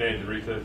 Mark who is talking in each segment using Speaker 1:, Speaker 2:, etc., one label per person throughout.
Speaker 1: Stand to recess.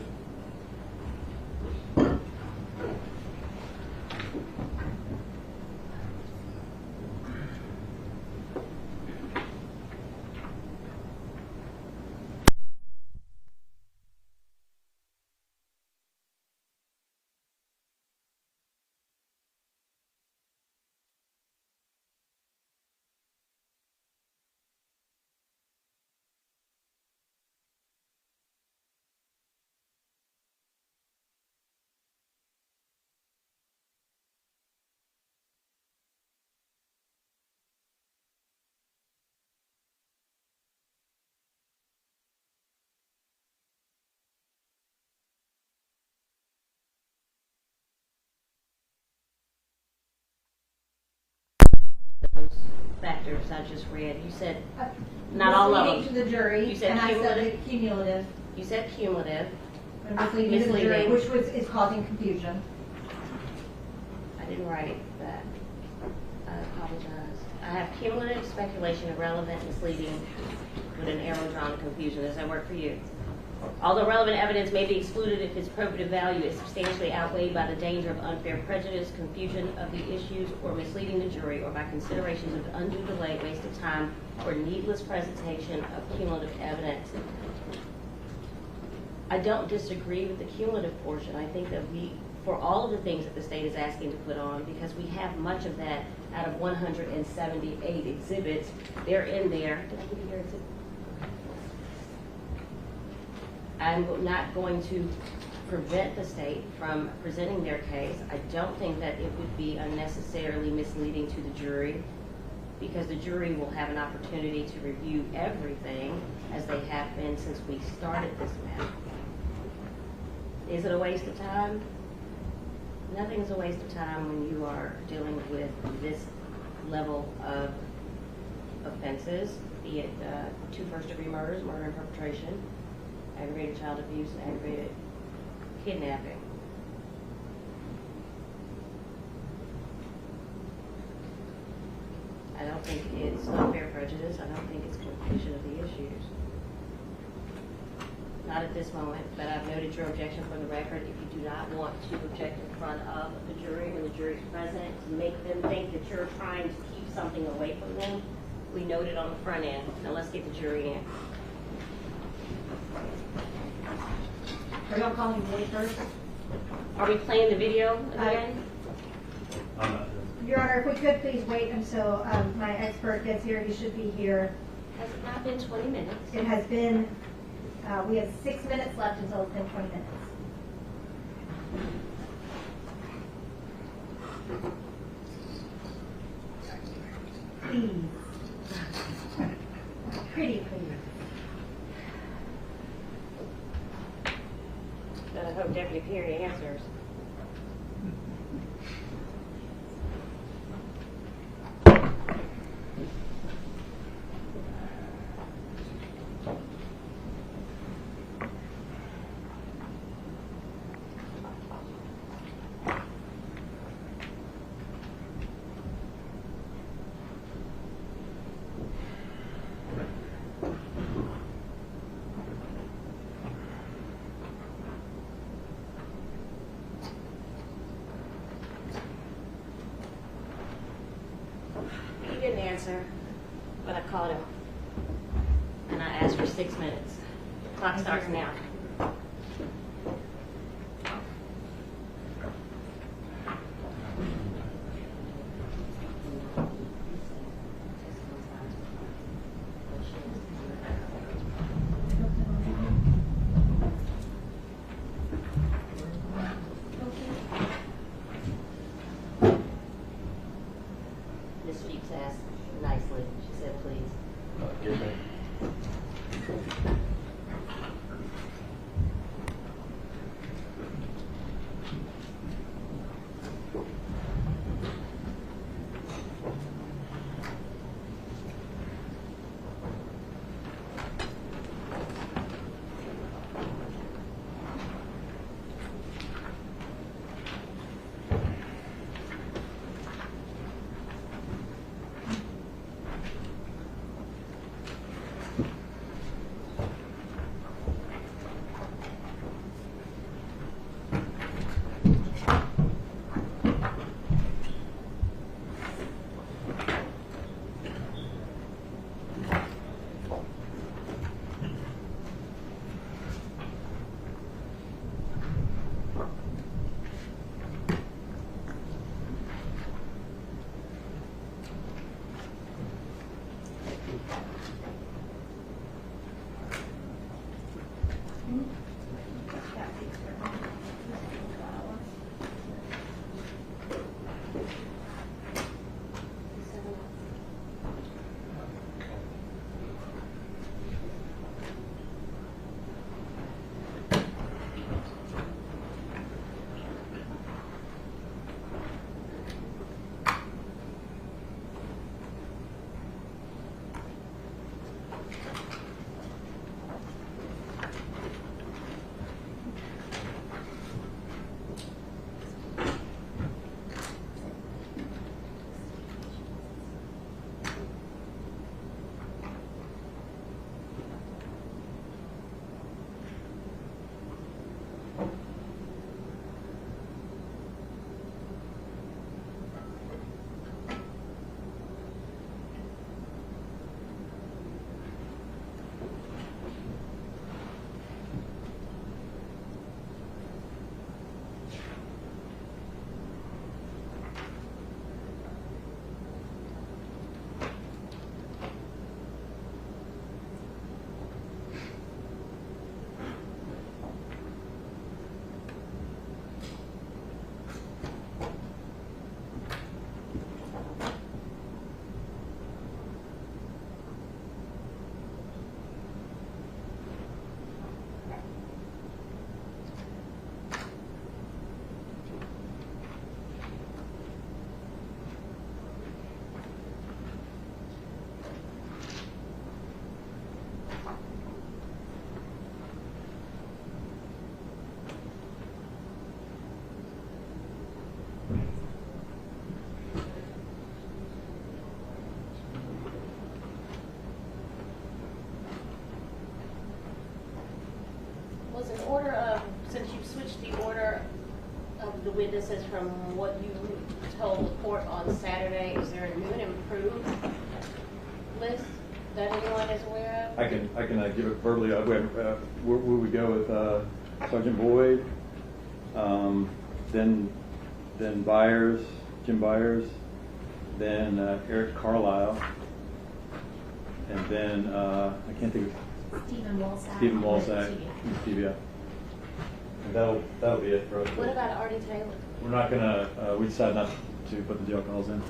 Speaker 2: Factors I just read. You said not all of them.
Speaker 3: To the jury.
Speaker 2: You said
Speaker 3: and
Speaker 2: cumulative.
Speaker 3: I said cumulative.
Speaker 2: You said cumulative.
Speaker 3: And misleading to the jury, which is causing confusion.
Speaker 2: I didn't write that. I apologize. I have cumulative, speculation, irrelevant, misleading, with an arrow drawn to confusion. Does that work for you? Although relevant evidence may be excluded if its probative value is substantially outweighed by the danger of unfair prejudice, confusion of the issues, or misleading the jury, or by considerations of undue delay, waste of time, or needless presentation of cumulative evidence. I don't disagree with the cumulative portion. I think that for all of the things that the state is asking to put on, because we have much of that out of 178 exhibits, they're in there. Did I give you your exhibit? I'm not going to prevent the state from presenting their case. I don't think that it would be unnecessarily misleading to the jury, because the jury will have an opportunity to review everything as they have been since we started this matter. Is it a waste of time? Nothing is a waste of time when you are dealing with this level of offenses, be it 2 first-degree murders, murder and perpetration, aggravated child abuse, and aggravated kidnapping. I don't think it's unfair prejudice. I don't think it's confusion of the issues. Not at this moment, but I've noted your objection for the record. If you do not want to object in front of the jury when the jury is present, to make them think that you're trying to keep something away from them, we note it on the front end. Now let's get the jury in.
Speaker 3: Are y'all calling me first?
Speaker 2: Are we playing the video again?
Speaker 1: I'm not.
Speaker 3: Your Honor, if we could please wait until my expert gets here. He should be here.
Speaker 2: Has it not been 20 minutes?
Speaker 3: It has been, we have 6 minutes left until it's been 20 minutes. Please. Pretty please.
Speaker 2: I hope Deputy Perry answers. He didn't answer, but I called him. And I asked for 6 minutes. The clock starts now. Miss Speaks asked nicely. She said, please.
Speaker 1: Give me.
Speaker 2: Was an order of, since you've switched the order of the witnesses from what you told the court on Saturday, is there a new and improved list that anyone is aware of?
Speaker 1: I can give it verbally. Where we go with Sergeant Boyd, then Byers, Jim Byers, then Eric Carile, and then I can't think of Stephen Walszac, Steve, yeah. And that'll be it for us.
Speaker 2: What about Artie Taylor?
Speaker 1: We're not gonna. We decided not to put the jail calls in.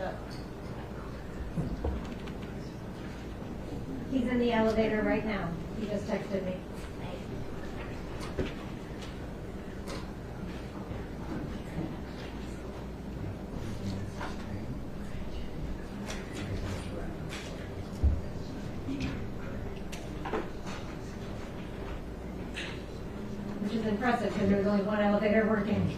Speaker 2: Up.
Speaker 3: He's in the elevator right now. He just texted me. Which is impressive because there's only one elevator working.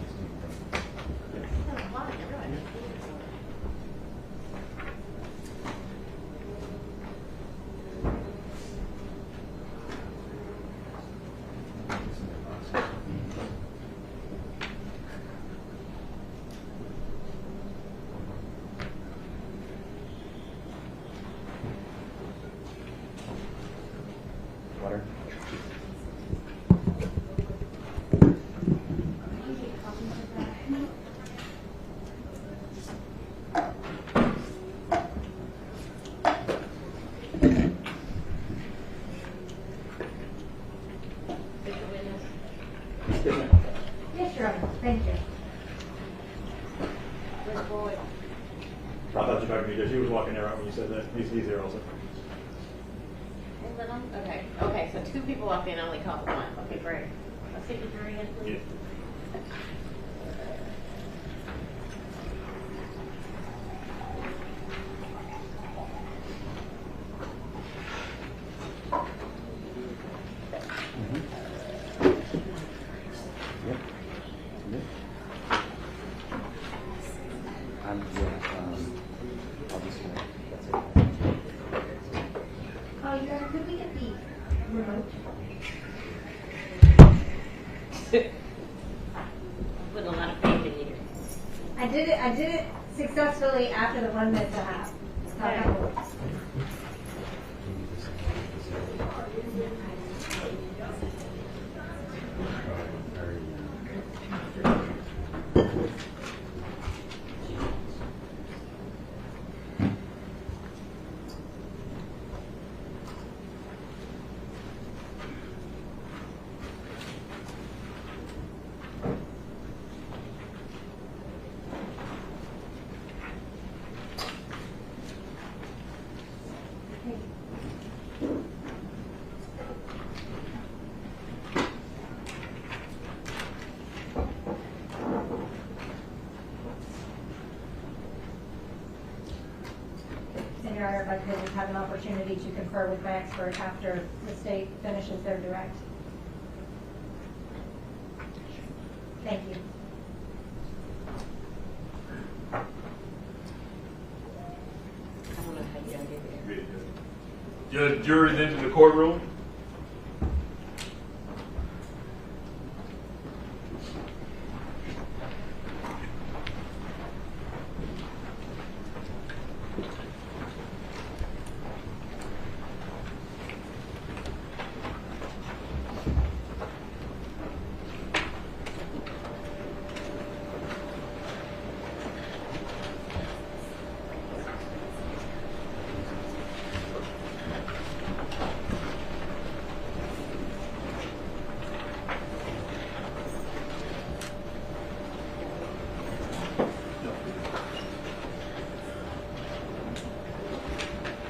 Speaker 2: Boyd.
Speaker 4: I thought you were talking to me. He was walking there right when you said that. He's here also.
Speaker 2: Okay, okay, so two people walked in, I only called one. Okay, great. Let's take the jury in, please.
Speaker 4: Yeah.
Speaker 3: Oh, you guys, could we get the remote?
Speaker 2: Putting a lot of faith in you.
Speaker 3: I did it successfully after the 1 minute and a half. Your Honor, if I could just have an opportunity to confer with my expert after the state finishes their direct. Thank you.
Speaker 2: I don't know how you got in there.
Speaker 4: Judge, jury's into the courtroom.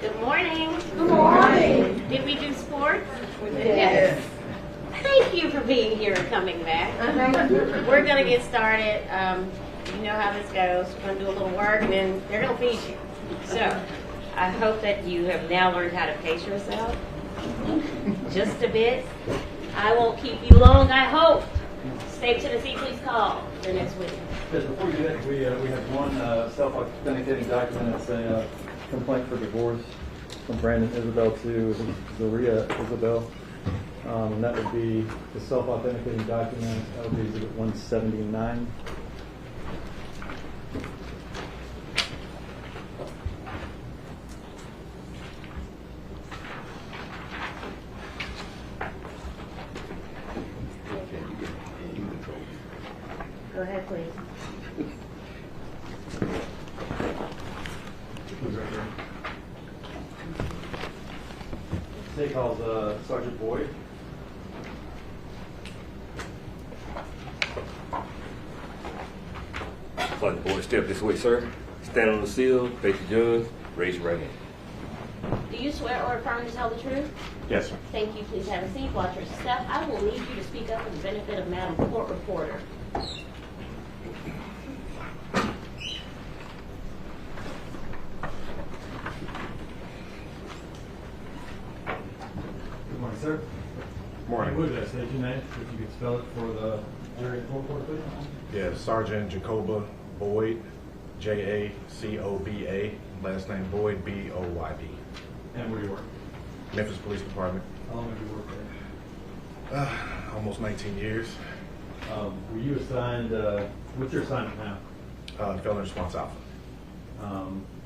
Speaker 2: Good morning.
Speaker 3: Good morning.
Speaker 2: Did we do sports? Yes. Thank you for being here and coming back. We're going to get started. You know how this goes. We're going to do a little work and then they're going to feed you. So I hope that you have now learned how to pace yourself just a bit. I won't keep you long, I hope. State of Tennessee, please call for next week.
Speaker 1: Yes, before we do that, we have one self-authenticating document. It's a complaint for divorce from Brandon Isabelle to Zaria Isabelle. And that would be the self-authenticating document. That would be Exhibit 179.
Speaker 2: Go ahead, please.
Speaker 1: State calls Sergeant Boyd.
Speaker 5: Sergeant Boyd, step this way, sir. Stand on the sill, face the judge, raise your right hand.
Speaker 2: Do you swear or affirm to tell the truth?
Speaker 4: Yes, sir.
Speaker 2: Thank you. Please have a seat. Watch your step. I will need you to speak up for the benefit of Madam Court Reporter.
Speaker 1: Good morning, sir.
Speaker 4: Morning.
Speaker 1: Who did I say your name? If you could spell it for the jury and court reporter, please.
Speaker 4: Yeah, Sergeant Jacoba Boyd, Jacoba, last name Boyd, Boyd.
Speaker 1: And where do you work?
Speaker 4: Memphis Police Department.
Speaker 1: How long have you worked there?
Speaker 4: Almost 19 years.
Speaker 1: Were you assigned, what's your assignment now?
Speaker 4: Felon Response Alpha.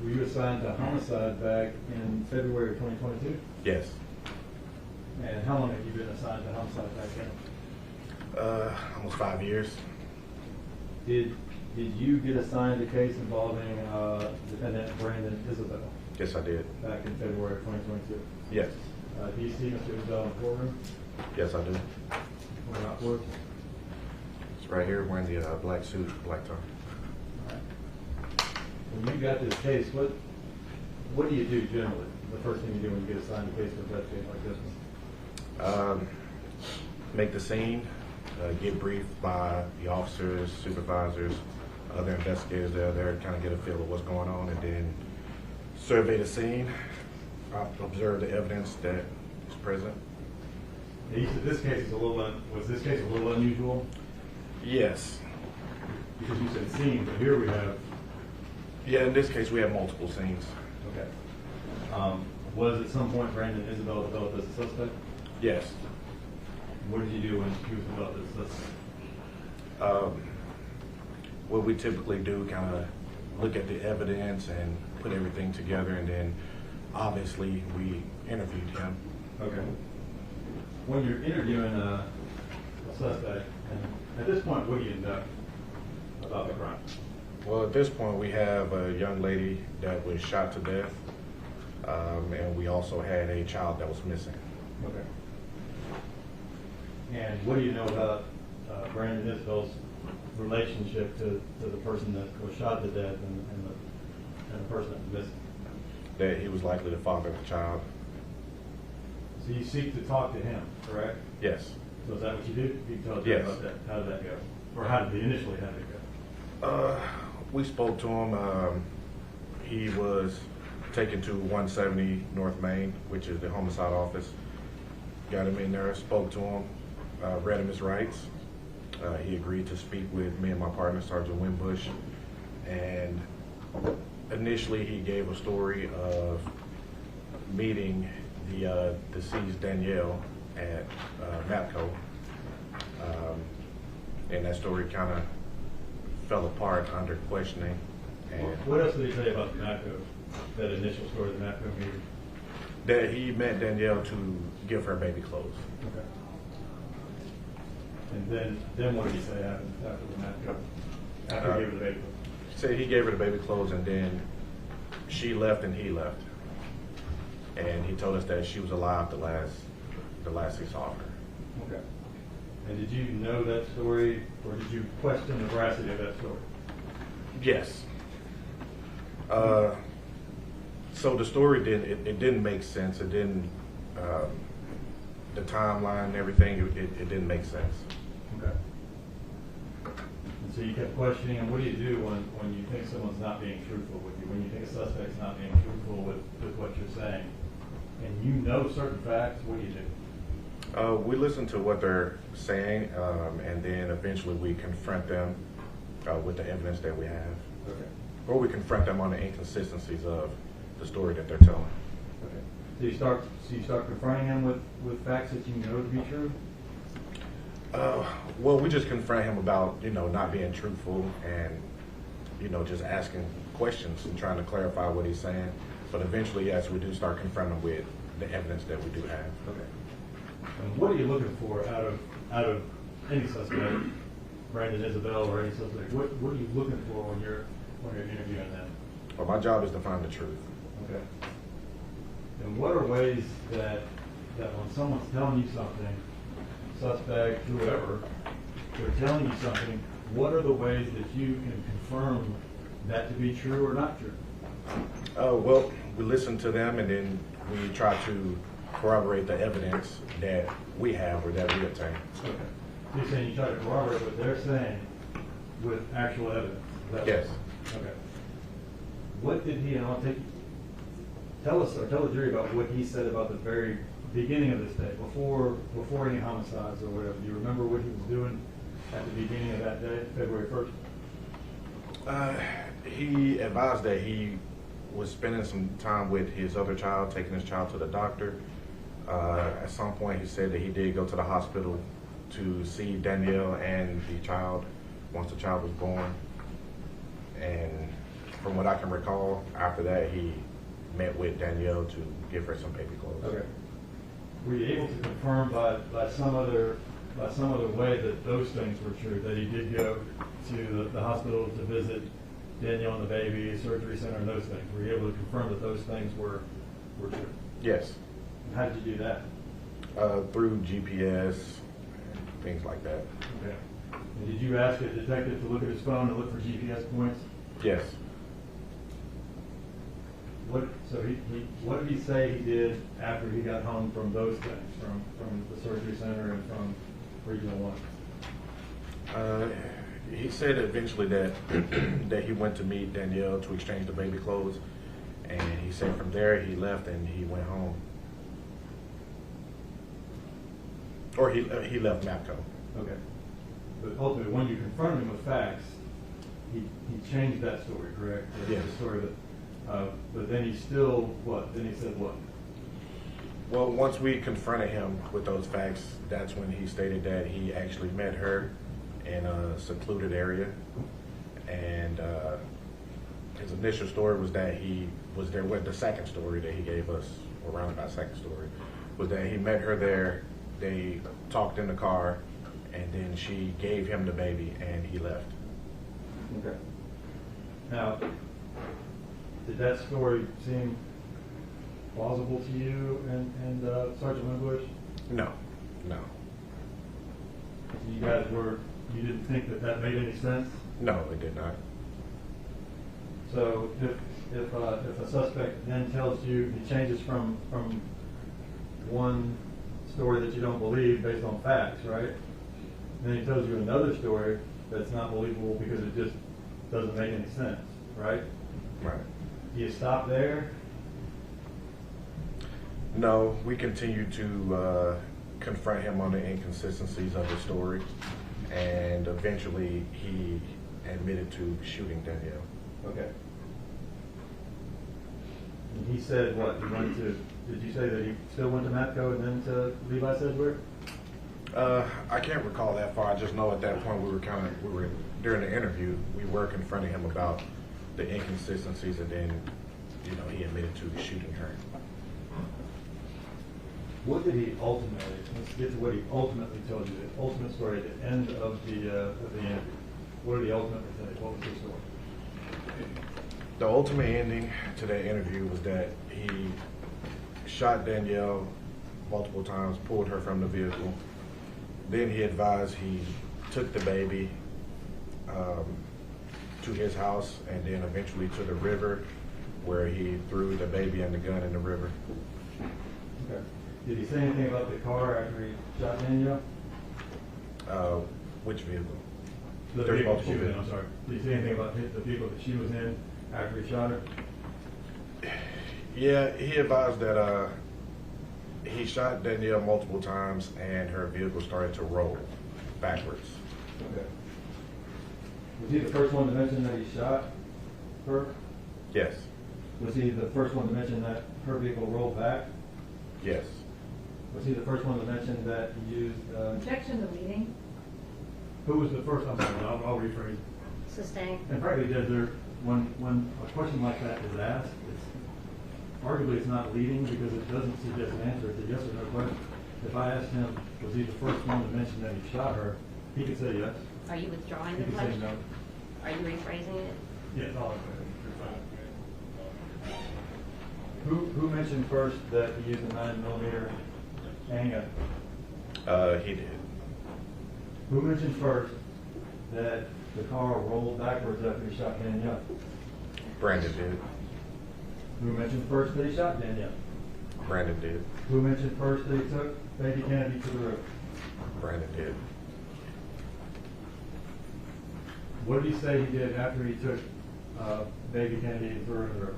Speaker 1: Were you assigned to homicide back in February of 2022?
Speaker 4: Yes.
Speaker 1: And how long have you been assigned to homicide back then?
Speaker 4: Almost 5 years.
Speaker 1: Did you get assigned a case involving defendant Brandon Isabelle
Speaker 4: Yes, I did.
Speaker 1: back in February of 2022?
Speaker 4: Yes.
Speaker 1: Do you see Mr. Isabelle in the courtroom?
Speaker 4: Yes, I do.
Speaker 1: Where not for?
Speaker 4: It's right here wearing the black suit, black tie.
Speaker 1: All right. when you got this case, what do you do generally? The first thing you do when you get assigned a case to investigate like this one?
Speaker 6: Make the scene, get briefed by the officers, supervisors, other investigators that are there, kind of get a feel of what's going on, and then survey the scene, observe the evidence that is present.
Speaker 1: Yeah, you said this case is was this case a little unusual?
Speaker 6: Yes.
Speaker 1: Because you said scene, but here we have.
Speaker 6: Yeah, in this case we have multiple scenes.
Speaker 1: Okay. Was at some point Brandon and Isabelle developed as a suspect?
Speaker 6: Yes.
Speaker 1: What did you do when she was developed as a suspect?
Speaker 6: What we typically do, kind of look at the evidence and put everything together, and then obviously we interviewed him.
Speaker 1: Okay. When you're interviewing a suspect, and at this point, what do you know about the crime?
Speaker 6: Well, at this point, we have a young lady that was shot to death, and we also had a child that was missing.
Speaker 1: Okay. And what do you know about Brandon and Isabel's relationship to the person that was shot to death and the person that was missing?
Speaker 6: That he was likely the father of the child.
Speaker 1: So you seek to talk to him, correct?
Speaker 6: Yes.
Speaker 1: So is that what you did? You tell us
Speaker 6: Yes.
Speaker 1: about that. How did that go? Or how did it go?
Speaker 6: We spoke to him. He was taken to 170 North Main, which is the homicide office. Got him in there, spoke to him, read him his rights. He agreed to speak with me and my partner, Sergeant Winbush. And initially he gave a story of meeting the deceased Danielle at MAPCO. And that story kind of fell apart under questioning. And
Speaker 1: What else did he say about the MAPCO, that initial story of the MAPCO meeting?
Speaker 6: that he met Danielle to give her baby clothes.
Speaker 1: Okay. And then what did he say after the MAPCO? After he gave her the baby?
Speaker 6: He said he gave her the baby clothes, and then she left and he left. And he told us that she was alive the last he saw her.
Speaker 1: Okay. And did you know that story, or did you question the veracity of that story?
Speaker 6: Yes. So the story didn't make sense. It didn't, the timeline and everything, it didn't make sense.
Speaker 1: Okay. And so you kept questioning, and what do you do when you think someone's not being truthful with you, when you think a suspect's not being truthful with what you're saying, and you know certain facts, what do you do?
Speaker 6: We listen to what they're saying, and then eventually we confront them with the evidence that we have.
Speaker 1: Okay.
Speaker 6: Or we confront them on the inconsistencies of the story that they're telling.
Speaker 1: Okay. So you start confronting them with facts that you know to be true?
Speaker 6: Well, we just confront him about, not being truthful and, just asking questions and trying to clarify what he's saying. But eventually, yes, we do start confronting him with the evidence that we do have.
Speaker 1: Okay. And what are you looking for out of any suspect, Brandon, Isabelle, or any suspect? What are you looking for when you're interviewing them?
Speaker 6: Well, my job is to find the truth.
Speaker 1: Okay. And what are ways that when someone's telling you something, suspect, whoever, they're telling you something, what are the ways that you can confirm that to be true or not true?
Speaker 6: Well, we listen to them, and then we try to corroborate the evidence that we have or that we obtain.
Speaker 1: Okay. So you're saying you try to corroborate what they're saying with actual evidence? Is that
Speaker 6: Yes.
Speaker 1: Okay. What did he, and I'll take, tell us, or tell the jury about what he said about the very beginning of this day, before any homicides or whatever. Do you remember what he was doing at the beginning of that day, February 1st?
Speaker 6: He advised that he was spending some time with his other child, taking his child to the doctor. At some point, he said that he did go to the hospital to see Danielle and the child once the child was born. And from what I can recall, after that, he met with Danielle to give her some baby clothes.
Speaker 1: Okay. Were you able to confirm by some other way that those things were true, that he did go to the hospital to visit Danielle and the baby, surgery center, and those things? Were you able to confirm that those things were true?
Speaker 6: Yes.
Speaker 1: And how did you do that?
Speaker 6: Through GPS, things like that.
Speaker 1: Okay. And did you ask a detective to look at his phone and look for GPS points?
Speaker 6: Yes.
Speaker 1: What did he say he did after he got home from those things, from the surgery center and from Regional 1?
Speaker 6: He said eventually that that he went to meet Danielle to exchange the baby clothes, and he said from there he left and he went home. Or he left MAPCO.
Speaker 1: Okay. But ultimately, when you confronted him with facts, he changed that story, correct?
Speaker 6: Yes.
Speaker 1: The story that, but then he still, what? Then he said what?
Speaker 6: Well, once we confronted him with those facts, that's when he stated that he actually met her in a secluded area, and his initial story was that he was there. With the second story that he gave us, or roundabout second story, was that he met her there. They talked in the car, and then she gave him the baby, and he left.
Speaker 1: Okay. Now, did that story seem plausible to you and Sergeant Winbush?
Speaker 6: No.
Speaker 1: You guys you didn't think that made any sense?
Speaker 6: No, it did not.
Speaker 1: So if a suspect then tells you, he changes from one story that you don't believe based on facts, right? And then he tells you another story that's not believable because it just doesn't make any sense, right?
Speaker 6: Right.
Speaker 1: Do you stop there?
Speaker 6: No, we continue to confront him on the inconsistencies of the story, and eventually he admitted to shooting Danielle.
Speaker 1: Okay. And he said what? He went to, did you say that he still went to MAPCO and then to Levi Sedgwick?
Speaker 6: I can't recall that far. I just know at that point we were during the interview, we were confronting him about the inconsistencies, and then, he admitted to shooting her.
Speaker 1: What did he ultimately, let's get to what he ultimately told you, the ultimate story at the end of the interview. What did he ultimately say? What was his story?
Speaker 6: The ultimate ending to that interview was that he shot Danielle multiple times, pulled her from the vehicle. Then he advised he took the baby to his house, and then eventually to the river, where he threw the baby and the gun in the river.
Speaker 1: Okay. Did he say anything about the car after he shot Danielle?
Speaker 6: Which vehicle?
Speaker 1: The
Speaker 6: There's
Speaker 1: vehicle
Speaker 6: multiple
Speaker 1: she was in, I'm
Speaker 6: vehicles.
Speaker 1: sorry. Did he say anything about the vehicle that she was in after he shot her?
Speaker 6: Yeah, he advised that he shot Danielle multiple times, and her vehicle started to roll backwards.
Speaker 1: Okay. Was he the first one to mention that he shot her?
Speaker 6: Yes.
Speaker 1: Was he the first one to mention that her vehicle rolled back?
Speaker 6: Yes.
Speaker 1: Was he the first one to mention that he used,
Speaker 3: Objection to leading.
Speaker 1: who was the first, I'm sorry, I'll rephrase.
Speaker 2: Sustained.
Speaker 1: And frankly, Judge, when a question like that is asked, arguably it's not leading because it doesn't suggest an answer. It's a yes or no question. If I asked him, was he the first one to mention that he shot her, he could say yes.
Speaker 2: Are you withdrawing
Speaker 1: He
Speaker 2: the
Speaker 1: could say
Speaker 2: question?
Speaker 1: no.
Speaker 2: Are you rephrasing it?
Speaker 1: Yes, I'll agree. Who mentioned first that he used a 9mm handgun?
Speaker 6: He did.
Speaker 1: Who mentioned first that the car rolled backwards after he shot Danielle?
Speaker 6: Brandon did.
Speaker 1: Who mentioned first that he shot Danielle?
Speaker 6: Brandon did.
Speaker 1: Who mentioned first that he took baby Kennedy to the river?
Speaker 6: Brandon did.
Speaker 1: What did he say he did after he took baby Kennedy and threw her in the river?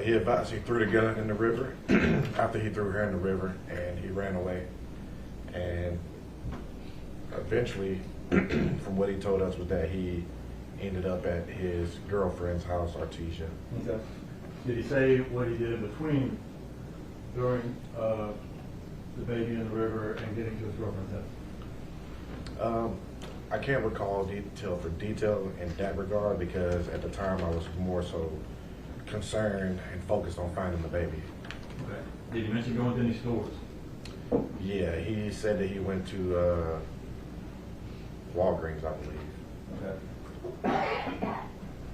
Speaker 6: He advised he threw the gun in the river after he threw her in the river, and he ran away. And eventually, from what he told us, was that he ended up at his girlfriend's house, Artesia.
Speaker 1: Okay. Did he say what he did between throwing the baby in the river and getting to his girlfriend's house?
Speaker 6: I can't recall detail in that regard, because at the time I was more so concerned and focused on finding the baby.
Speaker 1: Okay. Did he mention going to any stores?
Speaker 6: Yeah, he said that he went to Walgreens, I believe.
Speaker 1: Okay.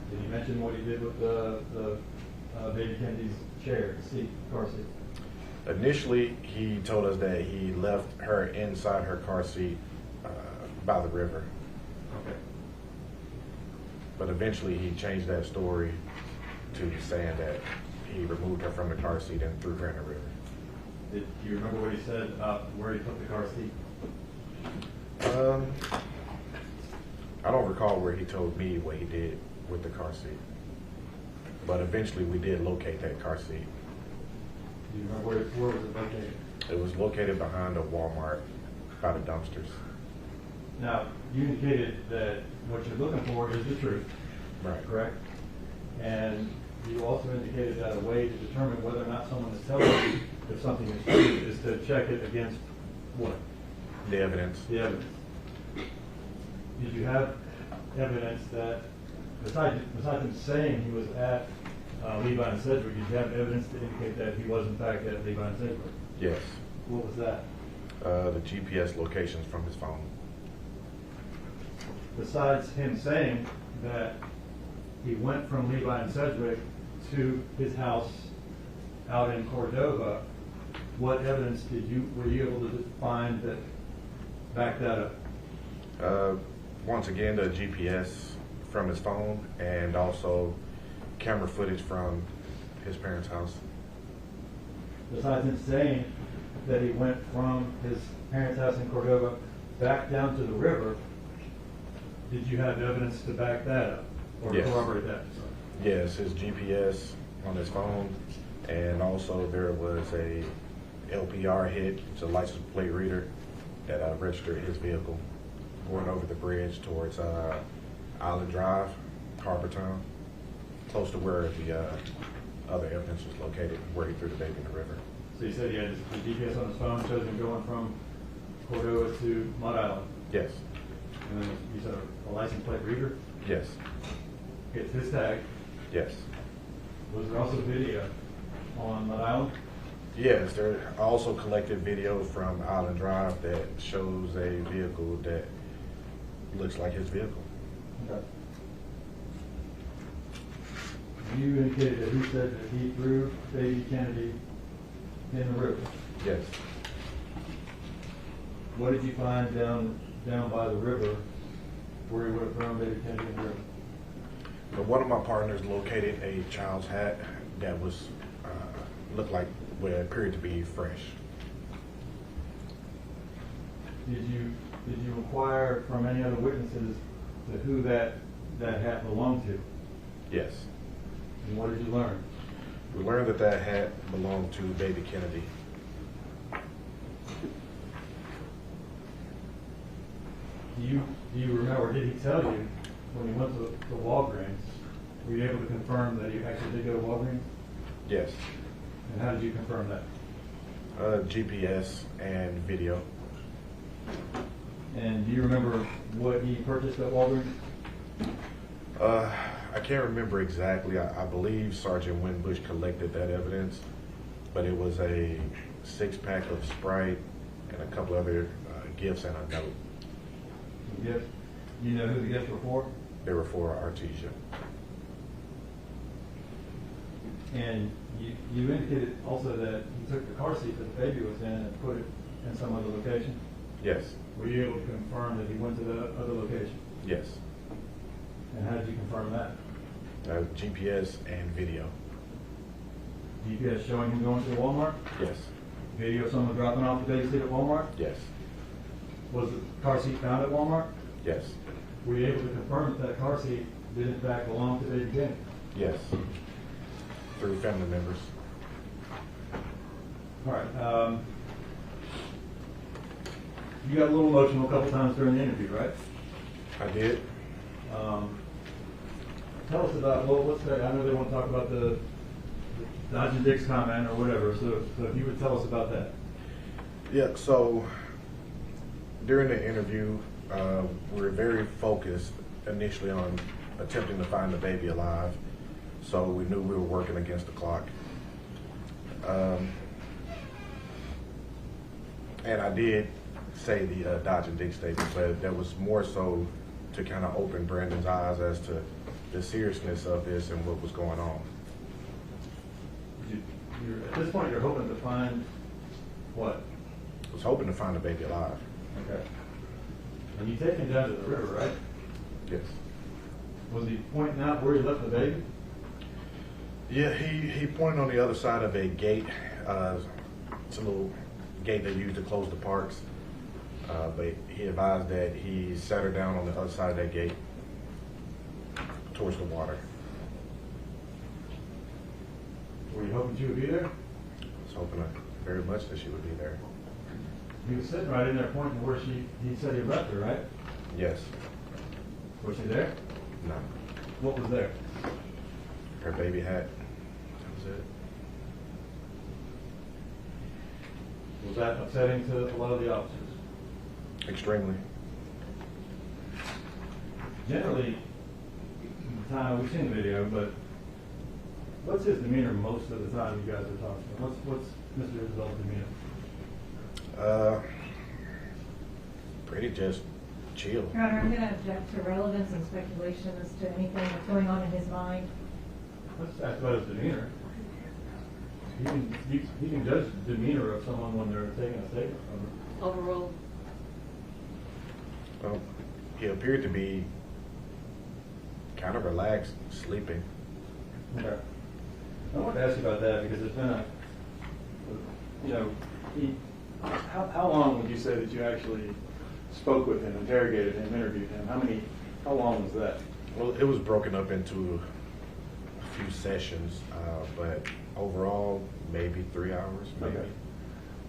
Speaker 1: Did he mention what he did with the baby Kennedy's chair, seat, car seat?
Speaker 6: Initially, he told us that he left her inside her car seat by the river.
Speaker 1: Okay.
Speaker 6: But eventually he changed that story to saying that he removed her from the car seat and threw her in the river.
Speaker 1: Do you remember what he said about where he put the car seat?
Speaker 6: I don't recall where he told me what he did with the car seat, but eventually we did locate that car seat.
Speaker 1: Do you remember where was it located?
Speaker 6: It was located behind a Walmart by the dumpsters.
Speaker 1: Now, you indicated that what you're looking for is the truth,
Speaker 6: Right.
Speaker 1: correct? And you also indicated that a way to determine whether or not someone is telling you if something is true is to check it against what?
Speaker 6: The evidence.
Speaker 1: The evidence. Did you have evidence that, besides him saying he was at Levi and Sedgwick, did you have evidence to indicate that he was in fact at Levi and Sedgwick?
Speaker 6: Yes.
Speaker 1: What was that?
Speaker 6: The GPS locations from his phone.
Speaker 1: Besides him saying that he went from Levi and Sedgwick to his house out in Cordova, what evidence were you able to find that backed that up?
Speaker 6: Once again, the GPS from his phone and also camera footage from his parents' house.
Speaker 1: Besides him saying that he went from his parents' house in Cordova back down to the river, did you have evidence to back that up or
Speaker 6: Yes.
Speaker 1: corroborate that?
Speaker 6: Yes, his GPS on his phone, and also there was a LPR hit, it's a license plate reader that registered his vehicle going over the bridge towards Island Drive, Harbor Town, close to where the other evidence was located, where he threw the baby in the river.
Speaker 1: So you said he had the GPS on his phone shows him going from Cordova to Mud Island,
Speaker 6: Yes,
Speaker 1: and then you said a license plate reader.
Speaker 6: yes,
Speaker 1: It's his tag.
Speaker 6: yes.
Speaker 1: Was there also video on Mud Island?
Speaker 6: Yes, there I also collected video from Island Drive that shows a vehicle that looks like his vehicle.
Speaker 1: Okay. You indicated that he said that he threw baby Kennedy in the river.
Speaker 6: Yes.
Speaker 1: What did you find down by the river where he would have thrown baby Kennedy in the river?
Speaker 6: But one of my partners located a child's hat that was looked like what appeared to be fresh.
Speaker 1: Did you inquire from any other witnesses to who that hat belonged to?
Speaker 6: Yes.
Speaker 1: And what did you learn?
Speaker 6: We learned that that hat belonged to baby Kennedy.
Speaker 1: Do you remember, did he tell you when he went to Walgreens, were you able to confirm that he actually did go to Walgreens?
Speaker 6: Yes.
Speaker 1: And how did you confirm that?
Speaker 6: GPS and video.
Speaker 1: And do you remember what he purchased at Walgreens?
Speaker 6: I can't remember exactly. I believe Sergeant Winbush collected that evidence, but it was a 6-pack of Sprite and a couple other gifts and a note.
Speaker 1: Gifts? You know who the gifts were for?
Speaker 6: They were for Artesia.
Speaker 1: And you indicated also that you took the car seat that the baby was in and put it in some other location?
Speaker 6: Yes.
Speaker 1: Were you able to confirm that he went to the other location?
Speaker 6: Yes.
Speaker 1: And how did you confirm that?
Speaker 6: GPS and video.
Speaker 1: GPS showing him going to the Walmart?
Speaker 6: Yes.
Speaker 1: Video of someone dropping off the baby seat at Walmart?
Speaker 6: Yes.
Speaker 1: Was the car seat found at Walmart?
Speaker 6: Yes.
Speaker 1: Were you able to confirm that car seat did in fact belong to baby Kennedy?
Speaker 6: Yes. Through family members.
Speaker 1: All right. You got a little emotional a couple times during the interview, right?
Speaker 6: I did.
Speaker 1: Tell us about, well, what's that? I know they want to talk about the Dodge and Dick's comment or whatever, so if you would tell us about that.
Speaker 6: Yeah, so during the interview, we were very focused initially on attempting to find the baby alive, so we knew we were working against the clock. And I did say the Dodge and Dick statement, but that was more so to kind of open Brandon's eyes as to the seriousness of this and what was going on.
Speaker 1: At this point, you're hoping to find what?
Speaker 6: I was hoping to find the baby alive.
Speaker 1: Okay. And you take him down to the river, right?
Speaker 6: Yes.
Speaker 1: Was he pointing out where he left the baby?
Speaker 6: Yeah, he pointed on the other side of a gate. It's a little gate they use to close the parks. But he advised that he sat her down on the other side of that gate towards the water.
Speaker 4: Were you hoping she would be there?
Speaker 6: I was hoping very much that she would be there.
Speaker 4: He was sitting right in there pointing where he said he left her, right?
Speaker 6: Yes.
Speaker 4: Was she there?
Speaker 6: No.
Speaker 4: What was there?
Speaker 6: Her baby hat. That was it.
Speaker 4: Was that upsetting to a lot of the officers?
Speaker 6: Extremely.
Speaker 4: Generally, the time we've seen the video, but what's his demeanor most of the time you guys are talking about? What's Mr. Isabelle's demeanor?
Speaker 6: Pretty just chill.
Speaker 3: Your Honor, I'm going to object to relevance and speculation as to anything that's going on in his mind.
Speaker 4: Let's ask about his demeanor. You can judge the demeanor of someone when they're taking a statement from her.
Speaker 2: Overruled.
Speaker 6: Well, he appeared to be kind of relaxed, sleeping.
Speaker 4: Okay. I want to ask you about that because it's been how long would you say that you actually spoke with him, interrogated him, interviewed him? How long was that?
Speaker 6: Well, it was broken up into a few sessions, but overall, maybe 3 hours, maybe.
Speaker 4: Okay.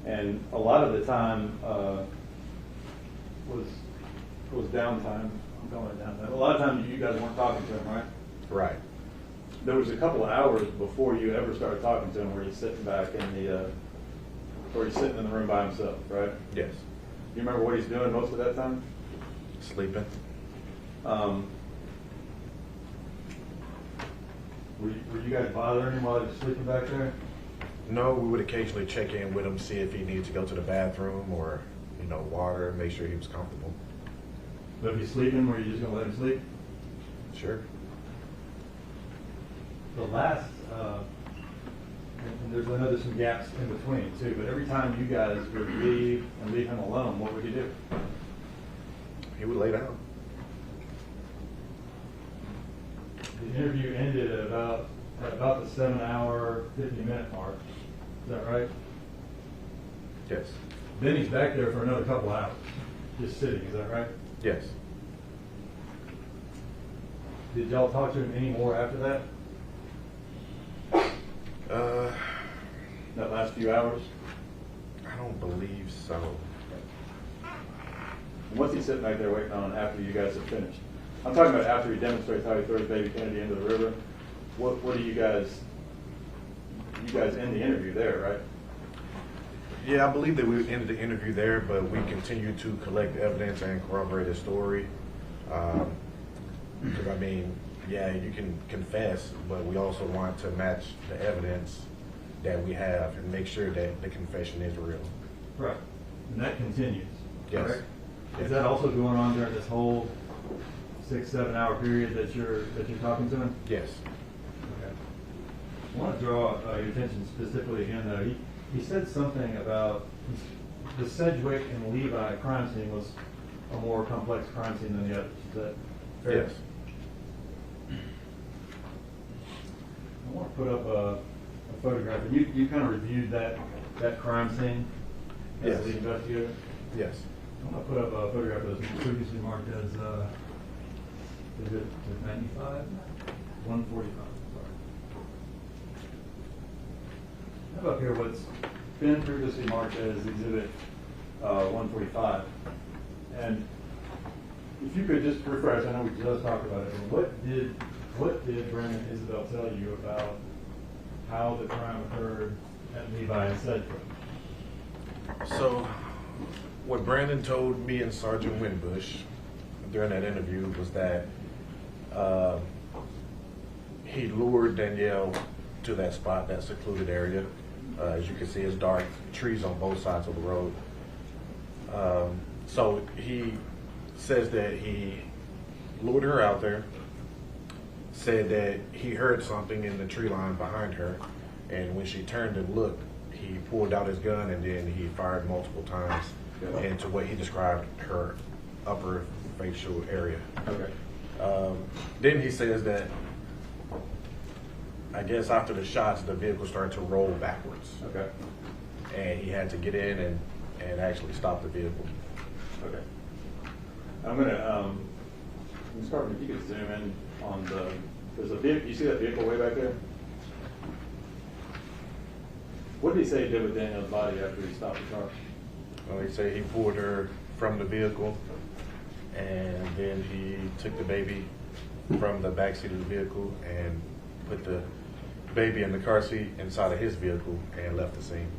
Speaker 4: And a lot of the time was downtime. I'm calling it downtime. A lot of times you guys weren't talking to him, right?
Speaker 6: Right.
Speaker 4: There was a couple of hours before you ever started talking to him where he's sitting back where he's sitting in the room by himself, right?
Speaker 6: Yes.
Speaker 4: You remember what he's doing most of that time?
Speaker 6: Sleeping.
Speaker 4: Were you guys bothering him while he was sleeping back there?
Speaker 6: No, we would occasionally check in with him, see if he needed to go to the bathroom or, water, make sure he was comfortable.
Speaker 4: But if he's sleeping, were you just going to let him sleep?
Speaker 6: Sure.
Speaker 4: The last, and I know there's some gaps in between too, but every time you guys would leave him alone, what would you do?
Speaker 6: He would lay down.
Speaker 4: The interview ended at about the 7-hour, 50-minute mark. Is that right?
Speaker 6: Yes.
Speaker 4: Then he's back there for another couple hours, just sitting. Is that right?
Speaker 6: Yes.
Speaker 4: Did y'all talk to him any more after that? That last few hours?
Speaker 6: I don't believe so.
Speaker 4: And what's he sitting back there waiting on after you guys have finished? I'm talking about after he demonstrates how he throws baby Kennedy into the river. What do you guys end the interview there, right?
Speaker 6: Yeah, I believe that we ended the interview there, but we continued to collect evidence and corroborate his story. Because, yeah, you can confess, but we also want to match the evidence that we have and make sure that the confession is real.
Speaker 4: Right. And that continues.
Speaker 6: Yes.
Speaker 4: Correct?
Speaker 6: Yes.
Speaker 4: Is that also going on during this whole 6-7 hour period that you're talking to him?
Speaker 6: Yes.
Speaker 4: Okay. I want to draw your attention specifically again, though. He said something about the Sedgwick and Levi crime scene was a more complex crime scene than the others. Is that fair?
Speaker 6: Yes.
Speaker 4: I want to put up a photograph. And you kind of reviewed that crime scene as
Speaker 6: Yes.
Speaker 4: the investigator?
Speaker 6: Yes.
Speaker 4: I'm going to put up a photograph that was previously marked as, is it 95? 145, sorry. I have up here what's been previously marked as Exhibit 145. And if you could just refresh, I know we just talked about it, but what did Brandon and Isabelle tell you about how the crime occurred at Levi and Sedgwick?
Speaker 6: So, what Brandon told me and Sergeant Winbush during that interview was that he lured Danielle to that spot, that secluded area. As you can see, it's dark, trees on both sides of the road. So he says that he lured her out there, said that he heard something in the tree line behind her, and when she turned and looked, he pulled out his gun and then he fired multiple times into what he described her upper facial area.
Speaker 4: Okay.
Speaker 6: Then he says that I guess after the shots, the vehicle started to roll backwards.
Speaker 1: Okay.
Speaker 6: And he had to get in and actually stop the vehicle.
Speaker 1: Okay. I'm gonna start with, if you could zoom in on there's a vehicle, you see that vehicle way back there? What did he say he did with Danielle's body after he stopped the car?
Speaker 6: Well, he said he pulled her from the vehicle, and then he took the baby from the back seat of the vehicle and put the baby in the car seat inside of his vehicle and left the scene.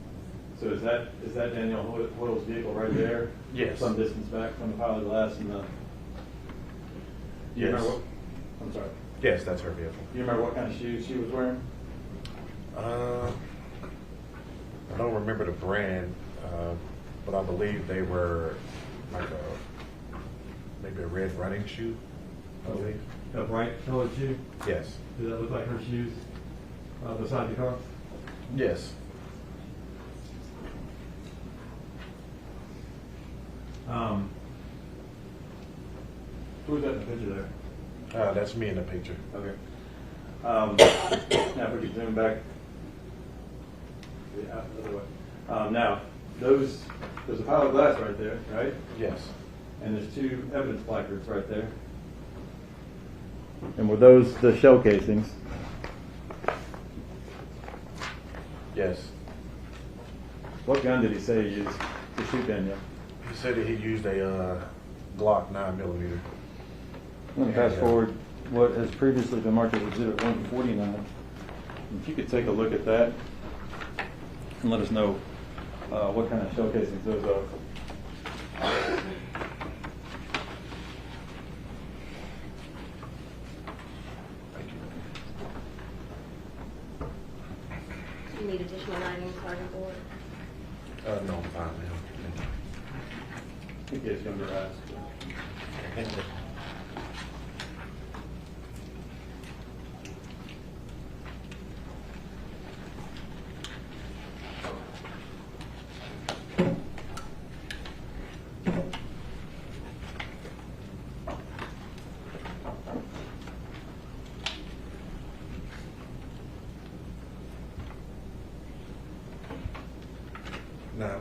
Speaker 1: So is that Danielle Hoyle's vehicle right there?
Speaker 6: Yes.
Speaker 1: Some distance back from the pile of glass and the... Do you
Speaker 6: Yes.
Speaker 1: remember what, I'm sorry.
Speaker 6: Yes, that's her vehicle.
Speaker 1: Do you remember what kind of shoes she was wearing?
Speaker 6: I don't remember the brand, but I believe they were like maybe a red running shoe, I believe.
Speaker 4: A bright colored shoe?
Speaker 6: Yes.
Speaker 4: Did that look like her shoes beside the car?
Speaker 6: Yes.
Speaker 1: Who's that in the picture there?
Speaker 6: That's me in the picture.
Speaker 1: Okay. Now if we could zoom back the other way. Now, there's a pile of glass right there, right?
Speaker 6: Yes.
Speaker 1: And there's two evidence placards right there. And were those the shell casings?
Speaker 6: Yes.
Speaker 1: What gun did he say he used to shoot Danielle?
Speaker 6: He said that he used a Glock 9mm.
Speaker 1: I'm going to fast forward what has previously been marked as Exhibit 149. If you could take a look at that and let us know what kind of shell casings those are.
Speaker 6: Thank you.
Speaker 2: Do you need additional lighting, Sergeant Board?
Speaker 6: No, I'm fine now.
Speaker 1: I think he has younger eyes.
Speaker 6: Thank you.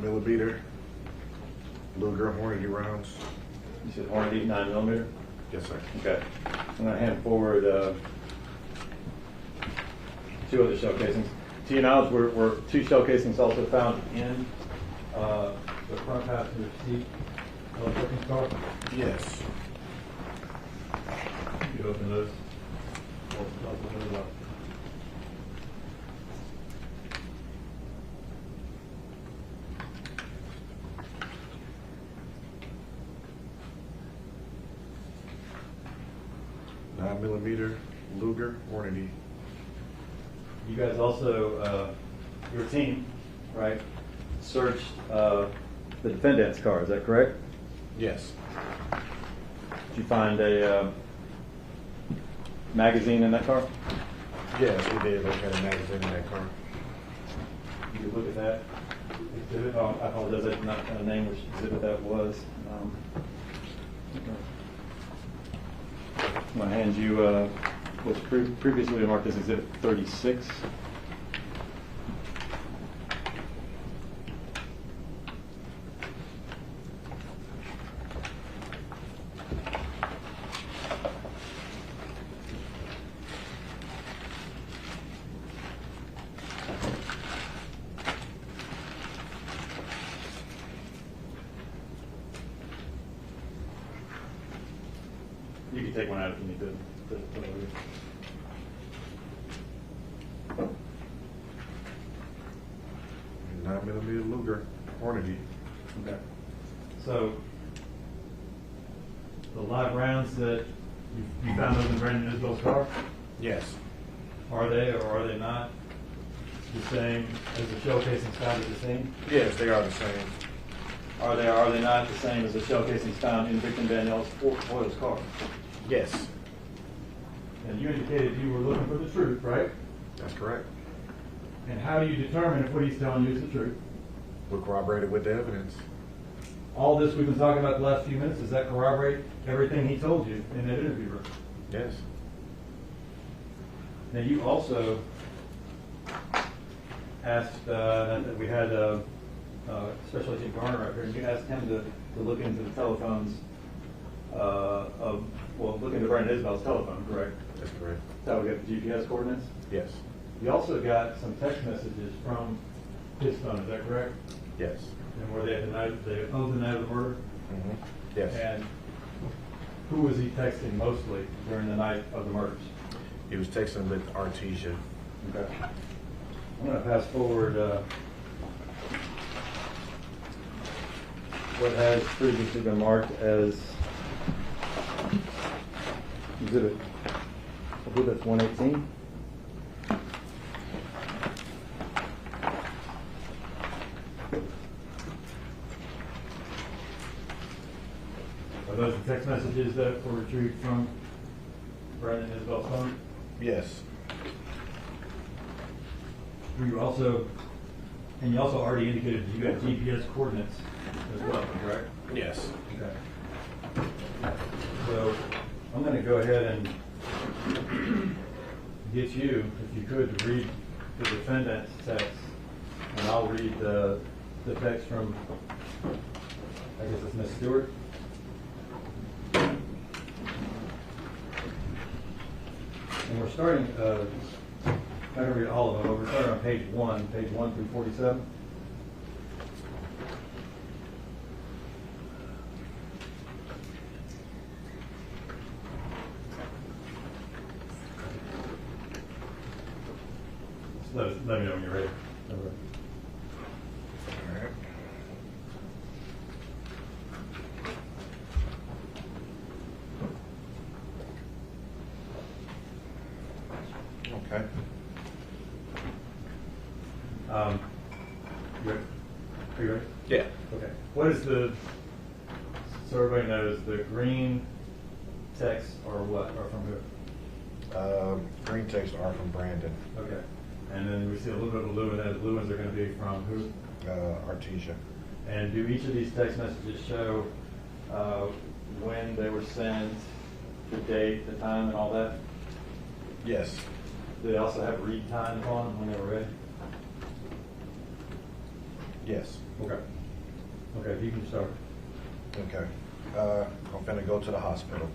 Speaker 6: Millimeter Luger Hornady rounds.
Speaker 1: You said Hornady 9mm?
Speaker 6: Yes, sir.
Speaker 1: Okay. I'm going to hand forward two other shell casings. To your knowledge, were two shell casings also found in
Speaker 4: The front passenger seat of the working car?
Speaker 6: Yes.
Speaker 4: You open those. Open those up.
Speaker 6: Millimeter Luger Hornady.
Speaker 1: You guys also, your team, right, searched the defendant's car, is that correct?
Speaker 6: Yes.
Speaker 1: Did you find a magazine in that car?
Speaker 6: Yes, we did look at a magazine in that car.
Speaker 1: You could look at that exhibit. Oh, I apologize, I did not name which exhibit that was. I'm going to hand you what's previously marked as Exhibit 36. You can take one out if you need to put it over here.
Speaker 6: 9mm Luger Hornady.
Speaker 1: Okay.
Speaker 4: So, the live rounds that you found those in Brandon Isabelle's car,
Speaker 6: Yes.
Speaker 4: are they or are they not the same as the shell casings found at the scene?
Speaker 6: Yes, they are the same.
Speaker 1: Are they or are they not the same as the shell casings found in victim Danielle Hoyle's car?
Speaker 6: Yes.
Speaker 4: And you indicated you were looking for the truth, right?
Speaker 6: That's correct.
Speaker 4: And how do you determine if what he's telling you is the truth?
Speaker 6: We're corroborated with the evidence.
Speaker 4: All this we've been talking about the last few minutes, does that corroborate everything he told you in that interview room?
Speaker 6: Yes.
Speaker 1: Now you also asked, that we had Special Agent Garner up here, and you asked him to look into the telephones look into Brandon Isabel's telephone, correct?
Speaker 6: That's correct.
Speaker 1: So we got the GPS coordinates.
Speaker 6: Yes.
Speaker 1: You also got some text messages from his phone, is that correct?
Speaker 6: Yes.
Speaker 1: And were they at the night, they owned the night of the murder?
Speaker 6: Mm-hmm. Yes.
Speaker 1: And who was he texting mostly during the night of the murders?
Speaker 6: He was texting with Artesia.
Speaker 1: Okay. I'm going to pass forward what has previously been marked as exhibit. I believe that's 118. Are those the text messages that were retrieved from Brandon Isabel's phone?
Speaker 6: Yes.
Speaker 1: You also already indicated that you got GPS coordinates as well, correct?
Speaker 6: Yes.
Speaker 1: Okay. So I'm going to go ahead and get you, if you could, to read the defendant's text, and I'll read the text from, I guess it's Ms. Stewart. And we're starting, I'm going to read all of them, but we're starting on page 1 through 47. Let me know when you're ready.
Speaker 6: All right. Okay.
Speaker 1: You ready? Are you ready?
Speaker 6: Yeah.
Speaker 1: Okay. What is so everybody knows, the green text or what, or from who?
Speaker 6: Green text are from Brandon.
Speaker 1: Okay. And then we see a little bit of blue, and those blue ones are going to be from who?
Speaker 6: Artesia.
Speaker 1: And do each of these text messages show when they were sent, the date, the time, and all that?
Speaker 6: Yes.
Speaker 1: Do they also have read times on them when they were read?
Speaker 6: Yes.
Speaker 1: Okay. Okay, you can start.
Speaker 6: Okay. I'm finna go to the hospital.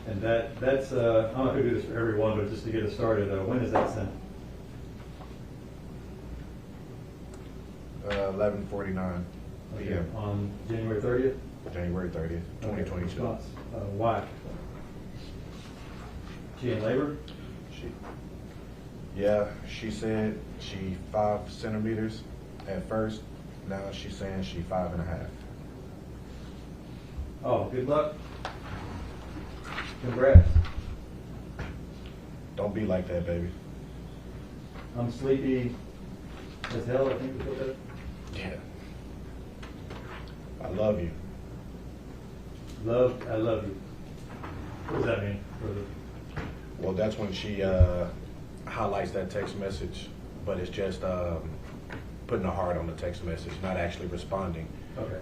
Speaker 1: And that's I'm not going to do this for everyone, but just to get us started, when is that sent?
Speaker 6: 11:49
Speaker 1: Okay,
Speaker 6: p.m.
Speaker 1: on January 30th?
Speaker 6: January 30th, 2022.
Speaker 1: Response. Why? She in labor?
Speaker 6: She said she 5 centimeters at first. Now she's saying she 5.5.
Speaker 1: Oh, good luck. Congrats.
Speaker 6: Don't be like that, baby.
Speaker 1: I'm sleepy as hell, I think we put that.
Speaker 6: Yeah. I love you.
Speaker 1: I love you. What does that mean?
Speaker 6: Well, that's when she highlights that text message, but it's just putting a heart on the text message, not actually responding.
Speaker 1: Okay.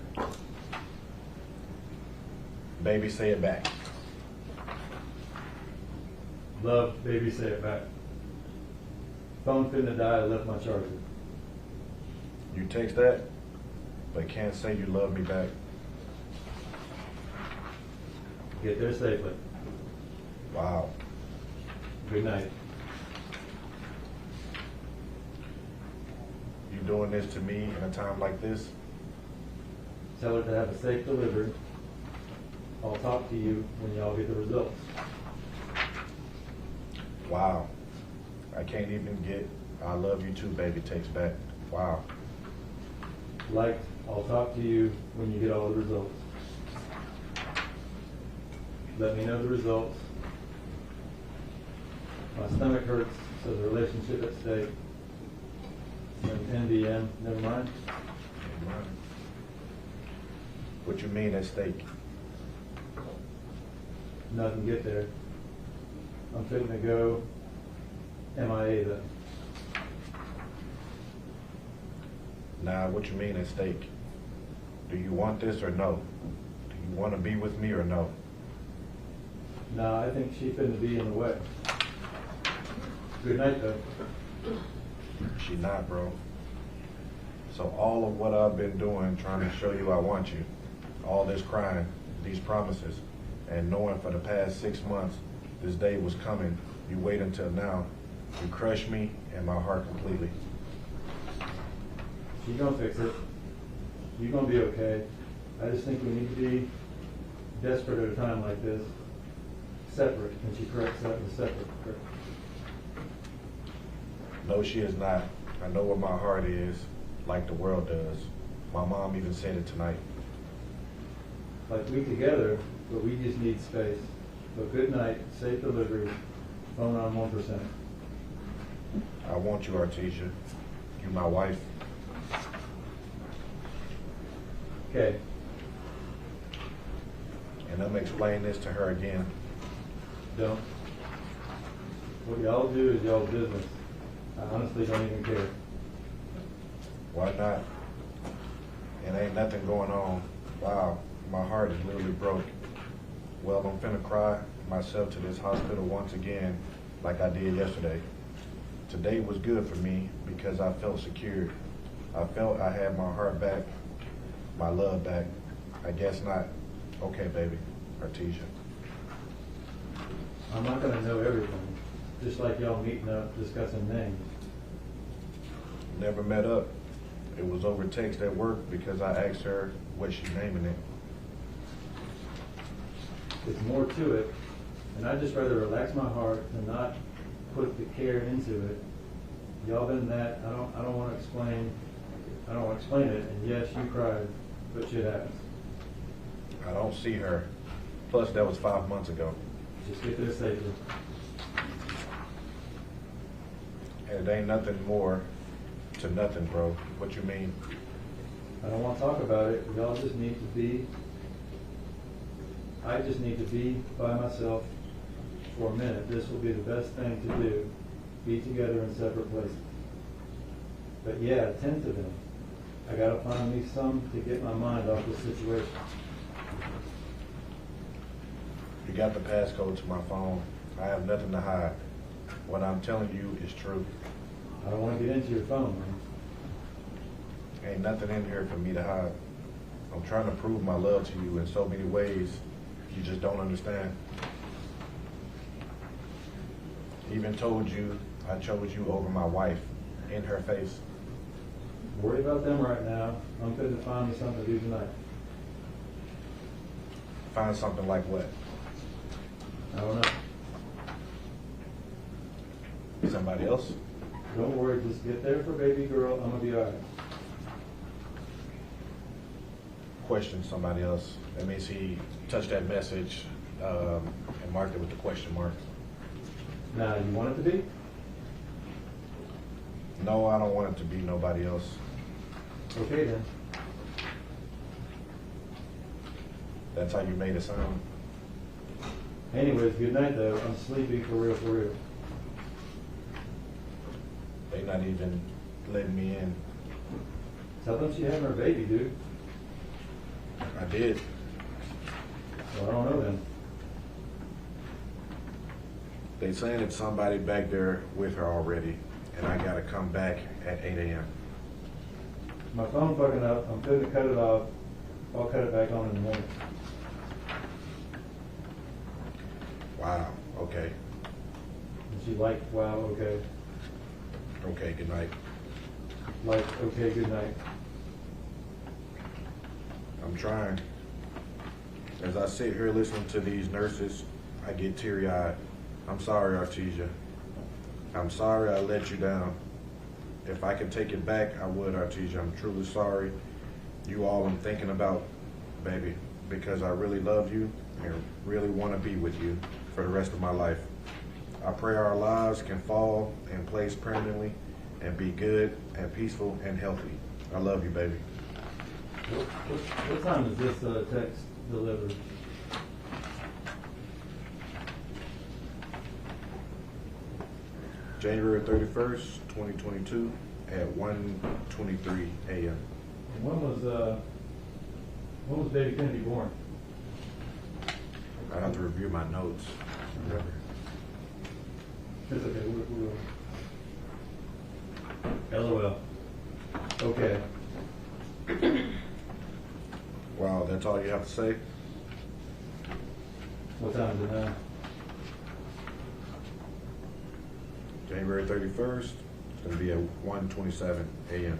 Speaker 6: Baby, say it back.
Speaker 1: Love, baby, say it back. Phone finna die, I left my charger.
Speaker 6: You text that, but can't say you love me back.
Speaker 1: Get there safely.
Speaker 6: Wow.
Speaker 1: Good night.
Speaker 6: You doing this to me in a time like this?
Speaker 1: Tell her to have a safe delivery. I'll talk to you when y'all get the results.
Speaker 6: Wow. I can't even get I love you too, baby text back. Wow.
Speaker 1: Liked, I'll talk to you when you get all the results. Let me know the results. My stomach hurts, so the relationship at stake. NBM, never mind.
Speaker 6: What you mean at stake?
Speaker 1: Nothing get there. I'm fitting to go MIA then.
Speaker 6: Nah, what you mean at stake? Do you want this or no? Do you want to be with me or no?
Speaker 1: Nah, I think she finna be in the way. Good night though.
Speaker 6: She not, bro. So all of what I've been doing, trying to show you I want you, all this crying, these promises, and knowing for the past 6 months this day was coming, you wait until now, you crush me and my heart completely.
Speaker 1: She's gonna fix it. You're gonna be okay. I just think we need to be desperate at a time like this. Separate, and she corrects that with separate.
Speaker 6: No, she is not. I know what my heart is, like the world does. My mom even said it tonight.
Speaker 1: Like we together, but we just need space. So good night, safe delivery, phone on 1%.
Speaker 6: I want you, Artesia. You my wife.
Speaker 1: Okay.
Speaker 6: And I'm explaining this to her again.
Speaker 1: Don't. What y'all do is y'all's business. I honestly don't even care.
Speaker 6: Why not? And ain't nothing going on. Wow, my heart is literally broke. Well, I'm finna cry myself to this hospital once again like I did yesterday. Today was good for me because I felt secured. I felt I had my heart back, my love back. I guess not. Okay, baby, Artesia.
Speaker 1: I'm not gonna know everything. Just like y'all meeting up, discussing names.
Speaker 6: Never met up. It was over text at work because I asked her what she's naming it.
Speaker 1: There's more to it, and I'd just rather relax my heart and not put the care into it. Y'all done that. I don't want to explain. I don't want to explain it. And yes, you cried, but shit happens.
Speaker 6: I don't see her. Plus, that was 5 months ago.
Speaker 1: Just get there safely.
Speaker 6: And it ain't nothing more to nothing, bro. What you mean?
Speaker 1: I don't want to talk about it. Y'all just need to be. I just need to be by myself for a minute. This will be the best thing to do. Be together in separate places. But yeah, tend to them. I gotta find me some to get my mind off this situation.
Speaker 6: You got the passcode to my phone. I have nothing to hide. What I'm telling you is true.
Speaker 1: I don't want to get into your phone, man.
Speaker 6: Ain't nothing in here for me to hide. I'm trying to prove my love to you in so many ways. You just don't understand. Even told you I chose you over my wife in her face.
Speaker 1: Worry about them right now. I'm going to find me something to do tonight.
Speaker 6: Find something like what?
Speaker 1: I don't know.
Speaker 6: Somebody else?
Speaker 1: Don't worry, just get there for baby girl. I'm going to be all right.
Speaker 6: Question somebody else. That means he touched that message and marked it with the question mark.
Speaker 1: Now, you want it to be?
Speaker 6: No, I don't want it to be nobody else.
Speaker 1: Okay, then.
Speaker 6: That's how you made it sound.
Speaker 1: Anyways, good night, though. I'm sleepy for real, for real.
Speaker 6: They not even letting me in.
Speaker 1: Tell them she having her baby, dude.
Speaker 6: I did.
Speaker 1: Well, I don't know then.
Speaker 6: They saying it's somebody back there with her already, and I gotta come back at 8 a.m.
Speaker 1: My phone fucking up. I'm going to cut it off. I'll cut it back on in the morning.
Speaker 6: Wow, okay.
Speaker 1: And she like, wow, okay.
Speaker 6: Okay, good night.
Speaker 1: Like, okay, good night.
Speaker 6: I'm trying. As I sit here listening to these nurses, I get teary-eyed. I'm sorry, Artesia. I'm sorry I let you down. If I could take it back, I would, Artesia. I'm truly sorry. You all I'm thinking about, baby, because I really love you and really want to be with you for the rest of my life. I pray our lives can fall in place permanently and be good and peaceful and healthy. I love you, baby.
Speaker 1: What time is this text delivered?
Speaker 6: January 31st, 2022 at 1:23 a.m.
Speaker 1: When was baby Kennedy born?
Speaker 6: I have to review my notes.
Speaker 1: It's okay. We'll LOL. Okay.
Speaker 6: Wow, that's all you have to say?
Speaker 1: What time is it now?
Speaker 6: January 31st, it's gonna be at 1:27 a.m.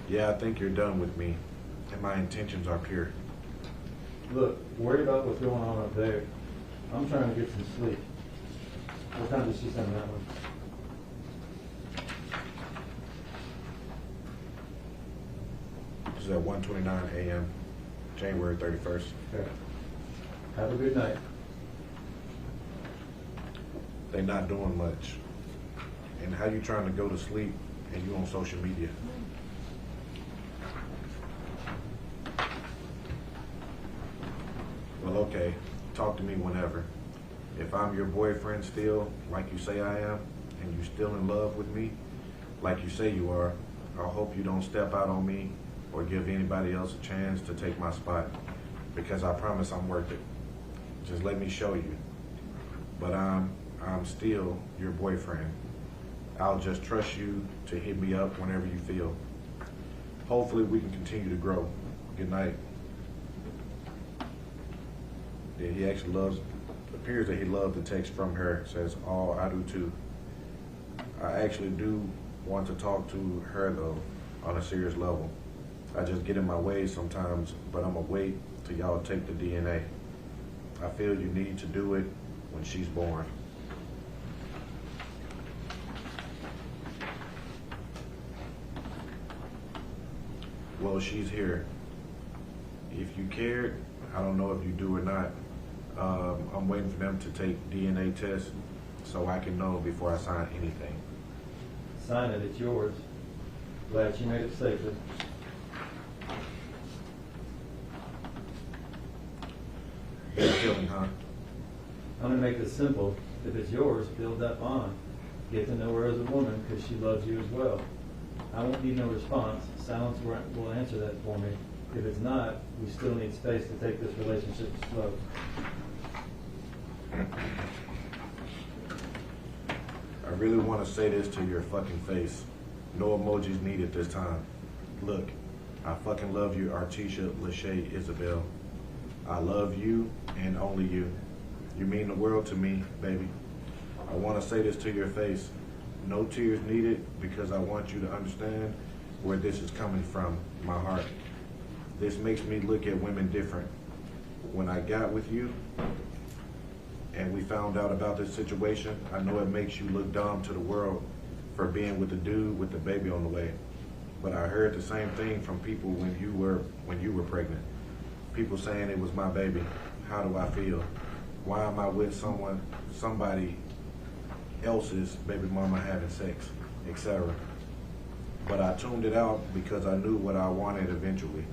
Speaker 6: Yeah, I think you're done with me, and my intentions are pure.
Speaker 1: Look, worry about what's going on up there. I'm trying to get some sleep. What time did she send that one?
Speaker 6: This is at 1:29 a.m., January 31st.
Speaker 1: Okay. Have a good night.
Speaker 6: They're not doing much. And how you trying to go to sleep and you on social media? Well, okay, talk to me whenever. If I'm your boyfriend still, like you say I am, and you still in love with me, like you say you are, I hope you don't step out on me or give anybody else a chance to take my spot, because I promise I'm worth it. Just let me show you. But I'm still your boyfriend. I'll just trust you to hit me up whenever you feel. Hopefully we can continue to grow. Good night. Yeah, he actually appears that he loved the text from her. Says, oh, I do too. I actually do want to talk to her though, on a serious level. I just get in my way sometimes, but I'm gonna wait till y'all take the DNA. I feel you need to do it when she's born. Well, she's here. If you cared, I don't know if you do or not. I'm waiting for them to take DNA tests so I can know before I sign anything.
Speaker 1: Sign it, it's yours. Glad you made it safely.
Speaker 6: Big feeling, huh?
Speaker 1: I'm gonna make this simple. If it's yours, build that bond. Get to know her as a woman because she loves you as well. I won't need no response. Silence will answer that for me. If it's not, we still need space to take this relationship slow.
Speaker 6: I really want to say this to your fucking face. No emojis needed this time. Look, I fucking love you, Artisha Lachey Isabelle. I love you and only you. You mean the world to me, baby. I want to say this to your face. No tears needed, because I want you to understand where this is coming from, my heart. This makes me look at women different. When I got with you and we found out about this situation, I know it makes you look dumb to the world for being with the dude with the baby on the way. But I heard the same thing from people when you were pregnant. People saying it was my baby. How do I feel? Why am I with somebody else's baby mama having sex, etc.? But I tuned it out because I knew what I wanted eventually.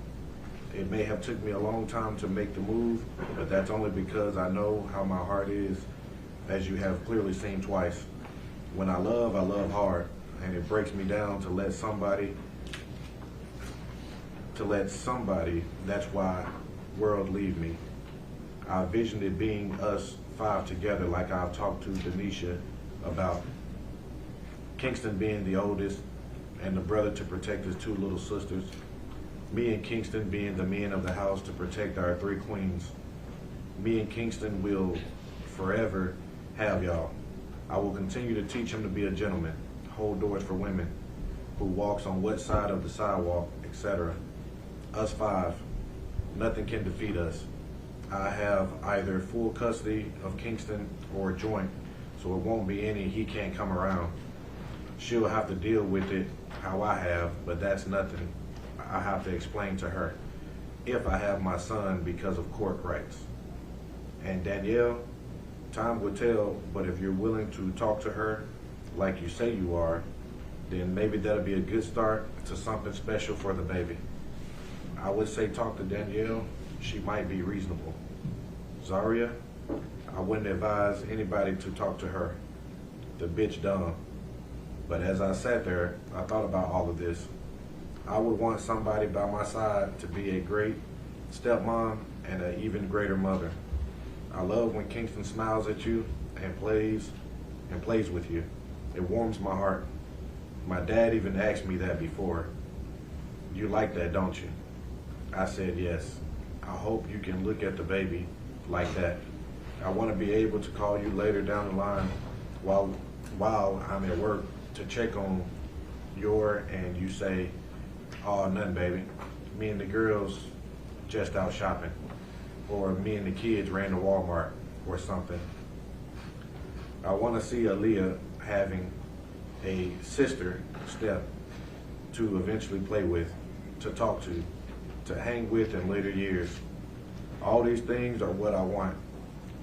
Speaker 6: It may have took me a long time to make the move, but that's only because I know how my heart is, as you have clearly seen twice. When I love hard, and it breaks me down to let somebody, that's why world leave me. I envisioned it being us 5 together, like I've talked to Denisha about. Kingston being the oldest and the brother to protect his 2 little sisters. Me and Kingston being the men of the house to protect our 3 queens. Me and Kingston will forever have y'all. I will continue to teach him to be a gentleman, hold doors for women, who walks on what side of the sidewalk, etc. Us 5, nothing can defeat us. I have either full custody of Kingston or joint, so it won't be any he can't come around. She'll have to deal with it how I have, but that's nothing I have to explain to her if I have my son because of court rights. And Danielle, time will tell, but if you're willing to talk to her like you say you are, then maybe that'll be a good start to something special for the baby. I would say talk to Danielle. She might be reasonable. Zaria, I wouldn't advise anybody to talk to her. The bitch dumb. But as I sat there, I thought about all of this. I would want somebody by my side to be a great stepmom and an even greater mother. I love when Kingston smiles at you and plays with you. It warms my heart. My dad even asked me that before. You like that, don't you? I said yes. I hope you can look at the baby like that. I want to be able to call you later down the line while I'm at work to check on and you say, oh, nothing, baby. Me and the girls just out shopping. Or me and the kids ran to Walmart or something. I want to see Aaliyah having a sister step to eventually play with, to talk to hang with in later years. All these things are what I want,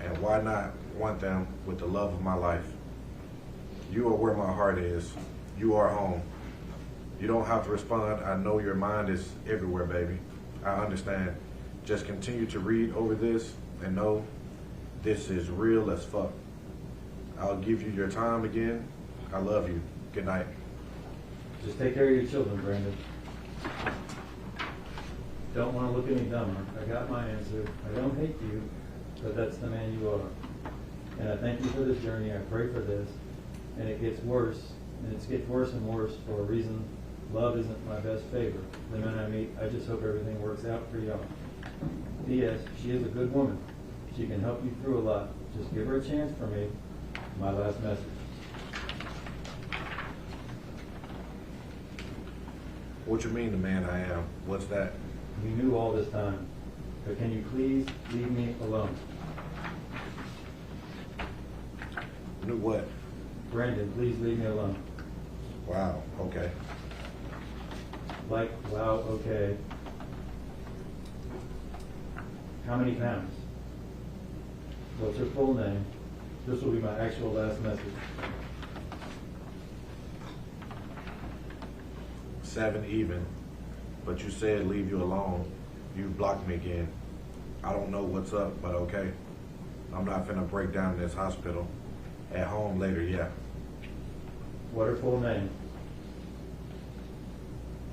Speaker 6: and why not want them with the love of my life? You are where my heart is. You are home. You don't have to respond. I know your mind is everywhere, baby. I understand. Just continue to read over this and know this is real as fuck. I'll give you your time again. I love you. Good night.
Speaker 1: Just take care of your children, Brandon. Don't want to look any dumber. I got my answer. I don't hate you, but that's the man you are. And I thank you for this journey. I pray for this. And it gets worse. And it gets worse and worse for a reason. Love isn't my best favor. The men I meet, I just hope everything works out for y'all. P.S. She is a good woman. She can help you through a lot. Just give her a chance for me. My last message.
Speaker 6: What you mean the man I am? What's that?
Speaker 1: You knew all this time. But can you please leave me alone?
Speaker 6: Knew what?
Speaker 1: Brandon, please leave me alone.
Speaker 6: Wow, okay.
Speaker 1: Like, wow, okay. How many pounds? What's your full name? This will be my actual last message.
Speaker 6: 7 even, but you said leave you alone. You blocked me again. I don't know what's up, but okay. I'm not finna break down in this hospital. At home later, yeah.
Speaker 1: What her full name?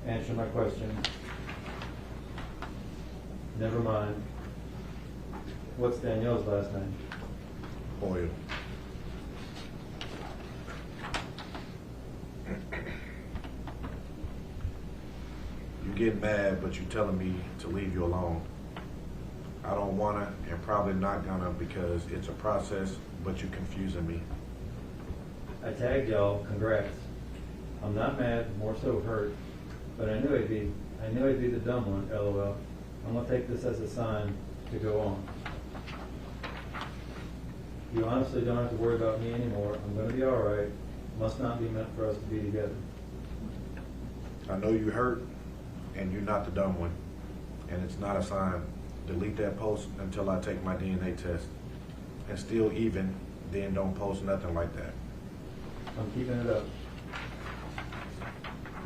Speaker 1: Answer my question. Never mind. What's Danielle's last name?
Speaker 6: Hoyle. You get mad, but you telling me to leave you alone. I don't wanna, and probably not gonna, because it's a process, but you're confusing me.
Speaker 1: I tagged y'all, congrats. I'm not mad, more so hurt, but I knew I'd be the dumb one, LOL. I'm gonna take this as a sign to go on. You honestly don't have to worry about me anymore. I'm gonna be alright. Must not be meant for us to be together.
Speaker 6: I know you hurt, and you're not the dumb one, and it's not a sign. Delete that post until I take my DNA test. And still even, then don't post nothing like that.
Speaker 1: I'm keeping it up.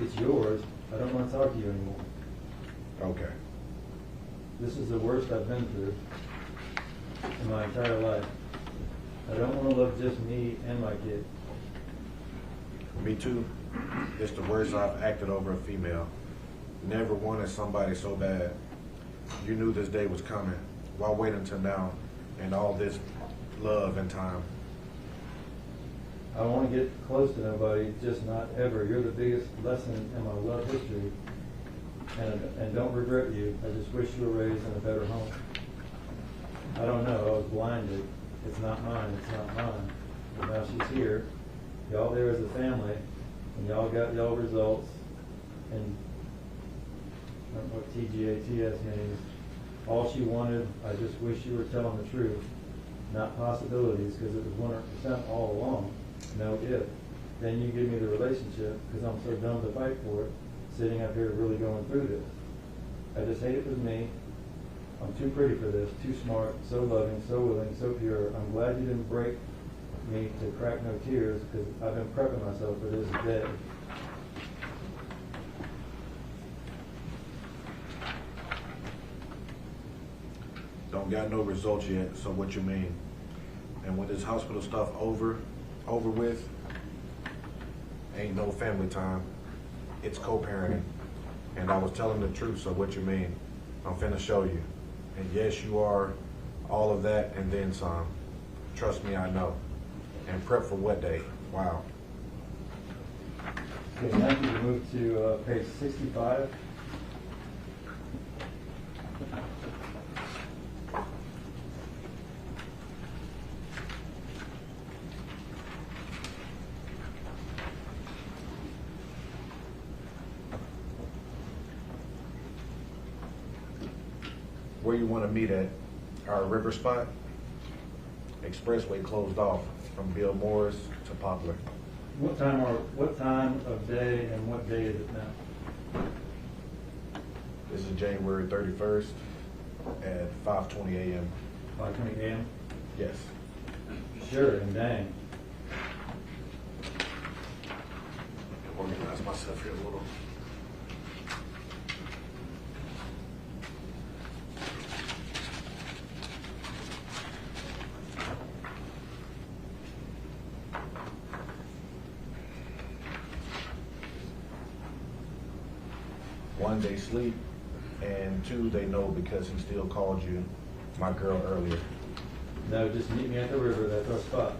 Speaker 1: It's yours. I don't want to talk to you anymore.
Speaker 6: Okay.
Speaker 1: This is the worst I've been through in my entire life. I don't want to love just me and my kid.
Speaker 6: Me too. It's the worst I've acted over a female. Never wanted somebody so bad. You knew this day was coming. Why wait until now and all this love and time?
Speaker 1: I don't want to get close to nobody, just not ever. You're the biggest lesson in my love history. And don't regret you. I just wish you were raised in a better home. I don't know. I was blinded. It's not mine. It's not mine. But now she's here. Y'all there as a family, and y'all got y'all results. And I don't know what TGATS means. All she wanted, I just wish you were telling the truth, not possibilities, because it was 100% all along. No if. Then you give me the relationship, because I'm so dumb to fight for it, sitting up here really going through this. I just hate it with me. I'm too pretty for this, too smart, so loving, so willing, so pure. I'm glad you didn't break me to crack no tears, because I've been prepping myself for this day.
Speaker 6: Don't got no results yet, so what you mean? And when this hospital stuff over with, ain't no family time. It's co-parenting. And I was telling the truth, so what you mean? I'm finna show you. And yes, you are all of that and then some. Trust me, I know. And prep for what day? Wow.
Speaker 1: Okay, now we move to page 65.
Speaker 6: Where you want to meet at? Our river spot? Expressway closed off from Bill Moore's to Poplar.
Speaker 1: What time of day and what day is it now?
Speaker 6: This is January 31st at 5:20 a.m.
Speaker 1: 5:20 a.m.?
Speaker 6: Yes.
Speaker 1: Sure, and dang.
Speaker 6: Organize myself here a little. One, they sleep, and two, they know because he still called you, my girl, earlier.
Speaker 1: No, just meet me at the river, that's our spot.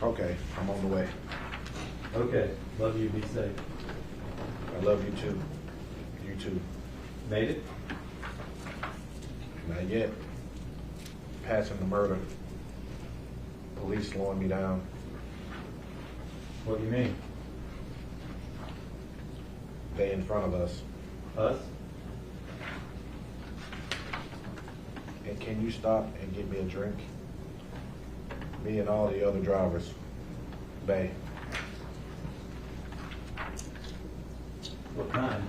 Speaker 6: Okay, I'm on the way.
Speaker 1: Okay, love you, be safe.
Speaker 6: I love you too. You too.
Speaker 1: Made it?
Speaker 6: Not yet. Passing the murder. Police slowing me down.
Speaker 1: What do you mean?
Speaker 6: They in front of us.
Speaker 1: Us?
Speaker 6: And can you stop and get me a drink? Me and all the other drivers. Bay.
Speaker 1: What kind?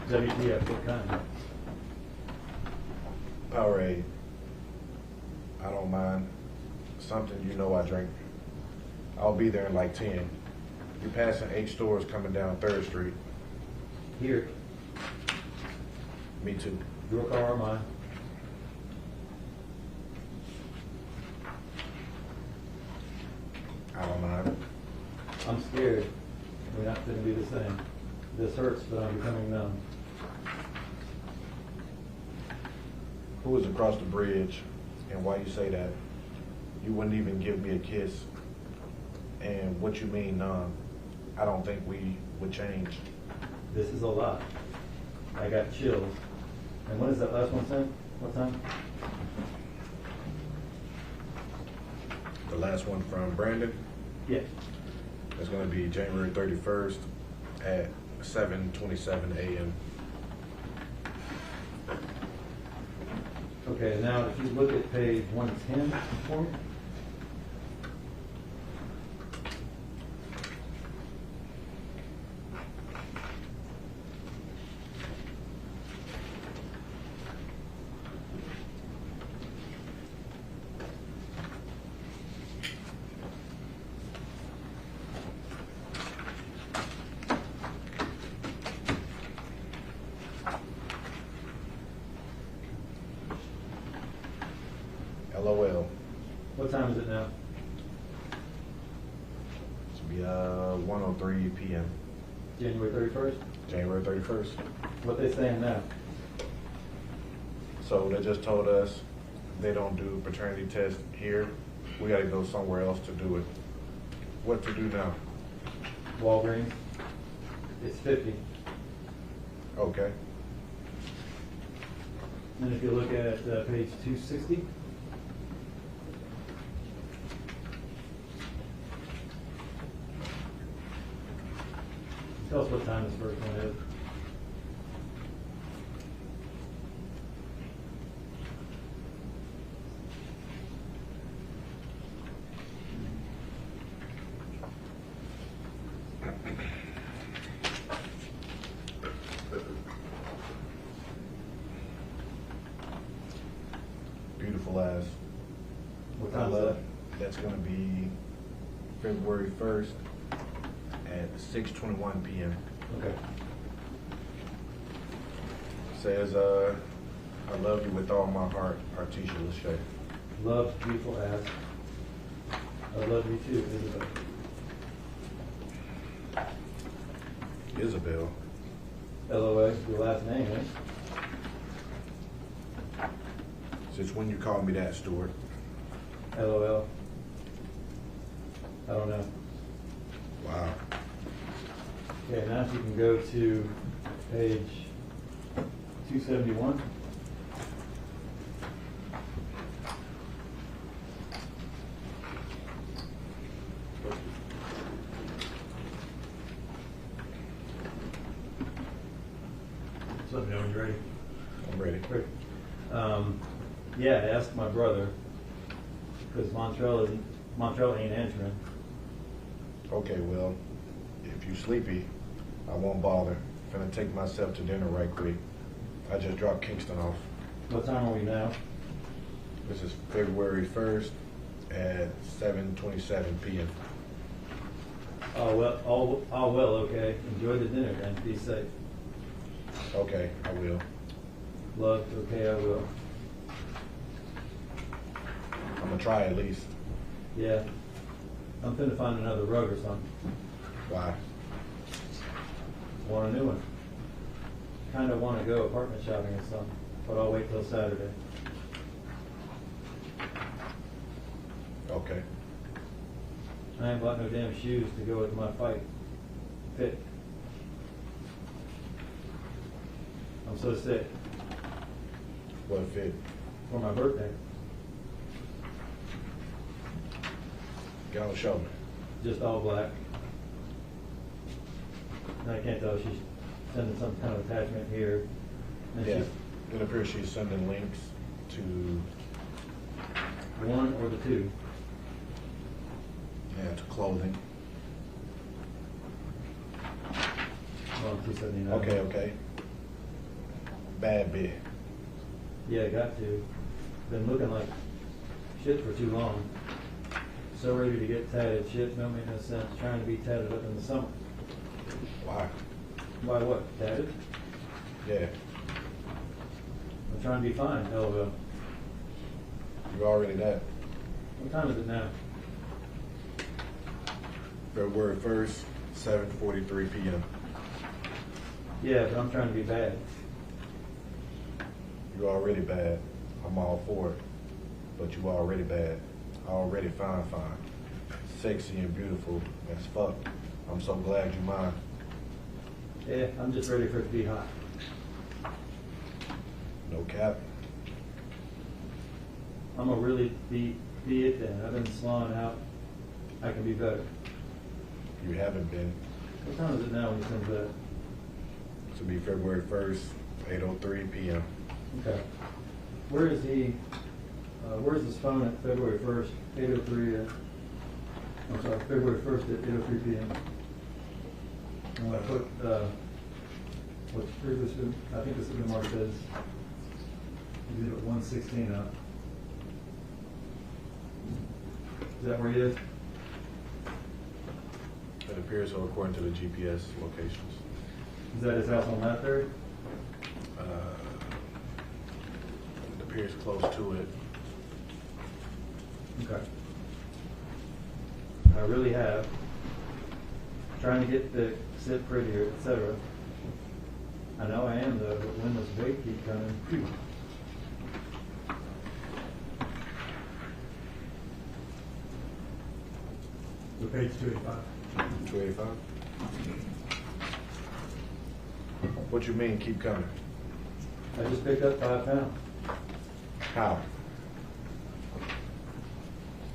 Speaker 1: WTF, what kind?
Speaker 6: Powerade. I don't mind. Something you know I drink. I'll be there in like 10. You're passing 8 stores coming down 3rd Street.
Speaker 1: Here,
Speaker 6: Me too.
Speaker 1: your car or mine?
Speaker 6: I don't mind.
Speaker 1: I'm scared. We're not gonna be the same. This hurts, but I'm becoming numb.
Speaker 6: Who is across the bridge and why you say that? You wouldn't even give me a kiss. And what you mean, I don't think we would change.
Speaker 1: This is a lot. I got chills. And when is that last one sent? What time?
Speaker 6: The last one from Brandon
Speaker 1: Yeah.
Speaker 6: is going to be January 31st at 7:27 a.m.
Speaker 1: Okay, now if you look at page 110 for me.
Speaker 6: LOL.
Speaker 1: What time is it now?
Speaker 6: It should be 1:03 p.m.
Speaker 1: January 31st?
Speaker 6: January 31st.
Speaker 1: What they saying now?
Speaker 6: So they just told us they don't do paternity tests here. We got to go somewhere else to do it. What to do now?
Speaker 1: Walgreens? It's 50.
Speaker 6: Okay.
Speaker 1: And if you look at page 260. Tell us what time this first one is.
Speaker 6: Beautiful as.
Speaker 1: What time is that?
Speaker 6: That's going to be February 1st at 6:21 p.m.
Speaker 1: Okay.
Speaker 6: Says, I love you with all my heart, Artisha Lachey.
Speaker 1: Love, beautiful ass. I love you too, Isabelle.
Speaker 6: Isabelle.
Speaker 1: LOA, your last name, eh?
Speaker 6: Since when you called me that, Stuart?
Speaker 1: LOL. I don't know.
Speaker 6: Wow.
Speaker 1: Okay, now if you can go to page 271. So let me know when you're ready.
Speaker 6: I'm ready.
Speaker 1: Great. Yeah, I asked my brother, because Montreal ain't answering.
Speaker 6: Okay, well, if you sleepy, I won't bother. Finna take myself to dinner right quick. I just dropped Kingston off.
Speaker 1: What time are we now?
Speaker 6: This is February 1st at 7:27 p.m.
Speaker 1: Oh, well, all well, okay. Enjoy the dinner then. Be safe.
Speaker 6: Okay, I will.
Speaker 1: Love, okay, I will.
Speaker 6: I'm gonna try at least.
Speaker 1: Yeah. I'm finna find another rug or something.
Speaker 6: Why?
Speaker 1: Want a new one. Kinda wanna go apartment shopping or something, but I'll wait till Saturday.
Speaker 6: Okay.
Speaker 1: I ain't bought no damn shoes to go with my fit. I'm so sick
Speaker 6: What fit?
Speaker 1: for my birthday.
Speaker 6: Go on, show me.
Speaker 1: Just all black. And I can't tell if she's sending some kind of attachment here. And
Speaker 6: Yeah.
Speaker 1: she's
Speaker 6: It appears she's sending links to,
Speaker 1: one or the two.
Speaker 6: yeah, to clothing.
Speaker 1: Well, 279.
Speaker 6: Okay. Bad bit.
Speaker 1: Yeah, got to. Been looking like shit for too long. So ready to get tatted. Shit don't make no sense. Trying to be tatted up in the summer.
Speaker 6: Why?
Speaker 1: Why what? Tatted?
Speaker 6: Yeah.
Speaker 1: I'm trying to be fine. LOL.
Speaker 6: You already that.
Speaker 1: What time is it now?
Speaker 6: February 1st, 7:43 p.m.
Speaker 1: Yeah, but I'm trying to be bad.
Speaker 6: You already bad. I'm all for it. But you already bad. Already fine. Sexy and beautiful as fuck. I'm so glad you mine.
Speaker 1: Yeah, I'm just ready for it to be hot.
Speaker 6: No cap.
Speaker 1: I'm gonna really be it then. I've been slawing out. I can be better.
Speaker 6: You haven't been.
Speaker 1: What time is it now when you send that?
Speaker 6: This will be February 1st, 8:03 p.m.
Speaker 1: Okay. Where is he? Where's his phone at February 1st, 8:03? I'm sorry, February 1st at 8:03 p.m. I'm gonna put what's previous? I think this is the mark says. He's at 116 up. Is that where he is?
Speaker 6: It appears so according to the GPS locations.
Speaker 1: Is that his house on Latbury?
Speaker 6: It appears close to it.
Speaker 1: Okay. I really have. Trying to get the sit prettier, etc. I know I am though, but when this weight keep coming, phew. So page 285.
Speaker 6: 285? What you mean, keep coming?
Speaker 1: I just picked up 5 pounds.
Speaker 6: How?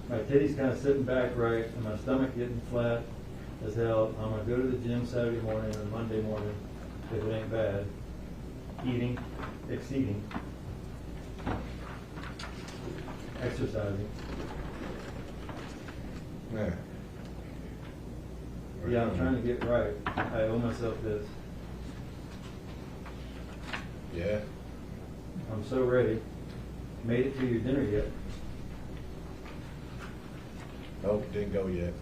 Speaker 1: My titty's kind of sitting back right, and my stomach getting flat as hell. I'm gonna go to the gym Saturday morning or Monday morning, if it ain't bad. Eating, exceeding, exercising.
Speaker 6: Man.
Speaker 1: Yeah, I'm trying to get right. I owe myself this.
Speaker 6: Yeah?
Speaker 1: I'm so ready. Made it to your dinner yet?
Speaker 6: Nope, didn't go yet.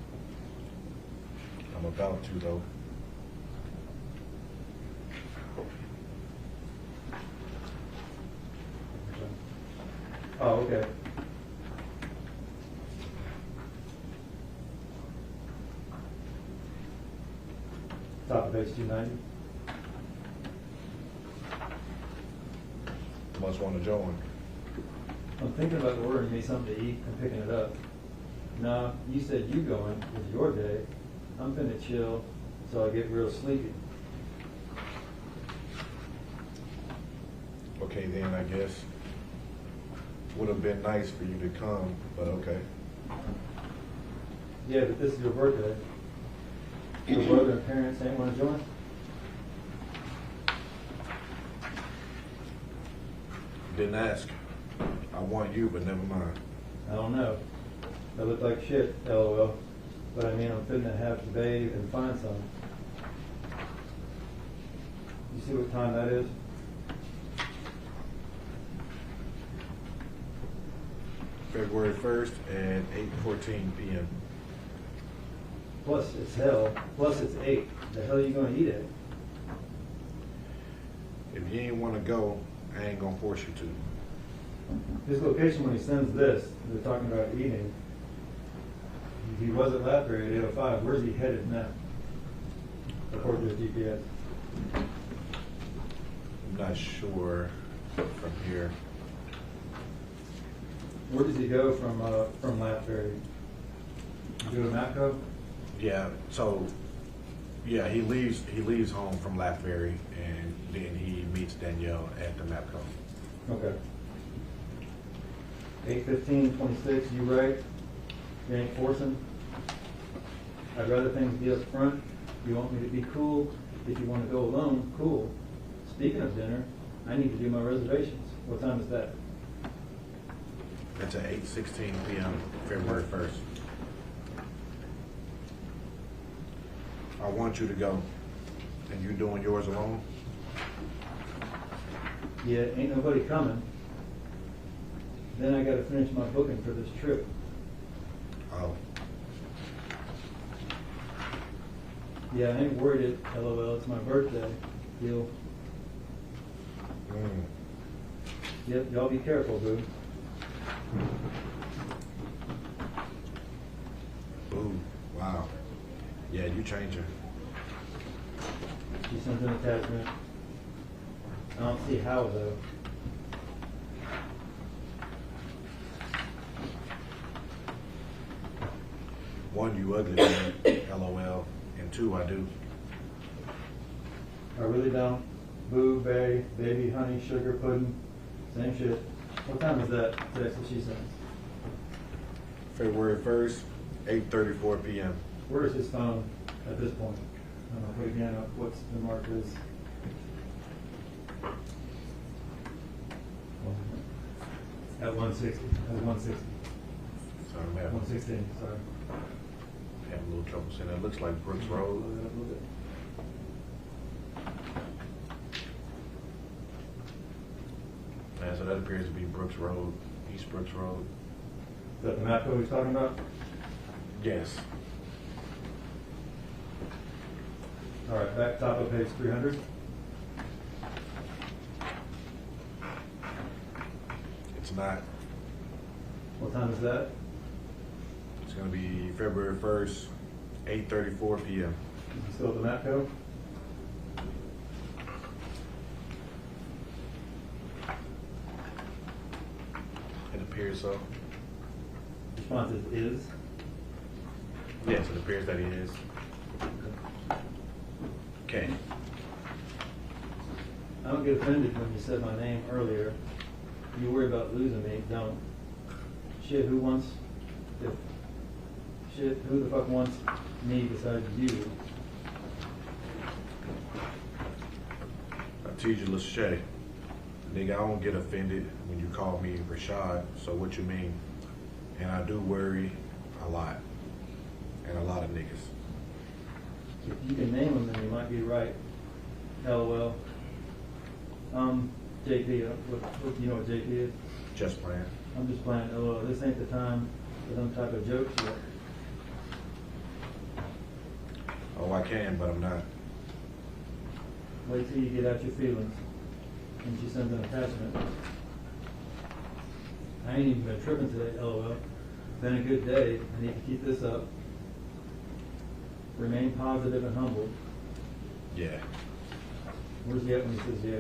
Speaker 6: I'm about to though.
Speaker 1: Oh, okay. Top of page 290.
Speaker 6: Must want to join.
Speaker 1: I'm thinking about ordering me something to eat and picking it up. Nah, you said you going, it's your day. I'm finna chill, so I get real sleepy.
Speaker 6: Okay, then I guess would have been nice for you to come, but okay.
Speaker 1: Yeah, but this is your birthday. Your brother and parents ain't wanna join?
Speaker 6: Didn't ask. I want you, but never mind.
Speaker 1: I don't know. I look like shit, LOL. But I mean, I'm finna have to bathe and find some. You see what time that is?
Speaker 6: February 1st at 8:14 p.m.
Speaker 1: Plus it's hell. Plus it's 8. The hell are you gonna eat at?
Speaker 6: If you ain't want to go, I ain't gonna force you to.
Speaker 1: His location when he sends this, they're talking about eating. He was at Latbury at 8:05. Where's he headed now? According to his GPS.
Speaker 6: I'm not sure from here.
Speaker 1: Where does he go from Latbury? Go to Matco?
Speaker 6: Yeah, so yeah, he leaves home from Latbury and then he meets Danielle at the MAPCO.
Speaker 1: Okay. 8:15:26. You right? You ain't forcing. I'd rather things be up front. You want me to be cool. If you want to go alone, cool. Speaking of dinner, I need to do my reservations. What time is that?
Speaker 6: That's at 8:16 p.m. February 1st. I want you to go. And you doing yours alone?
Speaker 1: Yeah, ain't nobody coming. Then I gotta finish my booking for this trip.
Speaker 6: Oh,
Speaker 1: Yeah, I ain't worried. LOL, it's my birthday. Deal. Yep, y'all be careful, boo.
Speaker 6: Ooh, wow. Yeah, you changing.
Speaker 1: She sent an attachment. I don't see how though.
Speaker 6: One, you ugly man, LOL. And two, I do.
Speaker 1: I really don't. Boo, bae, baby, honey, sugar, pudding. Same shit. What time is that text that she sent?
Speaker 6: February 1st, 8:34 p.m.
Speaker 1: Where is his phone at this point? Put again up what's the mark is. At 160. At 160.
Speaker 6: Sorry, I'm having
Speaker 1: 116, sorry.
Speaker 6: a little trouble saying that. It looks like Brooks Road.
Speaker 1: Load it up a little bit.
Speaker 6: Man, so that appears to be Brooks Road, East Brooks Road.
Speaker 1: Is that the map that we're talking about?
Speaker 6: Yes.
Speaker 1: All right, back top of page 300.
Speaker 6: It's not.
Speaker 1: What time is that?
Speaker 6: It's going to be February 1st, 8:34 p.m.
Speaker 1: Is it still at the map code?
Speaker 6: It appears so.
Speaker 1: Response is.
Speaker 6: Yes, it appears that he is. Okay.
Speaker 1: I don't get offended when you said my name earlier. You worry about losing me, don't. Shit, who the fuck wants me besides you?
Speaker 6: I tease you, Lachey. Nigga, I don't get offended when you call me Rashad, so what you mean? And I do worry a lot. And a lot of niggas.
Speaker 1: If you can name them, then you might be right. LOL. JP, you know what JP is?
Speaker 6: Just playing.
Speaker 1: I'm just playing LOL. This ain't the time for them type of jokes yet.
Speaker 6: Oh, I can, but I'm not.
Speaker 1: Wait till you get out your feelings. And she sends an attachment. I ain't even been tripping today, LOL. Been a good day. I need to keep this up. Remain positive and humble.
Speaker 6: Yeah.
Speaker 1: Where's he at when he says yeah?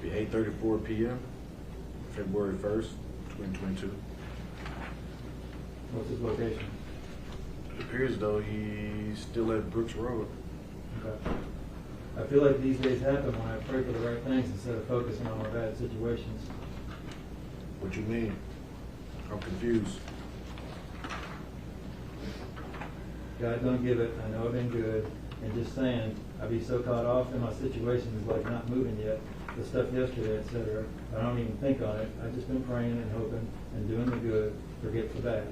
Speaker 6: Yeah. 8:34 p.m., February 1st, 2022.
Speaker 1: What's his location?
Speaker 6: It appears as though he's still at Brooks Road.
Speaker 1: Okay. I feel like these days happen when I pray for the right things instead of focusing on my bad situations.
Speaker 6: What you mean? I'm confused.
Speaker 1: God don't give it. I know I've been good. And just saying, I be so caught off in my situations, like not moving yet, the stuff yesterday, etc. I don't even think on it. I've just been praying and hoping and doing the good, forget the bad.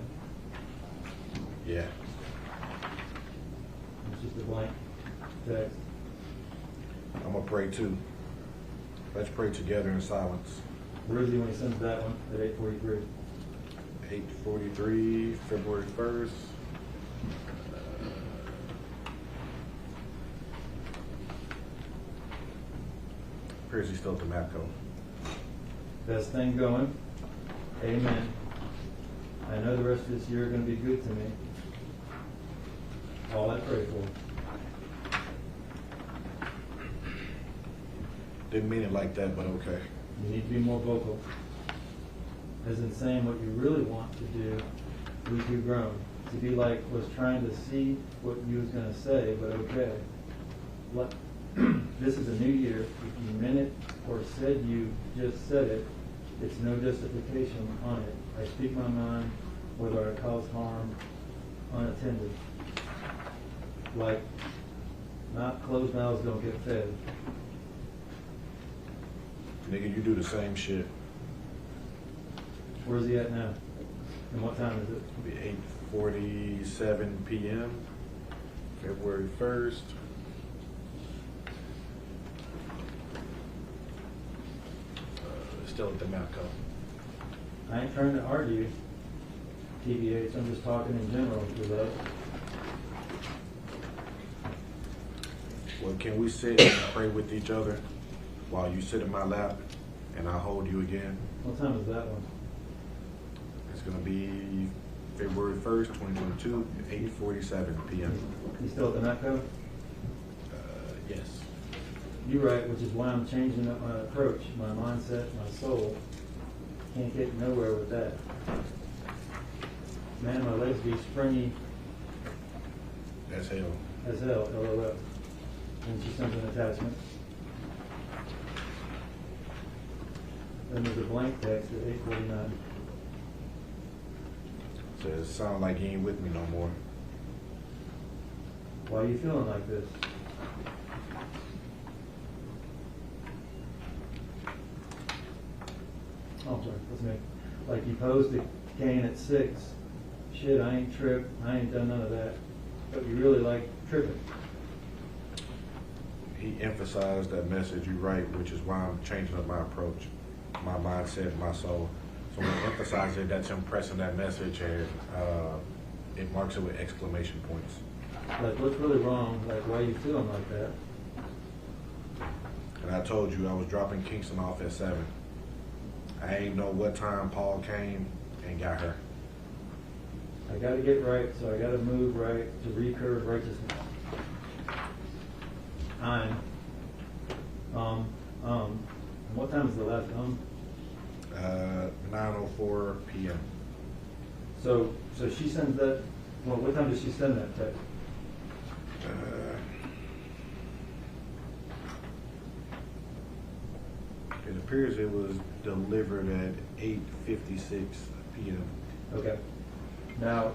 Speaker 6: Yeah.
Speaker 1: It's just a blank text.
Speaker 6: I'm going to pray too. Let's pray together in silence.
Speaker 1: Where is he when he sends that one at 8:43?
Speaker 6: 8:43, February 1st. Appears he's still at the Mapco.
Speaker 1: Best thing going. Amen. I know the rest of this year is going to be good to me. All I pray for.
Speaker 6: Didn't mean it like that, but okay.
Speaker 1: You need to be more vocal. As in saying what you really want to do, we too grown. To be like was trying to see what you was going to say, but okay. This is a new year. If you meant it or said you just said it, it's no justification on it. I speak my mind, whether I cause harm unattended. Like, not closed mouths don't get fed.
Speaker 6: Nigga, you do the same shit.
Speaker 1: Where's he at now? And what time is it?
Speaker 6: It'll be 8:47 p.m., February 1st. Still at the Mapco.
Speaker 1: I ain't trying to argue, TBH, I'm just talking in general, below.
Speaker 6: Well, can we sit and pray with each other while you sit in my lap and I hold you again?
Speaker 1: What time is that one?
Speaker 6: It's going to be February 1st, 2022, 8:47 p.m.
Speaker 1: You still at the Mapco?
Speaker 6: Yes.
Speaker 1: You're right, which is why I'm changing up my approach, my mindset, my soul. Can't get nowhere with that. Man, my legs be springy
Speaker 6: That's hell.
Speaker 1: as hell, LOL. And she sends an attachment. Then there's a blank text at 8:49.
Speaker 6: Says, sound like you ain't with me no more.
Speaker 1: Why are you feeling like this? Oh, sorry, that's me. Like you posed to Kane at 6. Shit, I ain't tripped. I ain't done none of that. But you really like tripping.
Speaker 6: He emphasized that message you write, which is why I'm changing up my approach, my mindset, my soul. So when he emphasizes it, that's him pressing that message, and it marks it with exclamation points.
Speaker 1: Like, what's really wrong? Like, why are you feeling like that?
Speaker 6: And I told you I was dropping Kingston off at 7. I ain't know what time Paul came and got her.
Speaker 1: I gotta get right, so I gotta move right to recurve righteousness. And what time is the last
Speaker 6: 9:04 p.m.
Speaker 1: So she sends that, well, what time does she send that text?
Speaker 6: It appears it was delivered at 8:56 p.m.
Speaker 1: Okay. Now,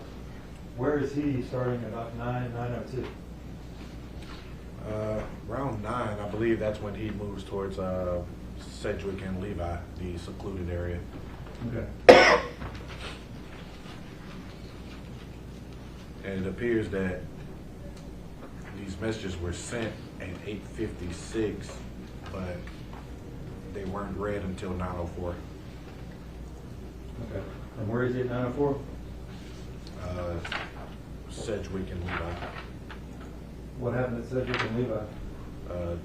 Speaker 1: where is he starting about 9:02?
Speaker 6: Around 9, I believe that's when he moves towards Sedgwick and Levi, the secluded area.
Speaker 1: Okay.
Speaker 6: And it appears that these messages were sent at 8:56, but they weren't read until 9:04.
Speaker 1: Okay. And where is he at 9:04?
Speaker 6: Sedgwick and Levi.
Speaker 1: What happened at Cedric and Levi?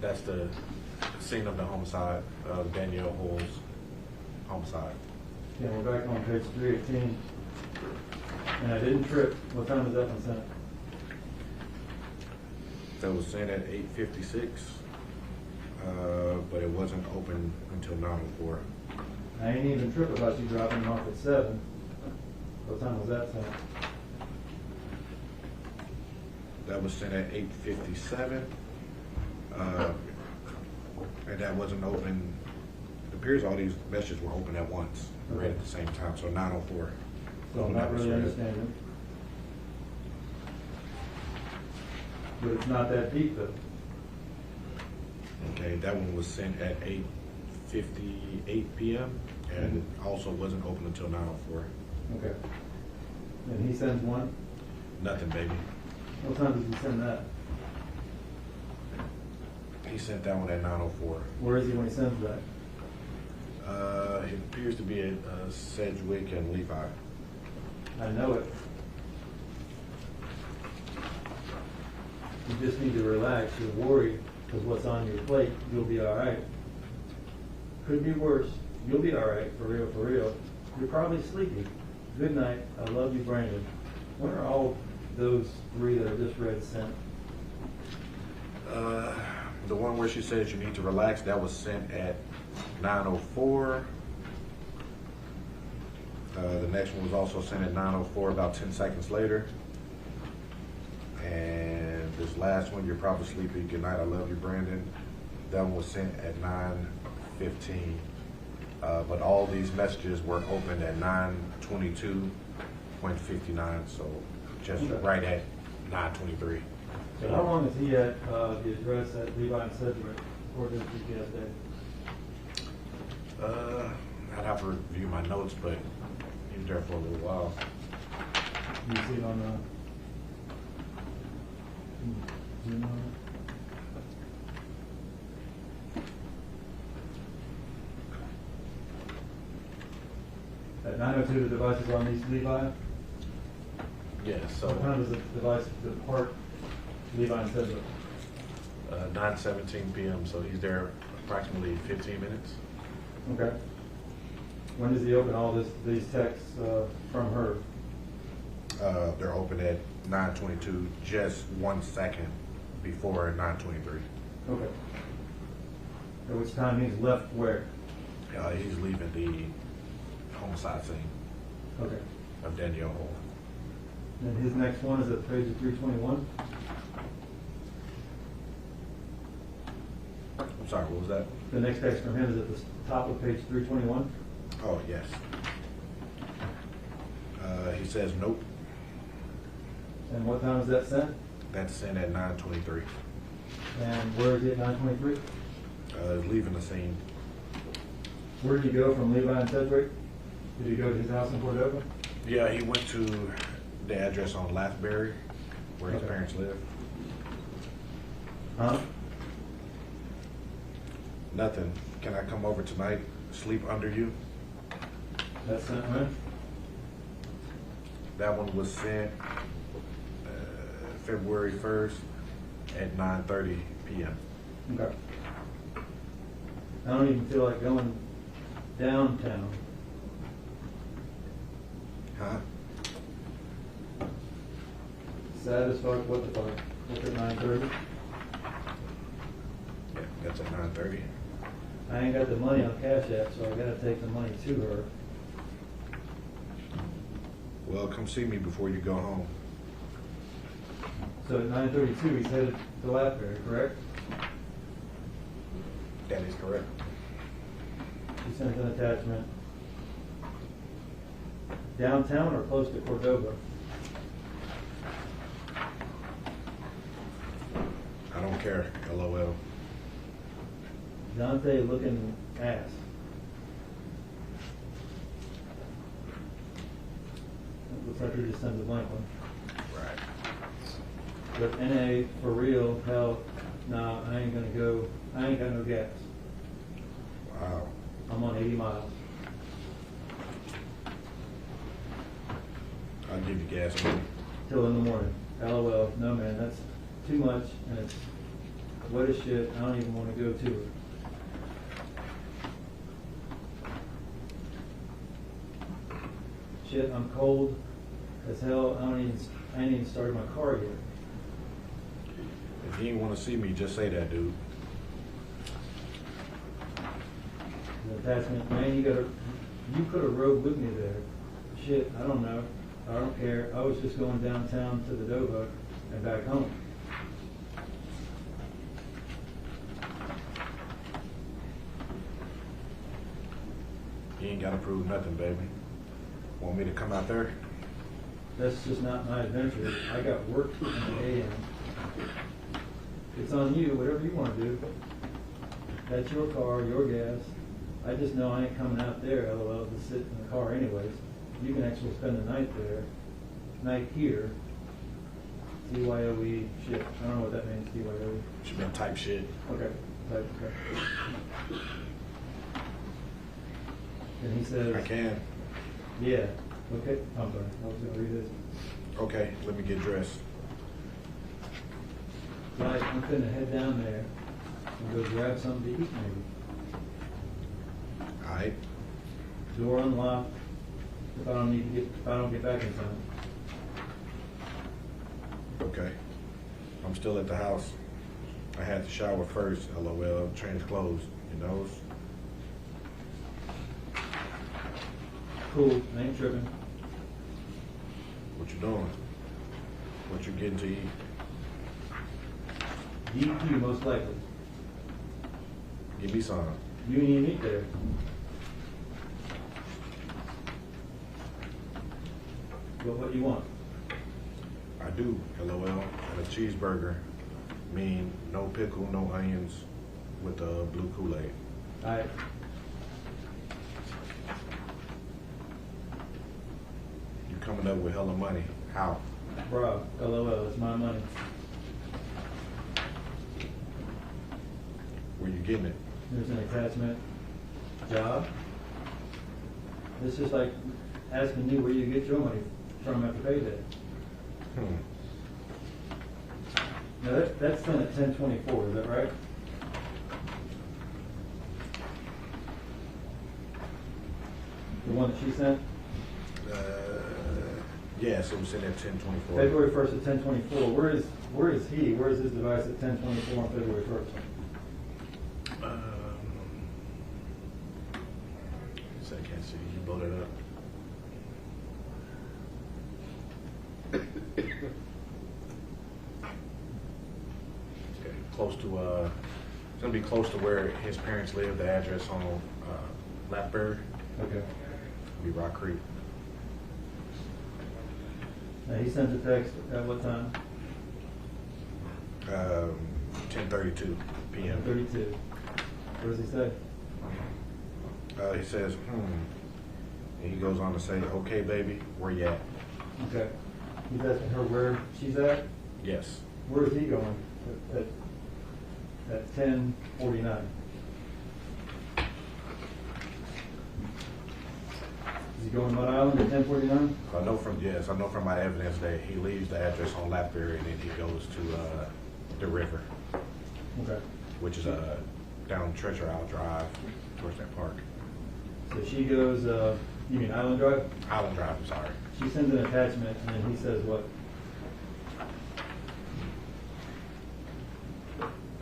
Speaker 6: That's the scene of the homicide of Danielle Hoyle's homicide.
Speaker 1: Yeah, we're back on page 318. And I didn't trip. What time was that one sent?
Speaker 6: That was sent at 8:56. but it wasn't open until 9:04.
Speaker 4: I ain't even tripping about you dropping them off at 7. What time was that sent?
Speaker 6: That was sent at 8:57, and that wasn't open. It appears all these messages were open at once, read at the same time, so 9:04.
Speaker 4: So I'm not really understanding. But it's not that deep though.
Speaker 6: Okay, that one was sent at 8:58 p.m. and also wasn't open until 9:04.
Speaker 4: Okay. And he sends one?
Speaker 6: Nothing, baby.
Speaker 4: What time does he send that?
Speaker 6: He sent that one at 9:04.
Speaker 4: Where is he when he sends that?
Speaker 6: It appears to be at Sedgwick and Levi.
Speaker 4: I know it. You just need to relax. You're worried because what's on your plate, you'll be all right. Could be worse. You'll be all right, for real, for real. You're probably sleepy. Good night. I love you, Brandon. When are all those 3 that I just read sent?
Speaker 6: The one where she says you need to relax, that was sent at 9:04. The next one was also sent at 9:04, about 10 seconds later. And this last one, you're probably sleepy. Good night, I love you, Brandon. That one was sent at 9:15. But all these messages were opened at 9:22.59, so just right at 9:23.
Speaker 4: So how long is he at the address at Levi and Sedgwick for this GPS day?
Speaker 6: I'd have to review my notes, but he was there for a little while.
Speaker 4: You see it on the Zoom on it? At 9:02, the device is on East Levi.
Speaker 6: Yeah, so
Speaker 4: What time does the device depart Levi and Sedgwick?
Speaker 6: 9:17 p.m., so he's there approximately 15 minutes.
Speaker 4: Okay. When does he open all these texts from her?
Speaker 6: They're open at 9:22, just 1 second before 9:23.
Speaker 4: Okay. At which time he's left where?
Speaker 6: He's leaving the homicide scene
Speaker 4: Okay.
Speaker 6: of Danielle Hoyle.
Speaker 4: And his next one is at page 321?
Speaker 6: I'm sorry, what was that?
Speaker 4: The next text from him is at the top of page 321?
Speaker 6: Oh, yes. He says nope.
Speaker 4: And what time is that sent?
Speaker 6: That's sent at 9:23.
Speaker 4: And where is he at 9:23?
Speaker 6: Leaving the scene.
Speaker 4: Where did he go from Levi and Sedgwick? Did he go to his house in Cordova?
Speaker 6: Yeah, he went to the address on Lathbury, where his
Speaker 4: Okay.
Speaker 6: parents live.
Speaker 4: Huh?
Speaker 6: Nothing. Can I come over tonight, sleep under you?
Speaker 4: That's sent when?
Speaker 6: That one was sent February 1st at 9:30 p.m.
Speaker 4: Okay. I don't even feel like going downtown.
Speaker 6: Huh?
Speaker 4: Sad as fuck, what the fuck? What's at 9:30?
Speaker 6: Yeah, that's at 9:30.
Speaker 4: I ain't got the money on Cash App, so I gotta take the money to her.
Speaker 6: Well, come see me before you go home.
Speaker 4: So at 9:32, he's headed to Lathbury, correct?
Speaker 6: That is correct.
Speaker 4: She sent an attachment. Downtown or close to Cordova?
Speaker 6: I don't care, LOL.
Speaker 4: Dante looking ass. It looks like he just sent a blank one.
Speaker 6: Right.
Speaker 4: But NA, for real, hell, nah, I ain't gonna go, I ain't got no gas.
Speaker 6: Wow.
Speaker 4: I'm on 80 miles.
Speaker 6: I'll give you gas money.
Speaker 4: Till in the morning. LOL, no man, that's too much, and it's wet as shit, I don't even wanna go to it. Shit, I'm cold as hell, I ain't even started my car yet.
Speaker 6: If you ain't want to see me, just say that, dude.
Speaker 1: The attachment, man, you could have rode with me there. Shit, I don't know. I don't care. I was just going downtown to the Dover and back home.
Speaker 6: You ain't gotta prove nothing, baby. Want me to come out there?
Speaker 1: That's just not my adventure. I got work in the AM. It's on you, whatever you want to do. That's your car, your gas. I just know I ain't coming out there, LOL, to sit in the car anyways. You can actually spend the night there, night here. TYOE, shit. I don't know what that means, TYOE.
Speaker 6: Should been type shit.
Speaker 1: Okay, okay. And he says,
Speaker 6: I can.
Speaker 1: yeah, okay, I'm sorry, I was gonna read this.
Speaker 6: Okay, let me get dressed.
Speaker 1: Guys, I'm gonna head down there and go grab something to eat maybe.
Speaker 6: Alright.
Speaker 1: Door unlocked, if I don't get back in time.
Speaker 6: Okay. I'm still at the house. I had to shower first, LOL, change clothes, you know?
Speaker 1: Cool, I ain't tripping.
Speaker 6: What you doing? What you getting to eat?
Speaker 1: DQ most likely.
Speaker 6: Give me some.
Speaker 1: You ain't even eat there. But what you want?
Speaker 6: I do, LOL, and a cheeseburger. Mean no pickle, no onions, with the blue Kool-Aid.
Speaker 1: Alright.
Speaker 6: You coming up with hella money. How?
Speaker 1: Bro, LOL, it's my money.
Speaker 6: Where you getting it?
Speaker 1: There's an attachment. Job. It's just like asking you where you get your money from after payday. Now that's done at 10/24, is that right? The one that she sent?
Speaker 6: Yes, it was in at 10/24.
Speaker 1: February 1st at 10/24. Where is he? Where is his device at 10/24 on February 1st?
Speaker 6: So I can't see. You blow it up. Okay, close to it's gonna be close to where his parents live. The address on Lapberry.
Speaker 1: Okay.
Speaker 6: Be Rock Creek.
Speaker 1: Now he sent a text at what time?
Speaker 6: 10:32 p.m.
Speaker 1: 32. What does he say?
Speaker 6: He says, and he goes on to say, okay, baby, where you at?
Speaker 1: Okay. He's asking her where she's at?
Speaker 6: Yes.
Speaker 1: Where is he going at 10:49? Is he going to Mud Island at 10:49?
Speaker 6: I know from my evidence that he leaves the address on Lapberry and then he goes to the river,
Speaker 1: Okay.
Speaker 6: which is down Treasure Isle Drive towards that park.
Speaker 1: So she goes, you mean Island Drive?
Speaker 6: Island Drive, I'm sorry.
Speaker 1: She sends an attachment and then he says what?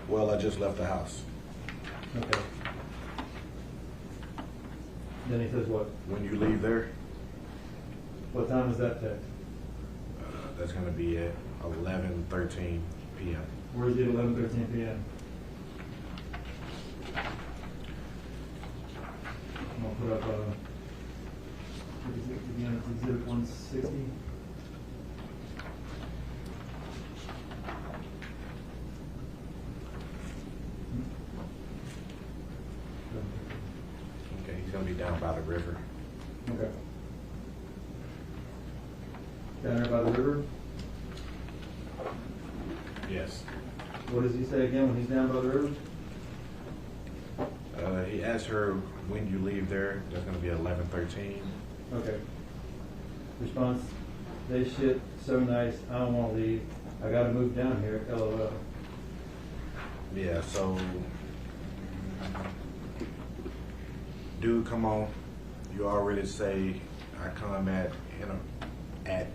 Speaker 6: Well, I just left the house.
Speaker 1: Okay. Then he says what?
Speaker 6: When you leave there,
Speaker 1: What time is that text?
Speaker 6: that's going to be at 11:13 p.m.
Speaker 1: Where is it at 11:13 p.m.? I'm gonna put up exhibit 160.
Speaker 6: Okay, he's going to be down by the river.
Speaker 1: Okay. Down there by the river?
Speaker 6: Yes.
Speaker 1: What does he say again when he's down by the river?
Speaker 6: He asked her when you leave there. That's going to be 11:13.
Speaker 1: Okay. Response, they shit so nice, I don't want to leave. I got to move down here, LOL.
Speaker 6: Yeah, so, dude, come on. You already say I come at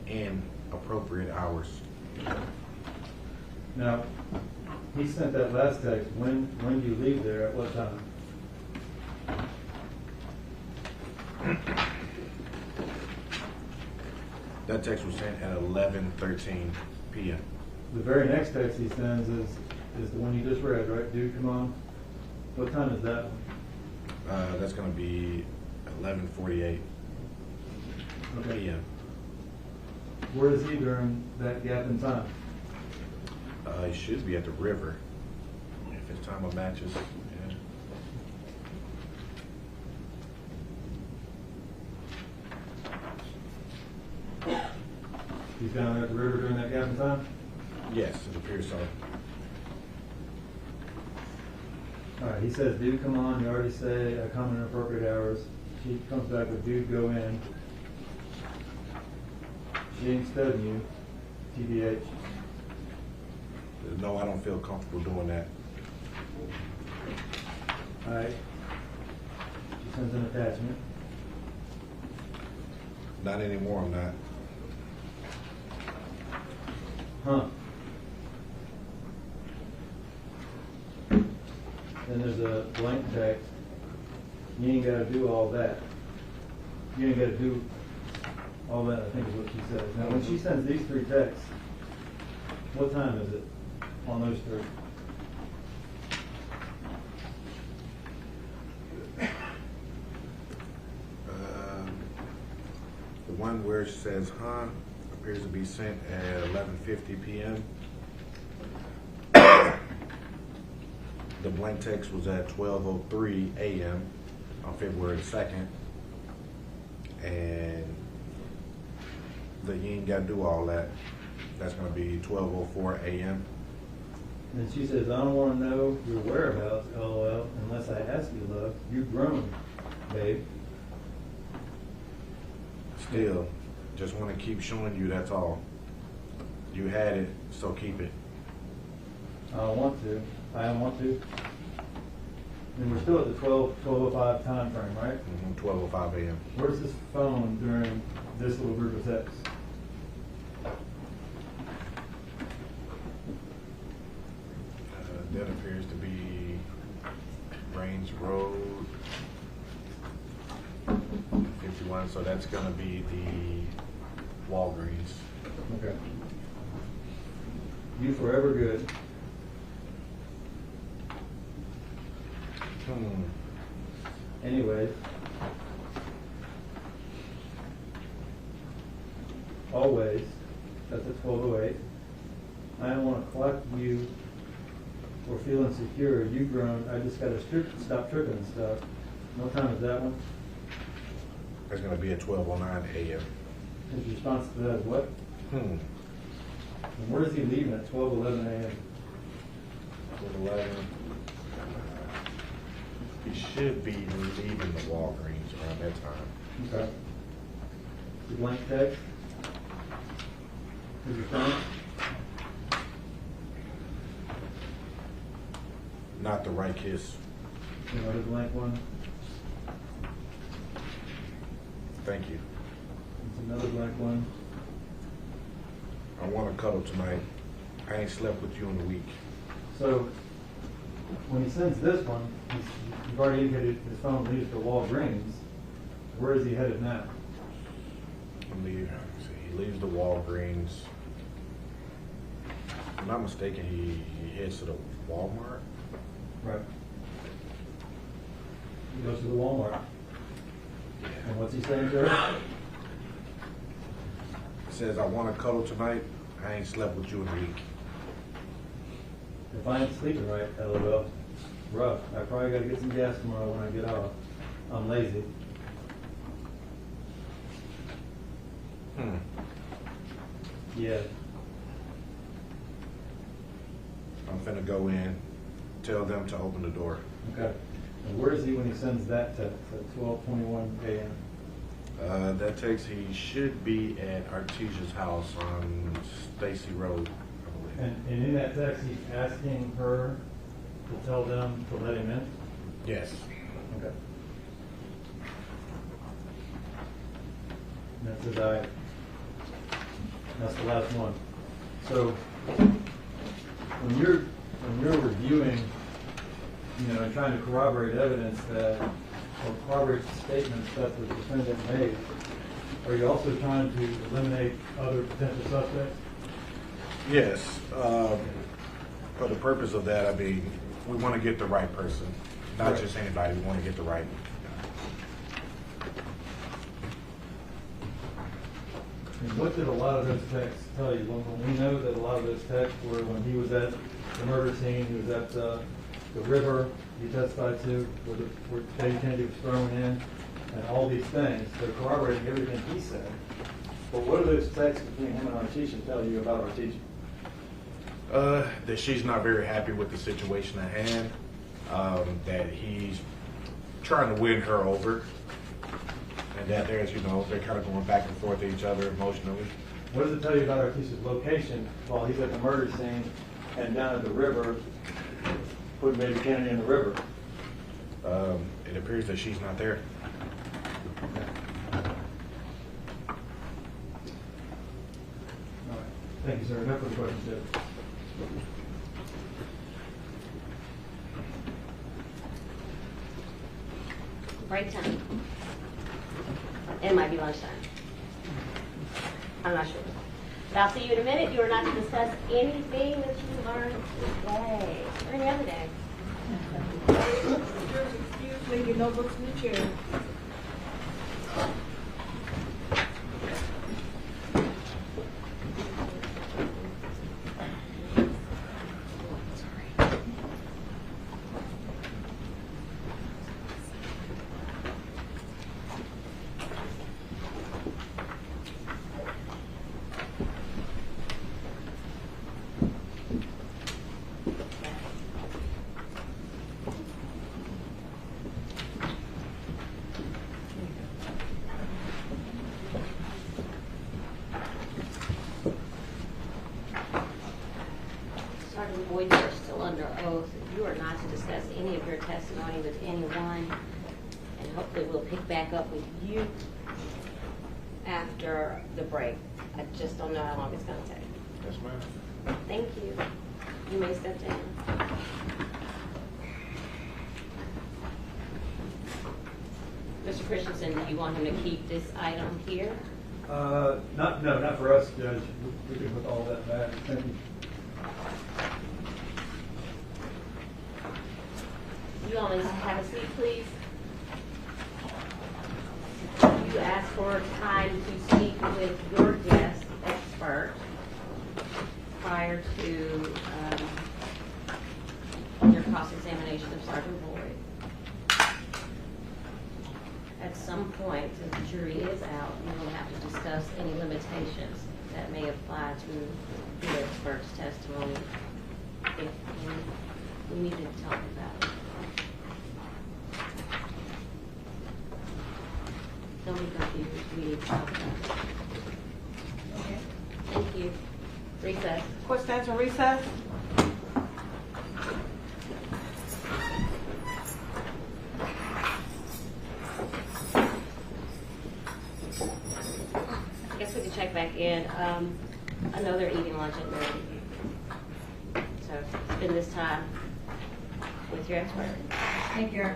Speaker 6: inappropriate hours.
Speaker 1: Now, he sent that last text, when do you leave there, at what time?
Speaker 6: That text was sent at 11:13 p.m.
Speaker 1: The very next text he sends is the one you just read, right? Dude, come on. What time is that one?
Speaker 6: That's going to be 11:48
Speaker 1: Okay.
Speaker 6: p.m.
Speaker 1: Where is he during that gap in time?
Speaker 6: He should be at the river. If his time matches. Yeah.
Speaker 1: He's down there at the river during that gap in time?
Speaker 6: Yes, it appears so.
Speaker 1: All right, he says, dude, come on. You already say I come in appropriate hours. She comes back with, dude, go in. She ain't studying you, TBH.
Speaker 6: No, I don't feel comfortable doing that.
Speaker 1: All right. She sends an attachment.
Speaker 6: Not anymore, I'm not.
Speaker 1: Huh. Then there's a blank text. You ain't got to do all that. You ain't got to do all that, I think is what she says. Now, when she sends these three texts, what time is it on those three?
Speaker 6: The one where it says, appears to be sent at 11:50 p.m. The blank text was at 12:03 a.m. on February 2nd. And the you ain't got to do all that. That's going to be 12:04 a.m.
Speaker 1: And she says, I don't want to know your whereabouts, LOL, unless I ask you, love. You've grown, babe.
Speaker 6: Still, just want to keep showing you, that's all. You had it, so keep it.
Speaker 1: I don't want to. I don't want to. And we're still at the 12:05 time frame, right?
Speaker 6: 12:05 a.m.
Speaker 1: Where's this phone during this little group of texts?
Speaker 6: That appears to be Rains Road 51, so that's going to be the Walgreens.
Speaker 1: Okay. You forever good. Anyways. Always, that's at 12:08. I don't want to collect you or feel insecure. You've grown. I just got to stop tripping and stuff. What time is that one?
Speaker 6: That's going to be at 12:09 a.m.
Speaker 1: His response to that is what? And where is he leaving at 12:11 a.m.?
Speaker 6: 12:11. He should be leaving the Walgreens around that time.
Speaker 1: Okay. The blank text. His response?
Speaker 6: Not the right kiss.
Speaker 1: Another blank one.
Speaker 6: Thank you.
Speaker 1: It's another blank one.
Speaker 6: I want to cuddle tonight. I ain't slept with you in a week.
Speaker 1: So, when he sends this one, you've already indicated his phone leaves for Walgreens. Where is he headed now?
Speaker 6: He leaves the Walgreens. If I'm not mistaken, he heads to the Walmart.
Speaker 1: Right. He goes to the Walmart. And what's he saying to her?
Speaker 6: He says, I want to cuddle tonight. I ain't slept with you in a week.
Speaker 1: If I ain't sleeping right, LOL. Rough. I probably got to get some gas tomorrow when I get off. I'm lazy. Yeah.
Speaker 6: I'm finna go in, tell them to open the door.
Speaker 1: Okay. And where is he when he sends that text at 12:21 a.m.?
Speaker 6: That text, he should be at Artesia's house on Stacy Road, I believe.
Speaker 1: And in that text, he's asking her to tell them to let him in?
Speaker 6: Yes.
Speaker 1: Okay. And that says I. That's the last one. So when you're reviewing, and trying to corroborate evidence that
Speaker 4: or corroborate statements that the defendant made, are you also trying to eliminate other potential suspects?
Speaker 6: Yes. For the purpose of that, I mean, we want to get the right person, not
Speaker 4: Right.
Speaker 6: just anybody. We want to get the right.
Speaker 4: And what did a lot of those texts tell you? When we know that a lot of those texts were when he was at the murder scene, he was at the river he testified to, where David Kennedy was thrown in, and all these things. They're corroborating everything he said. But what do those texts between him and Artesia tell you about Artesia?
Speaker 6: That she's not very happy with the situation at hand, that he's trying to win her over, and that there's, they're kind of going back and forth to each other emotionally.
Speaker 4: What does it tell you about Artesia's location while he's at the murder scene and down at the river, putting baby Kennedy in the river?
Speaker 6: It appears that she's not there.
Speaker 4: All right. Thank you, sir. No further questions, Judge.
Speaker 2: Break time. It might be lunchtime. I'm not sure. But I'll see you in a minute. You are not to discuss anything that you learned today or any other day.
Speaker 7: Excuse me, your notebooks in the chair.
Speaker 2: Sergeant Boyd, you are still under oath. You are not to discuss any of your testimony with anyone, and hopefully we'll pick back up with you after the break. I just don't know how long it's going to take.
Speaker 6: Yes, ma'am.
Speaker 2: Thank you. You may step down. Mr. Christensen, do you want him to keep this item here?
Speaker 4: Not for us, Judge. We can put all that back. Thank you.
Speaker 2: You all have a seat, please. You asked for time to speak with your guest expert prior to your cross-examination of Sergeant Boyd. At some point, if the jury is out, you will have to discuss any limitations that may apply to your expert's testimony. If we need to talk about it. Don't be confused. We need to talk about it.
Speaker 3: Okay.
Speaker 2: Thank you. Recess.
Speaker 7: Court stands in recess.
Speaker 2: I guess we can check back in. I know they're eating lunch at noon. So spend this time with your expert.
Speaker 3: Thank you.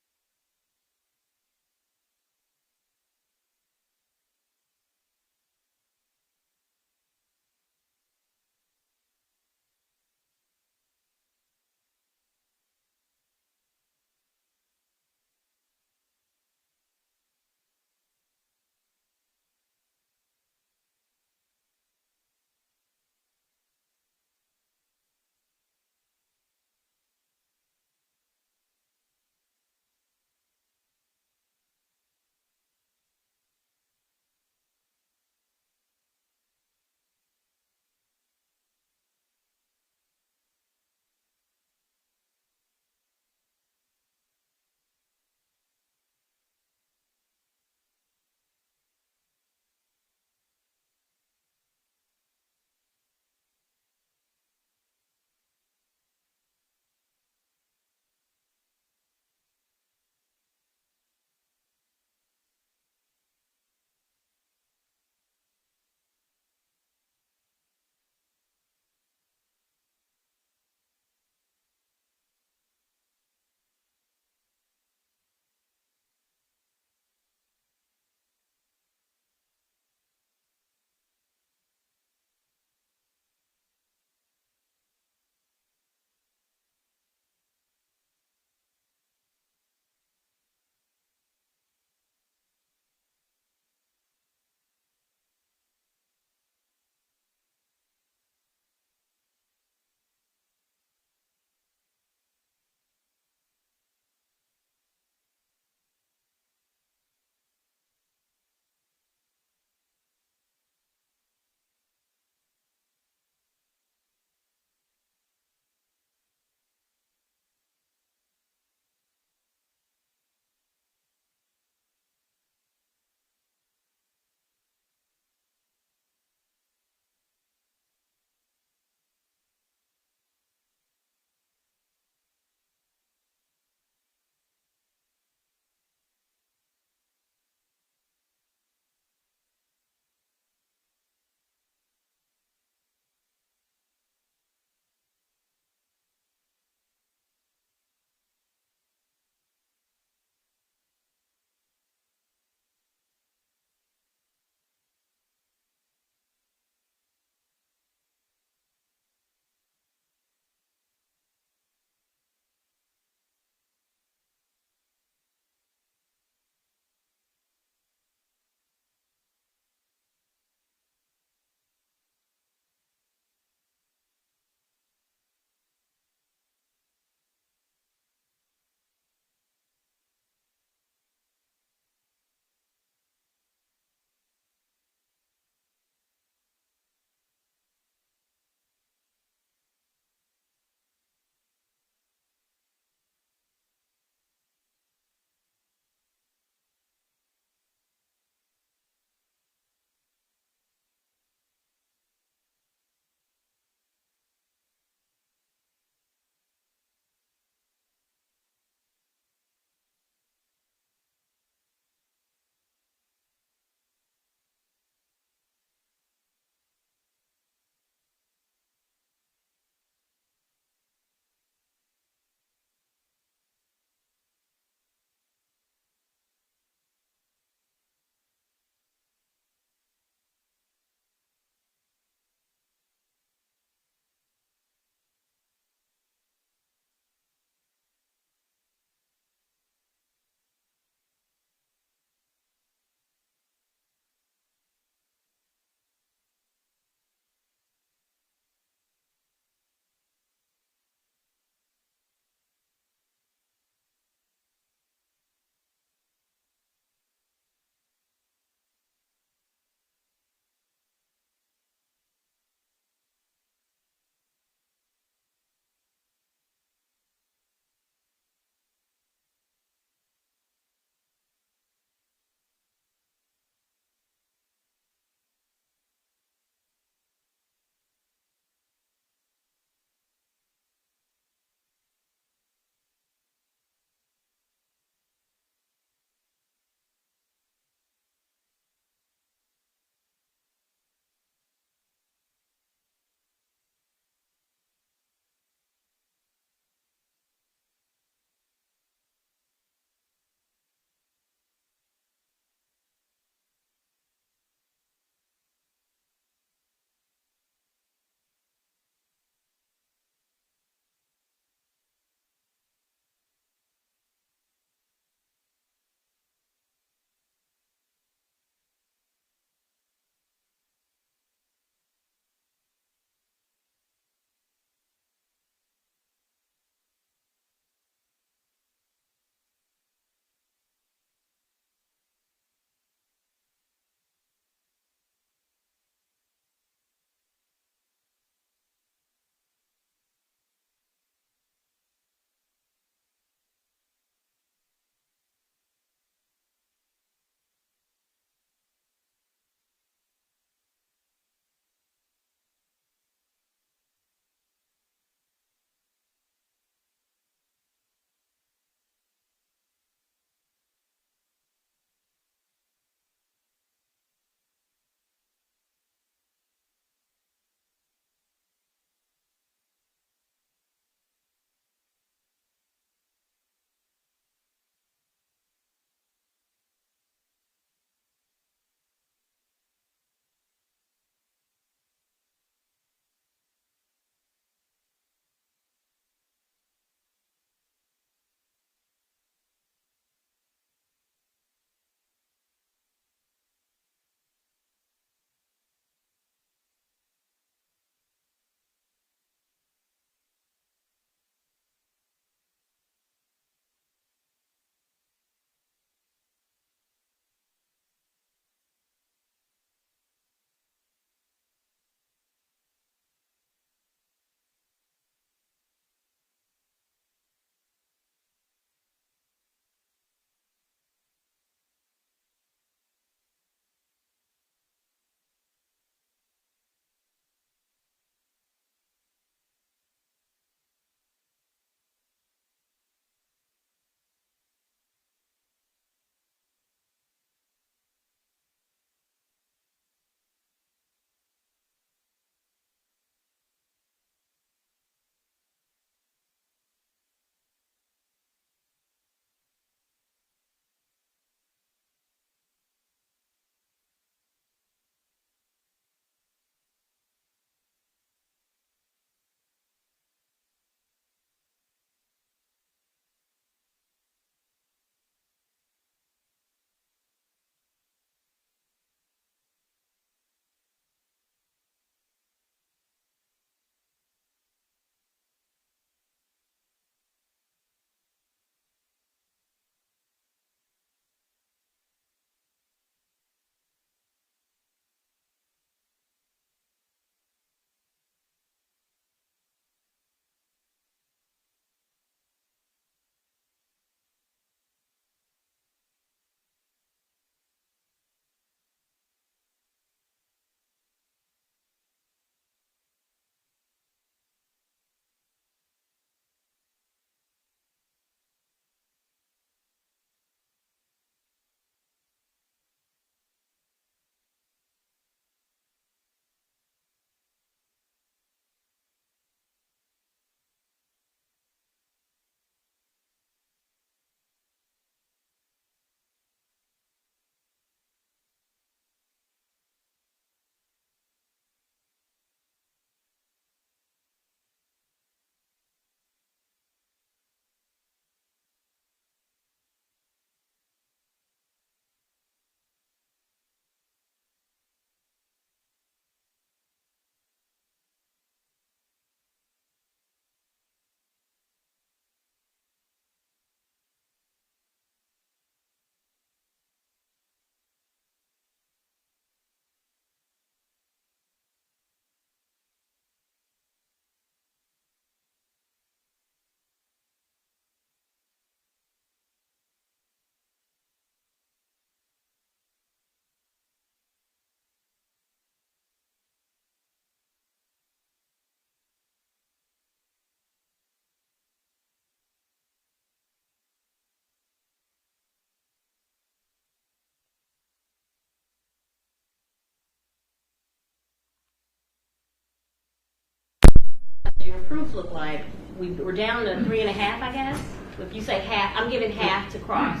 Speaker 2: your proof look like? We're down to 3.5, I guess? If you say half, I'm giving half to cross.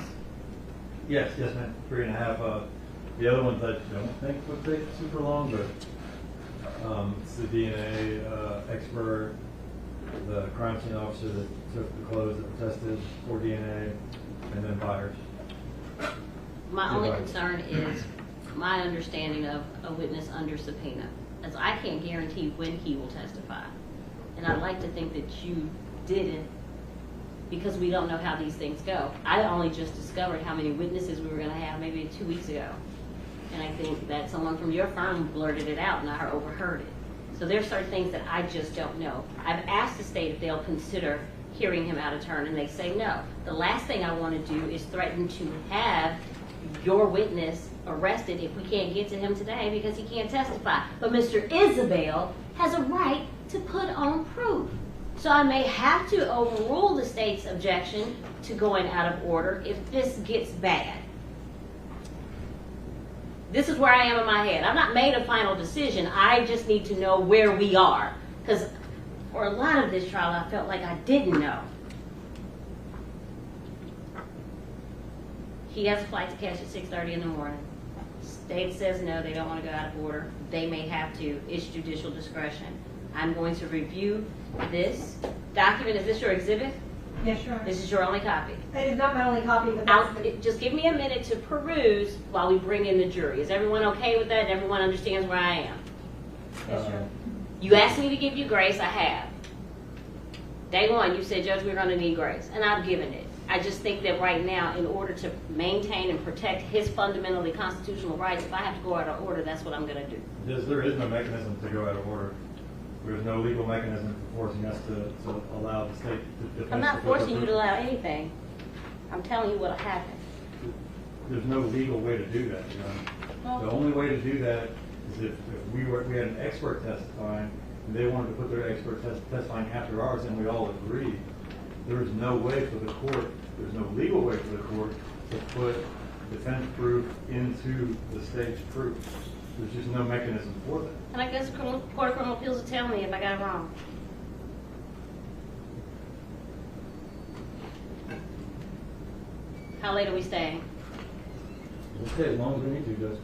Speaker 4: Yes, ma'am, 3.5. The other ones I don't think would take super long, but it's the DNA expert, the crime scene officer that took the clothes that were tested for DNA, and then buyers.
Speaker 2: My only concern is my understanding of a witness under subpoena, as I can't guarantee when he will testify. And I'd like to think that you didn't, because we don't know how these things go. I only just discovered how many witnesses we were going to have maybe 2 weeks ago. And I think that someone from your firm blurted it out and I overheard it. So there's certain things that I just don't know. I've asked the state if they'll consider hearing him out of turn, and they say no. The last thing I want to do is threaten to have your witness arrested if we can't get to him today because he can't testify. But Mr. Isabelle has a right to put on proof. So I may have to overrule the state's objection to going out of order if this gets bad. This is where I am in my head. I've not made a final decision. I just need to know where we are. Because for a lot of this trial, I felt like I didn't know. He has a flight to catch at 6:30 in the morning. State says no, they don't want to go out of order. They may have to. It's judicial discretion. I'm going to review this document. Is this your exhibit?
Speaker 3: Yes, Your Honor.
Speaker 2: This is your only copy.
Speaker 3: It is not my only copy, but that's
Speaker 2: Just give me a minute to peruse while we bring in the jury. Is everyone okay with that? Everyone understands where I am?
Speaker 3: yes, Your Honor.
Speaker 2: You asked me to give you grace. I have. Day one, you said, Judge, we're going to need grace. And I've given it. I just think that right now, in order to maintain and protect his fundamentally constitutional rights, if I have to go out of order, that's what I'm going to do.
Speaker 4: There is no mechanism to go out of order. There's no legal mechanism forcing us to allow the state to defend.
Speaker 2: I'm not forcing you to allow anything. I'm telling you what'll happen.
Speaker 4: There's no legal way to do that, you know. The only way to do that is if we had an expert testifying, and they wanted to put their expert testifying after ours, and we all agreed. There's no way for the court, there's no legal way for the court to put defense proof into the state's proof. There's just no mechanism for that.
Speaker 2: And I guess the Court of Criminal Appeals will tell me if I got it wrong. How late are we staying?
Speaker 4: We'll stay as long as we need to, Judge.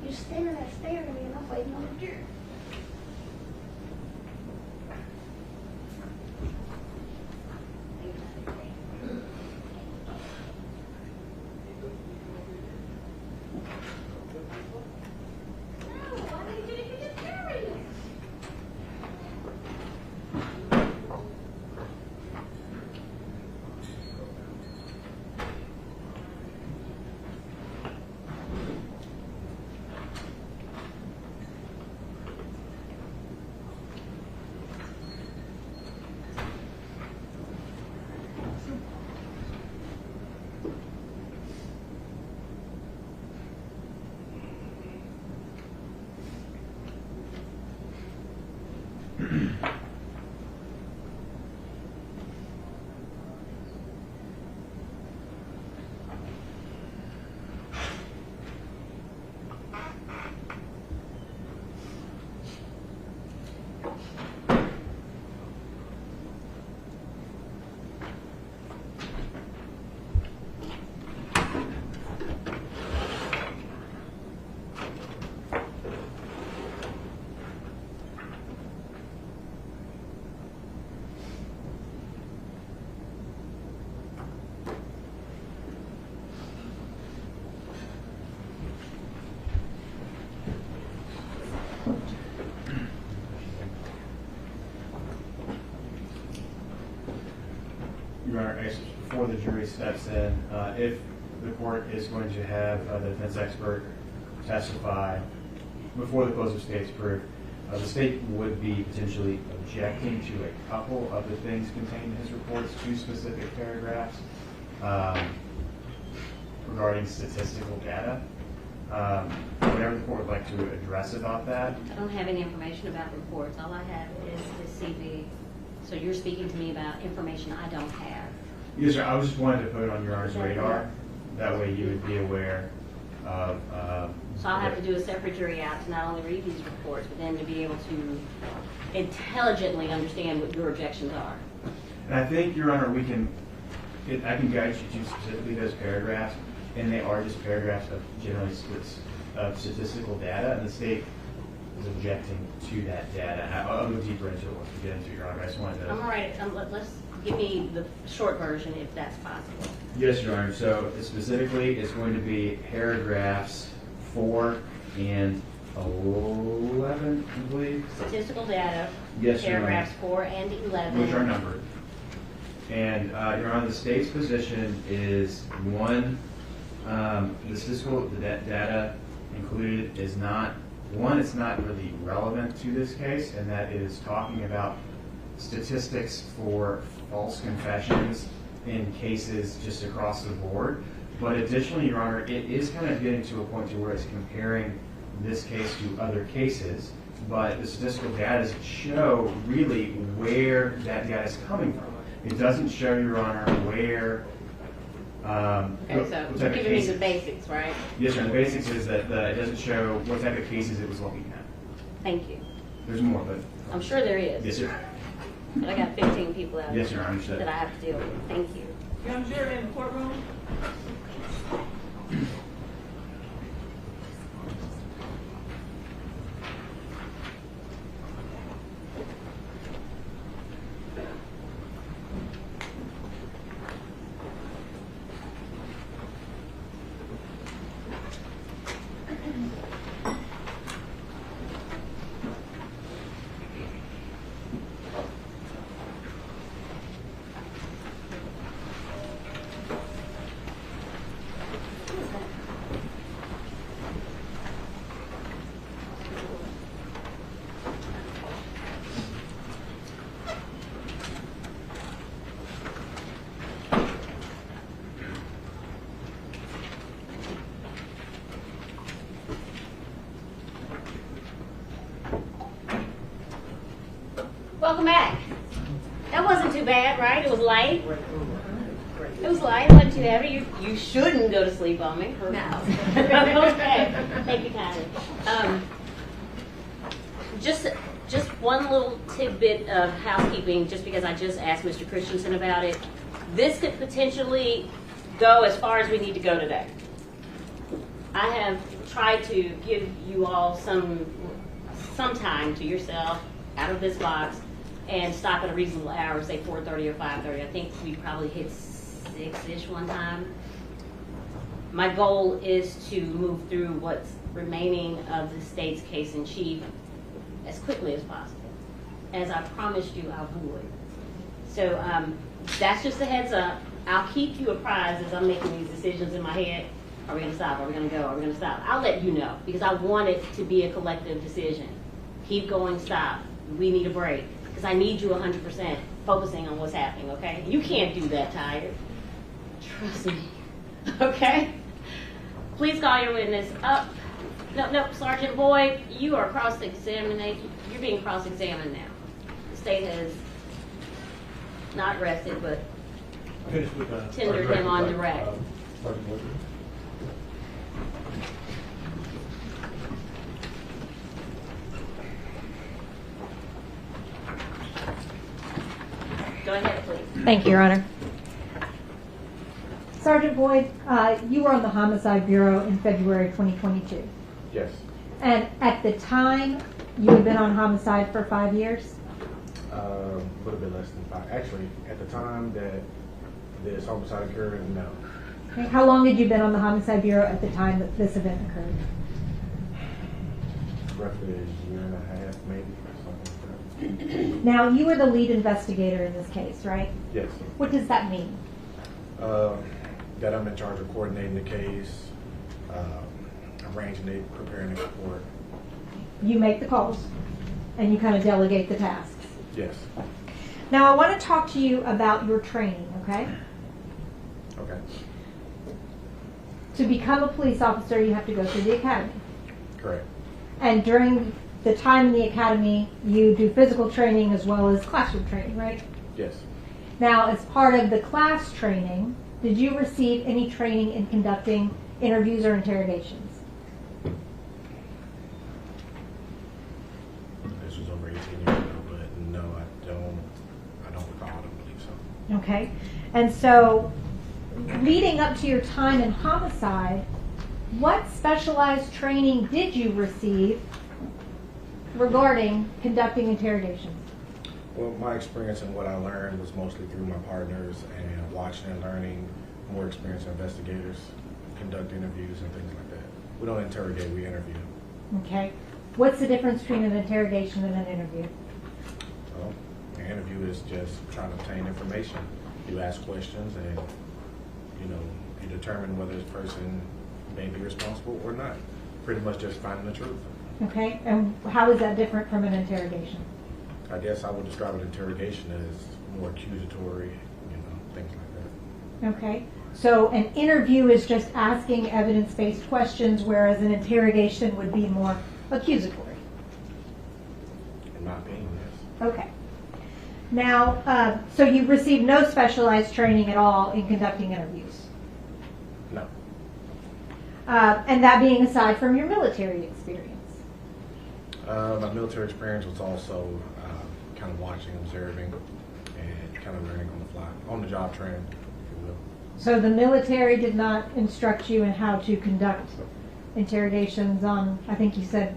Speaker 8: You're standing there staring at me and I'm waiting on the jury.
Speaker 9: before the jury steps in, if the court is going to have the defense expert testify before the close of state's proof, the state would be potentially objecting to a couple of the things contained in his reports, 2 specific paragraphs regarding statistical data. Whatever the court would like to address about that.
Speaker 2: I don't have any information about reports. All I have is the CV. So you're speaking to me about information I don't have.
Speaker 9: Yes, sir. I was just wanting to put it on your Honor's radar. That way you would be aware of...
Speaker 2: So I'll have to do a separate jury out to not only read these reports, but then to be able to intelligently understand what your objections are.
Speaker 9: And I think, Your Honor, I can guide you to specifically those paragraphs, and they are just paragraphs of generally statistical data, and the state is objecting to that data. I'll go deeper into it once we get into it, Your Honor. I just wanted to...
Speaker 2: I'm all right. Let's give me the short version if that's possible.
Speaker 9: Yes, Your Honor. So specifically, it's going to be paragraphs 4 and 11, I believe.
Speaker 2: Statistical data.
Speaker 9: Yes, Your Honor.
Speaker 2: Paragraphs 4 and 11.
Speaker 9: Which are numbered. And, Your Honor, the state's position is, one, the statistical data included is not, one, it's not really relevant to this case, and that is talking about statistics for false confessions in cases just across the board. But additionally, Your Honor, it is kind of getting to a point to where it's comparing this case to other cases, but the statistical data doesn't show really where that data is coming from. It doesn't show, Your Honor, where...
Speaker 2: Okay, so you're giving me the basics, right?
Speaker 9: Yes, sir. The basics is that it doesn't show what type of cases it was looking at.
Speaker 2: Thank you.
Speaker 9: There's more, but...
Speaker 2: I'm sure there is.
Speaker 9: Yes, sir.
Speaker 2: But I got 15 people out
Speaker 9: Yes, sir. I understand.
Speaker 2: that I have to deal with. Thank you.
Speaker 7: Young jury in the courtroom.
Speaker 2: Welcome back. That wasn't too bad, right? It was light. It was light. It wasn't too heavy. You shouldn't go to sleep on me. No. Okay. Thank you kindly. Just one little tidbit of housekeeping, just because I just asked Mr. Christensen about it. This could potentially go as far as we need to go today. I have tried to give you all some time to yourself out of this box and stop at a reasonable hour, say 4:30 or 5:30. I think we probably hit 6-ish one time. My goal is to move through what's remaining of the state's case in chief as quickly as possible, as I promised you I would. So that's just a heads up. I'll keep you apprised as I'm making these decisions in my head. Are we going to stop? Are we going to go? Are we going to stop? I'll let you know, because I want it to be a collective decision. Keep going, stop. We need a break, because I need you 100% focusing on what's happening, okay? You can't do that tired. Trust me, okay? Please call your witness up. No, Sergeant Boyd, you are cross-examination. You're being cross-examined now. The state has not rested, but tendered him on direct.
Speaker 4: Sergeant Boyd.
Speaker 2: Go ahead, please.
Speaker 3: Thank you, Your Honor. Sergeant Boyd, you were on the Homicide Bureau in February 2022.
Speaker 6: Yes.
Speaker 3: And at the time, you had been on homicide for 5 years?
Speaker 6: A little bit less than 5. Actually, at the time that this homicide occurred, no.
Speaker 3: Okay. How long had you been on the Homicide Bureau at the time that this event occurred?
Speaker 6: Roughly a year and a half, maybe, something like that.
Speaker 3: Now, you were the lead investigator in this case, right?
Speaker 6: Yes.
Speaker 3: What does that mean?
Speaker 6: That I'm in charge of coordinating the case, arranging it, preparing the report.
Speaker 3: You make the calls, and you kind of delegate the tasks.
Speaker 6: Yes.
Speaker 3: Now, I want to talk to you about your training, okay?
Speaker 6: Okay.
Speaker 3: To become a police officer, you have to go through the academy.
Speaker 6: Correct.
Speaker 3: And during the time in the academy, you do physical training as well as classroom training, right?
Speaker 6: Yes.
Speaker 3: Now, as part of the class training, did you receive any training in conducting interviews or interrogations?
Speaker 6: This was over 18 years ago, but no, I don't recall. I don't believe so.
Speaker 3: Okay. And so, leading up to your time in homicide, what specialized training did you receive regarding conducting interrogations?
Speaker 6: Well, my experience and what I learned was mostly through my partners and watching and learning more experienced investigators conduct interviews and things like that. We don't interrogate, we interview.
Speaker 3: Okay. What's the difference between an interrogation and an interview?
Speaker 6: Well, an interview is just trying to obtain information. You ask questions and, you determine whether this person may be responsible or not. Pretty much just finding the truth.
Speaker 3: Okay. And how is that different from an interrogation?
Speaker 6: I guess I would describe an interrogation as more accusatory, things like that.
Speaker 3: Okay. So an interview is just asking evidence-based questions, whereas an interrogation would be more accusatory.
Speaker 6: In my opinion, yes.
Speaker 3: Okay. Now, so you received no specialized training at all in conducting interviews?
Speaker 6: No.
Speaker 3: And that being aside from your military experience?
Speaker 6: My military experience was also kind of watching, observing, and kind of learning on the fly, on the job training, if you will.
Speaker 3: So the military did not instruct you in how to conduct interrogations on, I think you said,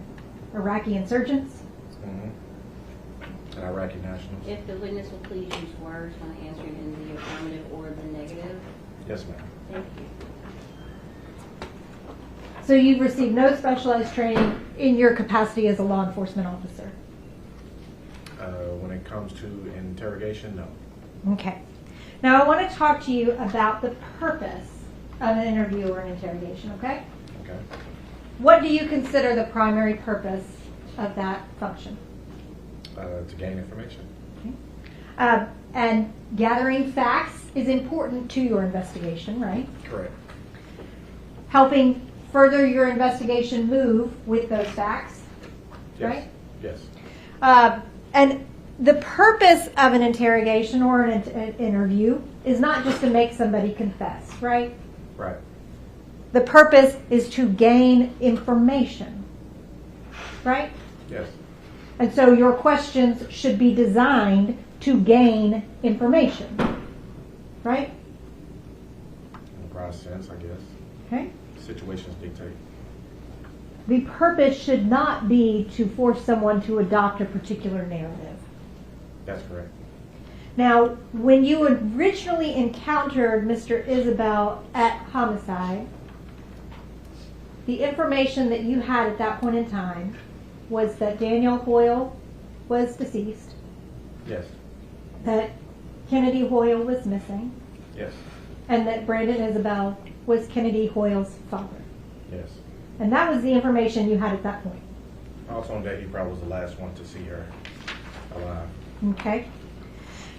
Speaker 3: Iraqi insurgents?
Speaker 6: Mm-hmm. And Iraqi nationals.
Speaker 2: If the witness will please use words when answering in the affirmative or the negative.
Speaker 6: Yes, ma'am.
Speaker 2: Thank you.
Speaker 3: So you received no specialized training in your capacity as a law enforcement officer?
Speaker 6: When it comes to interrogation, no.
Speaker 3: Okay. Now I want to talk to you about the purpose of an interview or an interrogation, okay?
Speaker 6: Okay.
Speaker 3: What do you consider the primary purpose of that function?
Speaker 6: To gain information.
Speaker 3: Okay. And gathering facts is important to your investigation, right?
Speaker 6: Correct.
Speaker 3: Helping further your investigation move with those facts,
Speaker 6: Yes.
Speaker 3: right?
Speaker 6: Yes.
Speaker 3: And the purpose of an interrogation or an interview is not just to make somebody confess, right?
Speaker 6: Right.
Speaker 3: The purpose is to gain information, right?
Speaker 6: Yes.
Speaker 3: And so your questions should be designed to gain information, right?
Speaker 6: In a broad sense, I guess.
Speaker 3: Okay.
Speaker 6: Situations dictate.
Speaker 3: The purpose should not be to force someone to adopt a particular narrative.
Speaker 6: That's correct.
Speaker 3: Now, when you originally encountered Mr. Isabelle at homicide, the information that you had at that point in time was that Danielle Hoyle was deceased,
Speaker 6: Yes.
Speaker 3: that Kennedy Hoyle was missing,
Speaker 6: Yes.
Speaker 3: and that Brandon Isabelle was Kennedy Hoyle's father.
Speaker 6: Yes.
Speaker 3: And that was the information you had at that point.
Speaker 6: Also on that, he probably was the last one to see her alive.
Speaker 3: Okay.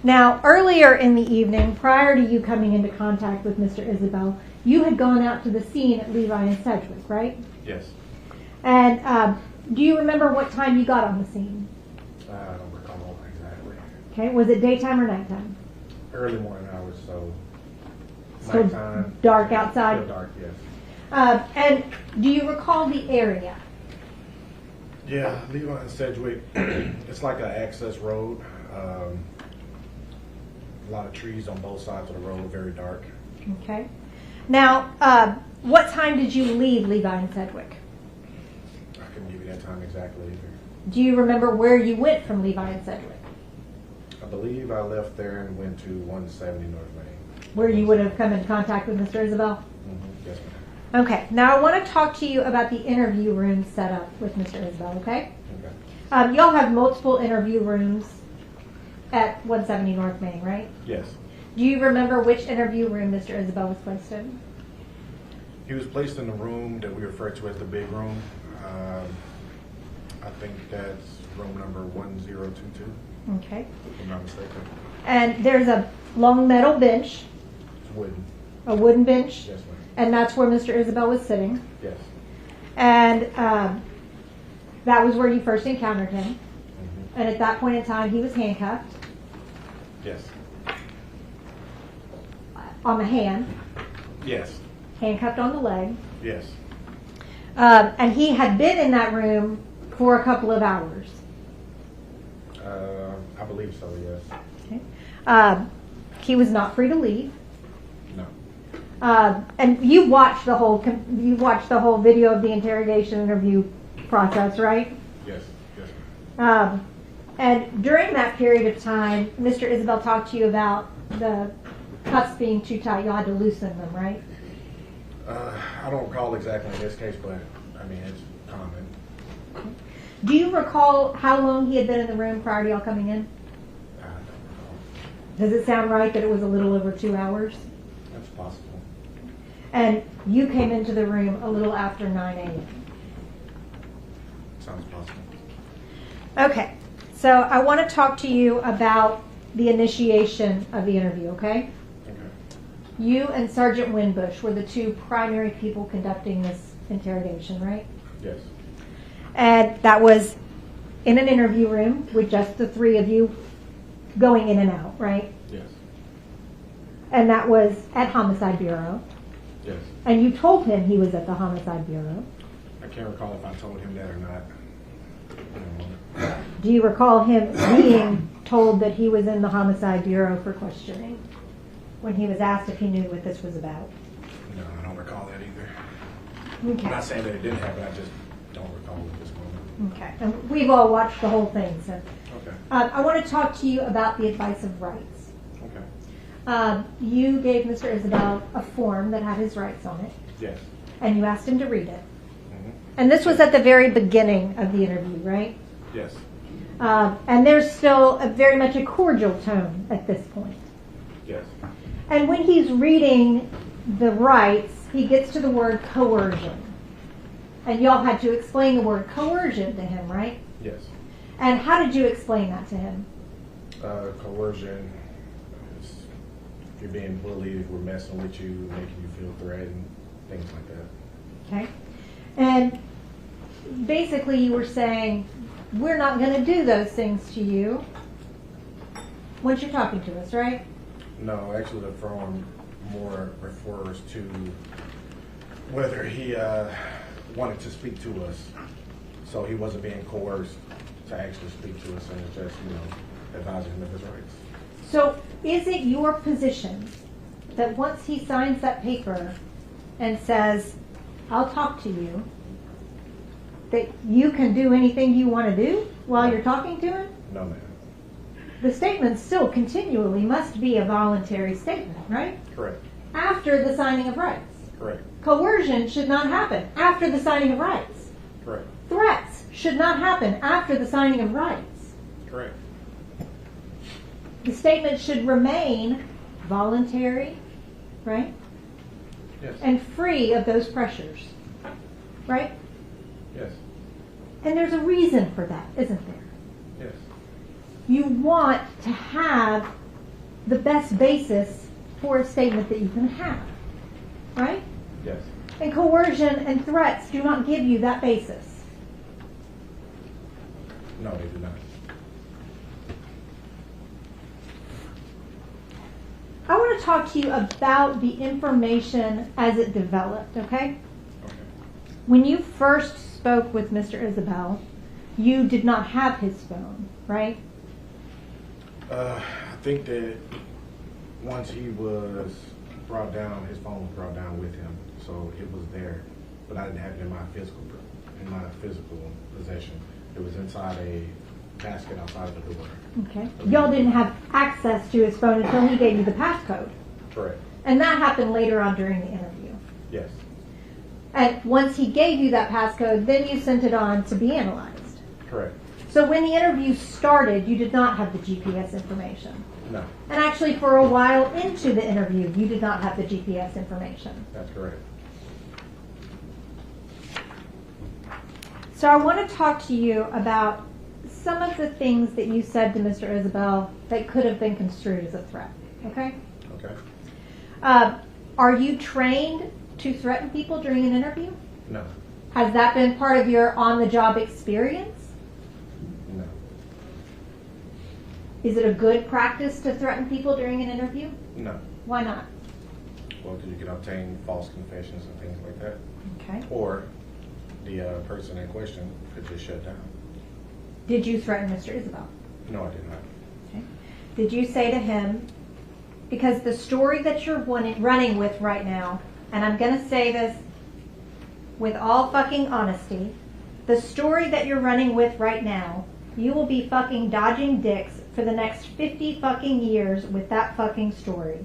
Speaker 3: Now, earlier in the evening, prior to you coming into contact with Mr. Isabelle, you had gone out to the scene at Levi and Sedgwick, right?
Speaker 6: Yes.
Speaker 3: And do you remember what time you got on the scene?
Speaker 6: I don't recall exactly.
Speaker 3: Okay. Was it daytime or nighttime?
Speaker 6: Early morning hours, so
Speaker 3: Still
Speaker 6: nighttime.
Speaker 3: dark outside?
Speaker 6: Still dark, yes.
Speaker 3: And do you recall the area?
Speaker 6: Yeah, Levi and Sedgwick, it's like an access road. A lot of trees on both sides of the road, very dark.
Speaker 3: Okay. Now, what time did you leave Levi and Sedgwick?
Speaker 6: I couldn't give you that time exactly either.
Speaker 3: Do you remember where you went from Levi and Sedgwick?
Speaker 6: I believe I left there and went to 170 North Main.
Speaker 3: Where you would have come in contact with Mr. Isabelle?
Speaker 6: Mm-hmm. Yes, ma'am.
Speaker 3: Okay. Now I want to talk to you about the interview room set up with Mr. Isabelle, okay?
Speaker 6: Okay.
Speaker 3: Y'all have multiple interview rooms at 170 North Main, right?
Speaker 6: Yes.
Speaker 3: Do you remember which interview room Mr. Isabelle was placed in?
Speaker 6: He was placed in the room that we refer to as the big room. I think that's room number 1022,
Speaker 3: Okay.
Speaker 6: if I'm not mistaken.
Speaker 3: And there's a long metal bench,
Speaker 6: It's wooden.
Speaker 3: a wooden bench,
Speaker 6: Yes, ma'am.
Speaker 3: and that's where Mr. Isabelle was sitting.
Speaker 6: Yes.
Speaker 3: And that was where you first encountered him.
Speaker 6: Mm-hmm.
Speaker 3: And at that point in time, he was handcuffed
Speaker 6: Yes.
Speaker 3: on the hand,
Speaker 6: Yes.
Speaker 3: handcuffed on the leg.
Speaker 6: Yes.
Speaker 3: And he had been in that room for a couple of hours.
Speaker 6: I believe so, yes.
Speaker 3: Okay. He was not free to leave.
Speaker 6: No.
Speaker 3: And you watched the whole video of the interrogation interview process, right?
Speaker 6: Yes. Yes.
Speaker 3: And during that period of time, Mr. Isabelle talked to you about the cuffs being too tight. You had to loosen them, right?
Speaker 6: I don't recall exactly in this case, but I mean, it's common.
Speaker 3: Do you recall how long he had been in the room prior to y'all coming in?
Speaker 6: I don't recall.
Speaker 3: Does it sound right that it was a little over 2 hours?
Speaker 6: That's possible.
Speaker 3: And you came into the room a little after 9 a.m.
Speaker 6: Sounds possible.
Speaker 3: Okay, so I want to talk to you about the initiation of the interview, okay?
Speaker 6: Okay.
Speaker 3: You and Sergeant Winbush were the two primary people conducting this interrogation, right?
Speaker 6: Yes.
Speaker 3: And that was in an interview room with just the three of you going in and out, right?
Speaker 6: Yes.
Speaker 3: And that was at Homicide Bureau.
Speaker 6: Yes.
Speaker 3: And you told him he was at the Homicide Bureau.
Speaker 6: I can't recall if I told him that or not.
Speaker 3: Do you recall him being told that he was in the Homicide Bureau for questioning when he was asked if he knew what this was about?
Speaker 6: No, I don't recall that either.
Speaker 3: Okay.
Speaker 6: I'm not saying that it didn't happen, I just don't recall at this moment.
Speaker 3: Okay. And we've all watched the whole thing, so.
Speaker 6: Okay.
Speaker 3: I want to talk to you about the advice of rights.
Speaker 6: Okay.
Speaker 3: You gave Mr. Isabelle a form that had his rights on it,
Speaker 6: Yes.
Speaker 3: and you asked him to read it.
Speaker 6: Mm-hmm.
Speaker 3: And this was at the very beginning of the interview, right?
Speaker 6: Yes.
Speaker 3: And there's still very much a cordial tone at this point.
Speaker 6: Yes.
Speaker 3: And when he's reading the rights, he gets to the word coercion. And y'all had to explain the word coercion to him, right?
Speaker 6: Yes.
Speaker 3: And how did you explain that to him?
Speaker 6: Coercion is if you're being bullied, if we're messing with you, making you feel threatened, things like that.
Speaker 3: Okay. And basically you were saying, we're not going to do those things to you once you're talking to us, right?
Speaker 6: No, actually the form more refers to whether he wanted to speak to us. So he wasn't being coerced to actually speak to us, and it's just, advising him of his rights.
Speaker 3: So is it your position that once he signs that paper and says, I'll talk to you, that you can do anything you want to do while you're talking to him?
Speaker 6: No, ma'am.
Speaker 3: The statement still continually must be a voluntary statement, right?
Speaker 6: Correct.
Speaker 3: After the signing of rights.
Speaker 6: Correct.
Speaker 3: Coercion should not happen after the signing of rights.
Speaker 6: Correct.
Speaker 3: Threats should not happen after the signing of rights.
Speaker 6: Correct.
Speaker 3: The statement should remain voluntary, right?
Speaker 6: Yes.
Speaker 3: And free of those pressures, right?
Speaker 6: Yes.
Speaker 3: And there's a reason for that, isn't there?
Speaker 6: Yes.
Speaker 3: You want to have the best basis for a statement that you can have, right?
Speaker 6: Yes.
Speaker 3: And coercion and threats do not give you that basis.
Speaker 6: No, they do not.
Speaker 3: I want to talk to you about the information as it developed, okay?
Speaker 6: Okay.
Speaker 3: When you first spoke with Mr. Isabelle, you did not have his phone, right?
Speaker 6: I think that once he was brought down, his phone was brought down with him, so it was there, but I didn't have it in my physical possession. It was inside a basket outside of the door.
Speaker 3: Okay. Y'all didn't have access to his phone until he gave you the passcode.
Speaker 6: Correct.
Speaker 3: And that happened later on during the interview.
Speaker 6: Yes.
Speaker 3: And once he gave you that passcode, then you sent it on to be analyzed.
Speaker 6: Correct.
Speaker 3: So when the interview started, you did not have the GPS information.
Speaker 6: No,
Speaker 3: And actually, for a while into the interview, you did not have the GPS information.
Speaker 6: that's correct.
Speaker 3: So I want to talk to you about some of the things that you said to Mr. Isabelle that could have been construed as a threat. Okay?
Speaker 6: Okay.
Speaker 3: Are you trained to threaten people during an interview?
Speaker 6: No,
Speaker 3: Has that been part of your on-the-job experience?
Speaker 6: no,
Speaker 3: Is it a good practice to threaten people during an interview?
Speaker 6: no.
Speaker 3: Why not?
Speaker 6: Well, because you can obtain false confessions and things like that.
Speaker 3: Okay.
Speaker 6: Or the person in question could just shut down.
Speaker 3: Did you threaten Mr. Isabelle?
Speaker 6: No, I did not.
Speaker 3: Okay. Did you say to him, because the story that you're running with right now, and I'm going to say this with all fucking honesty, the story that you're running with right now, you will be fucking dodging dicks for the next 50 fucking years with that fucking story.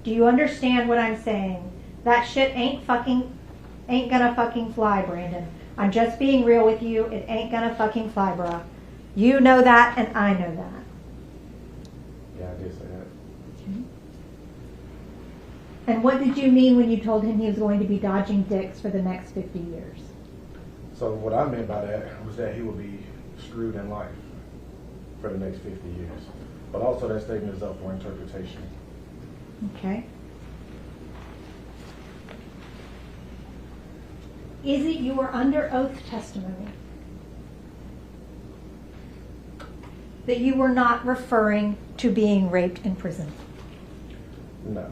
Speaker 3: Do you understand what I'm saying? That shit ain't gonna fucking fly, Brandon. I'm just being real with you. It ain't gonna fucking fly, bruh. You know that, and I know that.
Speaker 6: Yeah, I did say that.
Speaker 3: And what did you mean when you told him he was going to be dodging dicks for the next 50 years?
Speaker 6: So what I meant by that was that he would be screwed in life for the next 50 years. But also that statement is up for interpretation.
Speaker 3: Okay. Is it your under oath testimony that you were not referring to being raped in prison?
Speaker 6: No.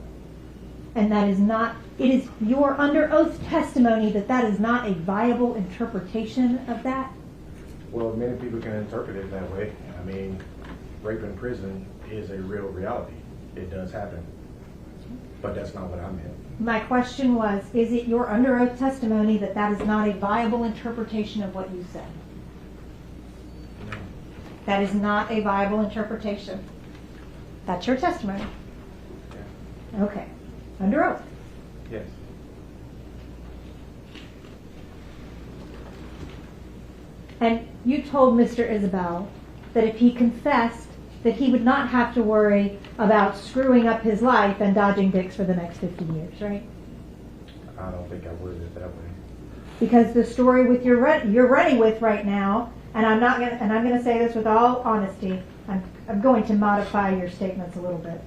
Speaker 3: And that is not, it is your under oath testimony that that is not a viable interpretation of that?
Speaker 6: Well, many people can interpret it that way. I mean, rape in prison is a real reality. It does happen. But that's not what I meant.
Speaker 3: My question was, is it your under oath testimony that that is not a viable interpretation of what you said?
Speaker 6: No.
Speaker 3: That is not a viable interpretation. That's your testimony.
Speaker 6: Yeah.
Speaker 3: Okay. Under oath.
Speaker 6: Yes.
Speaker 3: And you told Mr. Isabelle that if he confessed, that he would not have to worry about screwing up his life and dodging dicks for the next 50 years, right?
Speaker 6: I don't think I worded it that way.
Speaker 3: Because the story with you're running with right now, and I'm going to say this with all honesty, I'm going to modify your statements a little bit.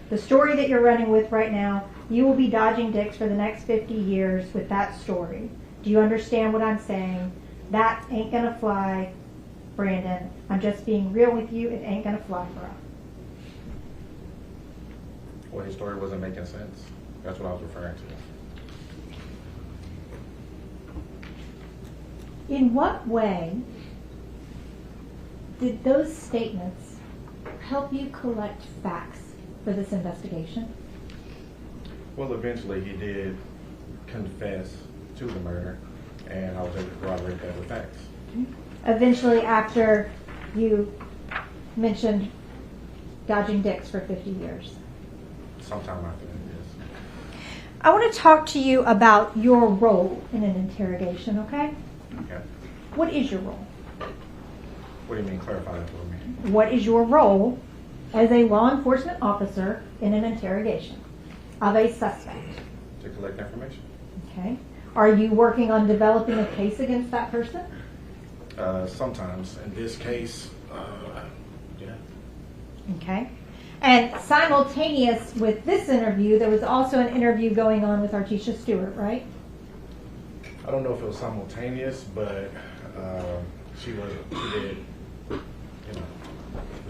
Speaker 3: The story that you're running with right now, you will be dodging dicks for the next 50 years with that story. Do you understand what I'm saying? That ain't going to fly, Brandon. I'm just being real with you. It ain't going to fly, bro.
Speaker 6: Well, his story wasn't making sense. That's what I was referring to.
Speaker 3: In what way did those statements help you collect facts for this investigation?
Speaker 6: Well, eventually he did confess to the murder, and I was able to corroborate that with facts.
Speaker 3: Eventually, after you mentioned dodging dicks for 50 years.
Speaker 6: Sometime after that, yes.
Speaker 3: I want to talk to you about your role in an interrogation, okay?
Speaker 6: Okay.
Speaker 3: What is your role?
Speaker 6: What do you mean, clarify that for me?
Speaker 3: What is your role as a law enforcement officer in an interrogation of a suspect?
Speaker 6: To collect information.
Speaker 3: Okay. Are you working on developing a case against that person?
Speaker 6: Sometimes. In this case, yeah.
Speaker 3: Okay. And simultaneous with this interview, there was also an interview going on with Artisha Stewart, right?
Speaker 6: I don't know if it was simultaneous, but she did, was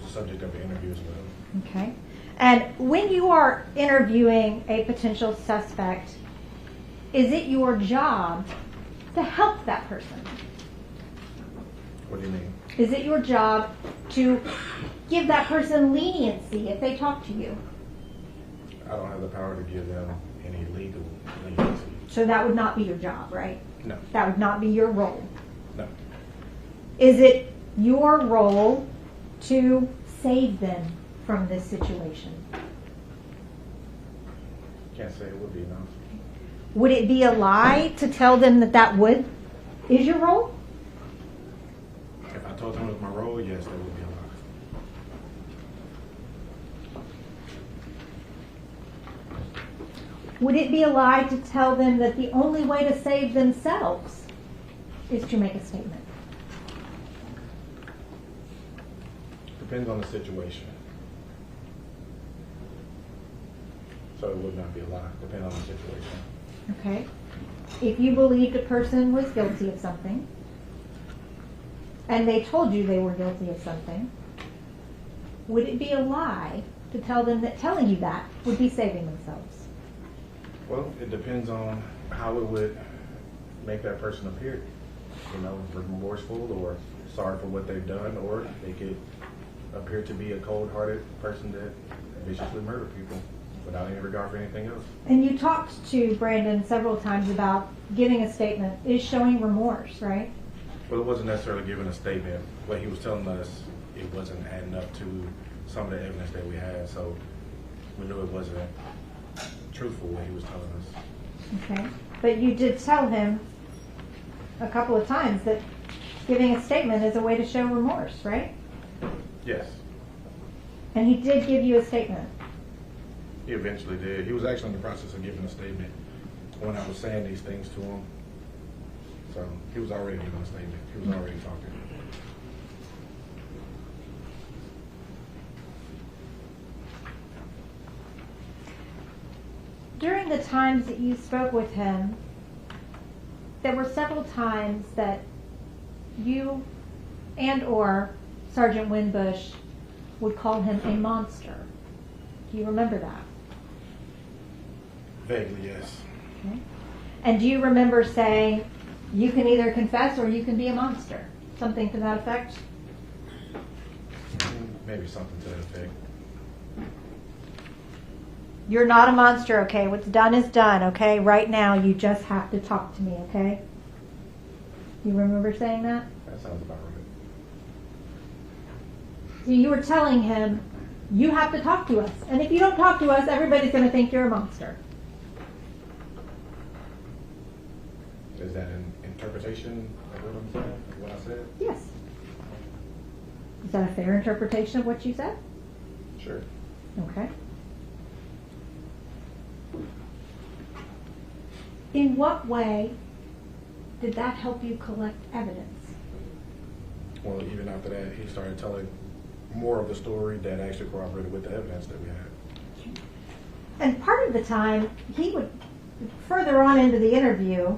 Speaker 6: the subject of the interview as well.
Speaker 3: Okay. And when you are interviewing a potential suspect, is it your job to help that person?
Speaker 6: What do you mean?
Speaker 3: Is it your job to give that person leniency if they talk to you?
Speaker 6: I don't have the power to give them any legal leniency.
Speaker 3: So that would not be your job, right?
Speaker 6: No.
Speaker 3: That would not be your role.
Speaker 6: No.
Speaker 3: Is it your role to save them from this situation?
Speaker 6: Can't say it would be, no.
Speaker 3: Would it be a lie to tell them that is your role?
Speaker 6: If I told them it was my role, yes, that would be a lie.
Speaker 3: would it be a lie to tell them that the only way to save themselves is to make a statement?
Speaker 6: Depends on the situation. So it would not be a lie, depending on the situation.
Speaker 3: Okay. If you believed a person was guilty of something, and they told you they were guilty of something, would it be a lie to tell them that telling you that would be saving themselves?
Speaker 6: Well, it depends on how it would make that person appear. You know, remorseful or sorry for what they've done, or they could appear to be a cold-hearted person that viciously murdered people without any regard for anything else.
Speaker 3: And you talked to Brandon several times about giving a statement is showing remorse, right?
Speaker 6: Well, it wasn't necessarily giving a statement. What he was telling us, it wasn't adding up to some of the evidence that we had, so we knew it wasn't truthful what he was telling us.
Speaker 3: Okay. But you did tell him a couple of times that giving a statement is a way to show remorse, right?
Speaker 6: Yes,
Speaker 3: And he did give you a statement.
Speaker 6: he eventually did. He was actually in the process of giving a statement when I was saying these things to him. So he was already giving a statement. He was already talking.
Speaker 3: During the times that you spoke with him, there were several times that you and or Sergeant Winbush would call him a monster. Do you remember that?
Speaker 6: Vaguely, yes.
Speaker 3: Okay. And do you remember saying, you can either confess or you can be a monster? Something to that effect?
Speaker 6: Maybe something to that effect.
Speaker 3: You're not a monster, okay? What's done is done, okay? Right now, you just have to talk to me, okay? You remember saying that?
Speaker 6: That sounds about right.
Speaker 3: So you were telling him, you have to talk to us. And if you don't talk to us, everybody's going to think you're a monster.
Speaker 6: Is that an interpretation of what I'm saying, of what I said?
Speaker 3: Yes. Is that a fair interpretation of what you said?
Speaker 6: Sure.
Speaker 3: Okay. In what way did that help you collect evidence?
Speaker 6: Well, even after that, he started telling more of the story that actually corroborated with the evidence that we had.
Speaker 3: And part of the time, he would, further on into the interview,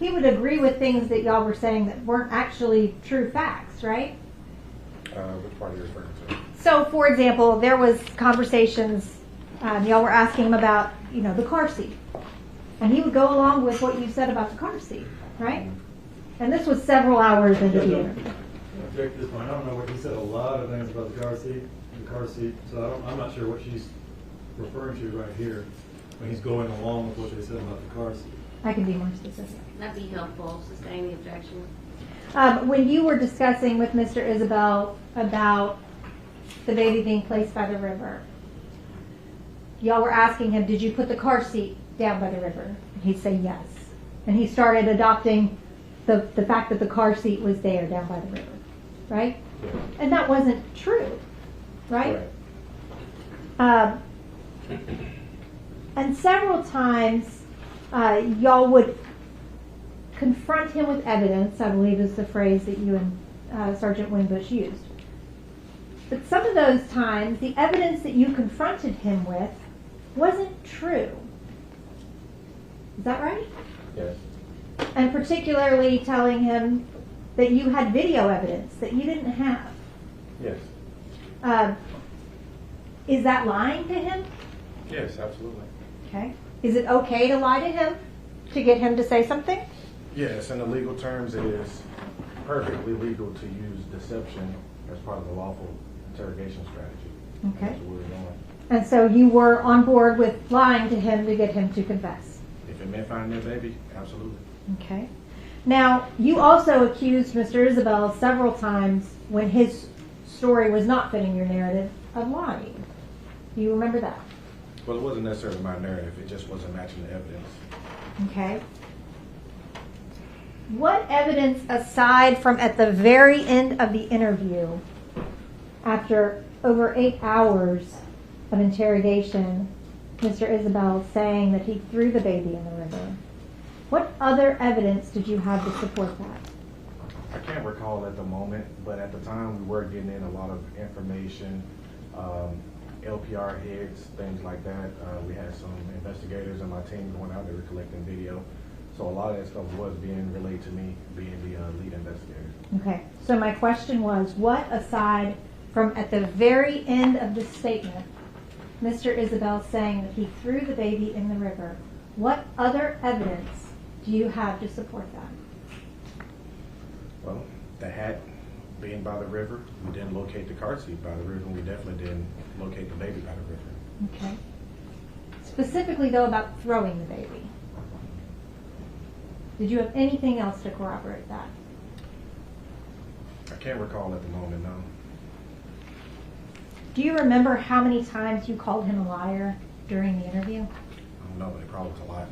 Speaker 3: he would agree with things that y'all were saying that weren't actually true facts, right?
Speaker 6: Which part are you referring to?
Speaker 3: So, for example, there was conversations, y'all were asking him about, the car seat. And he would go along with what you said about the car seat, right? And this was several hours into the interview.
Speaker 4: Object to this point. I don't know what he said. A lot of things about the car seat. So I'm not sure what she's referring to right here when he's going along with what they said about the car seat.
Speaker 3: I can be more specific.
Speaker 2: That'd be helpful, sustain the objection.
Speaker 3: When you were discussing with Mr. Isabelle about the baby being placed by the river, y'all were asking him, did you put the car seat down by the river? And he'd say yes. And he started adopting the fact that the car seat was there down by the river, right?
Speaker 6: Yeah.
Speaker 3: And that wasn't true, right?
Speaker 6: Right.
Speaker 3: And several times, y'all would confront him with evidence, I believe is the phrase that you and Sergeant Winbush used. But some of those times, the evidence that you confronted him with wasn't true. Is that right?
Speaker 6: Yes.
Speaker 3: And particularly telling him that you had video evidence that you didn't have.
Speaker 6: Yes.
Speaker 3: Is that lying to him?
Speaker 6: Yes, absolutely.
Speaker 3: Okay. Is it okay to lie to him to get him to say something?
Speaker 6: Yes, in the legal terms, it is perfectly legal to use deception as part of the lawful interrogation strategy.
Speaker 3: Okay.
Speaker 6: That's where we're going.
Speaker 3: And so you were on board with lying to him to get him to confess.
Speaker 6: If it meant finding their baby, absolutely.
Speaker 3: Okay. Now, you also accused Mr. Isabelle several times when his story was not fitting your narrative of lying. Do you remember that?
Speaker 6: Well, it wasn't necessarily my narrative. It just wasn't matching the evidence.
Speaker 3: Okay. What evidence, aside from at the very end of the interview, after over 8 hours of interrogation, Mr. Isabelle saying that he threw the baby in the river, what other evidence did you have to support that?
Speaker 6: I can't recall at the moment, but at the time we were getting in a lot of information, LPR hits, things like that. We had some investigators on my team going out, they were collecting video. So a lot of that stuff was being relayed to me, being the lead investigator.
Speaker 3: Okay, so my question was, what aside from at the very end of the statement, Mr. Isabelle saying that he threw the baby in the river, what other evidence do you have to support that?
Speaker 6: Well, the hat being by the river, we didn't locate the car seat by the river, and we definitely didn't locate the baby by the river.
Speaker 3: Okay. Specifically, though, about throwing the baby. Did you have anything else to corroborate that?
Speaker 6: I can't recall at the moment, no.
Speaker 3: Do you remember how many times you called him a liar during the interview?
Speaker 6: I don't know, but it probably was a lot.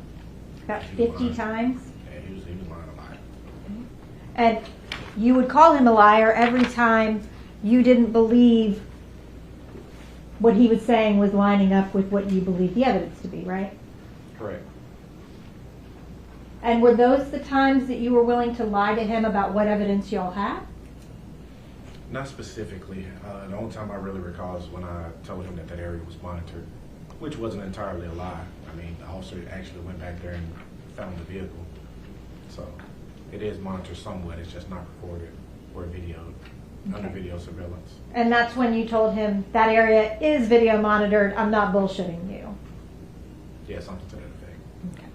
Speaker 3: About
Speaker 6: He was
Speaker 3: 50
Speaker 6: lying.
Speaker 3: times?
Speaker 6: Yeah, he was lying a lot.
Speaker 3: And you would call him a liar every time you didn't believe what he was saying was lining up with what you believed the evidence to be, right?
Speaker 6: Correct.
Speaker 3: And were those the times that you were willing to lie to him about what evidence y'all had?
Speaker 6: Not specifically. The only time I really recall is when I told him that that area was monitored, which wasn't entirely a lie. I mean, the officer actually went back there and found the vehicle. So it is monitored somewhat. It's just not recorded or videoed under video surveillance.
Speaker 3: And that's when you told him that area is video monitored, I'm not bullshitting you.
Speaker 6: Yeah, something to that effect.
Speaker 3: Okay.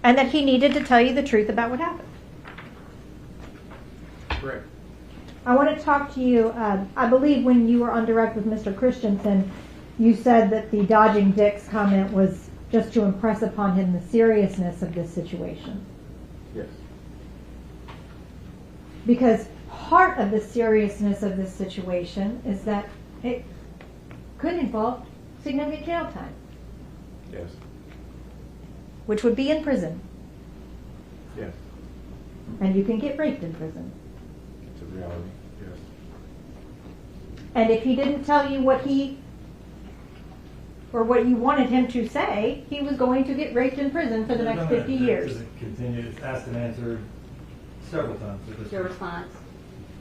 Speaker 3: And that he needed to tell you the truth about what happened.
Speaker 6: Correct.
Speaker 3: I want to talk to you, I believe when you were on direct with Mr. Christensen, you said that the dodging dicks comment was just to impress upon him the seriousness of this situation.
Speaker 6: Yes.
Speaker 3: Because part of the seriousness of this situation is that it could involve significant jail time,
Speaker 6: Yes.
Speaker 3: which would be in prison.
Speaker 6: Yes.
Speaker 3: And you can get raped in prison.
Speaker 6: It's a reality. Yes.
Speaker 3: And if he didn't tell you what he or what you wanted him to say, he was going to get raped in prison for the next 50 years.
Speaker 4: It's continued, it's asked and answered several times.
Speaker 2: Your response?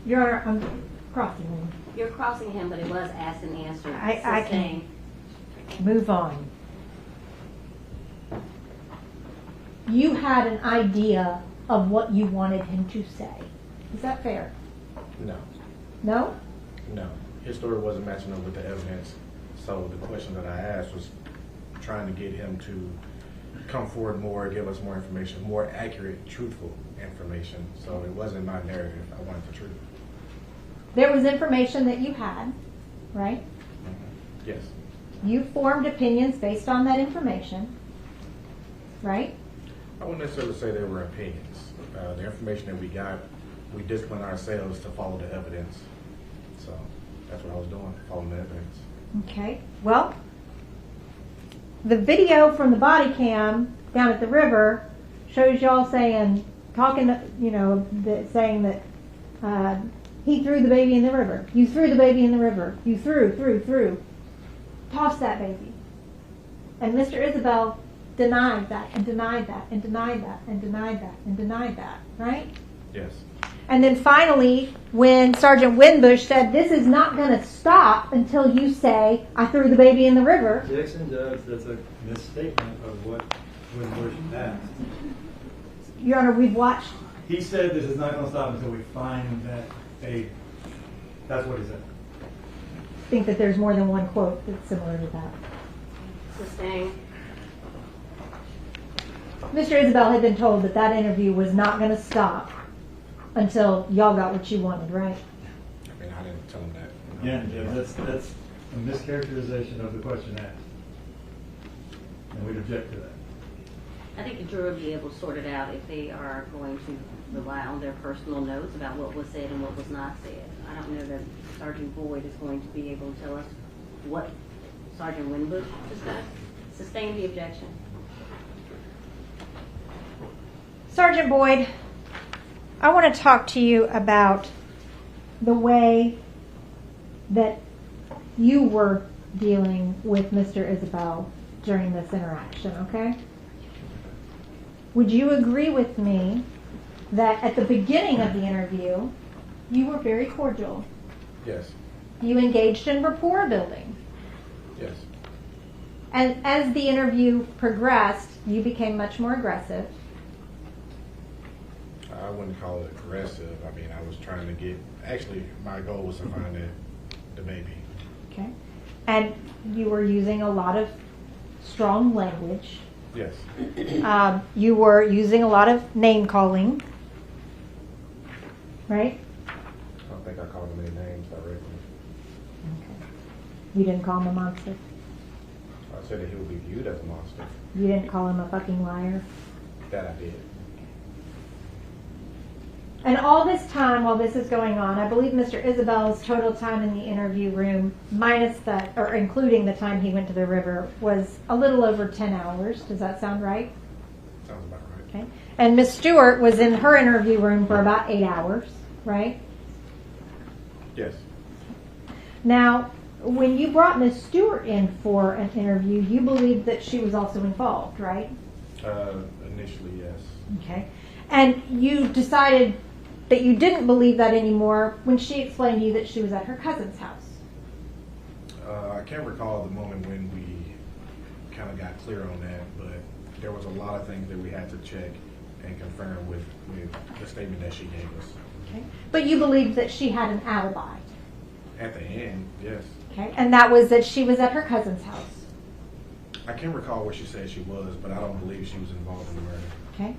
Speaker 3: Your Honor, I'm crossing him.
Speaker 2: You're crossing him, but it was asked and answered.
Speaker 3: I can
Speaker 2: Sustained.
Speaker 3: move on. You had an idea of what you wanted him to say. Is that fair?
Speaker 6: No.
Speaker 3: No?
Speaker 6: No. His story wasn't matching up with the evidence. So the question that I asked was trying to get him to come forward more, give us more information, more accurate, truthful information. So it wasn't my narrative. I wanted the truth.
Speaker 3: There was information that you had, right?
Speaker 6: Mm-hmm. Yes.
Speaker 3: You formed opinions based on that information, right?
Speaker 6: I wouldn't necessarily say they were opinions. The information that we got, we disciplined ourselves to follow the evidence. So that's what I was doing, following the evidence.
Speaker 3: Okay. Well, the video from the body cam down at the river shows y'all saying, saying that he threw the baby in the river. You threw the baby in the river. You threw. Toss that baby. And Mr. Isabelle denied that and denied that and denied that and denied that and denied that, right?
Speaker 6: Yes.
Speaker 3: And then finally, when Sergeant Winbush said, this is not going to stop until you say, I threw the baby in the river.
Speaker 4: Jackson Judge, that's a misstatement of what Winbush asked.
Speaker 3: Your Honor, we've watched.
Speaker 4: He said this is not going to stop until we find that that's what he said.
Speaker 3: I think that there's more than one quote that's similar to that.
Speaker 2: Sustained.
Speaker 3: Mr. Isabelle had been told that that interview was not going to stop until y'all got what you wanted, right?
Speaker 6: I mean, I didn't tell him that.
Speaker 4: Again, Jim, that's a mischaracterization of the question asked. And we'd object to that.
Speaker 2: I think the jury will be able to sort it out if they are going to rely on their personal notes about what was said and what was not said. I don't know that Sergeant Boyd is going to be able to tell us what Sergeant Winbush discussed. Sustain the objection.
Speaker 3: Sergeant Boyd, I want to talk to you about the way that you were dealing with Mr. Isabelle during this interaction, okay? Would you agree with me that at the beginning of the interview, you were very cordial?
Speaker 6: Yes.
Speaker 3: You engaged in rapport building.
Speaker 6: Yes.
Speaker 3: And as the interview progressed, you became much more aggressive.
Speaker 6: I wouldn't call it aggressive. I mean, I was trying to get, actually, my goal was to find the baby.
Speaker 3: Okay. And you were using a lot of strong language.
Speaker 6: Yes.
Speaker 3: You were using a lot of name calling. Right?
Speaker 6: I don't think I called him any names directly.
Speaker 3: Okay. You didn't call him a monster.
Speaker 6: I said that he would be viewed as a monster.
Speaker 3: You didn't call him a fucking liar.
Speaker 6: That I did.
Speaker 3: And all this time while this is going on, I believe Mr. Isabelle's total time in the interview room, minus that, or including the time he went to the river, was a little over 10 hours. Does that sound right?
Speaker 6: Sounds about right.
Speaker 3: Okay. And Miss Stewart was in her interview room for about 8 hours, right?
Speaker 6: Yes.
Speaker 3: Now, when you brought Miss Stewart in for an interview, you believed that she was also involved, right?
Speaker 6: Initially, yes.
Speaker 3: Okay. And you decided that you didn't believe that anymore when she explained to you that she was at her cousin's house.
Speaker 6: I can't recall the moment when we kind of got clear on that, but there was a lot of things that we had to check and confirm with the statement that she gave us.
Speaker 3: Okay. But you believed that she had an alibi.
Speaker 6: At the end, yes.
Speaker 3: Okay. And that was that she was at her cousin's house.
Speaker 6: I can't recall where she said she was, but I don't believe she was involved in the murder.
Speaker 3: Okay.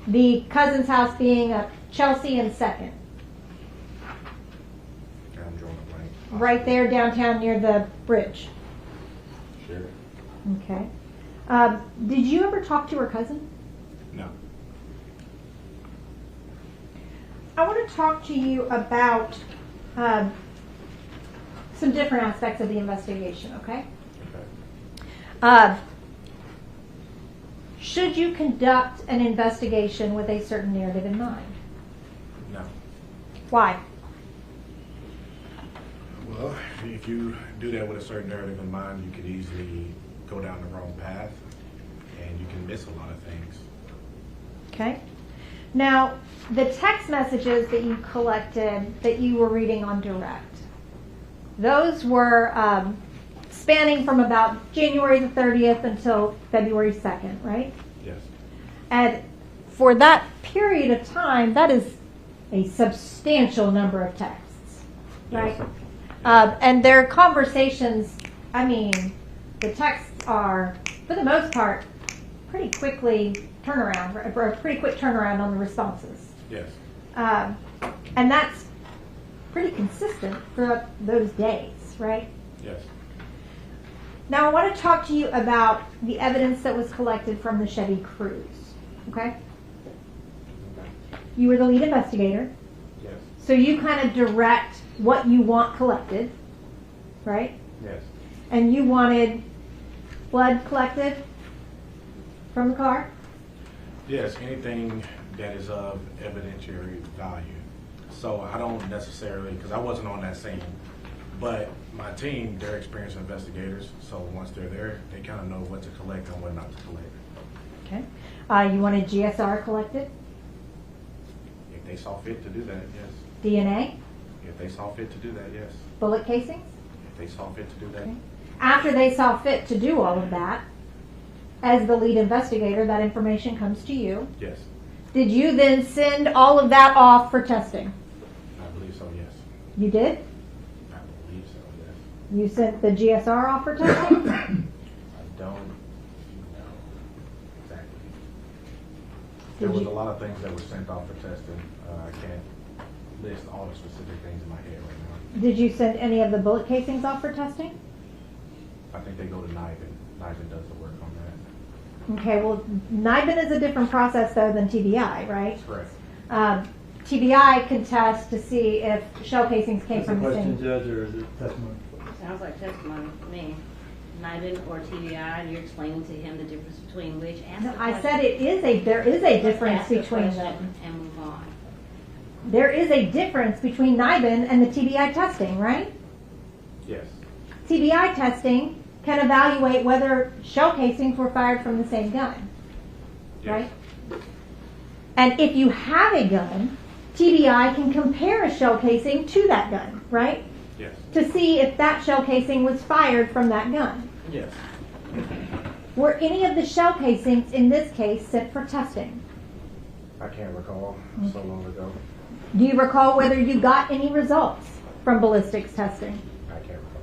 Speaker 3: The cousin's house being at Chelsea and 2nd.
Speaker 6: I'm drawing a blank.
Speaker 3: Right there downtown near the bridge.
Speaker 6: Sure.
Speaker 3: Okay. Did you ever talk to her cousin?
Speaker 6: No.
Speaker 3: I want to talk to you about some different aspects of the investigation, okay?
Speaker 6: Okay.
Speaker 3: Should you conduct an investigation with a certain narrative in mind?
Speaker 6: No.
Speaker 3: Why?
Speaker 6: Well, if you do that with a certain narrative in mind, you could easily go down the wrong path, and you can miss a lot of things.
Speaker 3: Okay. Now, the text messages that you collected that you were reading on direct, those were spanning from about January the 30th until February 2nd, right?
Speaker 6: Yes.
Speaker 3: And for that period of time, that is a substantial number of texts, right?
Speaker 6: Yes.
Speaker 3: And their conversations, I mean, the texts are, for the most part, pretty quickly turnaround, or a pretty quick turnaround on the responses.
Speaker 6: Yes.
Speaker 3: And that's pretty consistent throughout those days, right?
Speaker 6: Yes.
Speaker 3: Now I want to talk to you about the evidence that was collected from the Chevy Cruise, okay? You were the lead investigator,
Speaker 6: Yes.
Speaker 3: so you kind of direct what you want collected, right?
Speaker 6: Yes.
Speaker 3: And you wanted blood collected from the car?
Speaker 6: Yes, anything that is of evidentiary value. So I don't necessarily, because I wasn't on that scene, but my team, they're experienced investigators, so once they're there, they kind of know what to collect and what not to collect.
Speaker 3: Okay. You wanted GSR collected?
Speaker 6: If they saw fit to do that, yes.
Speaker 3: DNA?
Speaker 6: If they saw fit to do that, yes.
Speaker 3: Bullet casings?
Speaker 6: If they saw fit to do that,
Speaker 3: Okay. After they saw fit to do all of that, as the lead investigator, that information comes to you.
Speaker 6: yes.
Speaker 3: Did you then send all of that off for testing?
Speaker 6: I believe so, yes.
Speaker 3: You did?
Speaker 6: I believe so, yes.
Speaker 3: You sent the GSR off for testing?
Speaker 6: I don't know exactly. There was a lot of things that were sent off for testing. I can't list all the specific things in my head right
Speaker 3: Did you send any of the bullet casings off for testing?
Speaker 6: now. I think they go to NIBIN. NIBIN does the work on that.
Speaker 3: Okay, well, NIBIN is a different process, though, than TBI, right?
Speaker 6: Correct.
Speaker 3: TBI can test to see if shell casings came
Speaker 1: Is the
Speaker 3: from the
Speaker 1: question,
Speaker 3: same...
Speaker 1: Judge, or is it testimony?
Speaker 2: Sounds like testimony to me. NIBIN or TBI, and you're explaining to him the difference between which. Ask
Speaker 3: No,
Speaker 2: the
Speaker 3: I
Speaker 2: question.
Speaker 3: said there is a difference
Speaker 2: Ask the
Speaker 3: between
Speaker 2: question
Speaker 3: them.
Speaker 2: and move on.
Speaker 3: There is a difference between NIBIN and the TBI testing, right?
Speaker 6: Yes.
Speaker 3: TBI testing can evaluate whether shell casings were fired from the same gun, right? And if you have a gun, TBI can compare a shell casing to that gun, right?
Speaker 6: Yes.
Speaker 3: To see if that shell casing was fired from that gun.
Speaker 6: Yes.
Speaker 3: Were any of the shell casings in this case sent for testing?
Speaker 6: I can't recall, so long ago.
Speaker 3: Do you recall whether you got any results from ballistics testing?
Speaker 6: I can't recall.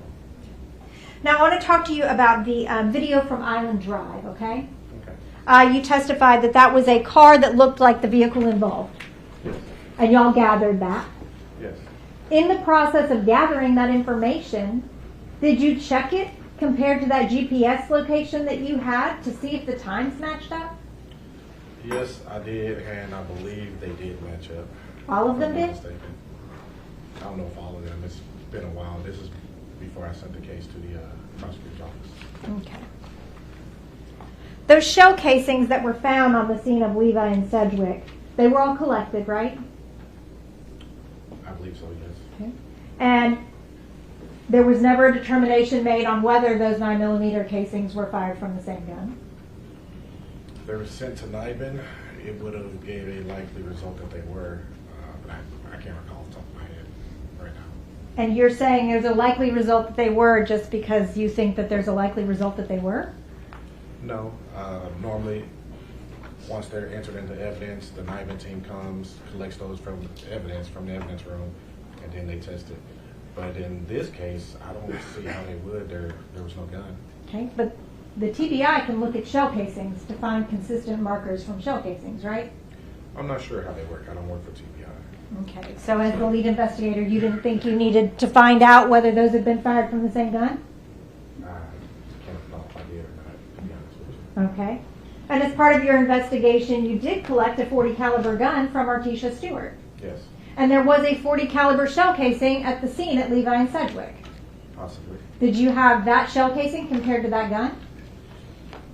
Speaker 3: Now I want to talk to you about the video from Island Drive, okay?
Speaker 6: Okay.
Speaker 3: You testified that that was a car that looked like the vehicle involved.
Speaker 6: Yes.
Speaker 3: And y'all gathered that.
Speaker 6: Yes.
Speaker 3: In the process of gathering that information, did you check it compared to that GPS location that you had to see if the times matched up?
Speaker 6: Yes, I did, and I believe they did match up.
Speaker 3: All of them
Speaker 6: If I'm not
Speaker 3: did?
Speaker 6: mistaken. I don't know if all of them. It's been a while. This is before I sent the case to the prosecutor's office.
Speaker 3: Okay. Those shell casings that were found on the scene of Levi and Sedgwick, they were all collected, right?
Speaker 6: I believe so, yes.
Speaker 3: Okay. And there was never a determination made on whether those 9mm casings were fired from the same gun?
Speaker 6: If they were sent to NIBIN, it would have gave a likely result that they were, but I can't recall off the top of my head right now.
Speaker 3: And you're saying there's a likely result that they were just because you think that there's a likely result that they were?
Speaker 6: No. Normally, once they're entered into evidence, the NIBIN team comes, collects those from the evidence room, and then they test it. But in this case, I don't see how they would. There was no gun.
Speaker 3: Okay, but the TBI can look at shell casings to find consistent markers from shell casings, right?
Speaker 6: I'm not sure how they work. I don't work for TBI.
Speaker 3: Okay, so as the lead investigator, you didn't think you needed to find out whether those had been fired from the same gun?
Speaker 6: I can't recall if I did or not, to be honest with you.
Speaker 3: Okay. And as part of your investigation, you did collect a .40 caliber gun from Artisha Stewart.
Speaker 6: Yes,
Speaker 3: And there was a .40 caliber shell casing at the scene at Levi and Sedgwick.
Speaker 6: possibly.
Speaker 3: Did you have that shell casing compared to that gun?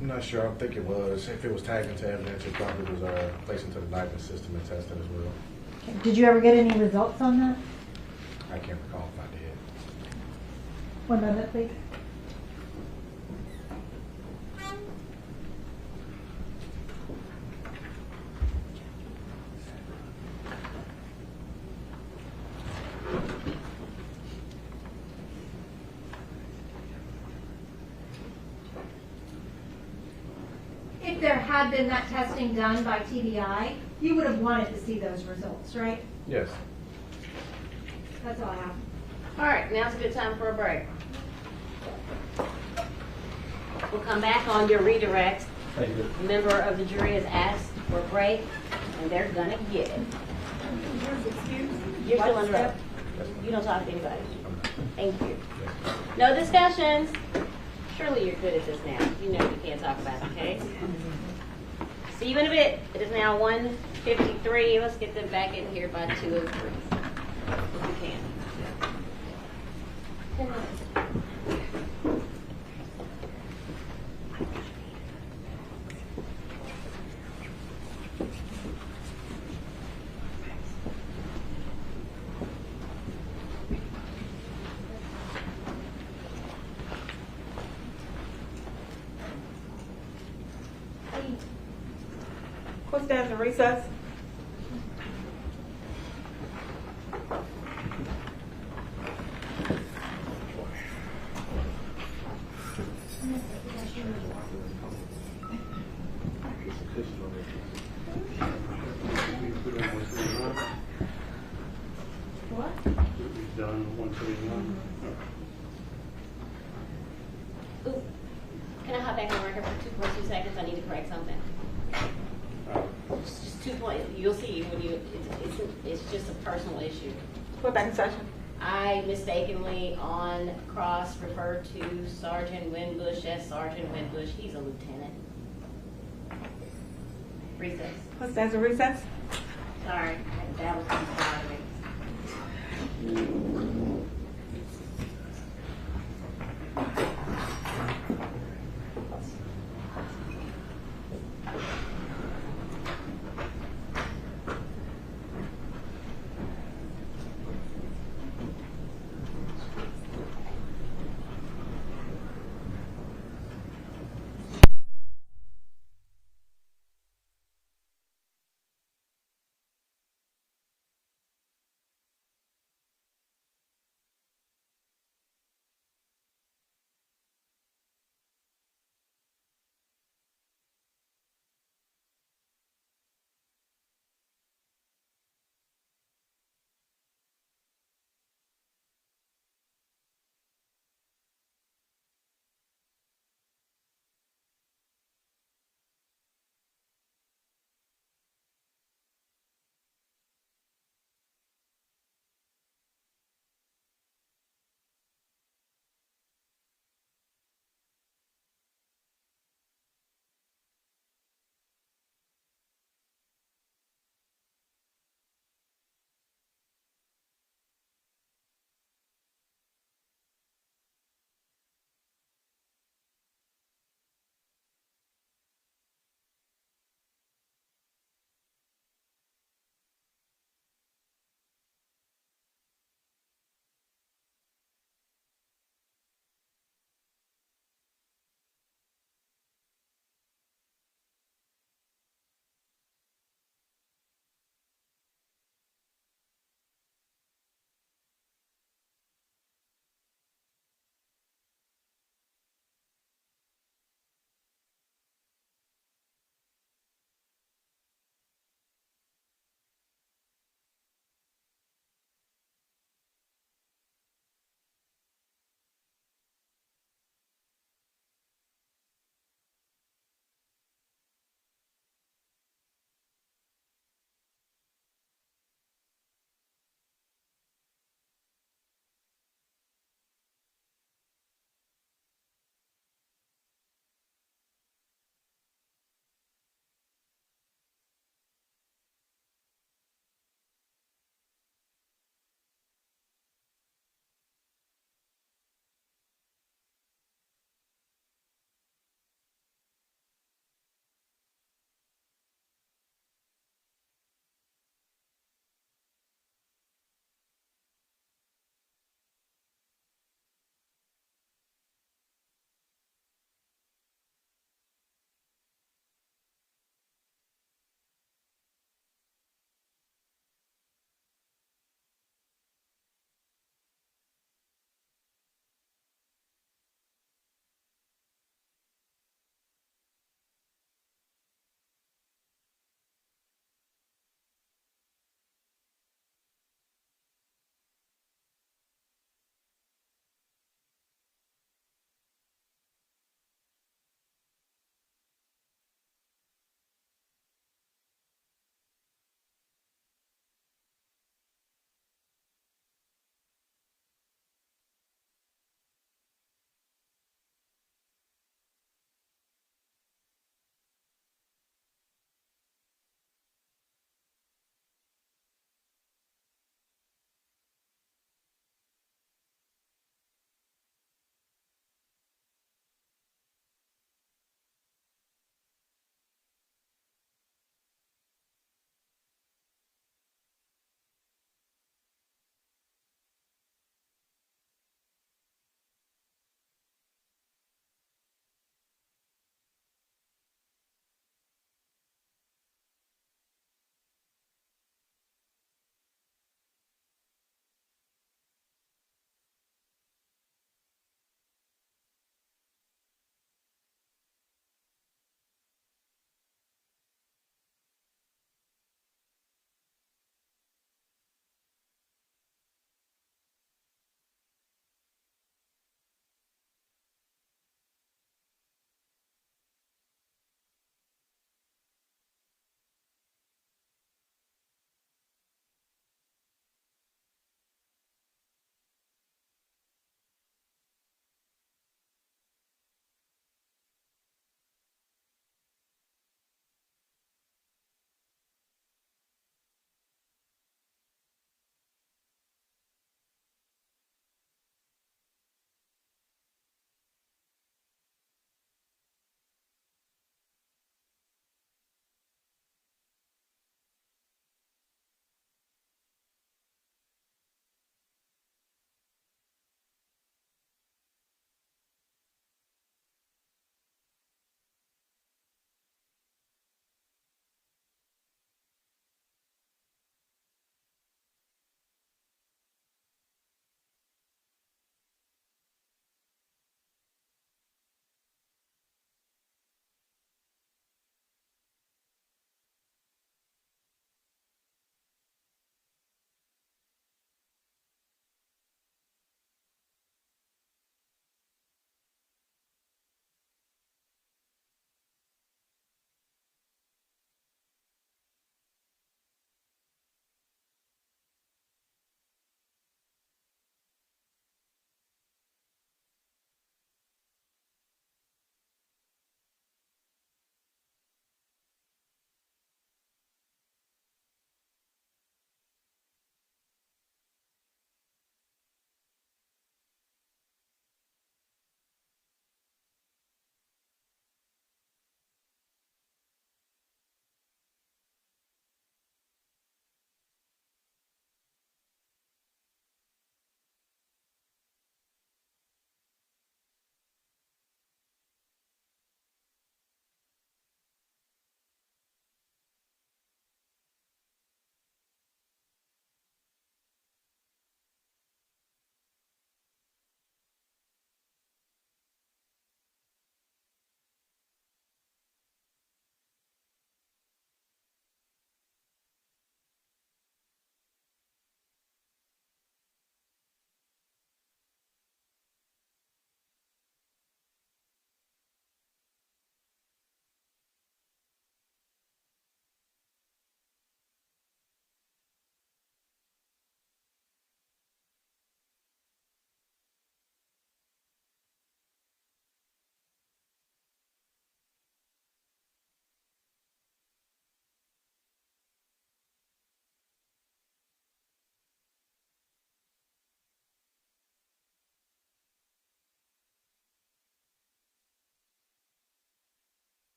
Speaker 6: I'm not sure. I don't think it was. If it was tagged into evidence, it probably was placed into the NIBIN system and tested as well.
Speaker 3: Okay. Did you ever get any results on that?
Speaker 6: I can't recall if I did.
Speaker 3: 1 moment, please. If there had been that testing done by TBI, you would have wanted to see those results, right?
Speaker 6: Yes.
Speaker 3: That's all I have.
Speaker 2: All right, now's a good time for a break. We'll come back on your redirect.
Speaker 4: Thank you.
Speaker 2: A member of the jury has asked for a break, and they're gonna get it. You're still on the road. You don't talk to anybody. Thank you. No discussions. Surely you're good at this now. You know you can't talk about the case. See you in a bit. It is now 1:53. Let's get them back in here by 2:03. If you can. 10 minutes.
Speaker 7: Court stands in recess.
Speaker 3: What?
Speaker 10: We've done 131.
Speaker 2: Ooh. Can I hop back on record for 2.2 seconds? I need to correct something. It's just 2 points. You'll see when you. It's just a personal issue.
Speaker 7: We're back in session.
Speaker 2: I mistakenly on cross referred to Sergeant Winbush as Sergeant Winbush. He's a lieutenant. Recess.
Speaker 7: Court stands in recess.
Speaker 2: Sorry, that was bothering me.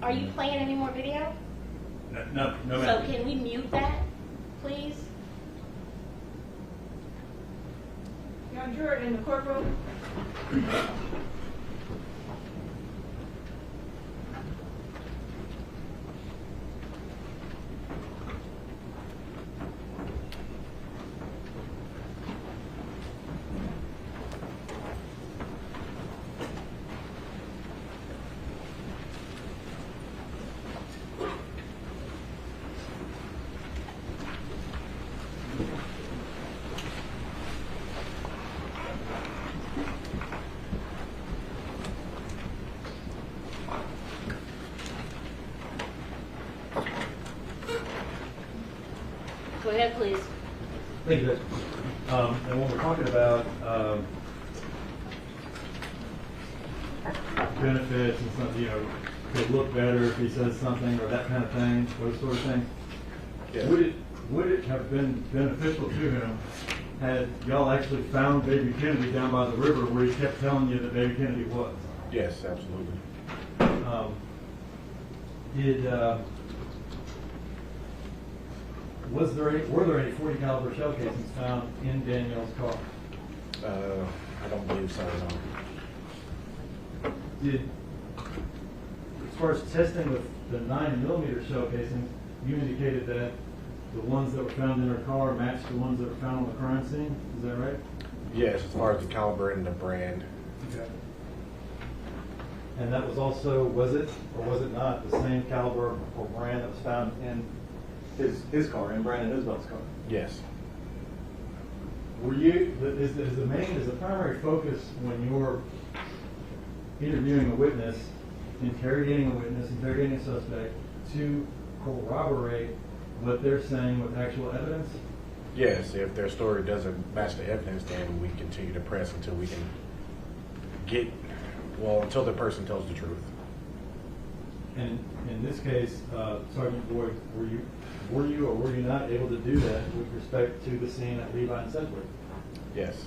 Speaker 8: Are you playing any more video?
Speaker 1: No,
Speaker 8: So
Speaker 1: ma'am.
Speaker 8: can we mute that, please?
Speaker 7: Young juror in the courtroom.
Speaker 2: Go ahead, please.
Speaker 4: Thank you, Judge. And when we're talking about benefits and something, you know, could look better if he says something or that kind of thing, those sort of things,
Speaker 6: Yes.
Speaker 4: would it have been beneficial to him had y'all actually found Baby Kennedy down by the river where he kept telling you that Baby Kennedy was?
Speaker 6: Yes, absolutely.
Speaker 4: Were there any .40 caliber shell casings found in Danielle's car?
Speaker 6: I don't believe so, no.
Speaker 4: As far as testing with the 9mm shell casings, you indicated that the ones that were found in her car matched the ones that were found on the crime scene. Is that right?
Speaker 6: Yes, as far as the caliber and the brand.
Speaker 4: Okay. And that was also, was it or was it not the same caliber or brand that was found in his car, in Brandon Isabel's car?
Speaker 6: Yes.
Speaker 4: Were you, is the primary focus when you're interviewing a witness, interrogating a suspect, to corroborate what they're saying with actual evidence?
Speaker 6: Yes, if their story doesn't match the evidence, then we continue to press until we can until the person tells the truth.
Speaker 4: And in this case, Sergeant Boyd, were you or were you not able to do that with respect to the scene at Levi and Sedgwick?
Speaker 6: Yes.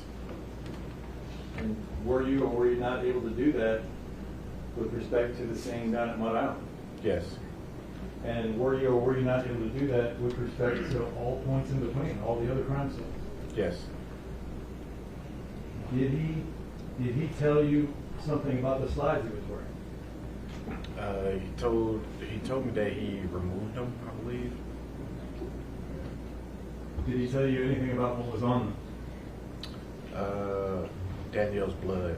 Speaker 4: And were you or were you not able to do that with respect to the scene down at Mud Island?
Speaker 6: Yes.
Speaker 4: And were you or were you not able to do that with respect to all points in between, all the other crime scenes?
Speaker 6: Yes.
Speaker 4: Did he tell you something about the slides he was wearing?
Speaker 6: He told me that he removed them, I believe.
Speaker 4: Did he tell you anything about what was on them?
Speaker 6: Danielle's blood.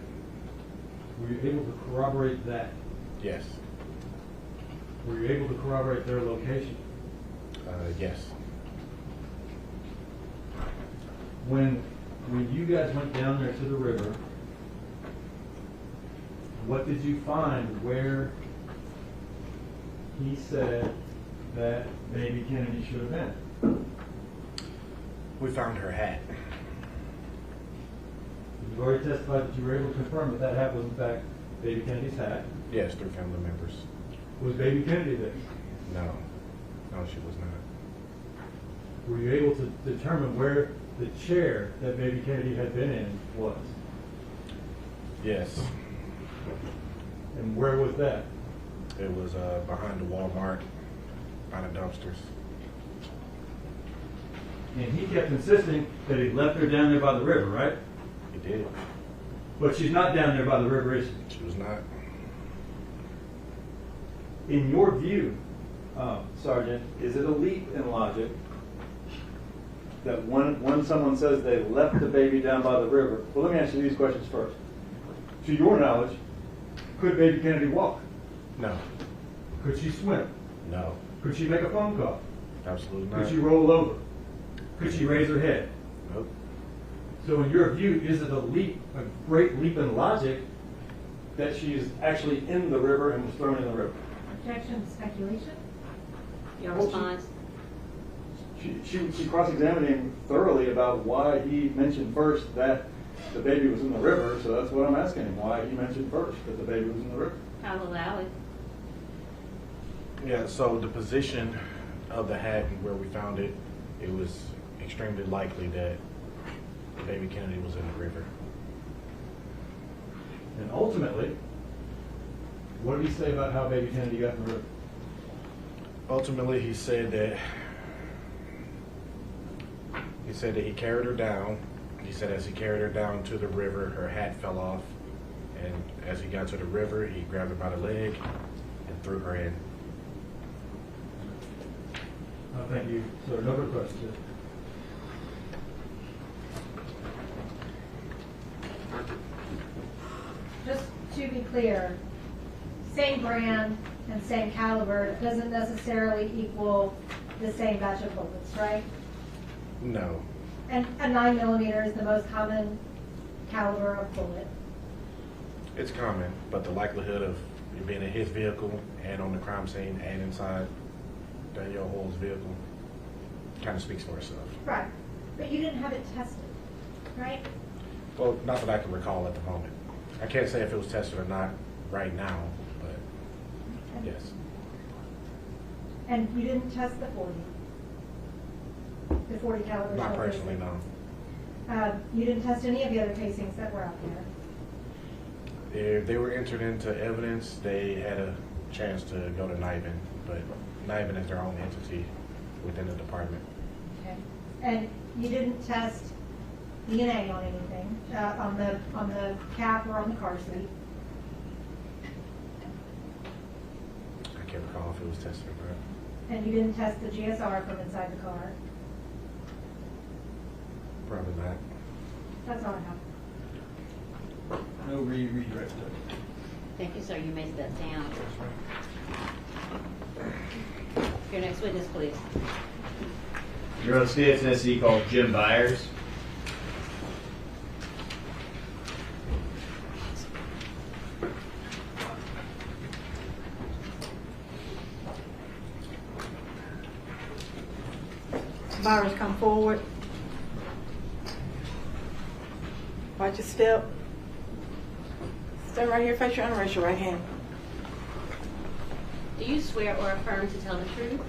Speaker 4: Were you able to corroborate that?
Speaker 6: Yes.
Speaker 4: Were you able to corroborate their location?
Speaker 6: Yes.
Speaker 4: When you guys went down there to the river, what did you find where he said that Baby Kennedy should have been?
Speaker 6: We found her hat.
Speaker 4: You've already testified that you were able to confirm that that hat was in fact Baby Kennedy's hat.
Speaker 6: Yes, through family members.
Speaker 4: Was Baby Kennedy there?
Speaker 6: No. No, she was not.
Speaker 4: Were you able to determine where the chair that Baby Kennedy had been in was?
Speaker 6: Yes.
Speaker 4: And where was that?
Speaker 6: It was behind the Walmart, behind the dumpsters.
Speaker 4: And he kept insisting that he left her down there by the river, right?
Speaker 6: He did.
Speaker 4: But she's not down there by the river, is she?
Speaker 6: She was not.
Speaker 4: In your view, Sergeant, is it a leap in logic that when someone says they left the baby down by the river, well, let me ask you these questions first. To your knowledge, could Baby Kennedy walk?
Speaker 6: No.
Speaker 4: Could she swim?
Speaker 6: No.
Speaker 4: Could she make a phone call?
Speaker 6: Absolutely not.
Speaker 4: Could she roll over? Could she raise her head?
Speaker 6: Nope.
Speaker 4: So in your view, is it a great leap in logic that she is actually in the river and was thrown in the river?
Speaker 3: Objection to speculation?
Speaker 2: Your response?
Speaker 4: She cross-examined him thoroughly about why he mentioned first that the baby was in the river, so that's what I'm asking him, why he mentioned first that the baby was in the river.
Speaker 2: I'll allow it.
Speaker 6: Yeah, so the position of the hat and where we found it, it was extremely likely that Baby Kennedy was in the river.
Speaker 4: And ultimately, What did he say about how Baby Kennedy got in the river?
Speaker 6: Ultimately, he said that he carried her down. He said as he carried her down to the river, her hat fell off. And as he got to the river, he grabbed her by the leg and threw her in.
Speaker 4: Thank you, sir. No further questions.
Speaker 3: Just to be clear, same brand and same caliber doesn't necessarily equal the same batch of bullets, right?
Speaker 6: No.
Speaker 3: And a 9mm is the most common caliber of bullet.
Speaker 6: It's common, but the likelihood of you being in his vehicle and on the crime scene and inside Danielle Hoyle's vehicle kind of speaks for itself.
Speaker 3: Right. But you didn't have it tested, right?
Speaker 6: Well, not that I can recall at the moment. I can't say if it was tested or not right now, but
Speaker 3: Okay.
Speaker 6: yes.
Speaker 3: And you didn't test the 40? The 40 caliber?
Speaker 6: Not
Speaker 3: shell
Speaker 6: personally,
Speaker 3: casing?
Speaker 6: no.
Speaker 3: You didn't test any of the other casings that were out there?
Speaker 6: If they were entered into evidence, they had a chance to go to NIBIN, but NIBIN is their own entity within the department.
Speaker 3: Okay. And you didn't test DNA on anything, on the cap or on the car seat?
Speaker 6: I can't recall if it was tested or not.
Speaker 3: And you didn't test the GSR from inside the car?
Speaker 6: Probably not.
Speaker 3: That's all I have.
Speaker 4: No redirect.
Speaker 2: Thank you, sir. You may step down. Your next witness, please.
Speaker 9: You're on the state of Tennessee called Jim Byers.
Speaker 11: Byers, come forward. Watch your step. Stand right here, face your honor, raise your right hand.
Speaker 2: Do you swear or affirm to tell the truth?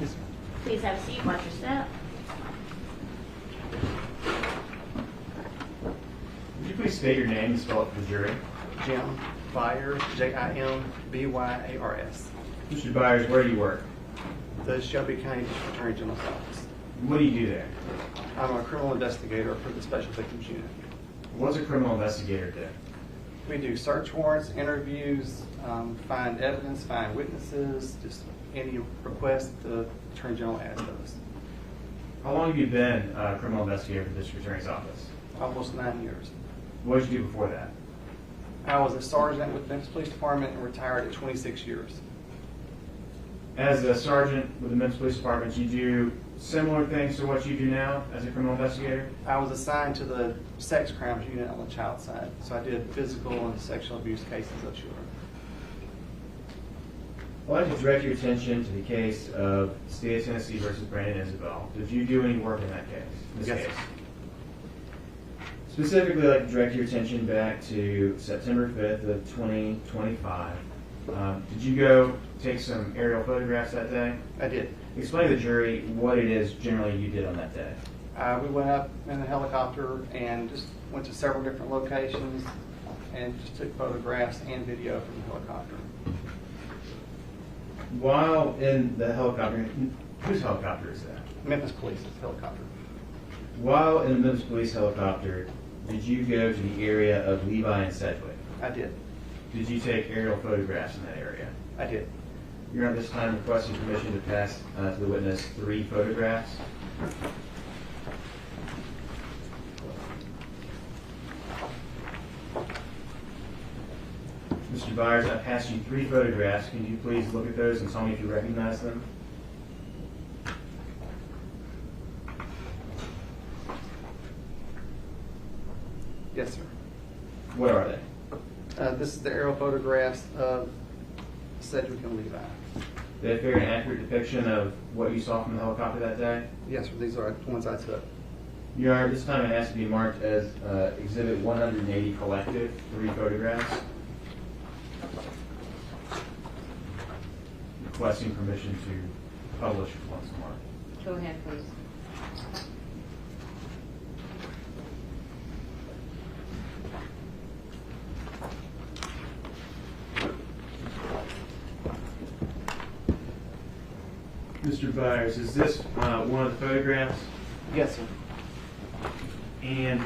Speaker 10: Yes,
Speaker 2: Please have a seat. Watch your step.
Speaker 9: Would you please state your name and spell it for the jury?
Speaker 10: Jim Byers, Jimbyars.
Speaker 9: Mr. Byers, where do you work?
Speaker 10: The Shelby County District Attorney General's Office.
Speaker 9: What do you do there?
Speaker 10: I'm a criminal investigator for the Special Victims Unit.
Speaker 9: What does a criminal investigator do?
Speaker 10: We do search warrants, interviews, find evidence, find witnesses, just any request the Attorney General asks of us.
Speaker 9: How long have you been a criminal investigator for the district attorney's office?
Speaker 10: Almost 9 years.
Speaker 9: What did you do before that?
Speaker 10: I was a sergeant with the Memphis Police Department and retired at 26 years.
Speaker 9: As a sergeant with the Memphis Police Department, you do similar things to what you do now as a criminal investigator?
Speaker 10: I was assigned to the sex crimes unit on the child side, so I did physical and sexual abuse cases of children.
Speaker 9: I'd like to direct your attention to the case of State of Tennessee versus Brandon Isabelle. Did you do any work in that case?
Speaker 10: Yes.
Speaker 9: Specifically, I'd like to direct your attention back to September 5th of 2025. Did you go take some aerial photographs that day?
Speaker 10: I did.
Speaker 9: Explain to the jury what it is generally you did on that day.
Speaker 10: We went up in a helicopter and just went to several different locations and just took photographs and video from the helicopter.
Speaker 9: While in the helicopter, whose helicopter is that?
Speaker 10: Memphis Police's helicopter.
Speaker 9: While in the Memphis Police helicopter, did you go to the area of Levi and Sedgwick?
Speaker 10: I did.
Speaker 9: Did you take aerial photographs in that area?
Speaker 10: I did.
Speaker 9: You're at this time requesting permission to pass to the witness 3 photographs. Mr. Byers, I passed you 3 photographs. Can you please look at those and tell me if you recognize them?
Speaker 10: Yes, sir.
Speaker 9: What are they?
Speaker 10: This is the aerial photographs of Sedgwick and Levi.
Speaker 9: They have a very accurate depiction of what you saw from the helicopter that day?
Speaker 10: Yes, sir. These are the ones I took.
Speaker 9: Your Honor, this time it has to be marked as Exhibit 180 Collective, 3 photographs. Requesting permission to publish once more.
Speaker 2: Go ahead, please.
Speaker 9: Mr. Byers, is this one of the photographs?
Speaker 10: Yes, sir.
Speaker 9: And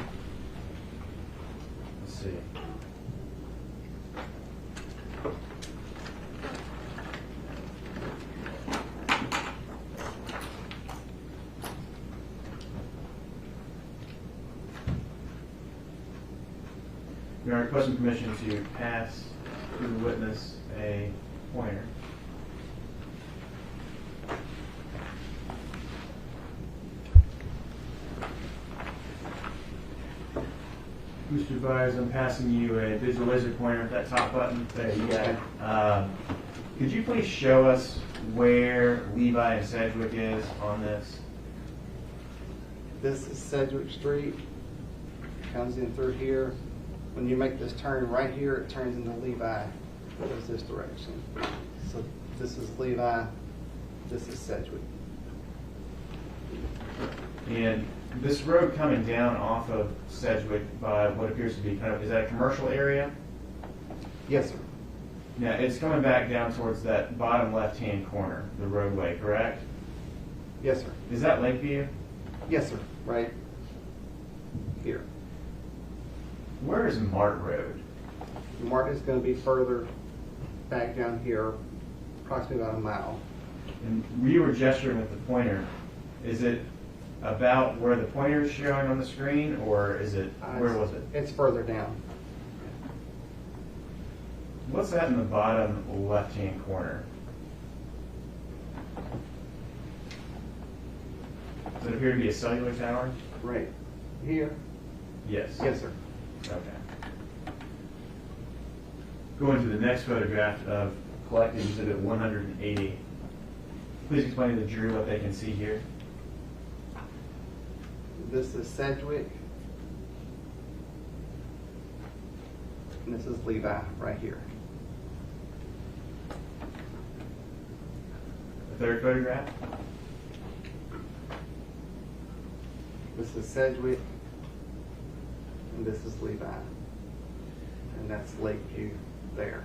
Speaker 9: let's see. We are requesting permission to pass to the witness a pointer. Mr. Byers, I'm passing you a digital laser pointer at that top button. There you go. Could you please show us where Levi and Sedgwick is on this?
Speaker 10: This is Sedgwick Street. Comes in through here. When you make this turn right here, it turns into Levi. It goes this direction. So this is Levi. This is Sedgwick.
Speaker 9: And this road coming down off of Sedgwick by what appears to be kind of, is that a commercial area?
Speaker 10: Yes, sir.
Speaker 9: Now, it's coming back down towards that bottom left-hand corner, the roadway, correct?
Speaker 10: Yes, sir.
Speaker 9: Is that Lakeview?
Speaker 10: Yes, sir. Right here.
Speaker 9: Where is Mart Road?
Speaker 10: Mart is going to be further back down here, approximately about a mile.
Speaker 9: And you were gesturing with the pointer. Is it about where the pointer is showing on the screen, or is it, where was it?
Speaker 10: It's further down.
Speaker 9: What's that in the bottom left-hand corner? Does it appear to be a cellular tower?
Speaker 10: Right here?
Speaker 9: Yes.
Speaker 10: Yes, sir.
Speaker 9: Okay. Going to the next photograph of collected exhibit 180. Please explain to the jury what they can see here.
Speaker 10: This is Sedgwick. And this is Levi right here.
Speaker 9: The third photograph.
Speaker 10: This is Sedgwick. And this is Levi. And that's Lakeview there.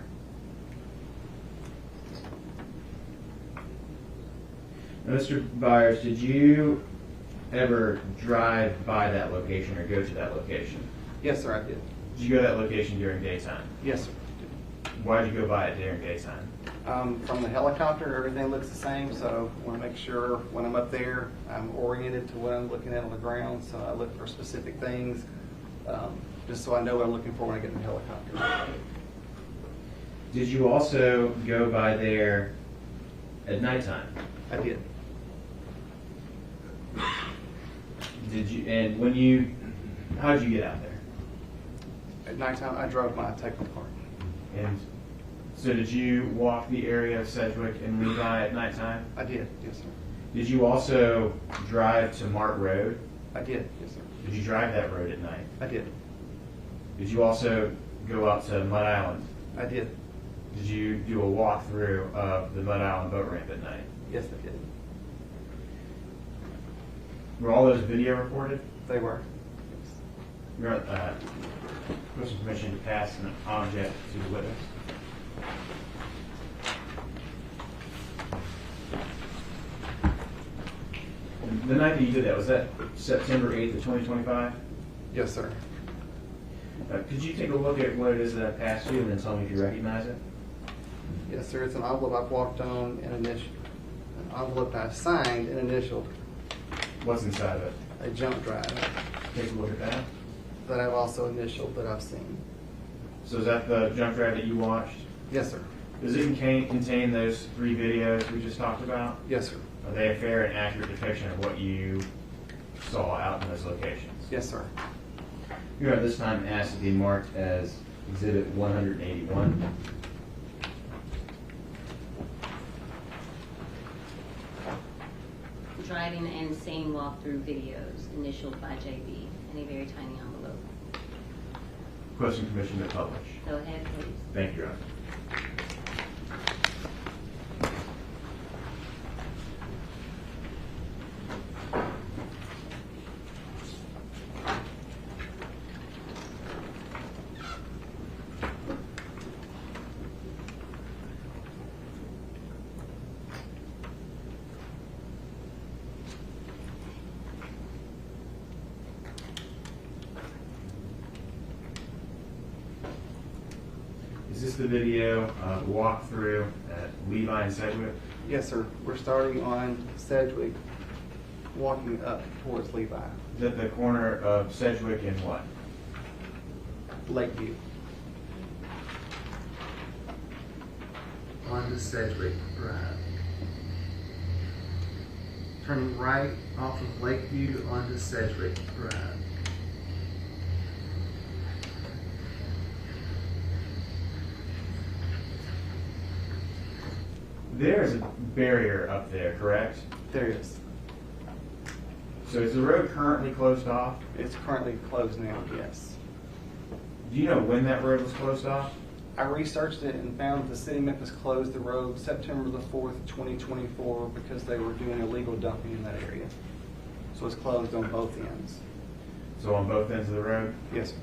Speaker 9: Now, Mr. Byers, did you ever drive by that location or go to that location?
Speaker 10: Yes, sir, I did.
Speaker 9: Did you go to that location during daytime?
Speaker 10: Yes, sir.
Speaker 9: Why did you go by it during daytime?
Speaker 10: From the helicopter, everything looks the same, so I want to make sure when I'm up there, I'm oriented to what I'm looking at on the ground, so I look for specific things, just so I know what I'm looking for when I get in the helicopter.
Speaker 9: Did you also go by there at nighttime?
Speaker 10: I did.
Speaker 9: Did you, and when you, how did you get out there?
Speaker 10: At nighttime, I drove my Tacoma car.
Speaker 9: And so did you walk the area of Sedgwick and Levi at nighttime?
Speaker 10: I did, yes, sir.
Speaker 9: Did you also drive to Mart Road?
Speaker 10: I did, yes, sir.
Speaker 9: Did you drive that road at night?
Speaker 10: I did.
Speaker 9: Did you also go out to Mud Island?
Speaker 10: I did.
Speaker 9: Did you do a walkthrough of the Mud Island boat ramp at night?
Speaker 10: Yes, I did.
Speaker 9: Were all those video recorded?
Speaker 10: They were.
Speaker 9: You're requesting permission to pass an object to the witness. The night that you did that, was that September 8th of 2025?
Speaker 10: Yes, sir.
Speaker 9: Could you take a look at what it is that I passed you and then tell me if you recognize it?
Speaker 10: Yes, sir. It's an envelope I've walked on and initialed. An envelope I've signed and initialed.
Speaker 9: What's inside of it?
Speaker 10: A jump drive
Speaker 9: Take a look at that.
Speaker 10: that I've also initialed that I've seen.
Speaker 9: So is that the jump drive that you watched?
Speaker 10: Yes, sir.
Speaker 9: Does it contain those 3 videos we just talked about?
Speaker 10: Yes, sir.
Speaker 9: Are they a fair and accurate depiction of what you saw out in those locations?
Speaker 10: Yes, sir.
Speaker 9: You are at this time asked to be marked as Exhibit 181.
Speaker 2: Driving and seeing walkthrough videos initialed by JB in a very tiny envelope.
Speaker 9: Question permission to publish.
Speaker 2: Go ahead, please.
Speaker 9: Thank you, Your Honor. Is this the video walkthrough at Levi and Sedgwick?
Speaker 10: Yes, sir. We're starting on Sedgwick, walking up towards Levi,
Speaker 9: Is that the corner of Sedgwick and what?
Speaker 10: Lakeview.
Speaker 12: Onto Sedgwick Drive. Turning right off of Lakeview onto Sedgwick Drive.
Speaker 9: There's a barrier up there, correct?
Speaker 10: There is.
Speaker 9: So is the road currently closed off?
Speaker 10: It's currently closed now, yes.
Speaker 9: Do you know when that road was closed off?
Speaker 10: I researched it and found the city of Memphis closed the road September the 4th, 2024 because they were doing illegal dumping in that area. So it's closed on both ends.
Speaker 9: So on both ends of the road?
Speaker 10: Yes, sir.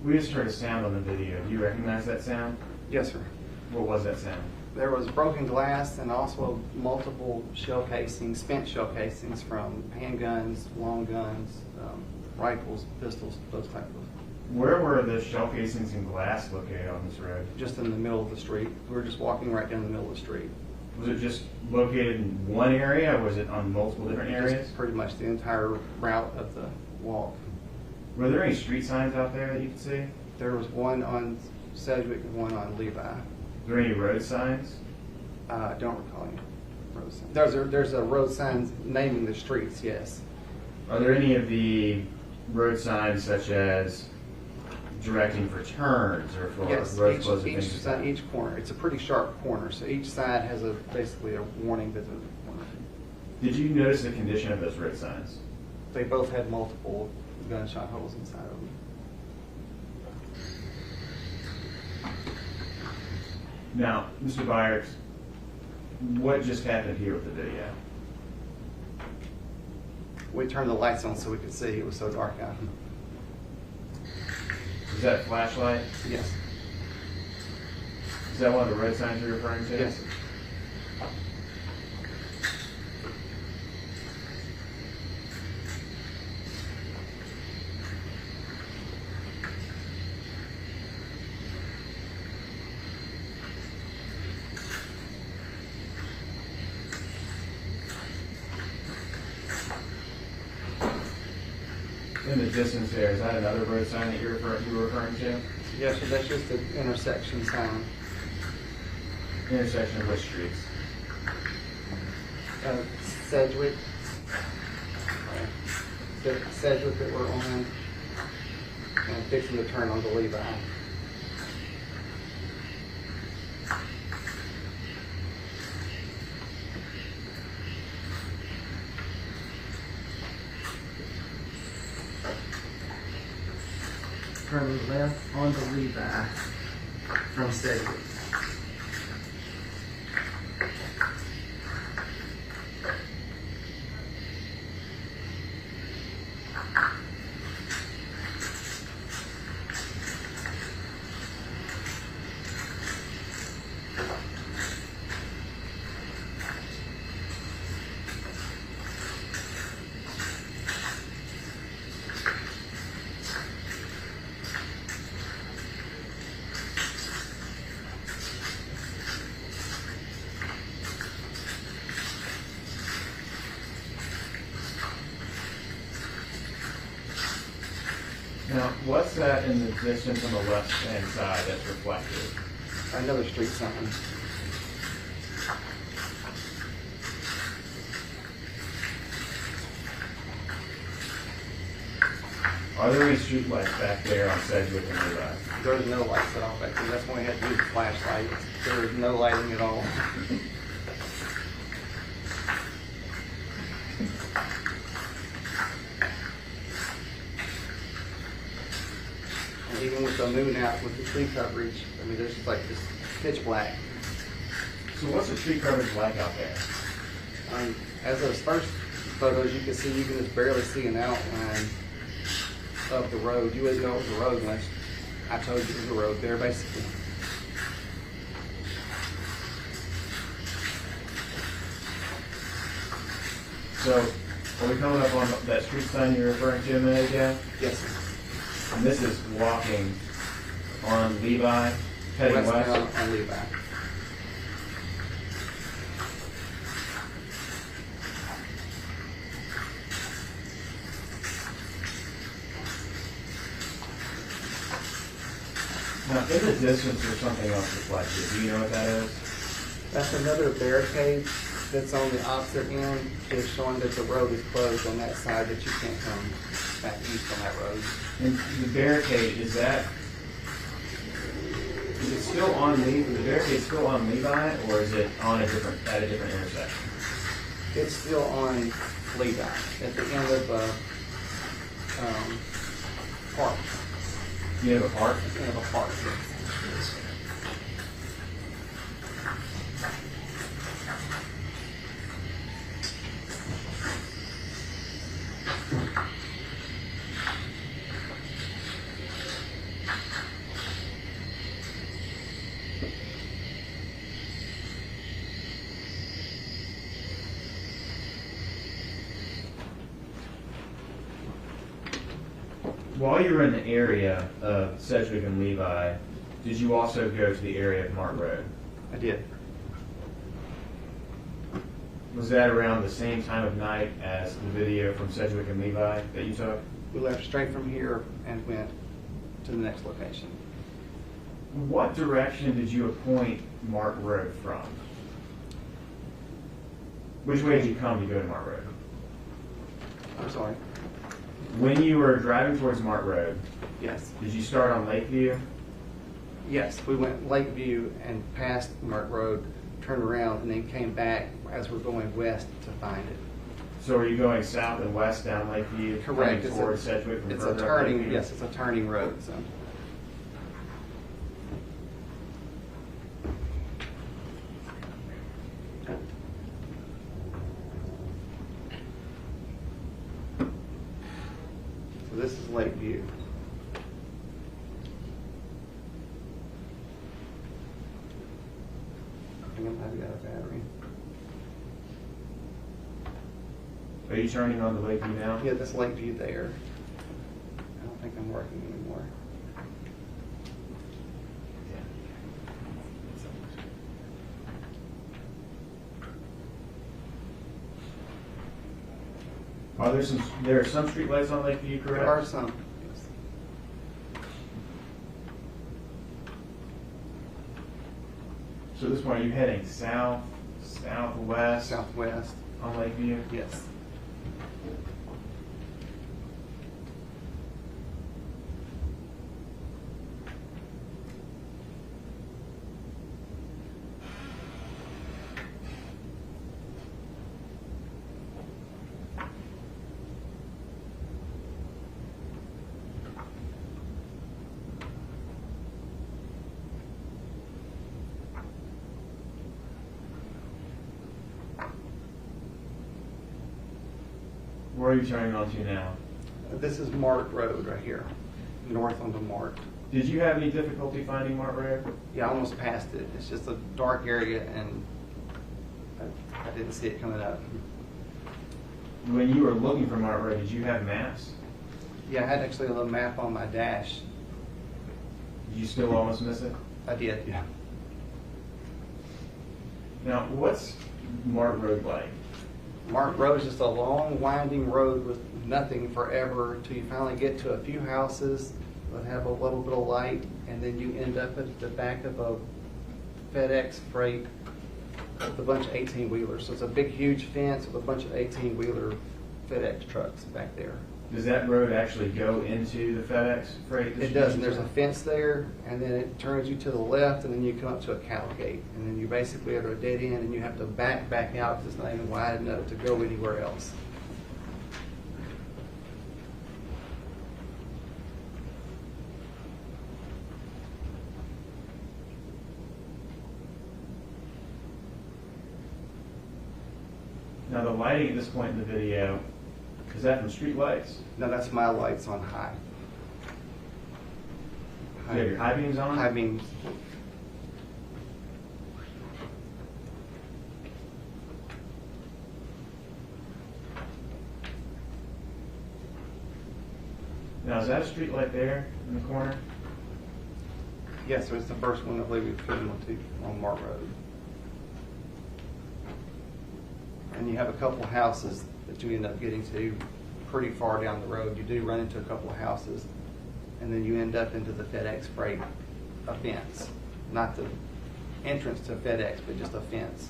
Speaker 9: We just heard a sound on the video. Do you recognize that sound?
Speaker 10: Yes, sir.
Speaker 9: What was that sound?
Speaker 10: There was broken glass and also multiple shell casings, spent shell casings from handguns, long guns, rifles, pistols, those type of.
Speaker 9: Where were the shell casings and glass located on this road?
Speaker 10: Just in the middle of the street. We were just walking right down the middle of the street.
Speaker 9: Was it just located in one area, or was it on multiple different areas?
Speaker 10: Just pretty much the entire route of the walk.
Speaker 9: Were there any street signs out there that you could see?
Speaker 10: There was one on Sedgwick and one on Levi.
Speaker 9: Were there any road signs?
Speaker 10: I don't recall any road signs. There's a road sign naming the streets, yes.
Speaker 9: Are there any of the road signs such as directing for turns or for
Speaker 10: Yes,
Speaker 9: road closing things like that?
Speaker 10: each corner. It's a pretty sharp corner, so each side has basically a warning that there's a corner.
Speaker 9: Did you notice the condition of those road signs?
Speaker 10: They both had multiple gunshot holes inside of them.
Speaker 9: Now, Mr. Byers, what just happened here with the video?
Speaker 10: We turned the lights on so we could see. It was so dark out.
Speaker 9: Is that a flashlight?
Speaker 10: Yes.
Speaker 9: Is that one of the road signs you're referring to?
Speaker 10: Yes.
Speaker 9: In the distance there, is that another road sign that you were referring to?
Speaker 10: Yes, sir. That's just the intersection sign.
Speaker 9: Intersection of which streets?
Speaker 10: Sedgwick. Sedgwick that we're on. And fixing to turn onto Levi.
Speaker 12: Turn left onto Levi from Sedgwick.
Speaker 9: Now, what's that in the distance on the left-hand side that's reflected?
Speaker 10: Another street sign.
Speaker 9: Are there any street lights back there on Sedgwick and Levi?
Speaker 10: There's no lights at all back there. That's when we had to use the flashlight. There is no lighting at all. And even with the moon out, with the tree coverage, I mean, there's just like this pitch black.
Speaker 9: So what's the tree coverage like out there?
Speaker 10: As those first photos, you can see, you can just barely see an outline of the road. You wouldn't know it was a road unless I told you it was a road there, basically.
Speaker 9: So, are we coming up on that street sign you were referring to a minute ago?
Speaker 10: Yes, sir.
Speaker 9: And this is walking on Levi, heading west?
Speaker 10: Westbound on Levi.
Speaker 9: Now, in the distance, there's something else reflected. Do you know what that is?
Speaker 10: That's another barricade that's on the opposite end. It's showing that the road is closed on that side, that you can't come back east on that road.
Speaker 9: And the barricade, is it still on Levi? The barricade still on Levi, or is it on at a different intersection?
Speaker 10: It's still on Levi at the end of park.
Speaker 9: You have a park?
Speaker 10: At the end of a park. Yes.
Speaker 9: While you were in the area of Sedgwick and Levi, did you also go to the area of Mart Road?
Speaker 10: I did.
Speaker 9: Was that around the same time of night as the video from Sedgwick and Levi that you took?
Speaker 10: We left straight from here and went to the next location.
Speaker 9: What direction did you appoint Mart Road from? Which way did you come to go to Mart Road?
Speaker 10: I'm sorry.
Speaker 9: When you were driving towards Mart Road,
Speaker 10: Yes.
Speaker 9: did you start on Lakeview?
Speaker 10: Yes, we went Lakeview and passed Mart Road, turned around, and then came back as we're going west to find it.
Speaker 9: So are you going south and west down Lakeview?
Speaker 10: Correct.
Speaker 9: Coming towards Sedgwick from
Speaker 10: It's a
Speaker 9: further up
Speaker 10: turning,
Speaker 9: Lakeview?
Speaker 10: yes, it's a turning road, so. So this is Lakeview. I think I might have got a battery.
Speaker 9: Are you turning on the Lakeview now?
Speaker 10: Yeah, this Lakeview there. I don't think I'm working anymore.
Speaker 9: There are some streetlights on Lakeview, correct?
Speaker 10: There are some. Yes.
Speaker 9: So this one, are you heading south, southwest
Speaker 10: Southwest.
Speaker 9: on Lakeview?
Speaker 10: Yes.
Speaker 9: Where are you turning onto now?
Speaker 10: This is Mart Road right here, north onto Mart.
Speaker 9: Did you have any difficulty finding Mart Road?
Speaker 10: Yeah, I almost passed it. It's just a dark area, and I didn't see it coming up.
Speaker 9: When you were looking for Mart Road, did you have maps?
Speaker 10: Yeah, I had actually a little map on my dash.
Speaker 9: Did you still almost miss it?
Speaker 10: I did, yeah.
Speaker 9: Now, what's Mart Road like?
Speaker 10: Mart Road is just a long, winding road with nothing forever until you finally get to a few houses that have a little bit of light, and then you end up at the back of a FedEx freight with a bunch of 18-wheelers. So it's a big, huge fence with a bunch of 18-wheeler FedEx trucks back there.
Speaker 9: Does that road actually go into the FedEx freight?
Speaker 10: It does, and there's a fence there, and then it turns you to the left, and then you come up to a cattle gate, and then you basically have a dead end, and you have to back out because it's not even wide enough to go anywhere else.
Speaker 9: Now the lighting at this point in the video, is that from street lights?
Speaker 10: No, that's my lights on high.
Speaker 9: You have your high beams on?
Speaker 10: High beams.
Speaker 9: Now is that a street light there in the corner?
Speaker 10: Yes, so it's the first one I believe we put on Mart Road. And you have a couple houses that you end up getting to pretty far down the road. You do run into a couple of houses, and then you end up into the FedEx freight, a fence. Not the entrance to FedEx, but just a fence.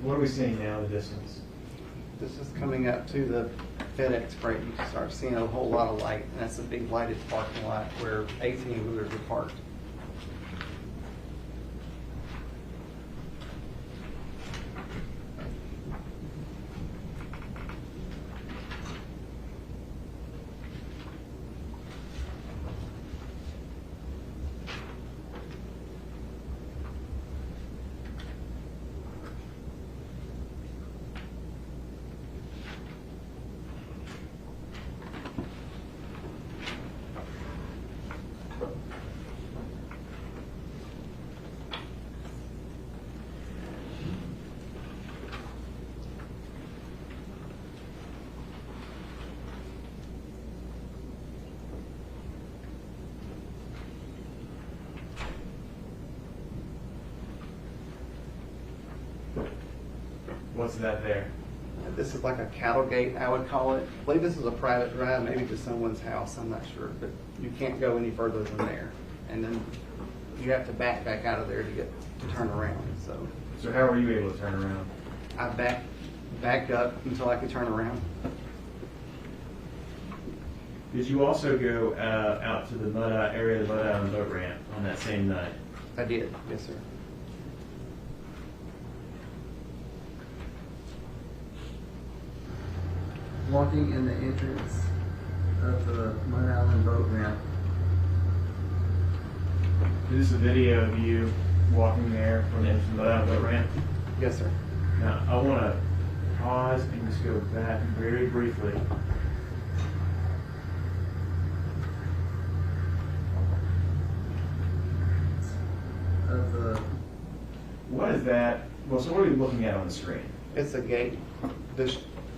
Speaker 9: What are we seeing now in the distance?
Speaker 10: This is coming up to the FedEx freight. You can start seeing a whole lot of light, and that's a big lighted parking lot where 18-wheelers are parked.
Speaker 9: What's that there?
Speaker 10: This is like a cattle gate, I would call it. I believe this is a private drive, maybe to someone's house, I'm not sure, but you can't go any further than there. And then you have to back out of there to turn around, so.
Speaker 9: So how were you able to turn around?
Speaker 10: I backed up until I could turn around.
Speaker 9: Did you also go out to the area of the Mud Island boat ramp on that same night?
Speaker 10: I did, yes, sir.
Speaker 12: Walking in the entrance of the Mud Island boat ramp.
Speaker 9: Is this a video of you walking there from the entrance of the Mud Island boat ramp?
Speaker 10: Yes, sir.
Speaker 9: Now, I want to pause and just go back very briefly. What is that? Well, so what are we looking at on the screen?
Speaker 10: It's a gate.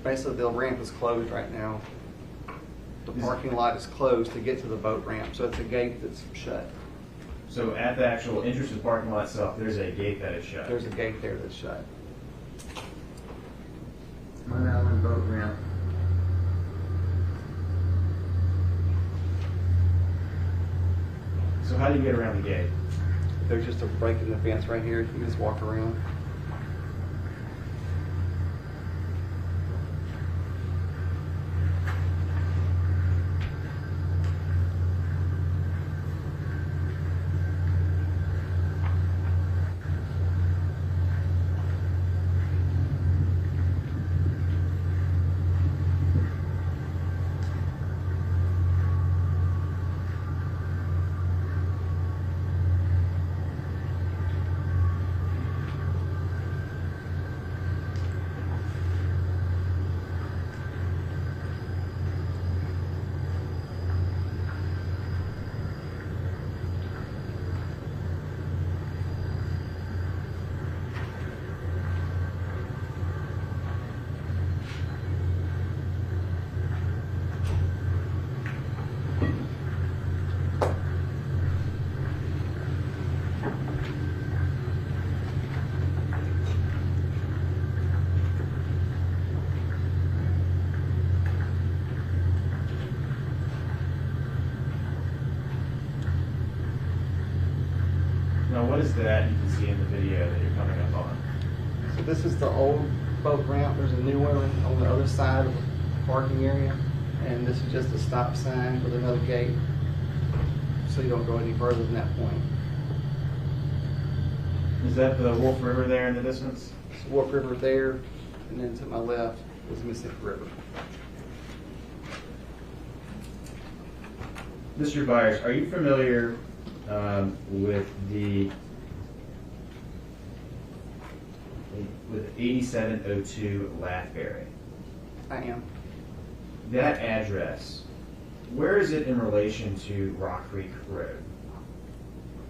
Speaker 10: Basically, the ramp is closed right now. The parking lot is closed to get to the boat ramp, so it's a gate that's shut.
Speaker 9: So at the actual entrance to the parking lot itself, there's a gate that is shut.
Speaker 10: There's a gate there that's shut.
Speaker 12: Mud Island boat ramp.
Speaker 9: So how do you get around the gate?
Speaker 10: There's just a break in the fence right here. You can just walk around.
Speaker 9: is that you can see in the video that you're coming up on?
Speaker 10: So this is the old boat ramp. There's a new one on the other side of the parking area. And this is just a stop sign with another gate. So you don't go any further than that point.
Speaker 9: Is that the Wolf River there in the distance?
Speaker 10: It's Wolf River there, and then to my left is Mississippi River.
Speaker 9: Mr. Byers, are you familiar with 8702 Lathbury?
Speaker 10: I am.
Speaker 9: That address, where is it in relation to Rock Creek Road?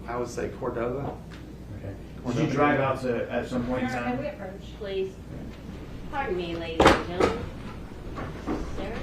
Speaker 10: I would say Cordova.
Speaker 9: Okay. Did you drive out to at some point in time?
Speaker 2: May we approach, please? Pardon me, ladies and gentlemen. Sarah?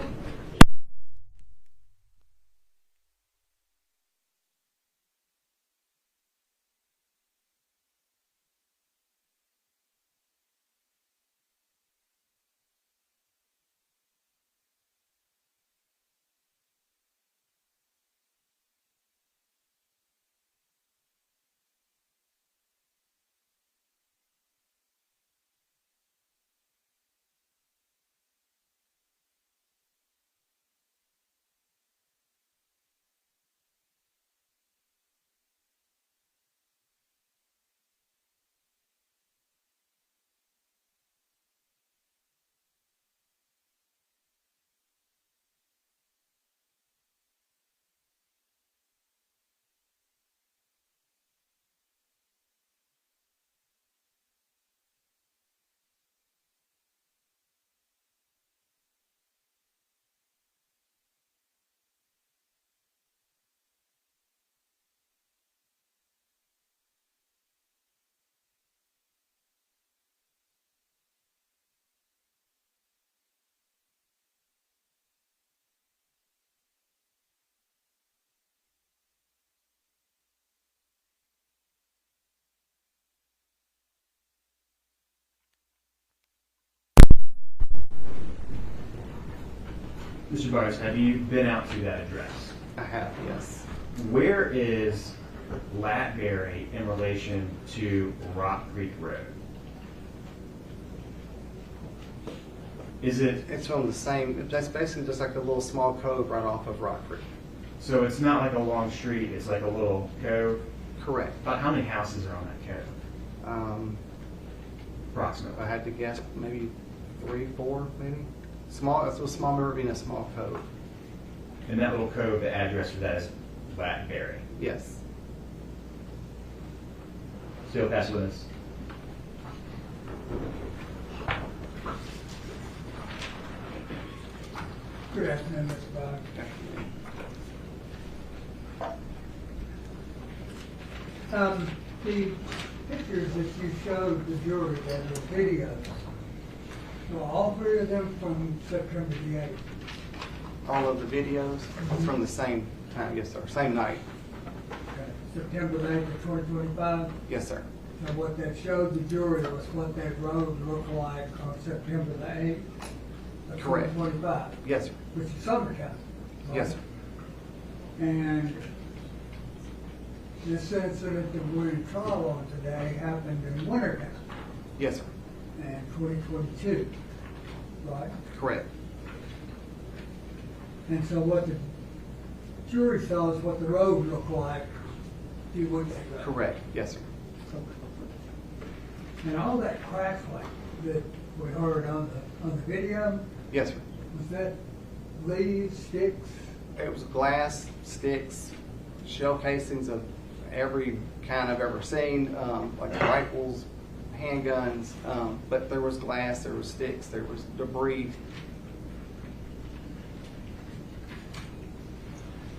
Speaker 9: Mr. Byers, have you been out to that address?
Speaker 10: I have, yes.
Speaker 9: Where is Lathbury in relation to Rock Creek Road? Is it?
Speaker 10: It's on the same, that's basically just like a little small cove right off of Rock Creek.
Speaker 9: So it's not like a long street, it's like a little cove?
Speaker 10: Correct.
Speaker 9: About how many houses are on that cove? Approximately.
Speaker 10: I had to guess maybe 3, 4, maybe. Small, it's a small river being a small cove.
Speaker 9: In that little cove, the address for that is Lathbury.
Speaker 10: Yes.
Speaker 9: Still pass with us.
Speaker 13: Good afternoon, Mr. Boggs. The pictures that you showed the jury and the videos, so all 3 of them from September the 8th?
Speaker 10: All of the videos from the same time, yes, sir. Same night.
Speaker 13: Okay. September the 8th of 2025?
Speaker 10: Yes, sir.
Speaker 13: So what that showed the jury was what that road looked like on September the 8th of
Speaker 10: Correct.
Speaker 13: 2025?
Speaker 10: Yes, sir.
Speaker 13: Which is summertime? Right?
Speaker 10: Yes, sir.
Speaker 13: And this incident that we're in trial on today happened in wintertime?
Speaker 10: Yes, sir.
Speaker 13: And 2022, right?
Speaker 10: Correct.
Speaker 13: And so what the jury saw is what the road looked like a few weeks ago?
Speaker 10: Correct. Yes, sir.
Speaker 13: And all that crackling that we heard on the video?
Speaker 10: Yes, sir.
Speaker 13: Was that leaves, sticks?
Speaker 10: It was glass, sticks, shell casings of every kind I've ever seen, like rifles, handguns, but there was glass, there was sticks, there was debris.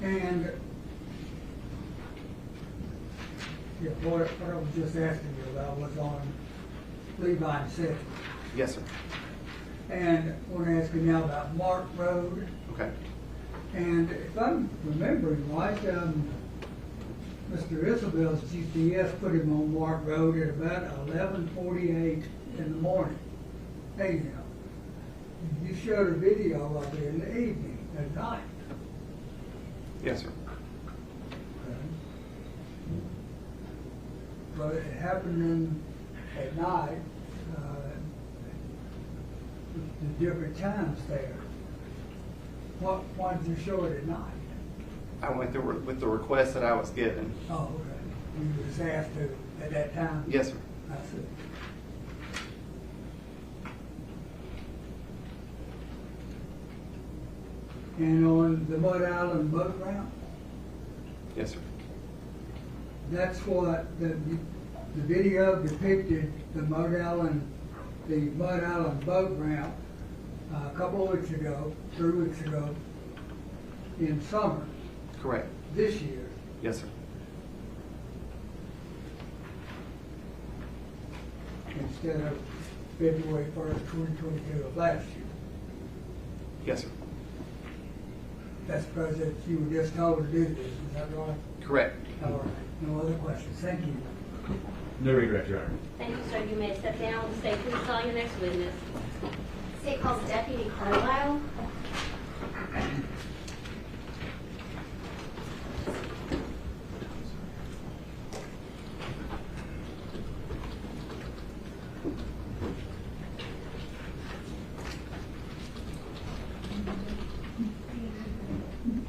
Speaker 13: And yeah, what I was just asking you about was on Levi and Sixth.
Speaker 10: Yes, sir.
Speaker 13: And I want to ask you now about Mark Road.
Speaker 10: Okay.
Speaker 13: And if I'm remembering right, Mr. Isabelle's GPS put him on Mark Road at about 11:48 in the morning, a.m. You showed a video of it in the evening, at night.
Speaker 10: Yes, sir.
Speaker 13: but it happened at night, the different times there. Why did you show it at night?
Speaker 10: I went through with the request that I was given.
Speaker 13: Oh, okay. You was asked to at that time?
Speaker 10: Yes, sir.
Speaker 13: I see. And on the Mud Island boat ramp,
Speaker 10: Yes, sir.
Speaker 13: that's what the video depicted the Mud Island boat ramp a couple of weeks ago, 3 weeks ago, in summer
Speaker 10: Correct.
Speaker 13: this year.
Speaker 10: Yes, sir.
Speaker 13: Instead of February 1st, 2022 of last year.
Speaker 10: Yes, sir.
Speaker 13: That's because you were just told to do this, is that right?
Speaker 10: Correct.
Speaker 13: All right, no other questions, thank you.
Speaker 9: No regret, Your Honor.
Speaker 2: Thank you, sir. You may step down. Stay, please call your next witness.
Speaker 8: State calls Deputy Carile.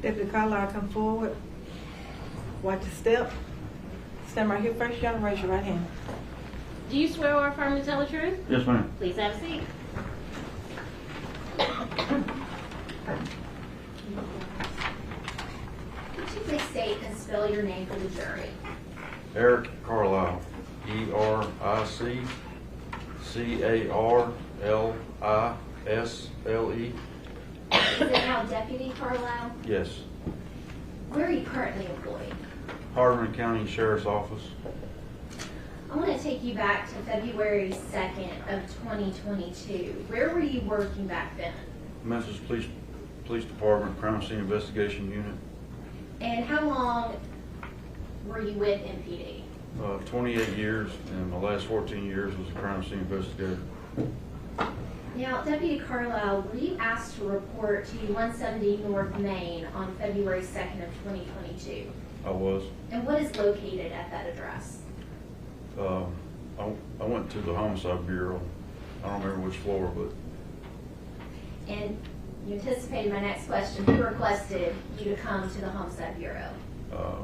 Speaker 11: Deputy Carlisle, come forward. Watch your step. Stand right here first, Your Honor. Raise your right hand.
Speaker 2: Do you swear or affirm to tell the truth?
Speaker 4: Yes, ma'am.
Speaker 2: Please have a seat.
Speaker 8: Could you please state and spell your name for the jury?
Speaker 14: Eric Carile, EricCarilesle.
Speaker 8: Is it now Deputy Carile?
Speaker 14: Yes.
Speaker 8: Where are you currently employed?
Speaker 14: Hardeman County Sheriff's Office.
Speaker 8: I want to take you back to February 2nd of 2022. Where were you working back then?
Speaker 14: Memphis Police Department Crime Scene Investigation Unit.
Speaker 8: And how long were you with MPD?
Speaker 14: 28 years, and my last 14 years was a crime scene investigator.
Speaker 8: Now, Deputy Carile, were you asked to report to 170 North Main on February 2nd of 2022?
Speaker 14: I was.
Speaker 8: And what is located at that address?
Speaker 14: I went to the Homicide Bureau. I don't remember which floor, but
Speaker 8: And you anticipated my next question. Who requested you to come to the Homicide Bureau?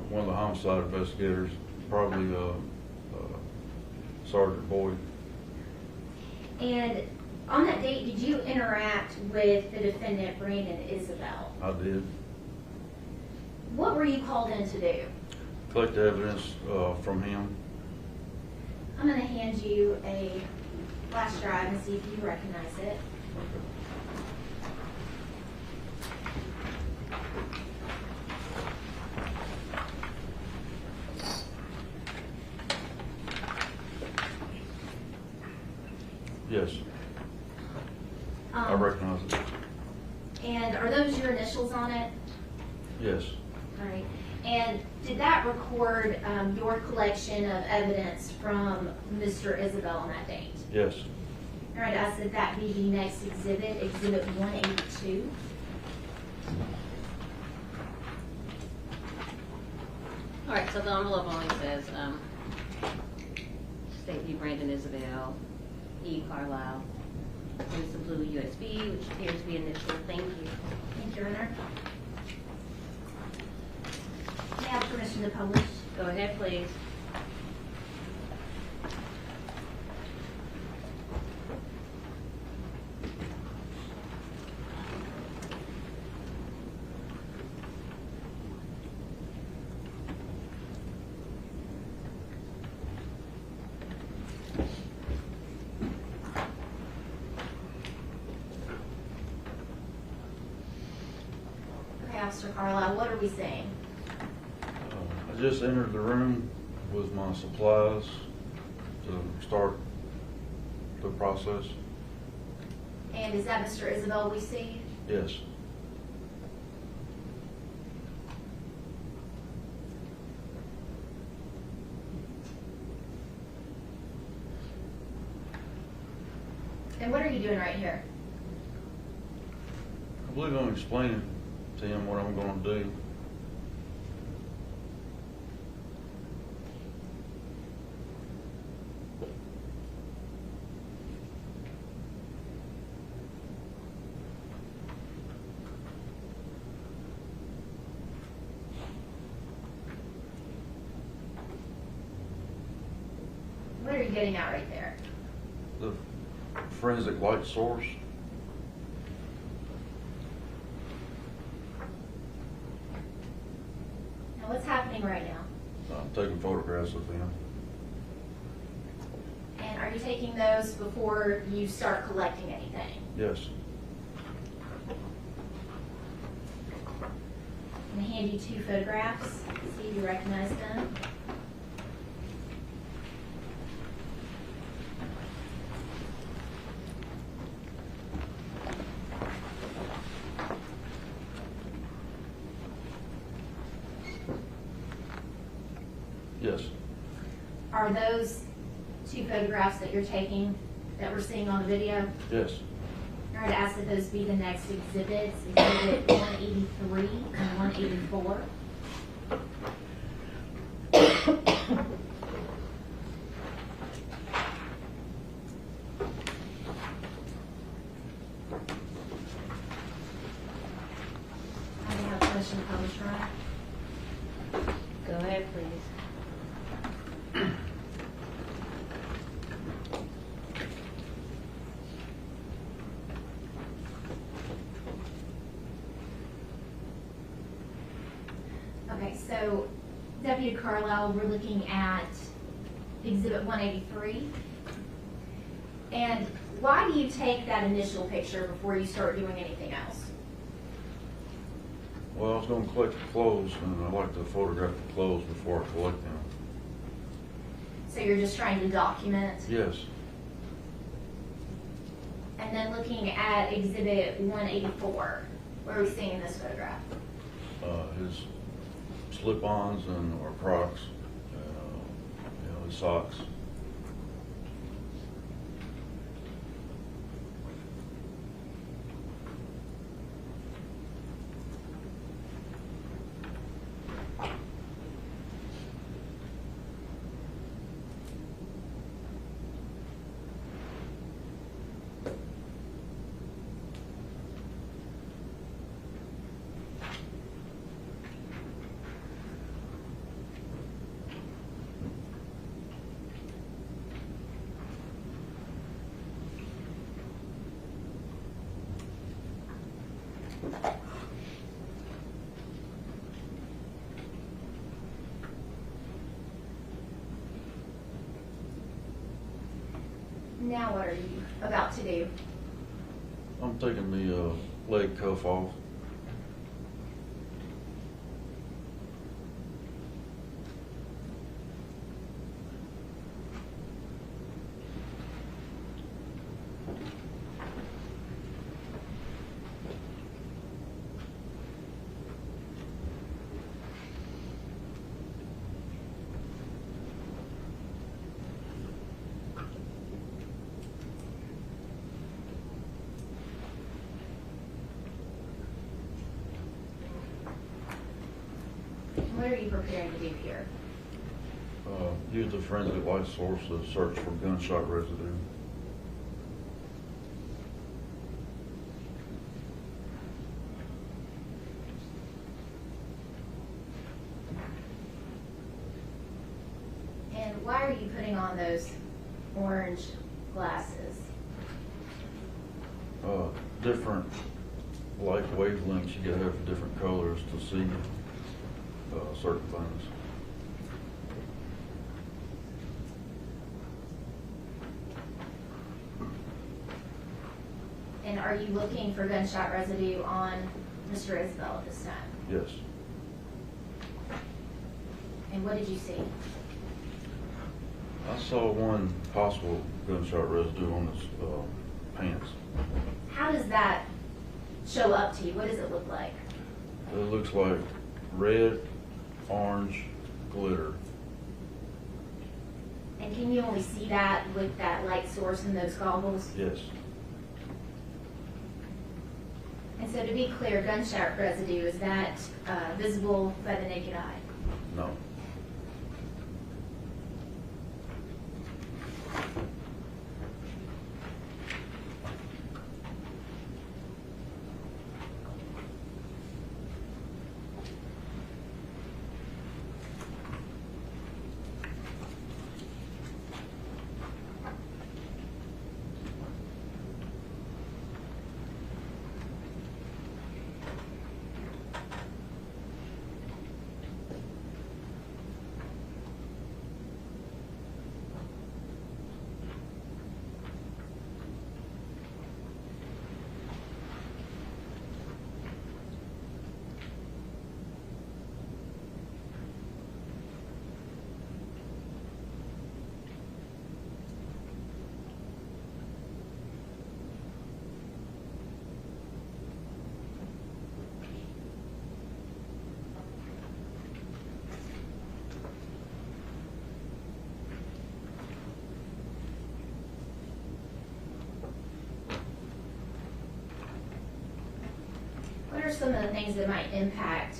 Speaker 14: one of the homicide investigators, probably Sergeant Boyd.
Speaker 8: And on that date, did you interact with the defendant, Brandon Isabelle?
Speaker 14: I did.
Speaker 8: What were you called in to do?
Speaker 14: Collect evidence from him.
Speaker 8: I'm going to hand you a flash drive and see if you recognize it.
Speaker 14: Yes, I recognize it.
Speaker 8: And are those your initials on it?
Speaker 14: Yes.
Speaker 8: All right. And did that record your collection of evidence from Mr. Isabelle on that date?
Speaker 14: Yes.
Speaker 8: All right, I said that be the next exhibit, Exhibit 182.
Speaker 2: All right, so the envelope only says, state you Brandon Isabelle, E. Carlisle. There's the blue USB, which appears to be initial. Thank you.
Speaker 8: Thank you, Your Honor. May I have permission to publish?
Speaker 2: Go ahead, please.
Speaker 8: Okay, Officer Carlisle, what are we saying?
Speaker 14: I just entered the room with my supplies to start the process.
Speaker 8: And is that Mr. Isabelle we see?
Speaker 14: Yes.
Speaker 8: And what are you doing right here?
Speaker 14: I believe I'm explaining to him what I'm going to do.
Speaker 8: getting at right there?
Speaker 14: The forensic light source.
Speaker 8: Now, what's happening right now?
Speaker 14: I'm taking photographs of them.
Speaker 8: And are you taking those before you start collecting anything?
Speaker 14: Yes.
Speaker 8: I'm going to hand you 2 photographs. See if you recognize them.
Speaker 14: Yes.
Speaker 8: Are those 2 photographs that you're taking that we're seeing on the video?
Speaker 14: Yes.
Speaker 8: I would ask that those be the next exhibits, exhibit 183 and 184. I have permission to publish, right?
Speaker 2: Go ahead, please.
Speaker 8: Okay, so Deputy Carile, we're looking at Exhibit 183. And why do you take that initial picture before you start doing anything else?
Speaker 14: Well, I was going to collect the clothes, and I like to photograph the clothes before I collect them.
Speaker 8: So you're just trying to document?
Speaker 14: Yes.
Speaker 8: And then looking at Exhibit 184, where are we seeing in this photograph?
Speaker 14: His slip-ons and or Crocs, his socks.
Speaker 8: Now what are you about to do?
Speaker 14: I'm taking the leg cuff off.
Speaker 8: What are you preparing to do here?
Speaker 14: Use the forensic light source to search for gunshot residue.
Speaker 8: And why are you putting on those orange glasses?
Speaker 14: Different light wavelengths you gotta have for different colors to see certain things.
Speaker 8: And are you looking for gunshot residue on Mr. Isabelle at this time?
Speaker 14: Yes.
Speaker 8: And what did you see?
Speaker 14: I saw one possible gunshot residue on his pants.
Speaker 8: How does that show up to you? What does it look like?
Speaker 14: It looks like red, orange, glitter.
Speaker 8: And can you only see that with that light source in those goggles?
Speaker 14: Yes.
Speaker 8: And so to be clear, gunshot residue, is that visible by the naked eye?
Speaker 14: No.
Speaker 8: What are some of the things that might impact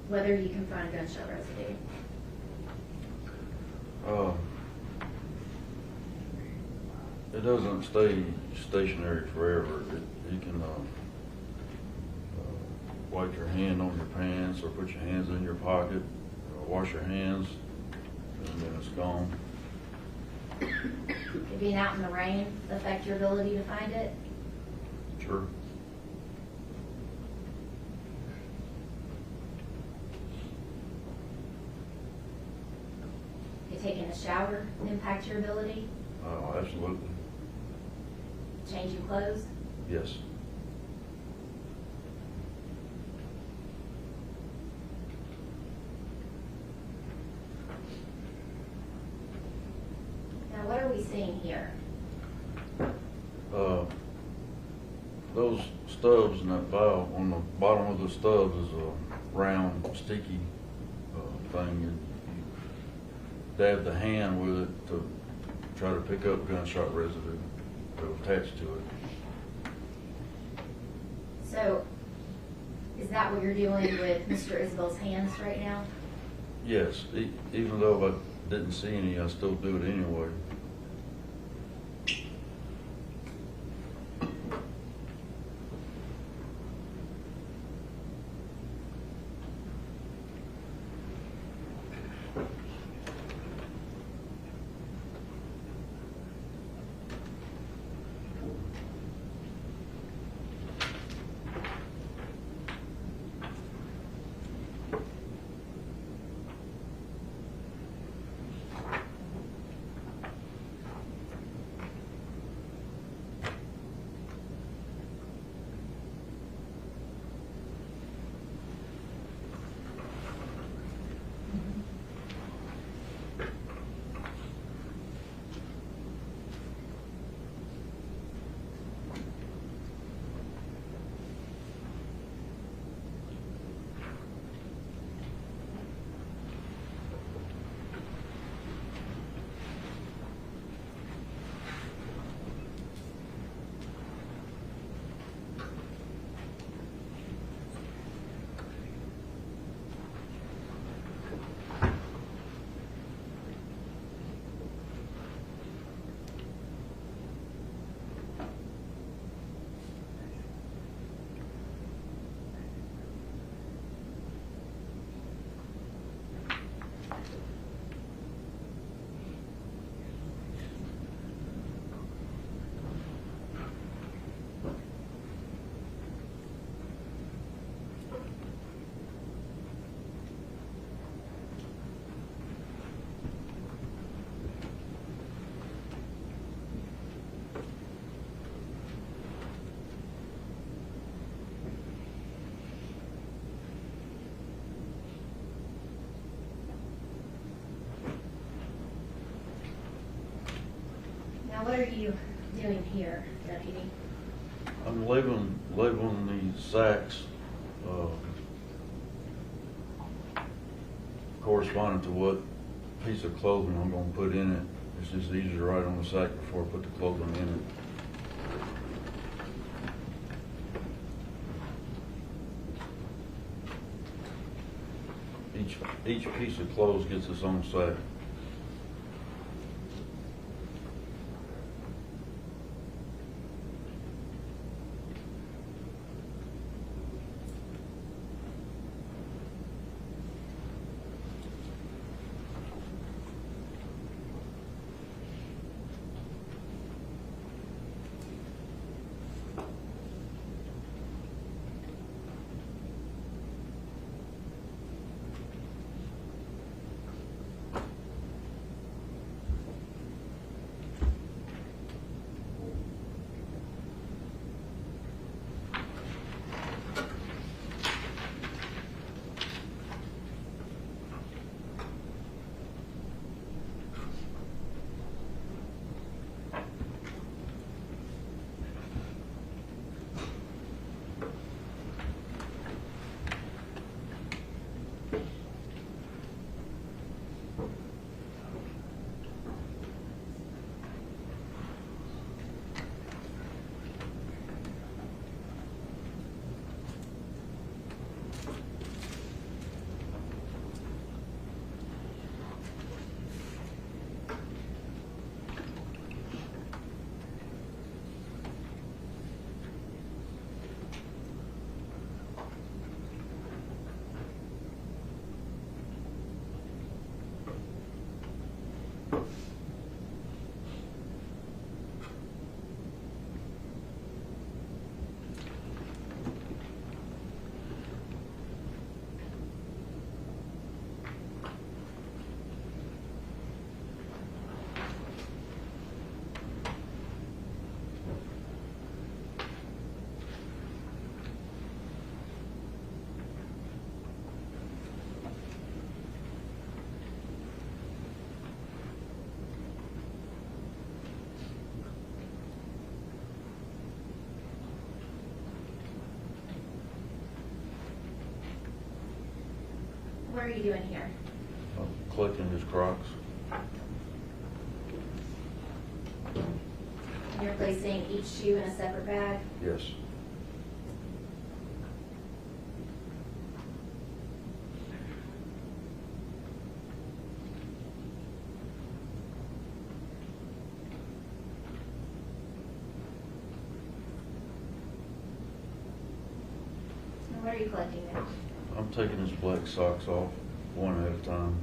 Speaker 8: whether you can find gunshot residue?
Speaker 14: It doesn't stay stationary forever. You can wipe your hand on your pants or put your hands in your pocket, or wash your hands, and then it's gone.
Speaker 8: Could being out in the rain affect your ability to find it?
Speaker 14: Sure.
Speaker 8: Could taking a shower impact your ability?
Speaker 14: Absolutely.
Speaker 8: Changing clothes?
Speaker 14: Yes.
Speaker 8: Now, what are we seeing here?
Speaker 14: Those stubs in that vial, on the bottom of the stubs is a round, sticky thing. And you dab the hand with it to try to pick up gunshot residue attached to it.
Speaker 8: So, is that what you're doing with Mr. Isabel's hands right now?
Speaker 14: Yes, even though I didn't see any, I still do it anyway.
Speaker 8: Now, what are you doing here, Deputy?
Speaker 14: I'm labeling these sacks corresponding to what piece of clothing I'm going to put in it. It's just easier to write on the sack before I put the clothing in it. Each piece of clothes gets its own sack.
Speaker 8: What are you doing here?
Speaker 14: I'm collecting his Crocs.
Speaker 8: You're placing each shoe in a separate bag?
Speaker 14: Yes.
Speaker 8: And what are you collecting now?
Speaker 14: I'm taking his black socks off one at a time.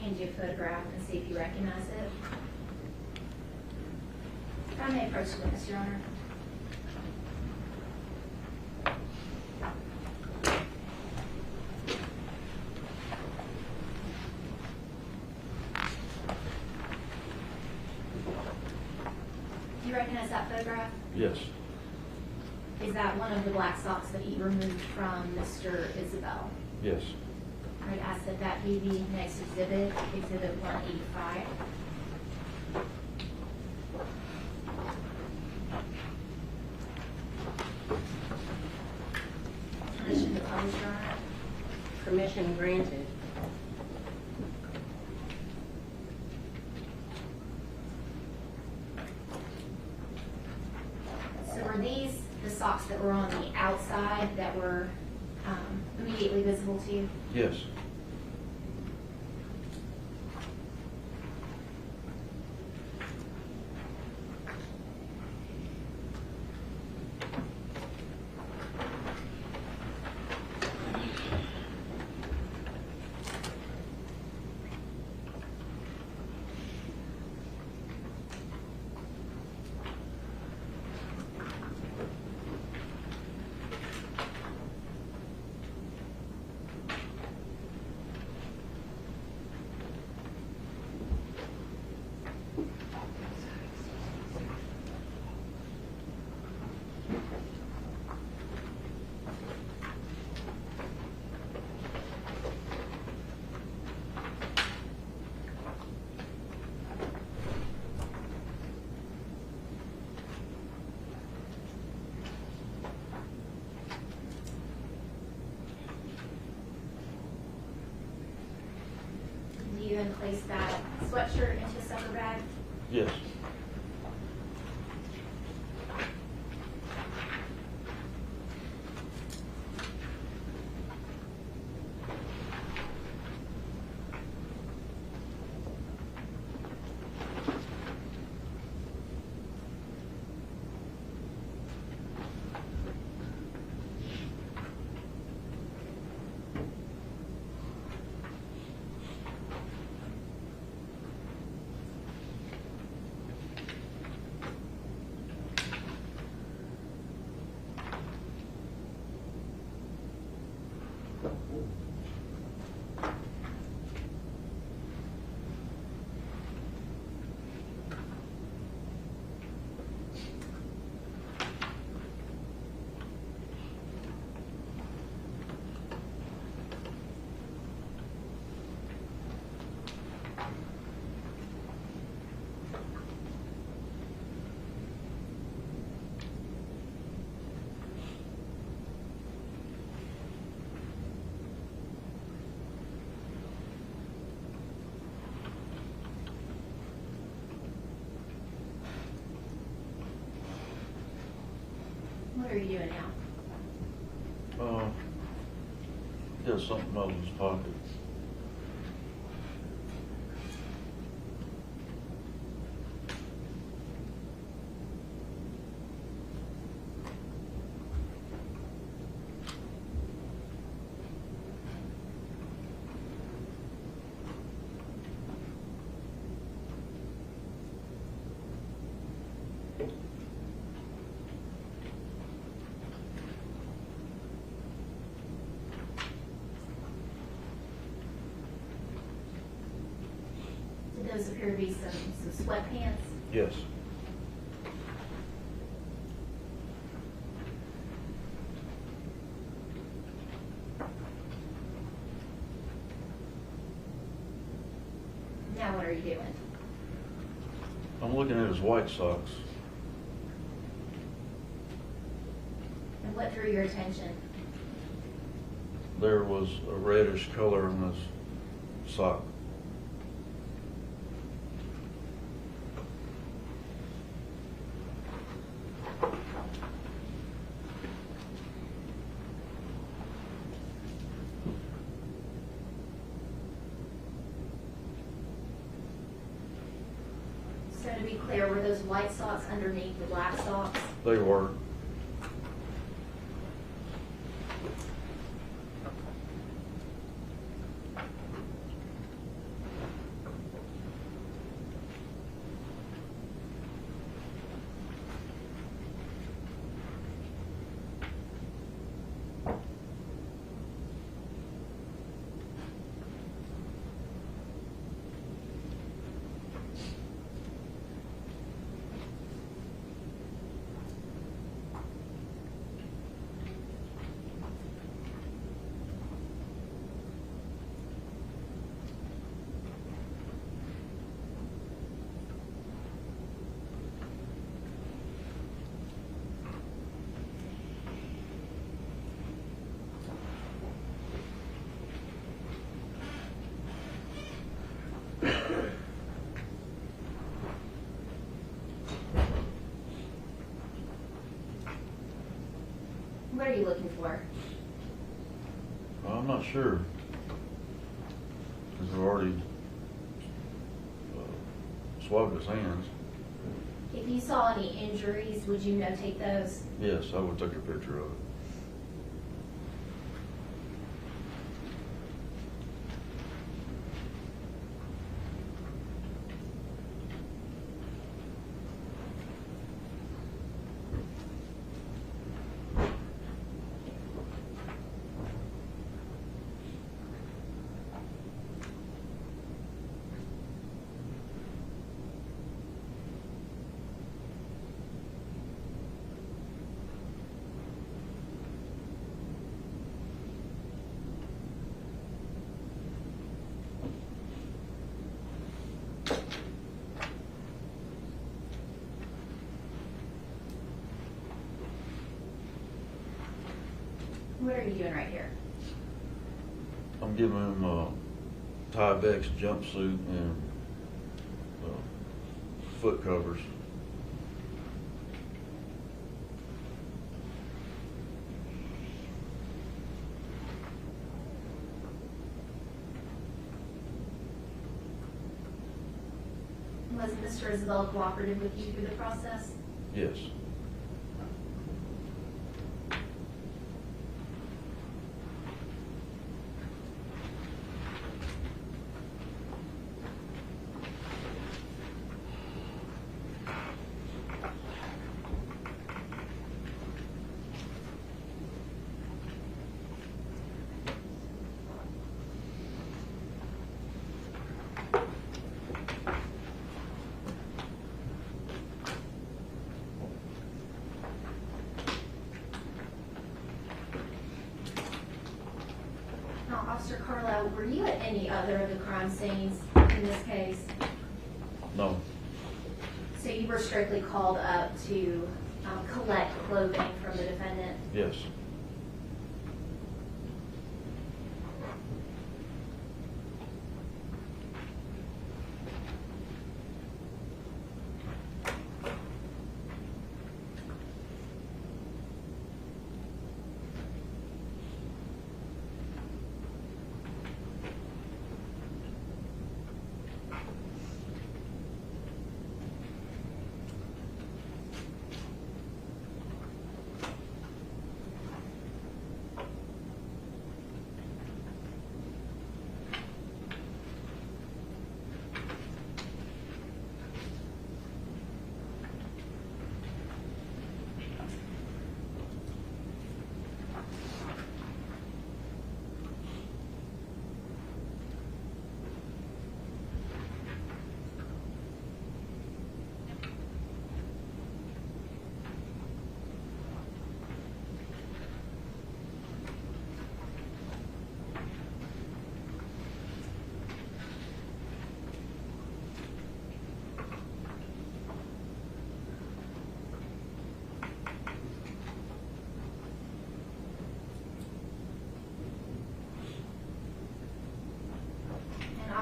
Speaker 8: Hand you a photograph and see if you recognize it. If I may approach the witness, Your Honor. Do you recognize that photograph?
Speaker 14: Yes.
Speaker 8: Is that one of the black socks that you removed from Mr. Isabelle?
Speaker 14: Yes.
Speaker 8: I'd ask that that be the next exhibit, Exhibit 185. Permission to publish, Your Honor?
Speaker 2: Permission granted.
Speaker 8: So were these the socks that were on the outside that were immediately visible to you?
Speaker 14: Yes.
Speaker 8: Do you then place that sweatshirt into a separate bag?
Speaker 14: Yes.
Speaker 8: What are you doing now?
Speaker 14: Yeah, something out of his pocket.
Speaker 8: Did those appear to be some sweatpants?
Speaker 14: Yes.
Speaker 8: Now what are you doing?
Speaker 14: I'm looking at his white socks.
Speaker 8: And what drew your attention?
Speaker 14: There was a reddish color in his sock.
Speaker 8: So to be clear, were those white socks underneath the black socks?
Speaker 14: They were.
Speaker 8: What are you looking for?
Speaker 14: I'm not sure. Because I've already swabbed his hands.
Speaker 8: If you saw any injuries, would you notate those?
Speaker 14: Yes, I would take a picture of it.
Speaker 8: What are you doing right here?
Speaker 14: I'm giving him a Tyvek jumpsuit and foot covers.
Speaker 8: Was Mr. Isabelle cooperative with you through the process?
Speaker 14: Yes.
Speaker 8: Now, Officer Carile, were you at any other of the crime scenes in this case?
Speaker 14: No.
Speaker 8: So you were strictly called up to collect clothing from the defendant?
Speaker 14: Yes.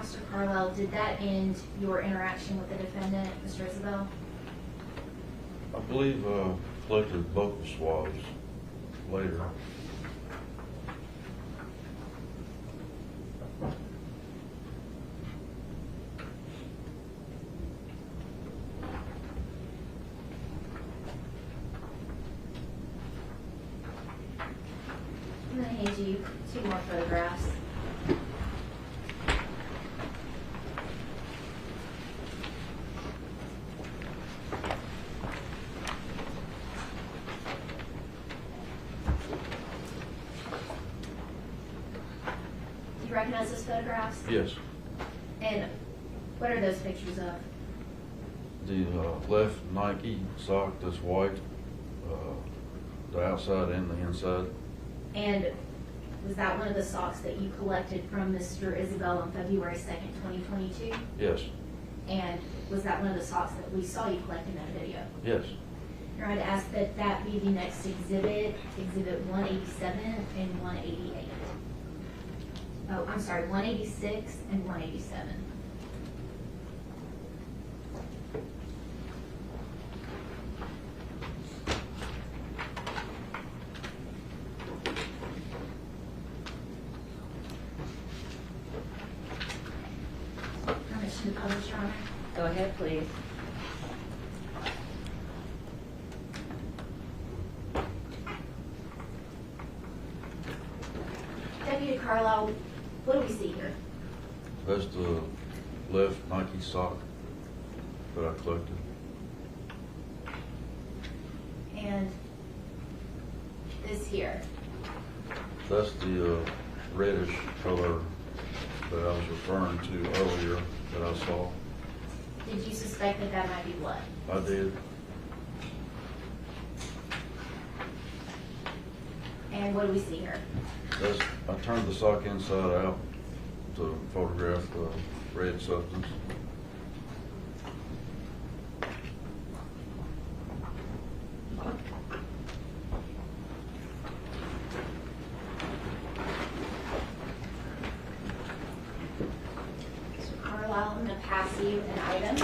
Speaker 8: Officer Carile, did that end your interaction with the defendant, Mr. Isabelle?
Speaker 14: I believe collected vocal swabs later.
Speaker 8: I'm going to hand you 2 more photographs. Do you recognize those photographs?
Speaker 14: Yes.
Speaker 8: And what are those pictures of?
Speaker 14: The left Nike sock that's white, the outside and the inside.
Speaker 8: And was that one of the socks that you collected from Mr. Isabelle on February 2nd, 2022?
Speaker 14: Yes.
Speaker 8: And was that one of the socks that we saw you collect in that video?
Speaker 14: Yes.
Speaker 8: You're going to ask that that be the next exhibit, exhibit 187 and 188. Oh, I'm sorry, 186 and 187. Permission to publish, Your Honor?
Speaker 2: Go ahead, please.
Speaker 8: Deputy Carile, what do we see here?
Speaker 14: That's the left Nike sock that I collected.
Speaker 8: And this here.
Speaker 14: That's the reddish color that I was referring to earlier that I saw.
Speaker 8: Did you suspect that that might be blood?
Speaker 14: I did.
Speaker 8: And what do we see here?
Speaker 14: I turned the sock inside out to photograph the red substance.
Speaker 8: Mr. Carile, I'm going to pass you an item.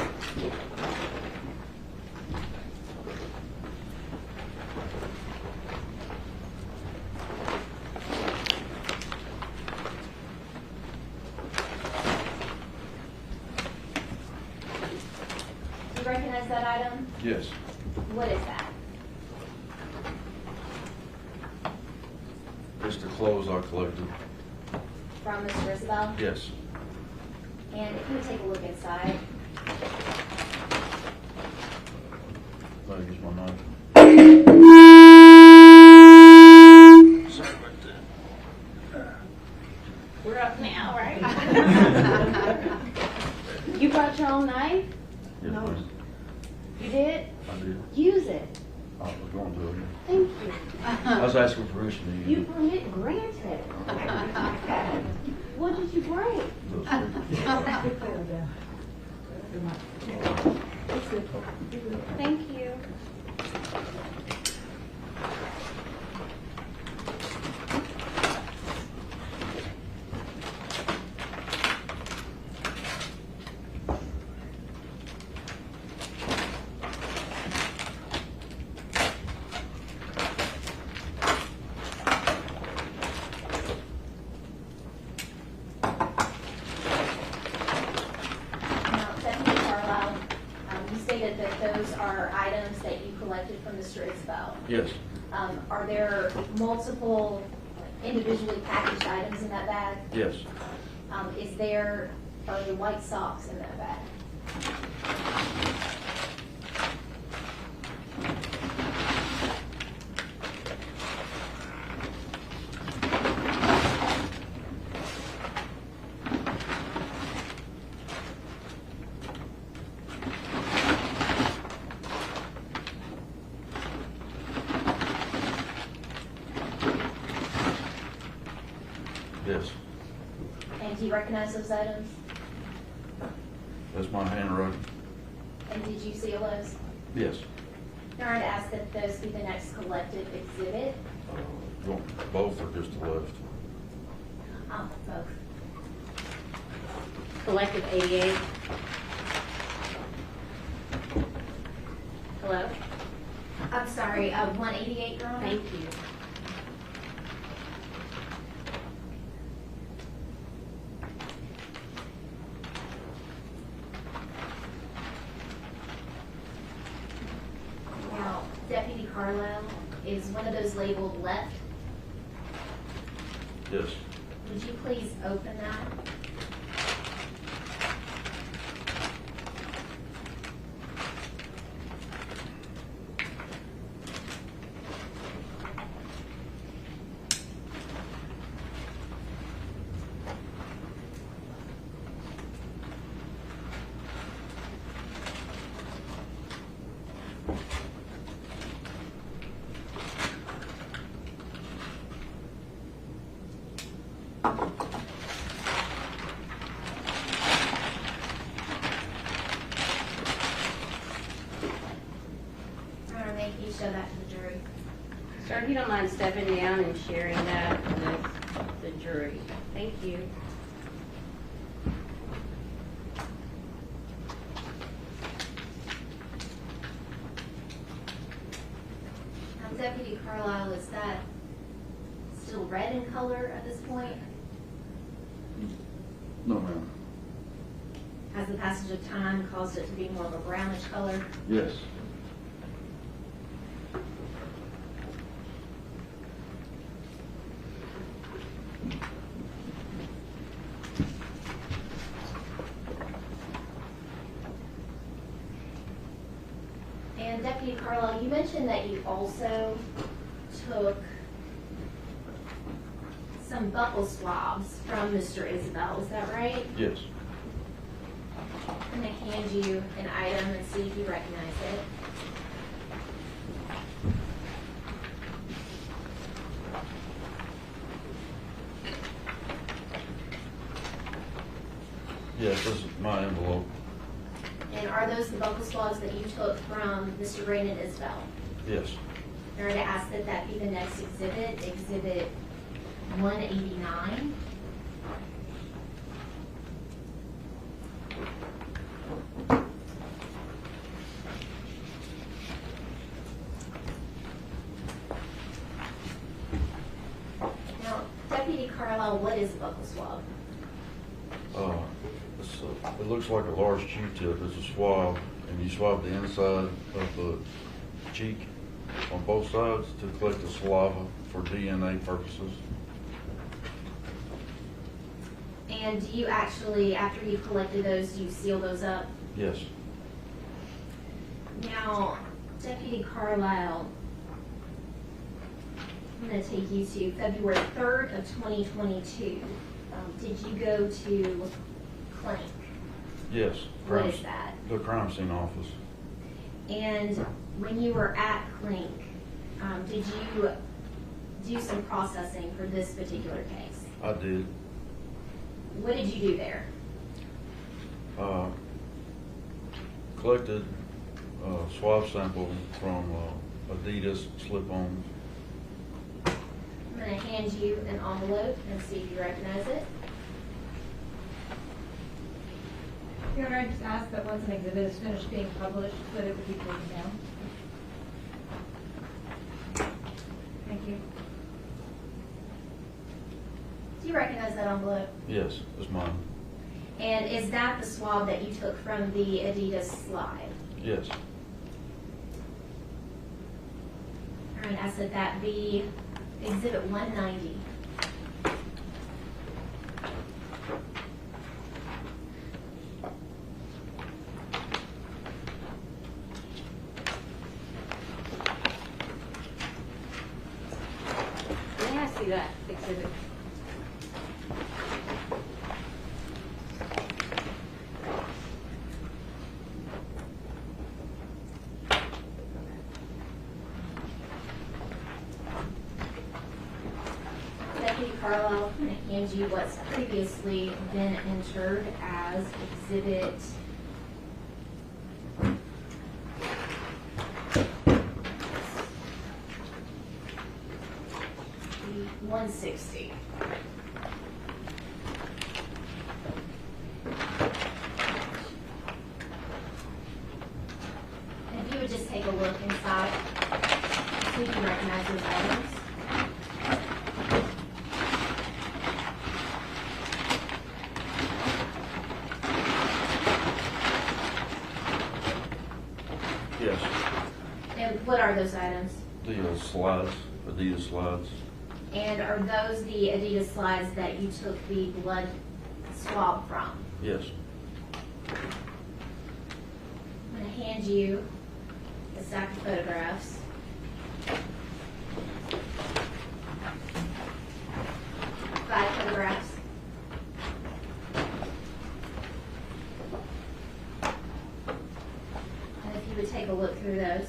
Speaker 8: Do you recognize that item?
Speaker 14: Yes.
Speaker 8: What is that?
Speaker 14: It's the clothes I collected.
Speaker 8: From Mr. Isabelle?
Speaker 14: Yes.
Speaker 8: And if you take a look inside,
Speaker 14: I use my knife. Sorry about that.
Speaker 2: We're up now, right? You brought your own knife?
Speaker 14: Yes,
Speaker 2: No.
Speaker 14: please.
Speaker 2: You did?
Speaker 14: I did.
Speaker 2: Use it.
Speaker 14: I was going to.
Speaker 2: Thank you.
Speaker 14: I was asking permission to
Speaker 2: You
Speaker 14: use
Speaker 2: permit granted. What did you break? Thank you.
Speaker 8: now, Deputy Carile, you stated that those are items that you collected from Mr. Isabelle.
Speaker 14: Yes.
Speaker 8: Are there multiple individually packaged items in that bag?
Speaker 14: Yes.
Speaker 8: Are there white socks in that bag?
Speaker 14: Yes.
Speaker 8: And do you recognize those items?
Speaker 14: That's my handwriting.
Speaker 8: And did you seal those?
Speaker 14: Yes.
Speaker 8: Now I'd ask that those be the next collected exhibit.
Speaker 14: You want both or just the left?
Speaker 8: Both.
Speaker 2: Collective 88. Hello?
Speaker 8: I'm sorry, 188, Your Honor?
Speaker 2: Thank you.
Speaker 8: Now, Deputy Carlisle, is one of those labeled left?
Speaker 14: Yes.
Speaker 8: Would you please open that? Show that to the jury.
Speaker 2: Sir, if you don't mind stepping down and sharing that with the jury. Thank you.
Speaker 8: Deputy Carlisle, is that still red in color at this point?
Speaker 14: No, ma'am.
Speaker 8: Has the passage of time caused it to be more of a brownish color?
Speaker 14: Yes.
Speaker 8: And Deputy Carlisle, you mentioned that you also took some buccal swabs from Mr. Isabelle, is that right?
Speaker 14: Yes.
Speaker 8: I'm going to hand you an item and see if you recognize it.
Speaker 14: Yes, this is my envelope.
Speaker 8: And are those the buccal swabs that you took from Mr. Brandon Isabelle?
Speaker 14: Yes.
Speaker 8: I'm going to ask that that be the next exhibit, Exhibit 189. Now, Deputy Carlisle, what is a buccal swab?
Speaker 14: It looks like a large Q-tip. It's a swab, and you swab the inside of the cheek on both sides to collect the saliva for DNA purposes.
Speaker 8: And do you actually, after you've collected those, do you seal those up?
Speaker 14: Yes.
Speaker 8: Now, Deputy Carlisle, I'm going to take you to February 3rd of 2022. Did you go to Clink?
Speaker 14: Yes.
Speaker 8: What is that?
Speaker 14: The crime scene office.
Speaker 8: And when you were at Clink, did you do some processing for this particular case?
Speaker 14: I did.
Speaker 8: What did you do there?
Speaker 14: Collected a swab sample from Adidas slip-ons.
Speaker 8: I'm going to hand you an envelope and see if you recognize it.
Speaker 3: Your Honor, I just ask that once an exhibit is finished being published, that it would be taken down. Thank you.
Speaker 8: Do you recognize that envelope?
Speaker 14: Yes, it's mine.
Speaker 8: And is that the swab that you took from the Adidas slide?
Speaker 14: Yes.
Speaker 8: All right, I said that be Exhibit 190.
Speaker 2: May I see that exhibit?
Speaker 8: Deputy Carlisle, I'm going to hand you what's previously been entered as Exhibit 160. look inside, so you can recognize those items.
Speaker 14: Yes.
Speaker 8: And what are those items?
Speaker 14: The slides, Adidas slides.
Speaker 8: And are those the Adidas slides that you took the blood swab from?
Speaker 14: Yes.
Speaker 8: I'm going to hand you a stack of photographs. Five photographs. And if you would take a look through those.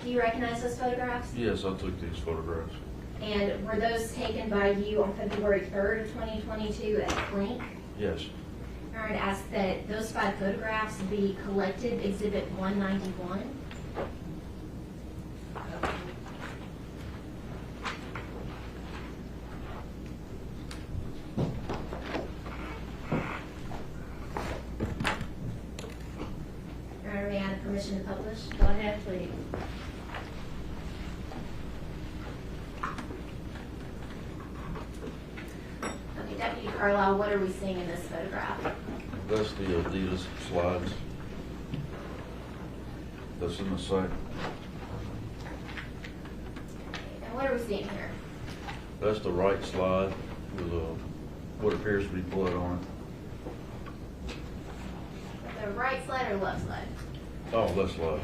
Speaker 8: Do you recognize those photographs?
Speaker 14: Yes, I took these photographs.
Speaker 8: And were those taken by you on February 3rd of 2022 at Clink?
Speaker 14: Yes.
Speaker 8: All right, ask that those 5 photographs be collected, Exhibit 191. All right, may I have permission to publish?
Speaker 2: Go ahead, please.
Speaker 8: Okay, Deputy Carlisle, what are we seeing in this photograph?
Speaker 14: That's the Adidas slides. That's in the sack.
Speaker 8: And what are we seeing here?
Speaker 14: That's the right slide with what appears to be blood on it.
Speaker 8: The right slide or left slide?
Speaker 14: Oh, left slide.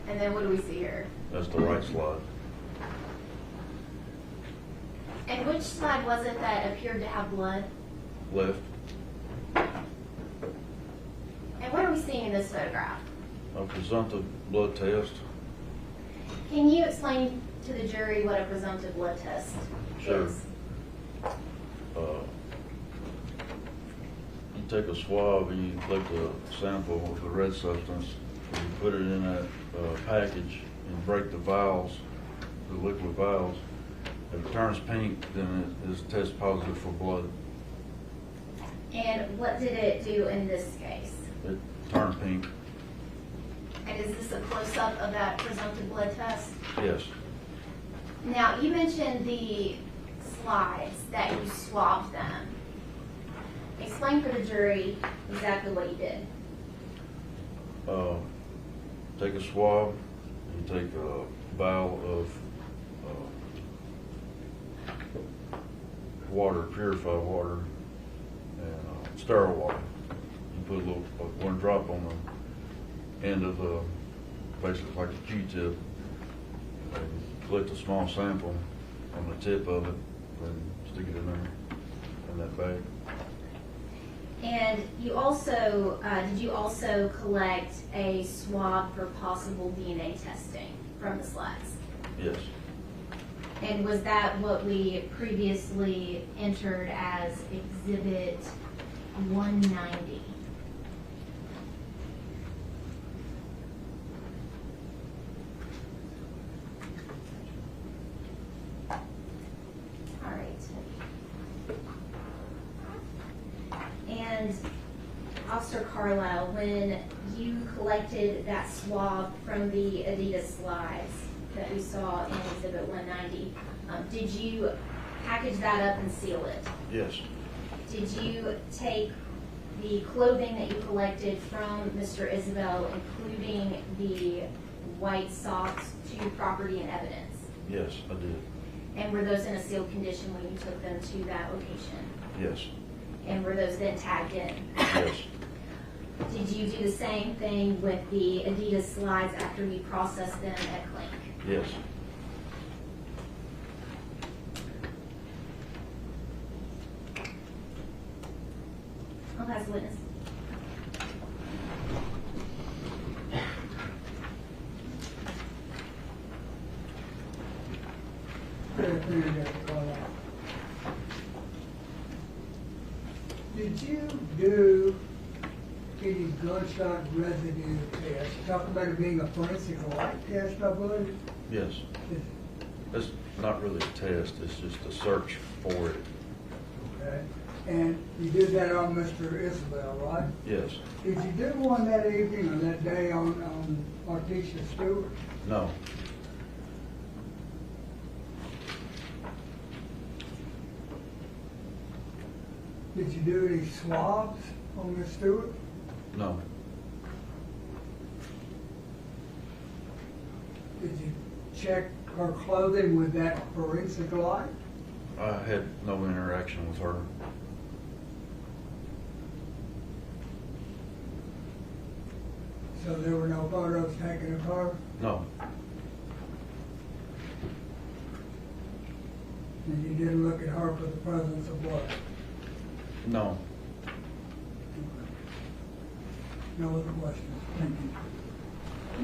Speaker 8: And then what do we see here?
Speaker 14: That's the right slide.
Speaker 8: And which slide was it that appeared to have blood?
Speaker 14: Left.
Speaker 8: And what are we seeing in this photograph?
Speaker 14: A presumptive blood test.
Speaker 8: Can you explain to the jury what a presumptive blood test
Speaker 14: Sure.
Speaker 8: is?
Speaker 14: You take a swab and you collect a sample of the red substance, and you put it in that package and break the vials, the liquid vials. If it turns pink, then it is test positive for blood.
Speaker 8: And what did it do in this case?
Speaker 14: It turned pink.
Speaker 8: And is this a close-up of that presumptive blood test?
Speaker 14: Yes.
Speaker 8: Now, you mentioned the slides that you swabbed them. Explain for the jury exactly what you did.
Speaker 14: Take a swab, you take a vial of water, purified water, and sterile water. You put a little, one drop on the end of the, basically like a Q-tip, and collect a small sample on the tip of it, and stick it in there, in that bag.
Speaker 8: And you also, did you also collect a swab for possible DNA testing from the slides?
Speaker 14: Yes.
Speaker 8: And was that what we previously entered as Exhibit 190? All right. And Officer Carlisle, when you collected that swab from the Adidas slides that we saw in Exhibit 190, did you package that up and seal it?
Speaker 14: Yes.
Speaker 8: Did you take the clothing that you collected from Mr. Isabelle, including the white socks, to property and evidence?
Speaker 14: Yes, I did.
Speaker 8: And were those in a sealed condition when you took them to that location?
Speaker 14: Yes.
Speaker 8: And were those then tagged in?
Speaker 14: Yes.
Speaker 8: Did you do the same thing with the Adidas slides after you processed them at Clink?
Speaker 14: Yes.
Speaker 8: I'll pass the witness.
Speaker 13: Did you do any gun gunshot residue test. Talk about it being a forensic light test, I believe.
Speaker 14: Yes. It's not really a test, it's just a search for it.
Speaker 13: Okay. And you did that on Mr. Isabelle, right?
Speaker 14: Yes.
Speaker 13: Did you do one that evening or that day on Artesia Stewart?
Speaker 14: No.
Speaker 13: Did you do any swabs on Miss Stewart?
Speaker 14: No.
Speaker 13: Did you check her clothing with that forensic light?
Speaker 14: I had no interaction with her.
Speaker 13: So there were no photos taken of her?
Speaker 14: No.
Speaker 13: And you didn't look at her for the presence of blood?
Speaker 14: No.
Speaker 13: No other questions? Thank you.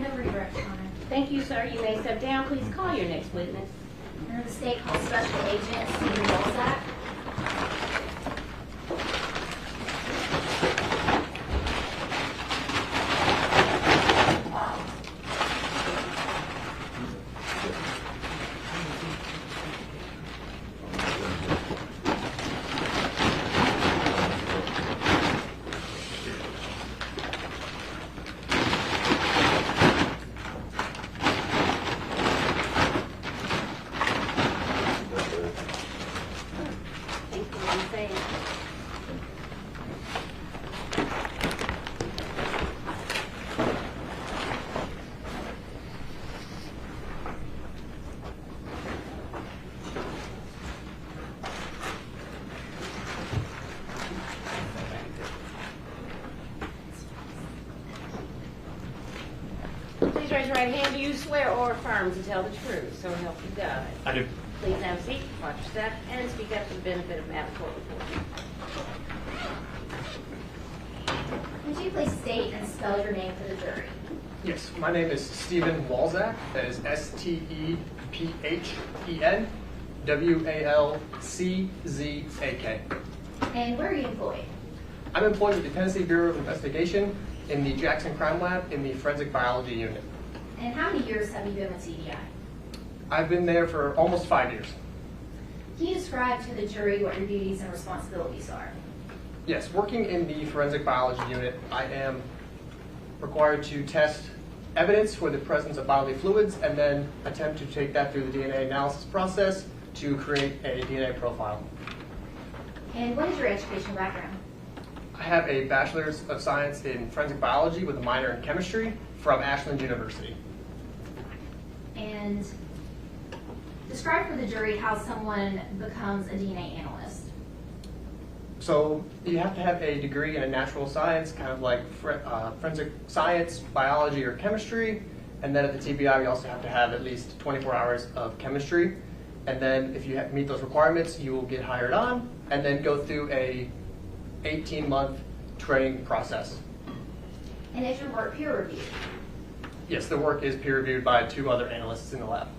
Speaker 8: No redirect, Your Honor.
Speaker 2: Thank you, sir. You may step down. Please call your next witness.
Speaker 8: Under the state called Special Agent Stephen Walszac.
Speaker 2: Please raise your right hand. Do you swear or affirm to tell the truth? So help you God.
Speaker 15: I do.
Speaker 2: Please have a seat, watch your step, and speak up for the benefit of the court reporter.
Speaker 8: Would you please state and spell your name for the jury?
Speaker 15: Yes, my name is Stephen Walszac. That is Stephen Walczak.
Speaker 8: And where are you employed?
Speaker 15: I'm employed with the Tennessee Bureau of Investigation in the Jackson Crime Lab in the Forensic Biology Unit.
Speaker 8: And how many years have you been with TBI?
Speaker 15: I've been there for almost 5 years.
Speaker 8: Can you describe to the jury what your duties and responsibilities are?
Speaker 15: Yes, working in the Forensic Biology Unit, I am required to test evidence for the presence of bodily fluids and then attempt to take that through the DNA analysis process to create a DNA profile.
Speaker 8: And what is your educational background?
Speaker 15: I have a Bachelor's of Science in Forensic Biology with a minor in Chemistry from Ashland University.
Speaker 8: And describe for the jury how someone becomes a DNA analyst.
Speaker 15: So you have to have a degree in a natural science, kind of like forensic science, biology, or chemistry. And then at the TBI, we also have to have at least 24 hours of chemistry. And then if you meet those requirements, you will get hired on and then go through a 18-month training process.
Speaker 8: And is your work peer reviewed?
Speaker 15: Yes, the work is peer reviewed by 2 other analysts in the lab.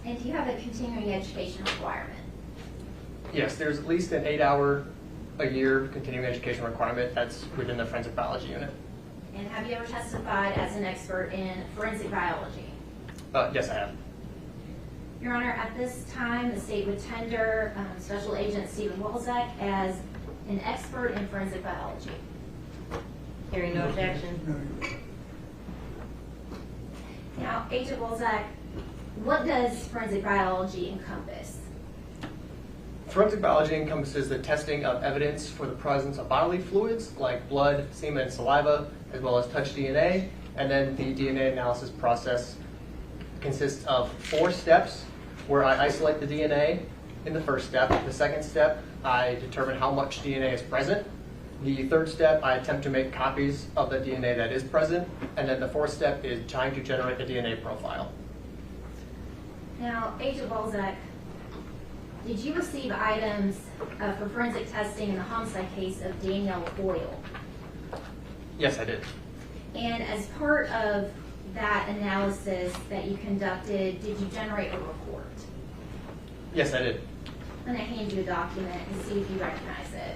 Speaker 8: And do you have a continuing education requirement?
Speaker 15: Yes, there's at least an 8-hour a year continuing education requirement that's within the Forensic Biology Unit.
Speaker 8: And have you ever testified as an expert in forensic biology?
Speaker 15: Yes, I have.
Speaker 8: Your Honor, at this time, the state would tender Special Agent Stephen Walszac as an expert in forensic biology.
Speaker 2: Hearing no objection.
Speaker 8: Now, Agent Walszac, what does forensic biology encompass?
Speaker 15: Forensic biology encompasses the testing of evidence for the presence of bodily fluids like blood, semen, and saliva, as well as touch DNA. And then the DNA analysis process consists of 4 steps where I isolate the DNA in the first step. The second step, I determine how much DNA is present. The third step, I attempt to make copies of the DNA that is present. And then the fourth step is trying to generate a DNA profile.
Speaker 8: Now, Agent Walszac, did you receive items for forensic testing in the homicide case of Danielle Hoyle?
Speaker 15: Yes, I did.
Speaker 8: And as part of that analysis that you conducted, did you generate a report?
Speaker 15: Yes, I did.
Speaker 8: I'm going to hand you a document and see if you recognize it.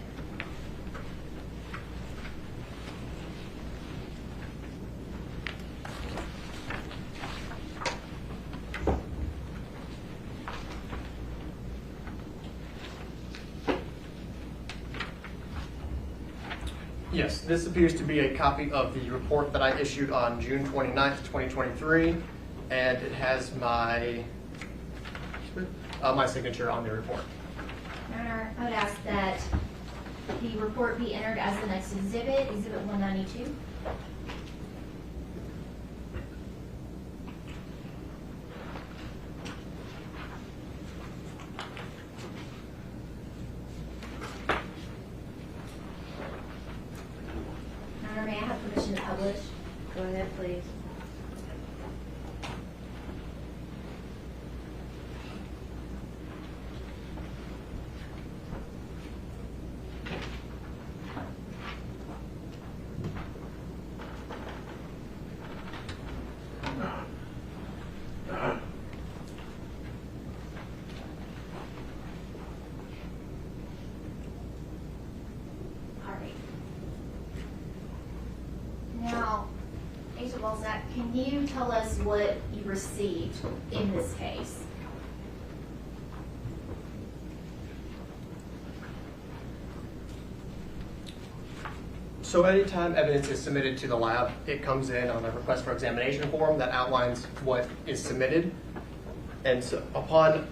Speaker 15: Yes, this appears to be a copy of the report that I issued on June 29th, 2023, and it has my my signature on the report.
Speaker 8: Your Honor, I would ask that the report be entered as the next exhibit, Exhibit 192. Your Honor, may I have permission to publish?
Speaker 2: Go ahead, please.
Speaker 8: Now, Agent Walszac, can you tell us what you received in this case?
Speaker 15: So anytime evidence is submitted to the lab, it comes in on a request for examination form that outlines what is submitted. And so upon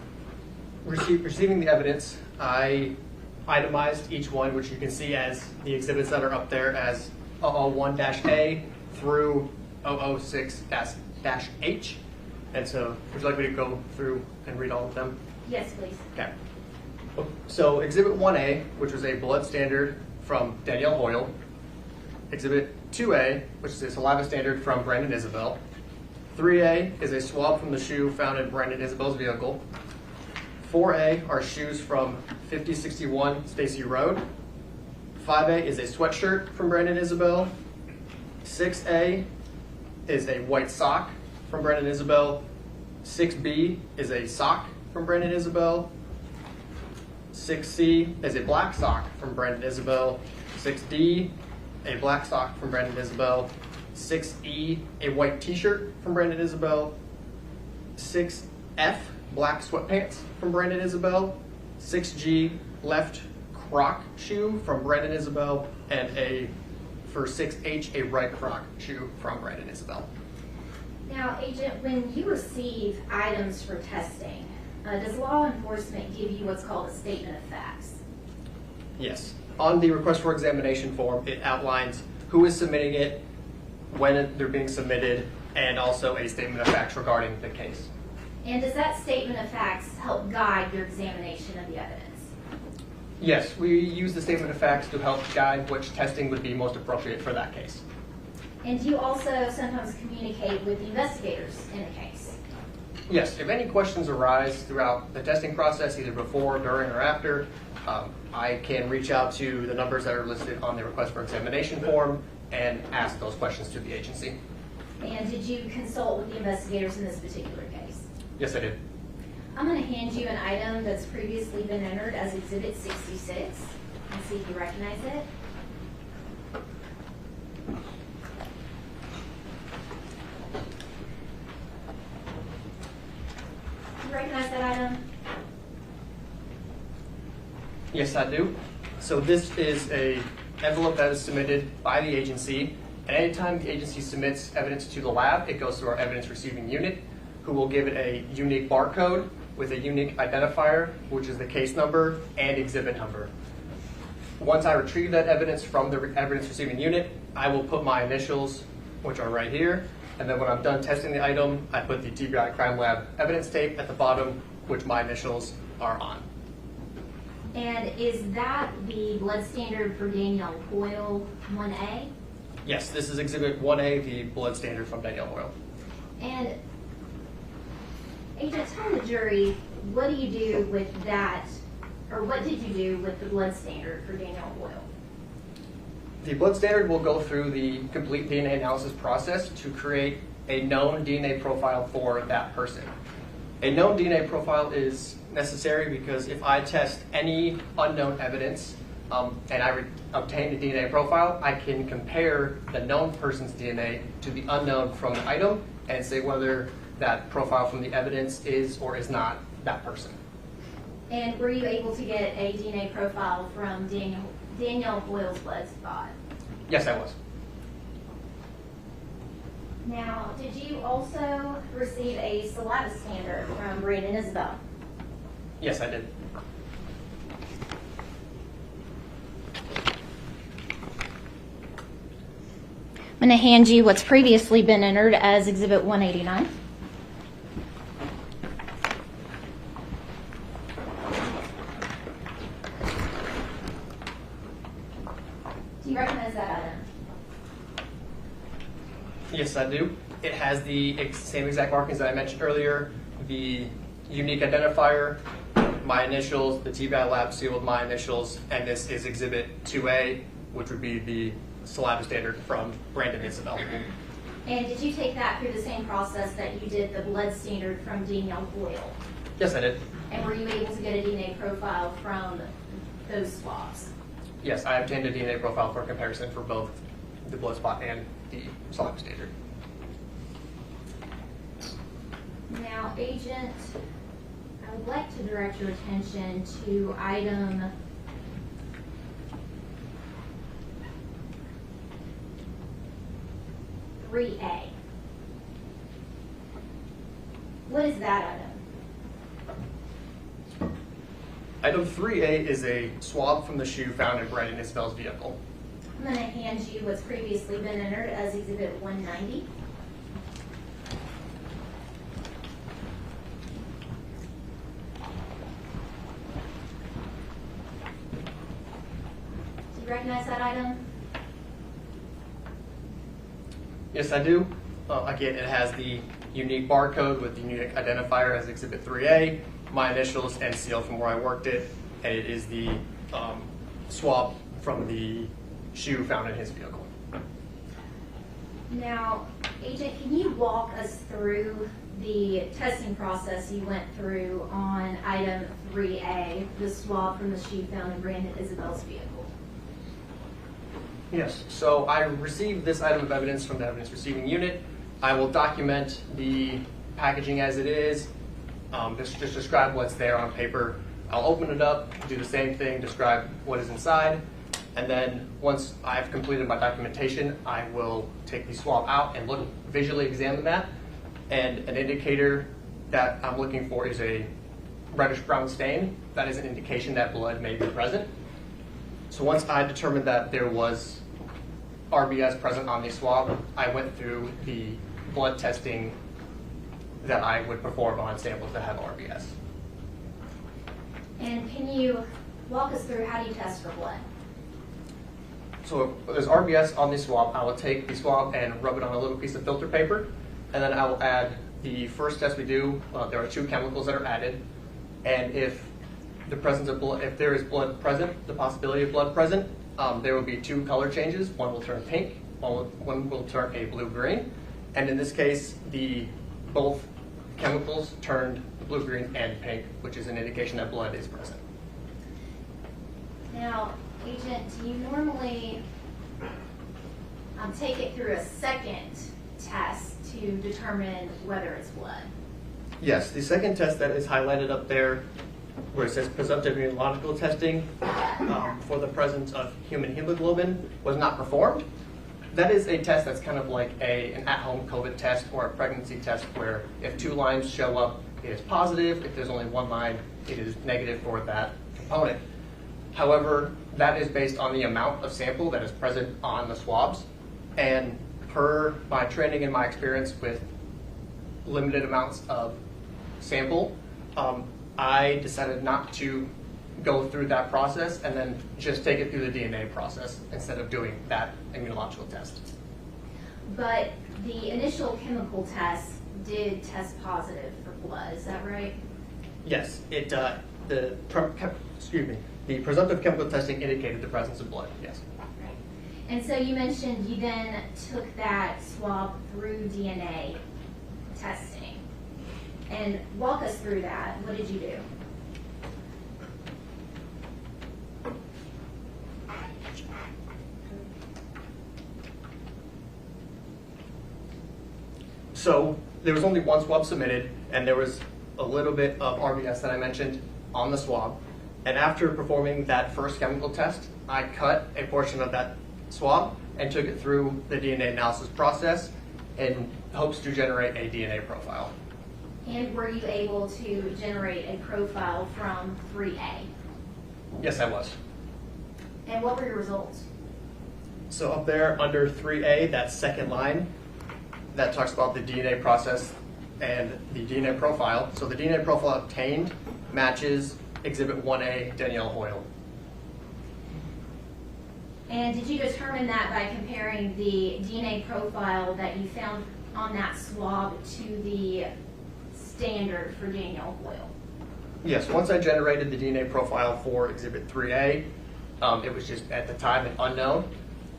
Speaker 15: receiving the evidence, I itemized each one, which you can see as the exhibits that are up there as 001-A through 006-H. And so would you like me to go through and read all of them?
Speaker 8: Yes, please.
Speaker 15: Okay. So Exhibit 1A, which was a blood standard from Danielle Hoyle. Exhibit 2A, which is a saliva standard from Brandon Isabelle. 3A is a swab from the shoe found in Brandon Isabelle's vehicle. 4A are shoes from 5061 Stacy Road. 5A is a sweatshirt from Brandon Isabelle. 6A is a white sock from Brandon Isabelle. 6B is a sock from Brandon Isabelle. 6C is a black sock from Brandon Isabelle. 6D, a black sock from Brandon Isabelle. 6E, a white t-shirt from Brandon Isabelle. 6F, black sweatpants from Brandon Isabelle. 6G, left Croc shoe from Brandon Isabelle. And for 6H, a right Croc shoe from Brandon Isabelle.
Speaker 8: Now, Agent, when you receive items for testing, does law enforcement give you what's called a statement of facts?
Speaker 15: Yes. On the request for examination form, it outlines who is submitting it, when they're being submitted, and also a statement of facts regarding the case.
Speaker 8: And does that statement of facts help guide your examination of the evidence?
Speaker 15: Yes, we use the statement of facts to help guide which testing would be most appropriate for that case.
Speaker 8: And do you also sometimes communicate with the investigators in a case?
Speaker 15: Yes, if any questions arise throughout the testing process, either before, during, or after, I can reach out to the numbers that are listed on the request for examination form and ask those questions to the agency.
Speaker 8: And did you consult with the investigators in this particular case?
Speaker 15: Yes, I did.
Speaker 8: I'm going to hand you an item that's previously been entered as Exhibit 66 and see if you recognize it. Do you recognize that item?
Speaker 15: Yes, I do. So this is a envelope that is submitted by the agency. And anytime the agency submits evidence to the lab, it goes to our evidence receiving unit, who will give it a unique barcode with a unique identifier, which is the case number and exhibit number. Once I retrieve that evidence from the evidence receiving unit, I will put my initials, which are right here. And then when I'm done testing the item, I put the TBI Crime Lab evidence tape at the bottom, which my initials are on.
Speaker 8: And is that the blood standard for Danielle Hoyle 1A?
Speaker 15: Yes, this is Exhibit 1A, the blood standard from Danielle Hoyle.
Speaker 8: And Agent, tell the jury, what do you do with that, or what did you do with the blood standard for Danielle Hoyle?
Speaker 15: The blood standard will go through the complete DNA analysis process to create a known DNA profile for that person. A known DNA profile is necessary because if I test any unknown evidence and I obtain a DNA profile, I can compare the known person's DNA to the unknown from the item and say whether that profile from the evidence is or is not that person.
Speaker 8: And were you able to get a DNA profile from Danielle Hoyle's blood spot?
Speaker 15: Yes, I was.
Speaker 8: Now, did you also receive a saliva standard from Brandon Isabelle?
Speaker 15: Yes, I did.
Speaker 8: I'm going to hand you what's previously been entered as Exhibit 189. Do you recognize that item?
Speaker 15: Yes, I do. It has the same exact markings that I mentioned earlier, the unique identifier, my initials, the TBI lab seal with my initials, and this is Exhibit 2A, which would be the saliva standard from Brandon Isabelle.
Speaker 8: And did you take that through the same process that you did the blood standard from Danielle Hoyle?
Speaker 15: Yes, I did.
Speaker 8: And were you able to get a DNA profile from those swabs?
Speaker 15: Yes, I obtained a DNA profile for comparison for both the blood spot and the saliva standard.
Speaker 8: Now, Agent, I would like to direct your attention to item 3A. What is that item?
Speaker 15: Item 3A is a swab from the shoe found in Brandon Isabelle's vehicle.
Speaker 8: I'm going to hand you what's previously been entered as Exhibit 190. Do you recognize that item?
Speaker 15: Yes, I do. Again, it has the unique barcode with the unique identifier as Exhibit 3A, my initials and seal from where I worked it, and it is the swab from the shoe found in his vehicle.
Speaker 8: Now, Agent, can you walk us through the testing process you went through on item 3A, the swab from the shoe found in Brandon Isabelle's vehicle?
Speaker 15: Yes, so I received this item of evidence from the evidence receiving unit. I will document the packaging as it is, just describe what's there on paper. I'll open it up, do the same thing, describe what is inside, and then once I've completed my documentation, I will take the swab out and visually examine that. And an indicator that I'm looking for is a reddish brown stain. That is an indication that blood may be present. So once I determined that there was RBS present on the swab, I went through the blood testing that I would perform on samples that have RBS.
Speaker 8: And can you walk us through how do you test for blood?
Speaker 15: So if there's RBS on the swab, I will take the swab and rub it on a little piece of filter paper, and then I will add the first test we do. There are 2 chemicals that are added, and if the presence of blood, if there is blood present, the possibility of blood present, there will be 2 color changes. One will turn pink, one will turn a blue-green, and in this case, both chemicals turned blue-green and pink, which is an indication that blood is present.
Speaker 8: Now, Agent, do you normally take it through a second test to determine whether it's blood?
Speaker 15: Yes, the second test that is highlighted up there, where it says presumptive immunological testing for the presence of human hemoglobin, was not performed. That is a test that's kind of like an at-home COVID test or a pregnancy test, where if 2 lines show up, it is positive. If there's only 1 line, it is negative for that component. However, that is based on the amount of sample that is present on the swabs. And per my training and my experience with limited amounts of sample, I decided not to go through that process and then just take it through the DNA process instead of doing that immunological test.
Speaker 8: But the initial chemical test did test positive for blood, is that right?
Speaker 15: Yes, the presumptive chemical testing indicated the presence of blood, yes.
Speaker 8: Right. And so you mentioned you then took that swab through DNA testing. And walk us through that. What did you do?
Speaker 15: So there was only 1 swab submitted, and there was a little bit of RBS that I mentioned on the swab. And after performing that first chemical test, I cut a portion of that swab and took it through the DNA analysis process in hopes to generate a DNA profile.
Speaker 8: And were you able to generate a profile from 3A?
Speaker 15: Yes, I was.
Speaker 8: And what were your results?
Speaker 15: So up there under 3A, that second line, that talks about the DNA process and the DNA profile. So the DNA profile obtained matches Exhibit 1A, Danielle Hoyle.
Speaker 8: And did you determine that by comparing the DNA profile that you found on that swab to the standard for Danielle Hoyle?
Speaker 15: Yes, once I generated the DNA profile for Exhibit 3A, it was just at the time an unknown.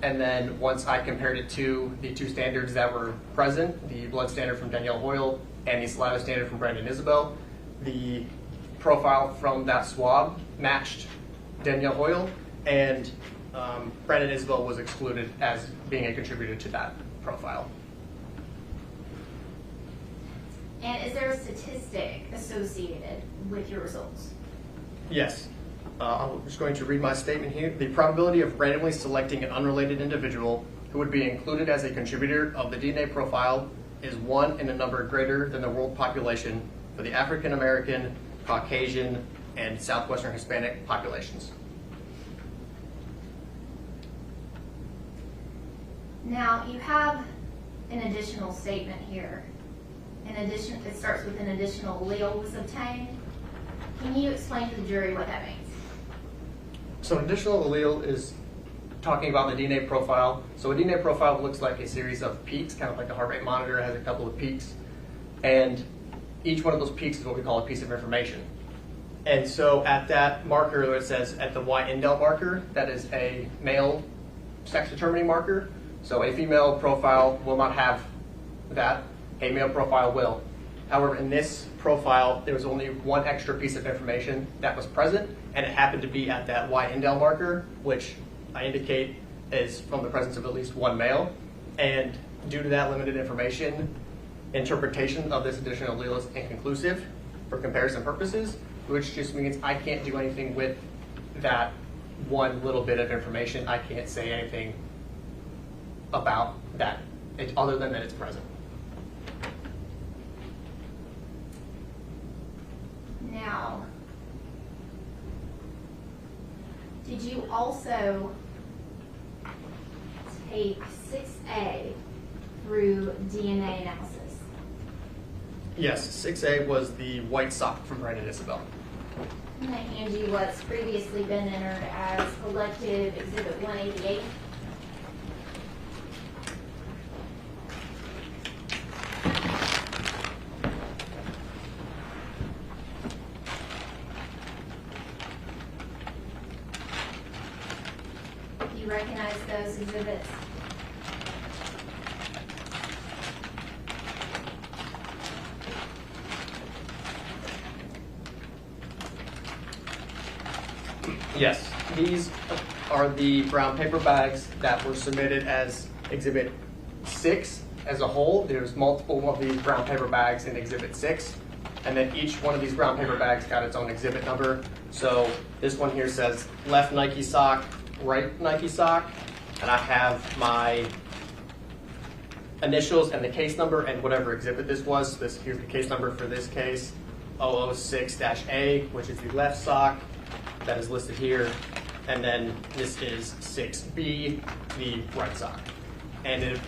Speaker 15: And then once I compared it to the two standards that were present, the blood standard from Danielle Hoyle and the saliva standard from Brandon Isabelle, the profile from that swab matched Danielle Hoyle, and Brandon Isabelle was excluded as being a contributor to that profile.
Speaker 8: And is there a statistic associated with your results?
Speaker 15: Yes. I'm just going to read my statement here. The probability of randomly selecting an unrelated individual who would be included as a contributor of the DNA profile is 1 in a number greater than the world population for the African American, Caucasian, and Southwestern Hispanic populations.
Speaker 8: Now, you have an additional statement here. In addition, it starts with an additional allele was obtained. Can you explain to the jury what that means?
Speaker 15: So an additional allele is talking about the DNA profile. So a DNA profile looks like a series of peaks, kind of like a heart rate monitor has a couple of peaks. And each one of those peaks is what we call a piece of information. And so at that marker, where it says at the Y indel marker, that is a male sex determining marker. So a female profile will not have that. A male profile will. However, in this profile, there was only one extra piece of information that was present, and it happened to be at that Y indel marker, which I indicate is from the presence of at least one male. And due to that limited information, interpretation of this additional allele is inconclusive for comparison purposes, which just means I can't do anything with that one little bit of information. I can't say anything about that other than that it's present.
Speaker 8: Now, did you also take 6A through DNA analysis?
Speaker 15: Yes, 6A was the white sock from Brandon Isabelle.
Speaker 8: I'm going to hand you what's previously been entered as Collective Exhibit 188. Do you recognize those exhibits?
Speaker 15: Yes, these are the brown paper bags that were submitted as Exhibit 6 as a whole. There's multiple of these brown paper bags in Exhibit 6, and then each one of these brown paper bags got its own exhibit number. So this one here says left Nike sock, right Nike sock, and I have my initials and the case number and whatever exhibit this was. Here's the case number for this case, 006-A, which is the left sock. That is listed here, and then this is 6B, the right sock. And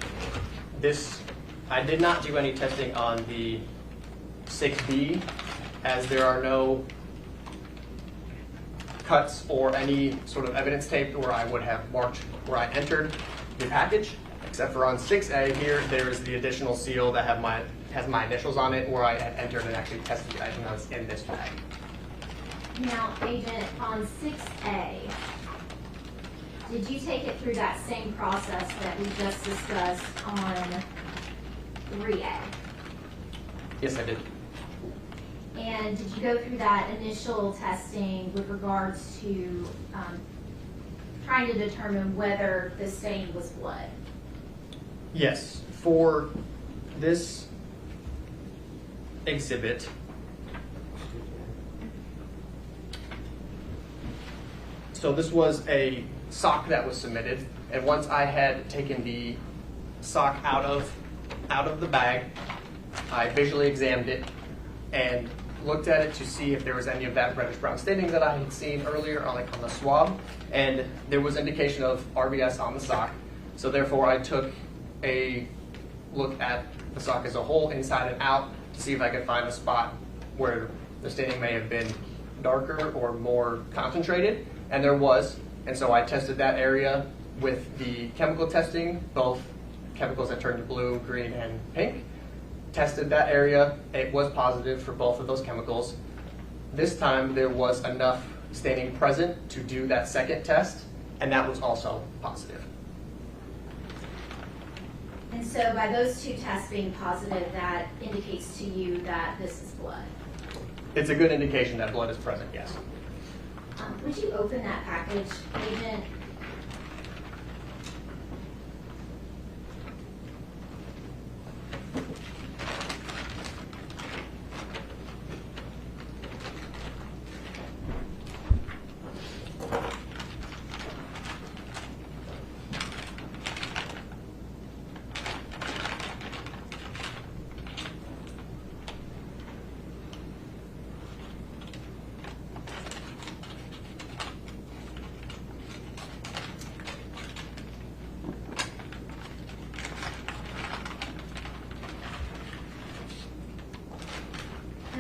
Speaker 15: I did not do any testing on the 6B, as there are no cuts or any sort of evidence tape where I would have marked where I entered the package, except for on 6A here, there is the additional seal that has my initials on it, where I had entered and actually tested the item that was in this bag.
Speaker 8: Now, Agent, on 6A, did you take it through that same process that we just discussed on 3A?
Speaker 15: Yes, I did.
Speaker 8: And did you go through that initial testing with regards to trying to determine whether the stain was blood?
Speaker 15: Yes. For this exhibit, so this was a sock that was submitted, And once I had taken the sock out of the bag, I visually examined it and looked at it to see if there was any of that reddish brown staining that I had seen earlier on the swab, and there was indication of RBS on the sock. So therefore I took a look at the sock as a whole, inside and out, to see if I could find a spot where the staining may have been darker or more concentrated, and there was. And so I tested that area with the chemical testing, both chemicals that turned blue, green, and pink. Tested that area. It was positive for both of those chemicals. This time there was enough staining present to do that second test, and that was also positive.
Speaker 8: And so by those two tests being positive, that indicates to you that this is blood.
Speaker 15: It's a good indication that blood is present, yes.
Speaker 8: Would you open that package, Agent?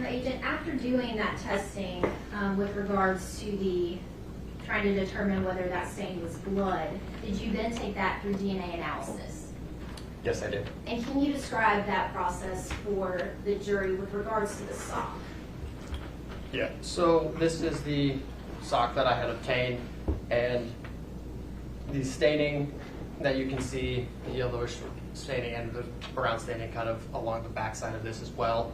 Speaker 8: Agent, after doing that testing with regards to trying to determine whether that stain was blood, did you then take that through DNA analysis?
Speaker 15: Yes, I did.
Speaker 8: And can you describe that process for the jury with regards to the sock?
Speaker 15: Yeah, so this is the sock that I had obtained, and the staining that you can see, the yellowish staining and the brown staining kind of along the backside of this as well.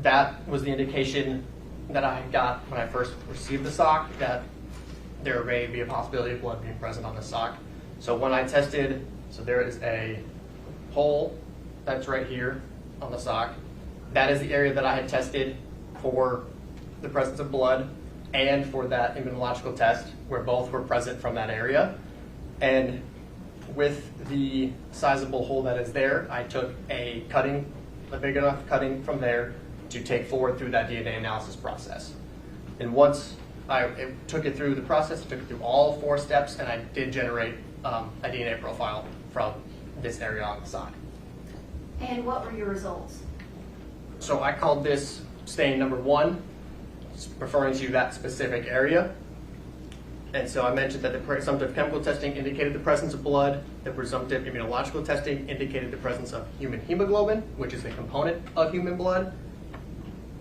Speaker 15: That was the indication that I got when I first received the sock, that there may be a possibility of blood being present on the sock. So when I tested, so there is a hole that's right here on the sock. That is the area that I had tested for the presence of blood and for that immunological test, where both were present from that area. And with the sizable hole that is there, I took a big enough cutting from there to take forward through that DNA analysis process. And once I took it through the process, I took it through all 4 steps, and I did generate a DNA profile from this area on the sock.
Speaker 8: And what were your results?
Speaker 15: So I called this stain number 1, referring to that specific area. And so I mentioned that the presumptive chemical testing indicated the presence of blood. The presumptive immunological testing indicated the presence of human hemoglobin, which is a component of human blood.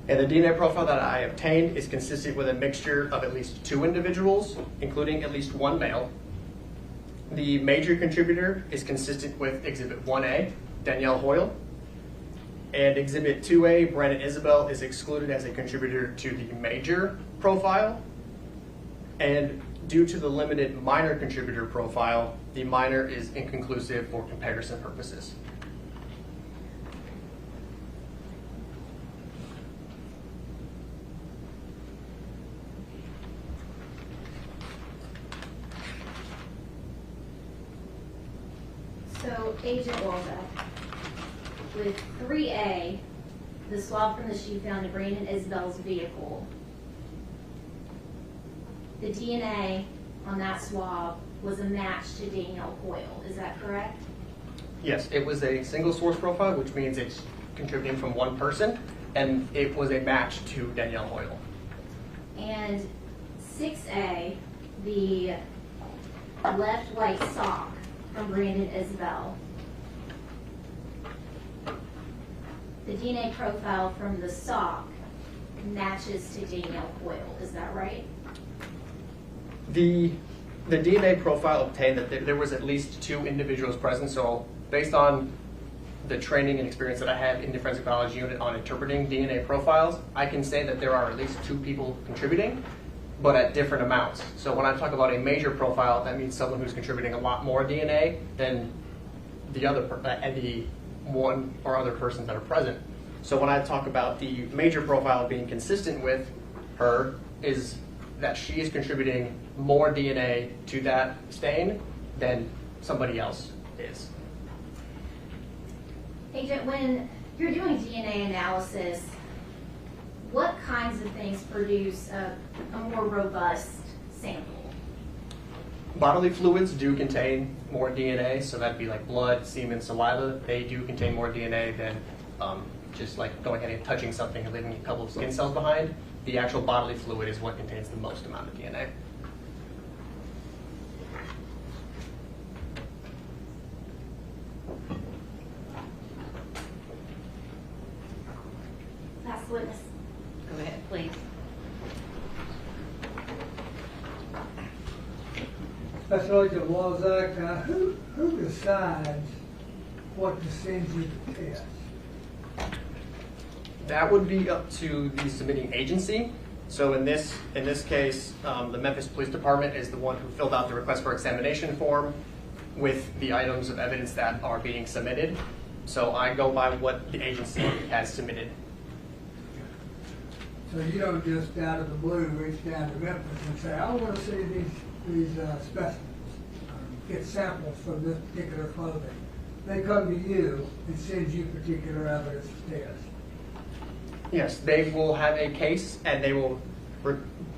Speaker 15: And the DNA profile that I obtained is consistent with a mixture of at least 2 individuals, including at least 1 male. The major contributor is consistent with Exhibit 1A, Danielle Hoyle. And Exhibit 2A, Brandon Isabelle, is excluded as a contributor to the major profile. And due to the limited minor contributor profile, the minor is inconclusive for comparison purposes.
Speaker 8: So, Agent Walszac, with 3A, the swab from the shoe found in Brandon Isabelle's vehicle, the DNA on that swab was a match to Danielle Hoyle. Is that correct?
Speaker 15: Yes, it was a single source profile, which means it's contributing from 1 person, and it was a match to Danielle Hoyle.
Speaker 8: And 6A, the left white sock from Brandon Isabelle. The DNA profile from the sock matches to Danielle Hoyle. Is that right?
Speaker 15: The DNA profile obtained that there was at least 2 individuals present. So based on the training and experience that I have in the forensic biology unit on interpreting DNA profiles, I can say that there are at least 2 people contributing, but at different amounts. So when I talk about a major profile, that means someone who's contributing a lot more DNA than the other the one or other persons that are present. So when I talk about the major profile being consistent with her, is that she is contributing more DNA to that stain than somebody else is.
Speaker 8: Agent, when you're doing DNA analysis, what kinds of things produce a more robust sample?
Speaker 15: Bodily fluids do contain more DNA, so that'd be like blood, semen, saliva. They do contain more DNA than just like going ahead and touching something and leaving a couple of skin cells behind. The actual bodily fluid is what contains the most amount of DNA.
Speaker 8: Last witness.
Speaker 2: Go ahead, please.
Speaker 13: Special Agent Walszac, now who decides what to send you to test?
Speaker 15: That would be up to the submitting agency. So in this case, the Memphis Police Department is the one who filled out the request for examination form with the items of evidence that are being submitted. So I go by what the agency has submitted.
Speaker 13: So you don't just out of the blue reach down to Memphis and say, I want to see these specimens, get samples from this particular clothing. They come to you and send you particular evidence to test.
Speaker 15: Yes, they will have a case and they will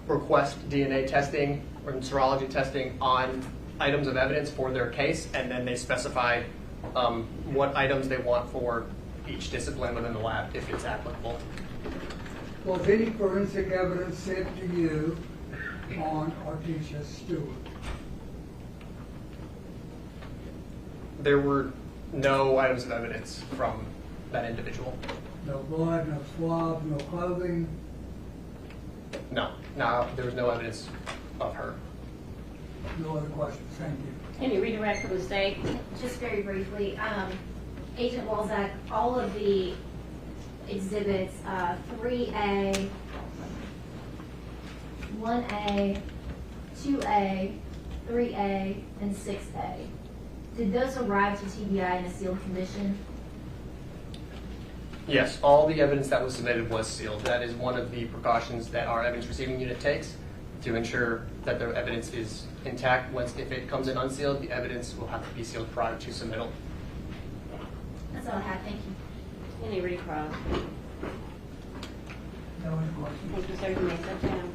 Speaker 15: request DNA testing or serology testing on items of evidence for their case, and then they specify what items they want for each discipline within the lab, if it's applicable.
Speaker 13: Was any forensic evidence sent to you on Artesia Stewart?
Speaker 15: There were no items of evidence from that individual.
Speaker 13: No blood, no swab, no clothing?
Speaker 15: No, there was no evidence of her.
Speaker 13: No other questions, thank you.
Speaker 2: Can you redirect from the state?
Speaker 8: Just very briefly, Agent Walszac, all of the exhibits 3A, 1A, 2A, 3A, and 6A, did those arrive to TBI in a sealed condition?
Speaker 15: Yes, all the evidence that was submitted was sealed. That is one of the precautions that our evidence receiving unit takes to ensure that the evidence is intact. If it comes in unsealed, the evidence will have to be sealed prior to submittal.
Speaker 8: That's all I have, thank you.
Speaker 2: Any recross?
Speaker 13: No other questions?
Speaker 2: Thank you, sir. You may sit down.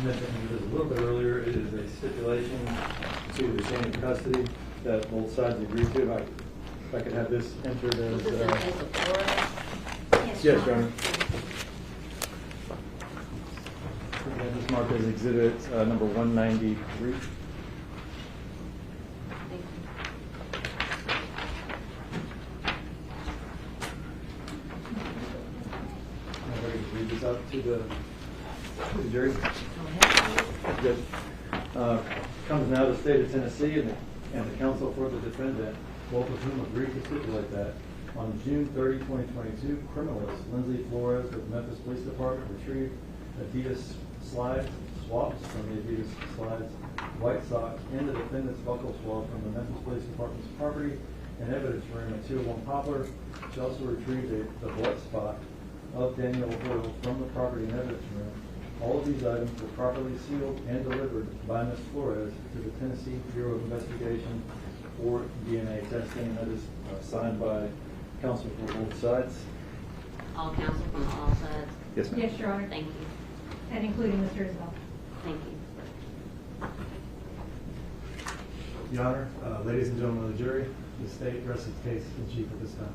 Speaker 1: Mentioned a little bit earlier, it is a stipulation to the chain of custody that both sides agree to. If I could have this entered as. Yes, Your Honor. And just marked as exhibit number 193.
Speaker 2: Thank you.
Speaker 1: I'm ready to read this out to the jury. Good. Comes now to the state of Tennessee and the counsel for the defendant, both of whom agreed to stipulate that on June 30, 2022, criminalist Lindsay Flores of the Memphis Police Department retrieved Adidas slides, swaps from the Adidas slides, white socks, and the defendant's buckle swab from the Memphis Police Department's property and evidence room at 201 Poplar. She also retrieved the blood spot of Danielle Hoyle from the property and evidence room. All of these items were properly sealed and delivered by Ms. Flores to the Tennessee Bureau of Investigation for DNA testing. That is signed by counsel for both sides.
Speaker 2: All counsel from all sides?
Speaker 1: Yes, ma'am.
Speaker 3: Yes, Your Honor.
Speaker 2: Thank you.
Speaker 3: And including Mr. Isabelle.
Speaker 2: Thank you.
Speaker 4: Your Honor, ladies and gentlemen of the jury, the state rests its case in chief at this time.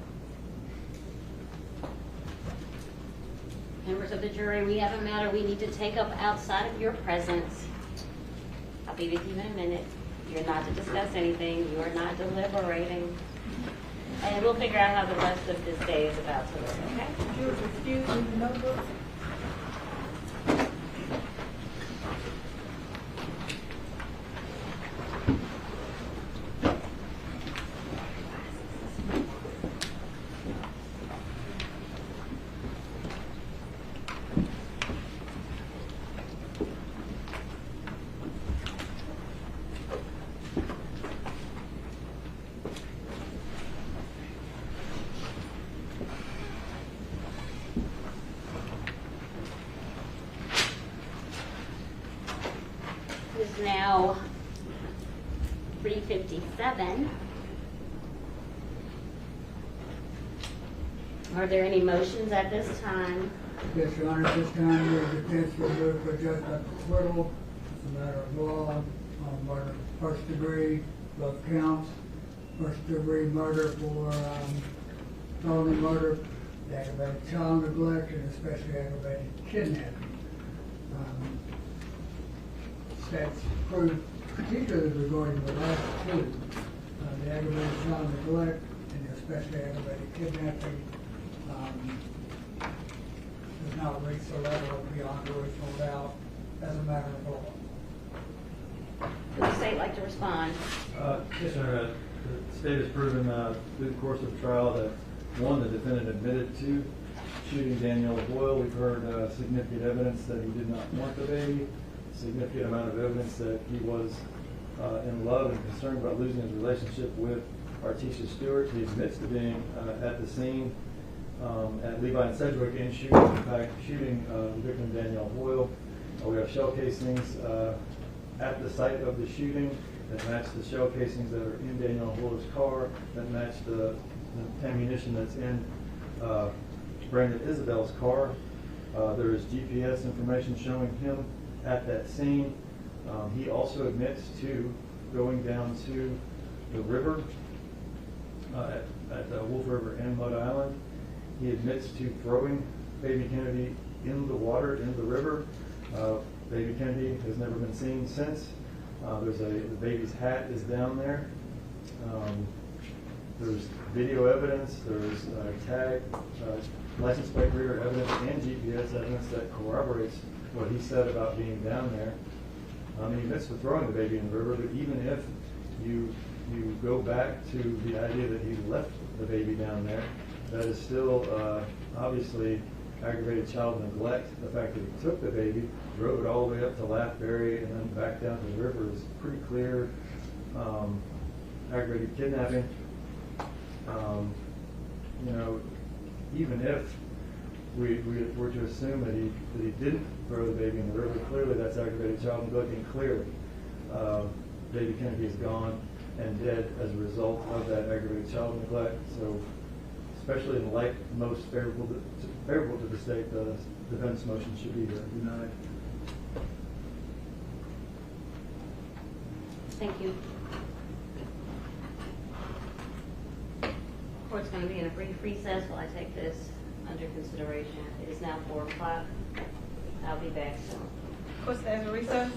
Speaker 2: Members of the jury, we have a matter we need to take up outside of your presence. I'll be with you in a minute. You're not to discuss anything. You are not deliberating. And we'll figure out how the rest of this day is about to look, okay?
Speaker 11: Jurors excused, leave the notebooks.
Speaker 16: now 3:57.
Speaker 2: Are there any motions at this time?
Speaker 13: Yes, Your Honor, this time the defense will move for judgment of acquittal. It's a matter of law on murder, first degree, both counts. First degree murder for felony murder, aggravated child neglect, and especially aggravated kidnapping. That's proved particularly regarding the last two, the aggravated child neglect and especially aggravated kidnapping. Does not reach the level of beyond a reasonable doubt as a matter of law.
Speaker 2: Would the state like to respond?
Speaker 1: Yes, Your Honor. The state has proven through the course of the trial that, one, the defendant admitted to shooting Danielle Hoyle. We've heard significant evidence that he did not want the baby, significant amount of evidence that he was in love and concerned about losing his relationship with Artesia Stewart. He admits to being at the scene at Levi and Sedgwick and shooting the victim Danielle Hoyle. We have shell casings at the site of the shooting that match the shell casings that are in Danielle Hoyle's car, that match the ammunition that's in Brandon Isabelle's car. There is GPS information showing him at that scene. He also admits to going down to the river at Wolf River and Mud Island. He admits to throwing baby Kennedy in the water, in the river. Baby Kennedy has never been seen since. The baby's hat is down there. There's video evidence, there's tag, license plate reader evidence, and GPS evidence that corroborates what he said about being down there. He admits to throwing the baby in the river, but even if you go back to the idea that he left the baby down there, that is still obviously aggravated child neglect. The fact that he took the baby, drove it all the way up to Lathbury, and then back down to the river is pretty clear. Aggravated kidnapping. Even if we were to assume that he didn't throw the baby in the river, clearly that's aggravated child neglect, and clearly baby Kennedy is gone and dead as a result of that aggravated child neglect. So, especially in light most favorable to the state, the defense motion should be denied.
Speaker 2: Thank you. Court's going to be in a brief recess while I take this under consideration. It is now 4 o'clock. I'll be back soon.
Speaker 11: Court stands in recess.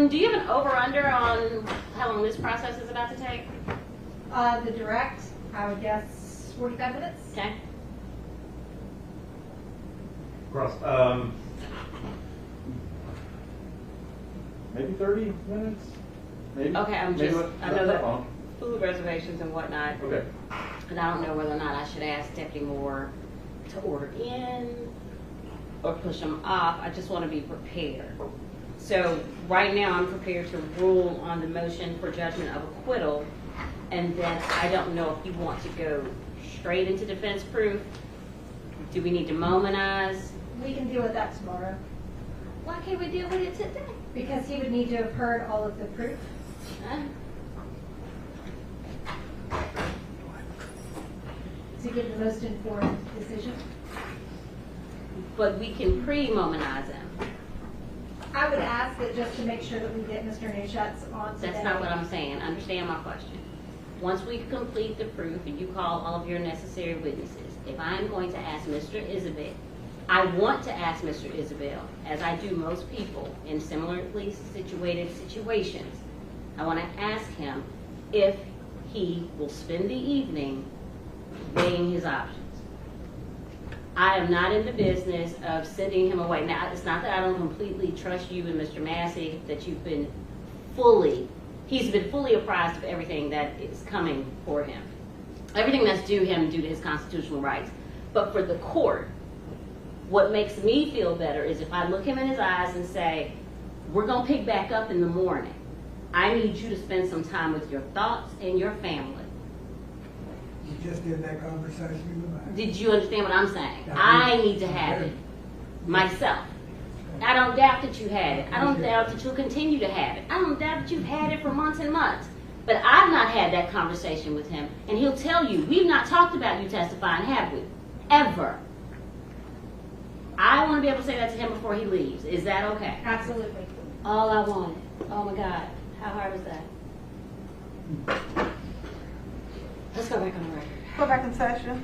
Speaker 2: Do you have an over-under on how long this process is about to take?
Speaker 3: The direct, I would guess 45 minutes.
Speaker 2: Okay.
Speaker 4: Cross, maybe 30 minutes? Maybe?
Speaker 2: Okay,
Speaker 4: I know
Speaker 2: that food reservations and whatnot.
Speaker 4: Okay.
Speaker 2: And I don't know whether or not I should ask Deputy Moore to order in or push them off. I just want to be prepared. So right now I'm prepared to rule on the motion for judgment of acquittal, and then I don't know if you want to go straight into defense proof. Do we need to momentize?
Speaker 3: We can deal with that tomorrow.
Speaker 2: Why can't we deal with it today?
Speaker 3: Because he would need to have heard all of the proof. To give the most informed decision.
Speaker 2: But we can pre-momentize him.
Speaker 3: I would ask that just to make sure that we get Mr. Neuts on today.
Speaker 2: That's not what I'm saying. Understand my question. Once we complete the proof and you call all of your necessary witnesses, if I'm going to ask Mr. Isabelle, I want to ask Mr. Isabelle, as I do most people in similarly situated situations, I want to ask him if he will spend the evening weighing his options. I am not in the business of sending him away. Now, it's not that I don't completely trust you and Mr. Massey, that he's been fully apprised of everything that is coming for him. Everything that's due him due to his constitutional rights. But for the court, what makes me feel better is if I look him in his eyes and say, we're going to pick back up in the morning. I need you to spend some time with your thoughts and your family.
Speaker 13: You just did that conversation with me.
Speaker 2: Did you understand what I'm saying? I need to have it myself. I don't doubt that you had it. I don't doubt that you'll continue to have it. I don't doubt that you've had it for months and months. But I've not had that conversation with him. And he'll tell you, we've not talked about you testifying, have we? Ever. I want to be able to say that to him before he leaves. Is that okay?
Speaker 3: Absolutely.
Speaker 2: All I wanted. Oh my God. How hard was that? Let's go back on the record.
Speaker 11: Go back in session.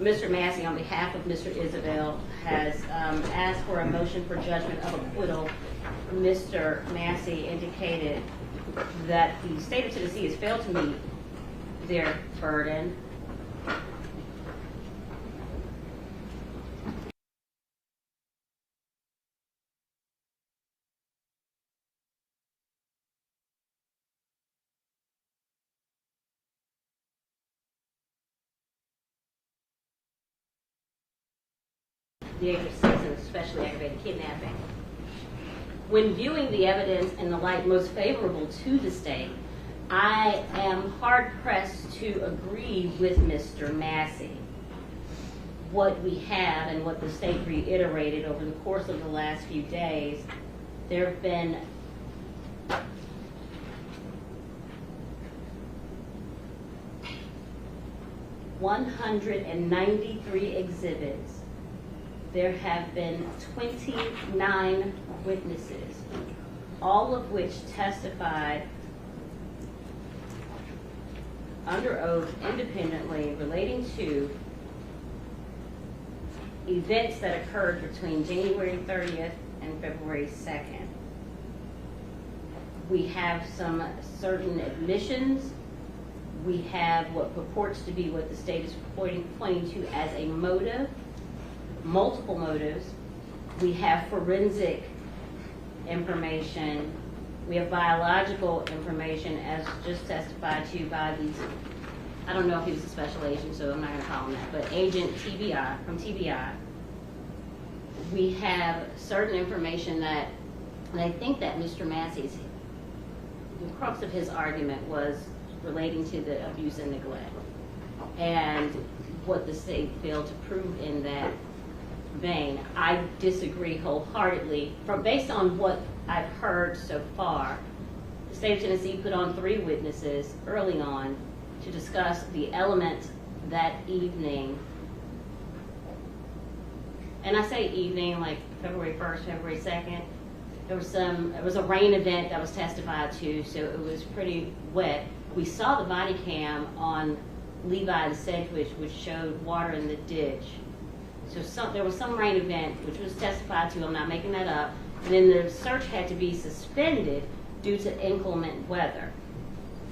Speaker 2: Mr. Massey, on behalf of Mr. Isabelle, has asked for a motion for judgment of acquittal. Mr. Massey indicated that the state of Tennessee has failed to meet their burden. The age of 6 and especially aggravated kidnapping. When viewing the evidence in the light most favorable to the state, I am hard-pressed to agree with Mr. Massey. What we have and what the state reiterated over the course of the last few days, there have been $193 exhibits. There have been 29 witnesses, all of which testified under oath independently relating to events that occurred between January 30th and February 2nd. We have some certain admissions. We have what purports to be what the state is pointing to as a motive, multiple motives. We have forensic information. We have biological information as just testified to by these, I don't know if he was a special agent, so I'm not going to call him that, but Agent TBI, from TBI. We have certain information that, and I think that Mr. Massey's, the crux of his argument was relating to the abuse and neglect. And what the state failed to prove in that vein, I disagree wholeheartedly. Based on what I've heard so far, the state of Tennessee put on 3 witnesses early on to discuss the elements that evening. And I say evening, like February 1st, February 2nd. It was a rain event that was testified to, so it was pretty wet. We saw the body cam on Levi and Sedgwick, which showed water in the ditch. So there was some rain event, which was testified to, I'm not making that up, and then the search had to be suspended due to inclement weather.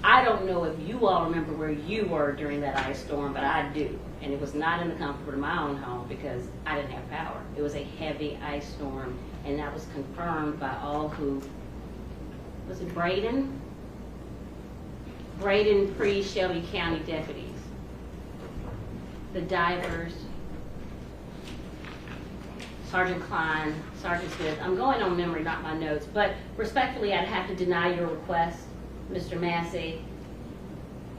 Speaker 2: I don't know if you all remember where you were during that ice storm, but I do. And it was not in the comfort of my own home because I didn't have power. It was a heavy ice storm, and that was confirmed by all who, was it Braden? Braden pre-Shelby County deputies. The divers, Sergeant Klein, Sergeant Smith. I'm going on memory, not my notes, but respectfully, I'd have to deny your request, Mr. Massey,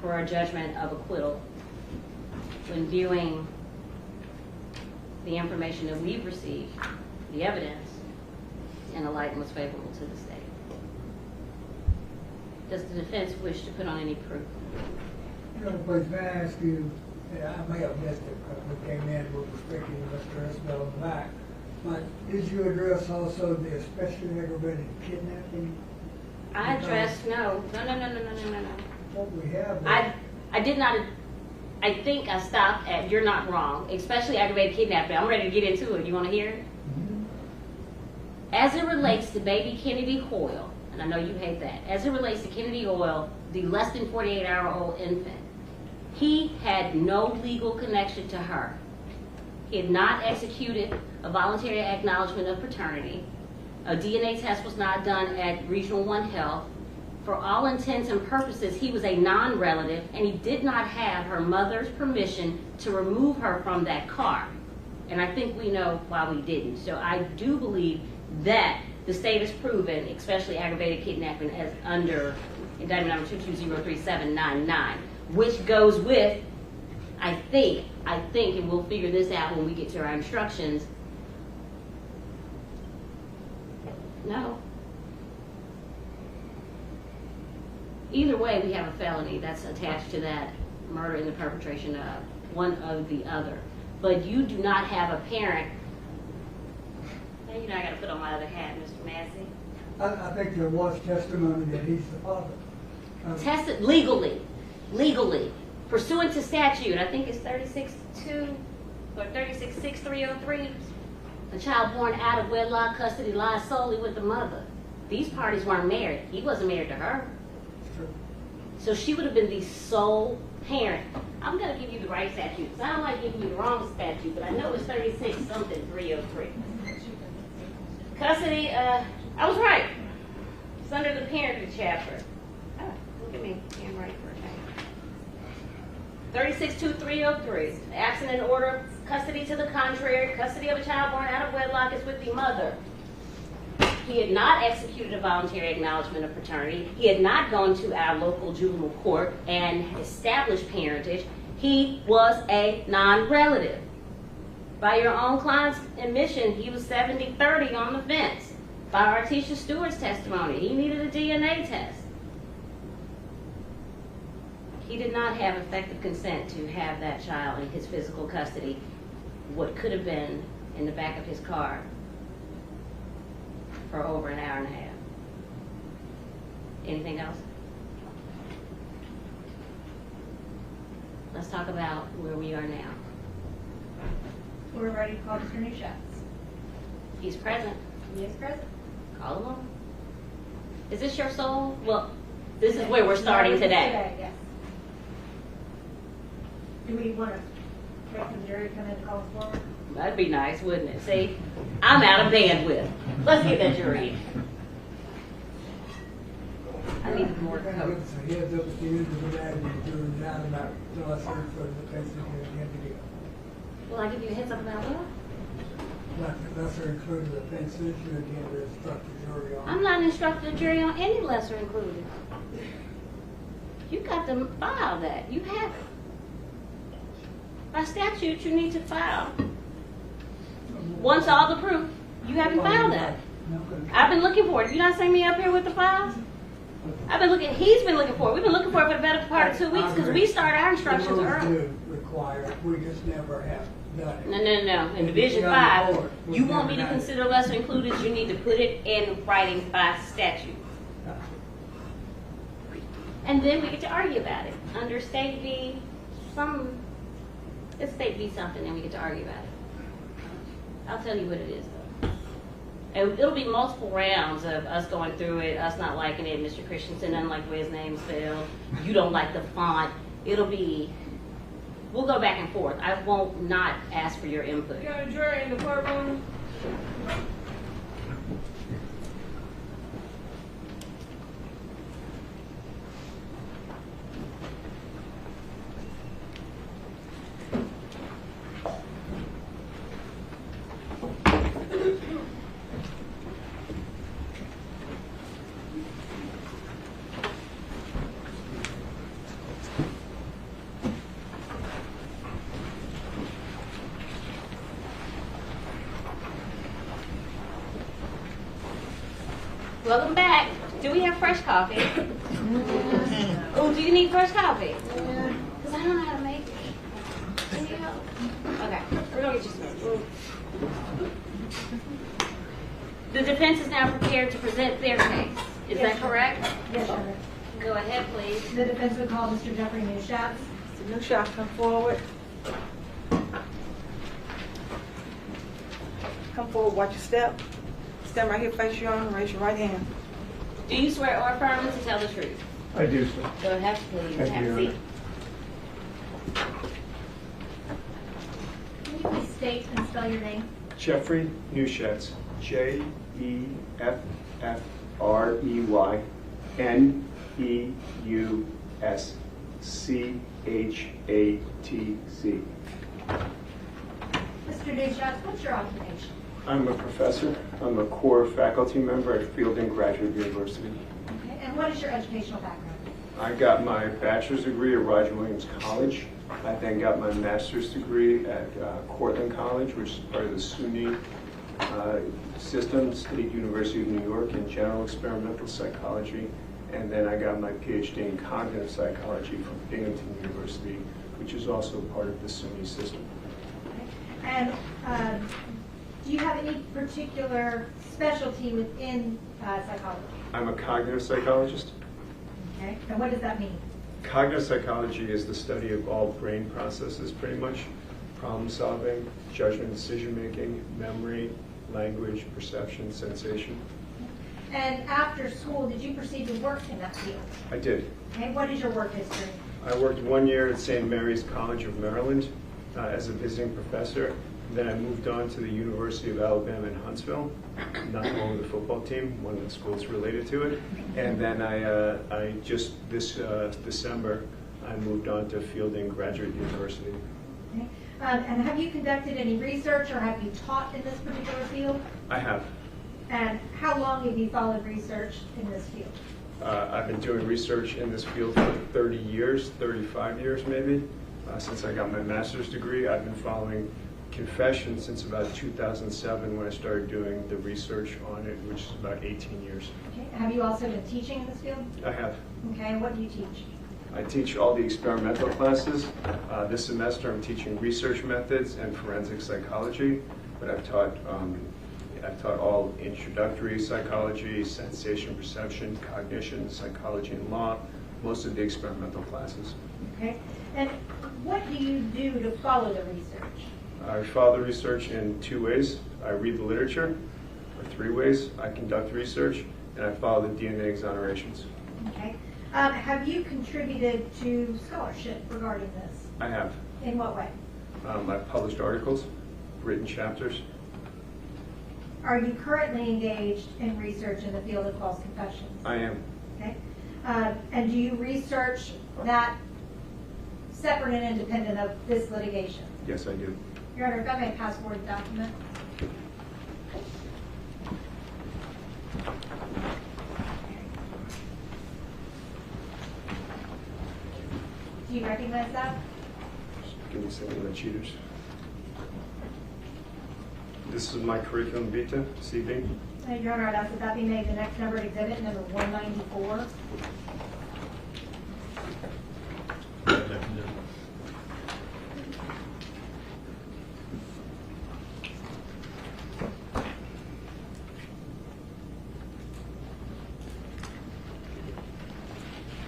Speaker 2: for a judgment of acquittal when viewing the information that we've received, the evidence, in a light most favorable to the state. Does the defense wish to put on any proof?
Speaker 13: Please, may I ask you, and I may have missed it because we came in with respect to Mr. Isabelle in the back, but did you address also the especially aggravated kidnapping?
Speaker 2: I addressed, no.
Speaker 13: What we have.
Speaker 2: I did not, I think I stopped at, you're not wrong, especially aggravated kidnapping. I'm ready to get into it. You want to hear it?
Speaker 13: Mm-hmm.
Speaker 2: As it relates to baby Kennedy Hoyle, and I know you hate that, as it relates to Kennedy Hoyle, the less than 48-hour-old infant, he had no legal connection to her. He had not executed a voluntary acknowledgement of paternity. A DNA test was not done at Regional 1 Health. For all intents and purposes, he was a non-relative, and he did not have her mother's permission to remove her from that car. And I think we know why we didn't. So I do believe that the state has proven, especially aggravated kidnapping, as under indictment number 2203799, which goes with, I think, and we'll figure this out when we get to our instructions. No. Either way, we have a felony that's attached to that murder in the perpetration of one of the other. But you do not have a parent. Now you know I got to put on my other hat, Mr. Massey.
Speaker 13: I think there was testimony that he's the father.
Speaker 2: Tested legally, pursuant to statute. I think it's 36.2 or 36.6303. A child born out of wedlock custody lies solely with the mother. These parties weren't married. He wasn't married to her. So she would have been the sole parent. I'm going to give you the right statute. I don't like giving you the wrong statute, but I know it's 36-something-303. Custody, I was right. It's under the parentage chapter. Oh, look at me. I'm right for a second. 36-2303. Absent in order of custody to the contrary, custody of a child born out of wedlock is with the mother. He had not executed a voluntary acknowledgement of paternity. He had not gone to our local juvenile court and established parentage. He was a non-relative. By your own client's admission, he was 70-30 on the fence. By Artisha Stewart's testimony, he needed a DNA test. He did not have effective consent to have that child in his physical custody, what could have been in the back of his car, for over an hour and a half. Anything else? Let's talk about where we are now.
Speaker 8: We're ready to call Mr. New Shots.
Speaker 2: He's present.
Speaker 8: He is present.
Speaker 2: Call him on. Is this your soul? Well, this is where we're starting today.
Speaker 8: Yes. Do we want to make the jury come in and call us forward?
Speaker 2: That'd be nice, wouldn't it? See, I'm out of bandwidth. Let's get that jury in. I need more
Speaker 13: Kind
Speaker 2: coke.
Speaker 13: of gives a heads up at the end of the day when the jury's out about the lesser for the case that you intend to give.
Speaker 2: Will I give you a heads up about what?
Speaker 13: Like the lesser included offenses you intend to instruct the jury on.
Speaker 2: I'm not instructing the jury on any lesser included. You got to file that. You have it. By statute, you need to file. Once all the proof, you haven't filed that. I've been looking for it. You not seen me up here with the files? I've been looking, he's been looking for it. We've been looking for it for the better part of 2 weeks because we started our instructions early.
Speaker 13: Require, we just never have done it.
Speaker 2: No. In Division 5, you want me to consider lesser included, you need to put it in writing by statute. And then we get to argue about it. Under State v. it's State v. something, and we get to argue about it. I'll tell you what it is though. And it'll be multiple rounds of us going through it, us not liking it, Mr. Christensen doesn't like the way his name's spelled, you don't like the font. We'll go back and forth. I won't not ask for your input.
Speaker 7: You got a juror in the courtroom?
Speaker 2: Welcome back. Do we have fresh coffee? Oh, do you need fresh coffee? Yeah. Because I don't know how to make it. Can you help? Okay, we're going to get you some. The defense is now prepared to present their case. Is that correct?
Speaker 3: Yes, Your Honor.
Speaker 2: Go ahead, please.
Speaker 3: The defense would call Mr. Jeffrey Neuts.
Speaker 11: Mr. Neuts, come forward. Come forward, watch your step. Stand right here, face you on, raise your right hand.
Speaker 2: Do you swear or affirm to tell the truth?
Speaker 16: I do, sir.
Speaker 2: Go ahead, please.
Speaker 16: Thank
Speaker 2: Have
Speaker 16: you,
Speaker 2: a
Speaker 16: Your
Speaker 2: seat.
Speaker 8: Can you please state and spell your name?
Speaker 16: Jeffrey Neuts, JEFFREY,
Speaker 3: Mr. Neuts, what's your occupation?
Speaker 16: I'm a professor. I'm a core faculty member at Fielding Graduate University.
Speaker 3: Okay. And what is your educational background?
Speaker 16: I got my bachelor's degree at Roger Williams College. I then got my master's degree at Cortland College, which is part of the SUNY system, State University of New York, in general experimental psychology. And then I got my PhD in cognitive psychology from Binghamton University, which is also part of the SUNY system.
Speaker 3: Okay. And do you have any particular specialty within psychology?
Speaker 16: I'm a cognitive psychologist.
Speaker 3: Okay. And what does that mean?
Speaker 16: Cognitive psychology is the study of all brain processes, pretty much. Problem solving, judgment, decision making, memory, language, perception, sensation.
Speaker 3: And after school, did you proceed to work in that field?
Speaker 16: I did.
Speaker 3: Okay. What is your work history?
Speaker 16: I worked 1 year at St. Mary's College of Maryland as a visiting professor. Then I moved on to the University of Alabama in Huntsville, not home of the football team, one of the schools related to it. And then I just this December, I moved on to Fielding Graduate University.
Speaker 3: Okay. And have you conducted any research or have you taught in this particular field?
Speaker 16: I have.
Speaker 3: And how long have you followed research in this field?
Speaker 16: I've been doing research in this field for 30 years, 35 years maybe. Since I got my master's degree, I've been following confession since about 2007 when I started doing the research on it, which is about 18 years.
Speaker 3: Okay. Have you also been teaching in this field?
Speaker 16: I have.
Speaker 3: Okay. And what do you teach?
Speaker 16: I teach all the experimental classes. This semester I'm teaching research methods and forensic psychology, but I've taught all introductory psychology, sensation perception, cognition, psychology and law, most of the experimental classes.
Speaker 3: Okay. And what do you do to follow the research?
Speaker 16: I follow the research in 2 ways. I read the literature, or 3 ways. I conduct research, and I follow the DNA exonerations.
Speaker 3: Okay. Have you contributed to scholarship regarding this?
Speaker 16: I have.
Speaker 3: In what way?
Speaker 16: I've published articles, written chapters.
Speaker 3: Are you currently engaged in research in the field of false confessions?
Speaker 16: I am.
Speaker 3: Okay. And do you research that separate and independent of this litigation?
Speaker 16: Yes, I do.
Speaker 3: Your Honor, if I may pass forward the document. Do you recognize that?
Speaker 16: Give me some of the cheaters. This is my curriculum vitae, CB.
Speaker 3: Your Honor, I'd ask that that be made the next numbered exhibit, number 194.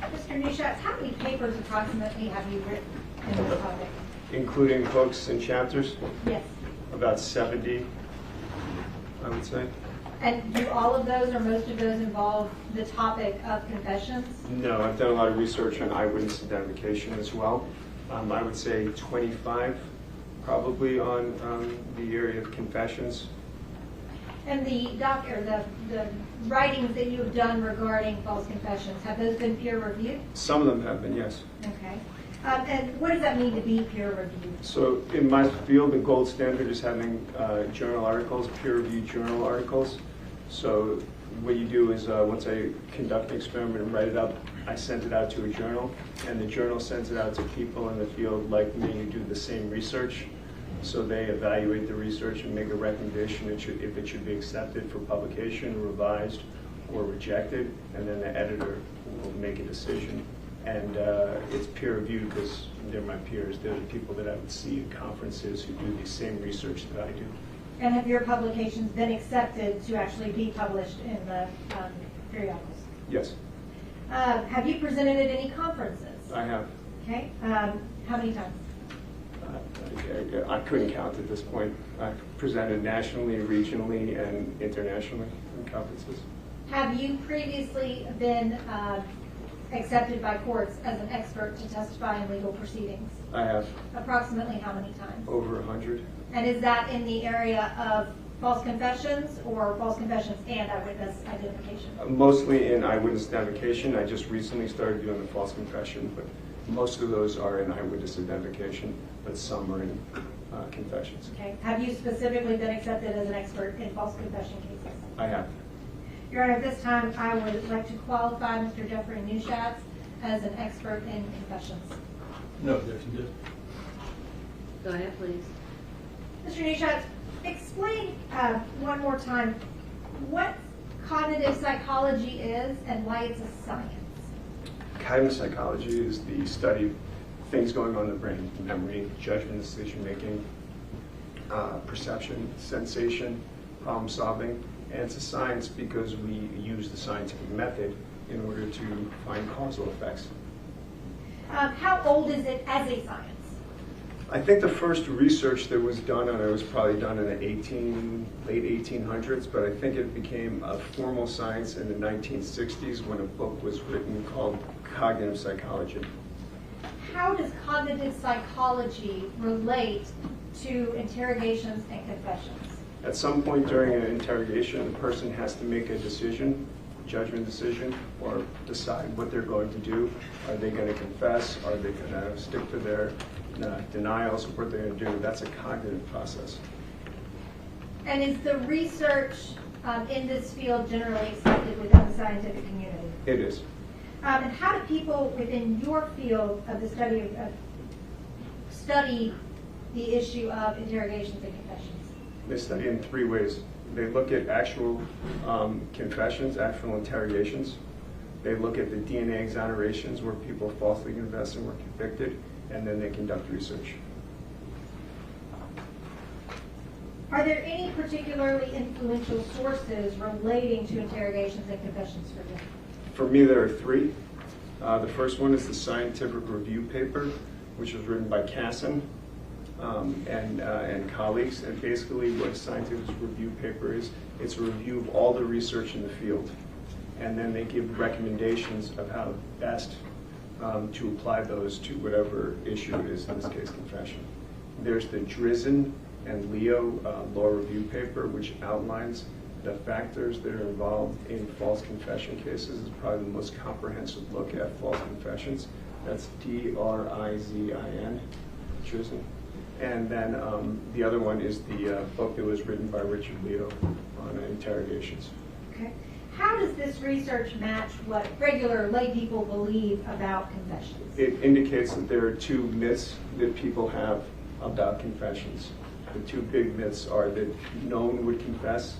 Speaker 3: Mr. Neuts, how many papers approximately have you written in this topic?
Speaker 16: Including books and chapters?
Speaker 3: Yes.
Speaker 16: About 70 I would say.
Speaker 3: And do all of those or most of those involve the topic of confessions?
Speaker 16: No, I've done a lot of research on eyewitness identification as well. I would say 25 probably on the area of confessions.
Speaker 3: And the writings that you have done regarding false confessions, have those been peer reviewed?
Speaker 16: Some of them have been, yes.
Speaker 3: Okay. And what does that mean to be peer reviewed?
Speaker 16: So in my field, the gold standard is having journal articles, peer-reviewed journal articles. So what you do is once I conduct an experiment and write it up, I send it out to a journal, and the journal sends it out to people in the field like me who do the same research. So they evaluate the research and make a recommendation if it should be accepted for publication, revised, or rejected, and then the editor will make a decision. And it's peer reviewed because they're my peers. They're the people that I would see at conferences who do the same research that I do.
Speaker 3: And have your publications been accepted to actually be published in the periodicals?
Speaker 16: Yes,
Speaker 3: Have you presented at any conferences?
Speaker 16: I have.
Speaker 3: Okay. How many times?
Speaker 16: I couldn't count at this point. I've presented nationally, regionally, and internationally in conferences.
Speaker 3: Have you previously been accepted by courts as an expert to testify in legal proceedings?
Speaker 16: I have.
Speaker 3: Approximately how many times?
Speaker 16: Over 100.
Speaker 3: And is that in the area of false confessions or false confessions and eyewitness identification?
Speaker 16: Mostly in eyewitness identification. I just recently started doing the false confession, but most of those are in eyewitness identification, but some are in confessions.
Speaker 3: Okay. Have you specifically been accepted as an expert in false confession cases?
Speaker 16: I have.
Speaker 3: Your Honor, at this time, I would like to qualify Mr. Jeffrey Neuschatz as an expert in confessions.
Speaker 1: No objection, Judge.
Speaker 2: Go ahead, please.
Speaker 3: Mr. Neuschatz, explain one more time what cognitive psychology is and why it's a science.
Speaker 16: Cognitive psychology is the study of things going on in the brain: memory, judgment, decision-making, perception, sensation, problem-solving. And it's a science because we use the scientific method in order to find causal effects.
Speaker 3: How old is it as a science?
Speaker 16: I think the first research that was done on it was probably done in the late 1800s, but I think it became a formal science in the 1960s when a book was written called Cognitive Psychology.
Speaker 3: How does cognitive psychology relate to interrogations and confessions?
Speaker 16: At some point during an interrogation, the person has to make a decision, judgment decision, or decide what they're going to do. Are they going to confess? Are they going to stick to their denials? What they're going to do? That's a cognitive process.
Speaker 3: And is the research in this field generally accepted within the scientific community?
Speaker 16: It is.
Speaker 3: And how do people within your field of the study the issue of interrogations and confessions?
Speaker 16: They study in three ways. They look at actual confessions, actual interrogations. They look at the DNA exonerations where people falsely confessed and were convicted, and then they conduct research.
Speaker 3: Are there any particularly influential sources relating to interrogations and confessions for you?
Speaker 16: For me, there are three. The first one is the scientific review paper, which was written by Casson and colleagues. And basically what a scientific review paper is, it's a review of all the research in the field. And then they give recommendations of how best to apply those to whatever issue it is, in this case, confession. There's the Drizzen and Leo law review paper, which outlines the factors that are involved in false confession cases. It's probably the most comprehensive look at false confessions. That's D-R-I-Z-I-N, Drizzen. And then the other one is the book that was written by Richard Leo on interrogations.
Speaker 3: Okay. How does this research match what regular lay people believe about confessions?
Speaker 16: It indicates that there are two myths that people have about confessions. The two big myths are that no one would confess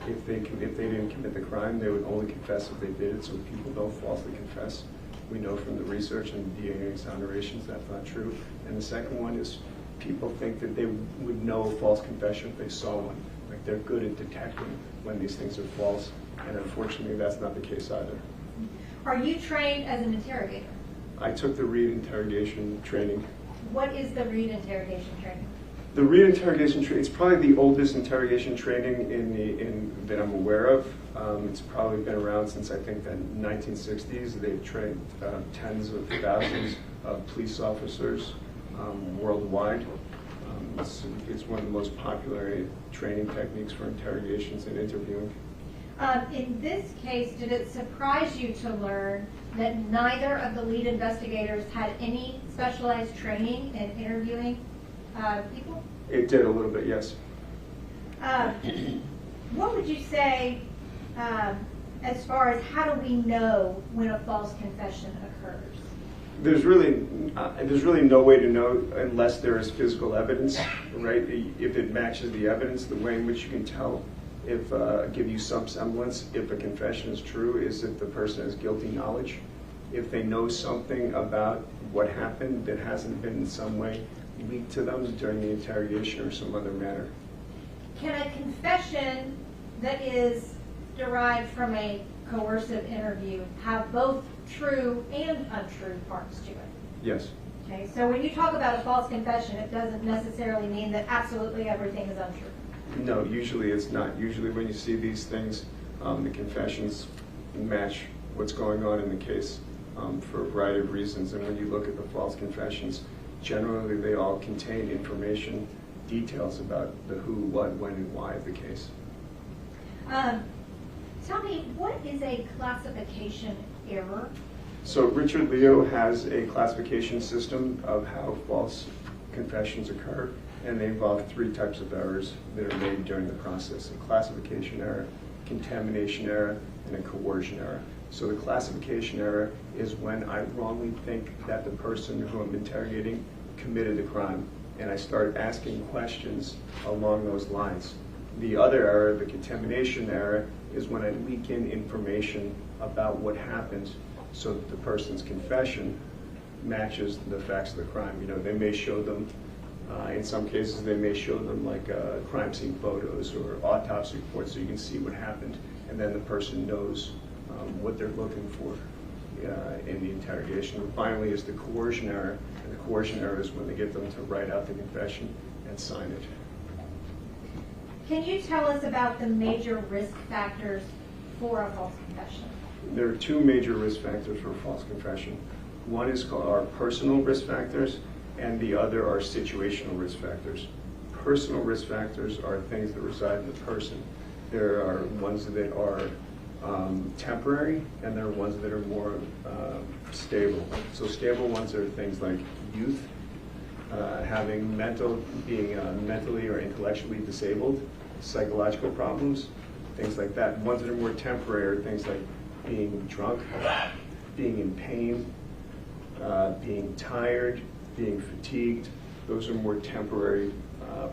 Speaker 16: if they didn't commit the crime. They would only confess if they did it, so people don't falsely confess. We know from the research and the DNA exonerations that's not true. And the second one is people think that they would know a false confession if they saw one. Like they're good at detecting when these things are false, and unfortunately that's not the case either.
Speaker 3: Are you trained as an interrogator?
Speaker 16: I took the Reed interrogation training.
Speaker 3: What is the Reed interrogation training?
Speaker 16: The re-interrogation training, it's probably the oldest interrogation training that I'm aware of. It's probably been around since I think the 1960s. They've trained tens of thousands of police officers worldwide. It's one of the most popular training techniques for interrogations and interviewing.
Speaker 3: In this case, did it surprise you to learn that neither of the lead investigators had any specialized training in interviewing people?
Speaker 16: It did a little bit, yes.
Speaker 3: What would you say as far as how do we know when a false confession occurs?
Speaker 16: There's really no way to know unless there is physical evidence, right? If it matches the evidence, the way in which you can tell, give you some semblance if a confession is true, is if the person has guilty knowledge. If they know something about what happened that hasn't been in some way leaked to them during the interrogation or some other manner.
Speaker 3: Can a confession that is derived from a coercive interview have both true and untrue parts to it?
Speaker 16: Yes.
Speaker 3: Okay, so when you talk about a false confession, it doesn't necessarily mean that absolutely everything is untrue.
Speaker 16: No, usually it's not. Usually when you see these things, the confessions match what's going on in the case for a variety of reasons. And when you look at the false confessions, generally they all contain information, details about the who, what, when, and why of the case.
Speaker 3: Tell me, what is a classification error?
Speaker 16: So Richard Leo has a classification system of how false confessions occur, and they involve three types of errors that are made during the process: a classification error, contamination error, and a coercion error. So the classification error is when I wrongly think that the person who I'm interrogating committed the crime, and I start asking questions along those lines. The other error, the contamination error, is when I leak in information about what happened so that the person's confession matches the facts of the crime. You know, they may show them, in some cases they may show them like crime scene photos or autopsy reports so you can see what happened, and then the person knows what they're looking for in the interrogation. And finally is the coercion error, and the coercion error is when they get them to write out the confession and sign it.
Speaker 3: Can you tell us about the major risk factors for a false confession?
Speaker 16: There are two major risk factors for a false confession. One is called our personal risk factors, and the other are situational risk factors. Personal risk factors are things that reside in the person. There are ones that are temporary, and there are ones that are more stable. So stable ones are things like youth, being mentally or intellectually disabled, psychological problems, things like that. Ones that are more temporary are things like being drunk, being in pain, being tired, being fatigued. Those are more temporary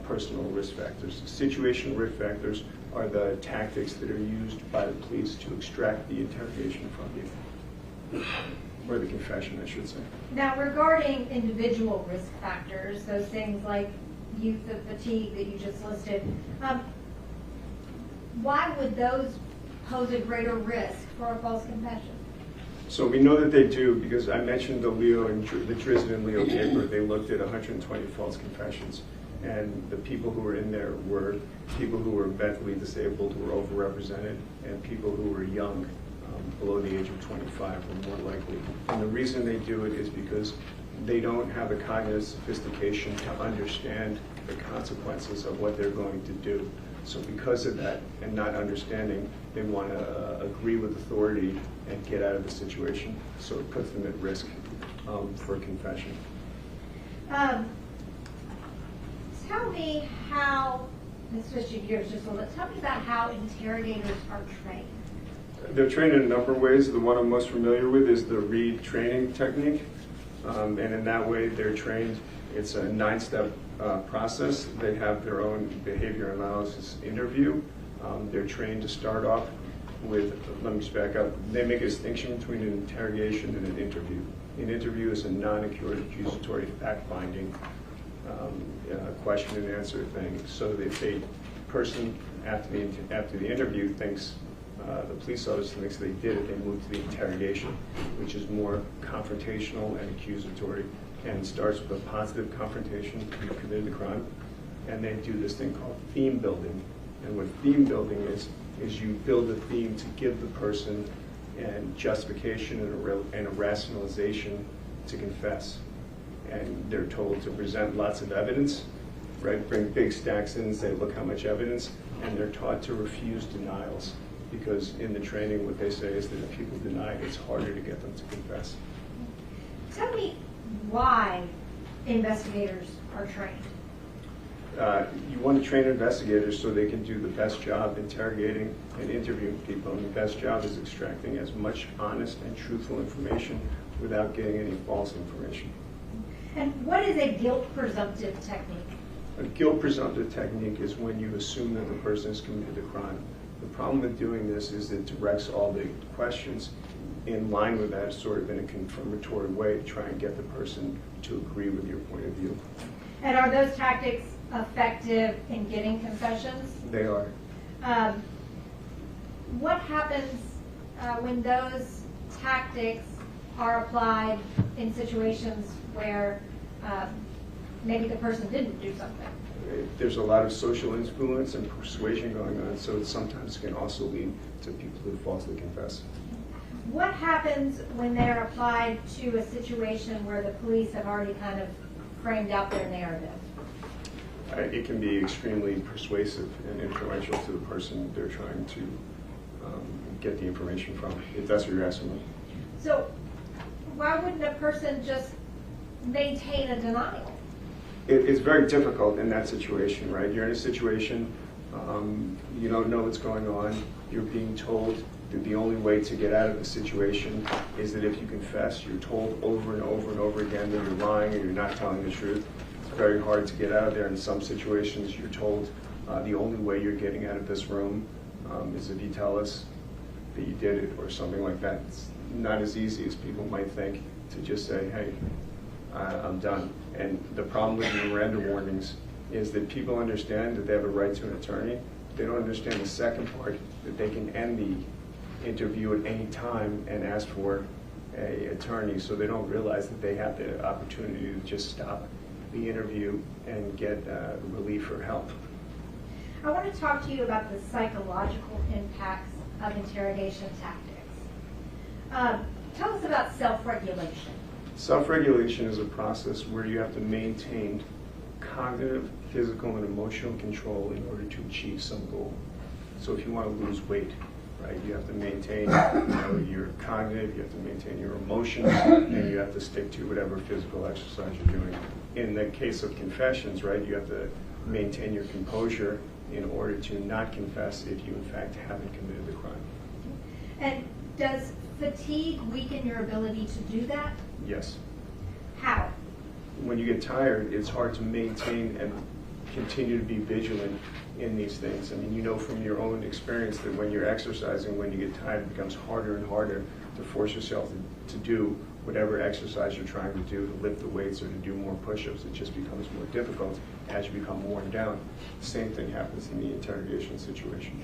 Speaker 16: personal risk factors. Situational risk factors are the tactics that are used by the police to extract the interrogation from you, or the confession, I should say.
Speaker 3: Now, regarding individual risk factors, those things like youth and fatigue that you just listed, why would those pose a greater risk for a false confession?
Speaker 16: So we know that they do because I mentioned the Drizzt and Leo paper. They looked at 120 false confessions, and the people who were in there were people who were mentally disabled, who were overrepresented, and people who were young, below the age of 25 were more likely. And the reason they do it is because they don't have a cognitive sophistication to understand the consequences of what they're going to do. So because of that and not understanding, they want to agree with authority and get out of the situation. So it puts them at risk for confession.
Speaker 3: Tell me how, let's switch gears just a little bit, tell me about how interrogators are trained.
Speaker 16: They're trained in a number of ways. The one I'm most familiar with is the Reed training technique. And in that way, they're trained. It's a 9-step process. They have their own behavior analysis interview. They're trained to start off with, let me just back up, they make a distinction between an interrogation and an interview. An interview is a non-accusatory fact-finding question and answer thing. So if a person after the interview thinks, the police officer thinks they did it, they move to the interrogation, which is more confrontational and accusatory, and starts with a positive confrontation: you committed the crime. and they do this thing called theme building. And what theme building is you build a theme to give the person and justification and a rationalization to confess. And they're told to present lots of evidence, right? Bring big stacks in and say, look how much evidence. And they're taught to refuse denials, because in the training what they say is that if people deny, it's harder to get them to confess.
Speaker 3: Tell me why investigators are trained.
Speaker 16: You want to train investigators so they can do the best job interrogating and interviewing people, and the best job is extracting as much honest and truthful information without getting any false information.
Speaker 3: And what is a guilt presumptive technique?
Speaker 16: A guilt presumptive technique is when you assume that the person has committed a crime. The problem with doing this is it directs all the questions in line with that, sort of in a confirmatory way, to try and get the person to agree with your point of view.
Speaker 3: And are those tactics effective in getting confessions?
Speaker 16: They are.
Speaker 3: What happens when those tactics are applied in situations where maybe the person didn't do something?
Speaker 16: There's a lot of social influence and persuasion going on, so it sometimes can also lead to people who falsely confess.
Speaker 3: What happens when they're applied to a situation where the police have already kind of framed out their narrative?
Speaker 16: It can be extremely persuasive and influential to the person they're trying to get the information from, if that's what you're asking me.
Speaker 3: So why wouldn't a person just maintain a denial?
Speaker 16: It's very difficult in that situation, right? You're in a situation, you don't know what's going on, you're being told that the only way to get out of the situation is that if you confess. You're told over and over and over again that you're lying or you're not telling the truth. It's very hard to get out of there. In some situations, you're told the only way you're getting out of this room is if you tell us that you did it or something like that. It's not as easy as people might think to just say, hey, I'm done. And the problem with the Miranda warnings is that people understand that they have a right to an attorney. They don't understand the second part, that they can end the interview at any time and ask for an attorney, so they don't realize that they have the opportunity to just stop the interview and get relief or help.
Speaker 3: I want to talk to you about the psychological impacts of interrogation tactics. Tell us about self-regulation.
Speaker 16: Self-regulation is a process where you have to maintain cognitive, physical, and emotional control in order to achieve some goal. So if you want to lose weight, right, you have to maintain your cognitive, you have to maintain your emotions, and you have to stick to whatever physical exercise you're doing. In the case of confessions, right, you have to maintain your composure in order to not confess if you in fact haven't committed the crime.
Speaker 3: And does fatigue weaken your ability to do that?
Speaker 16: Yes.
Speaker 3: How?
Speaker 16: When you get tired, it's hard to maintain and continue to be vigilant in these things. I mean, you know from your own experience that when you're exercising, when you get tired, it becomes harder and harder to force yourself to do whatever exercise you're trying to do, to lift the weights or to do more push-ups. It just becomes more difficult as you become worn down. The same thing happens in the interrogation situation.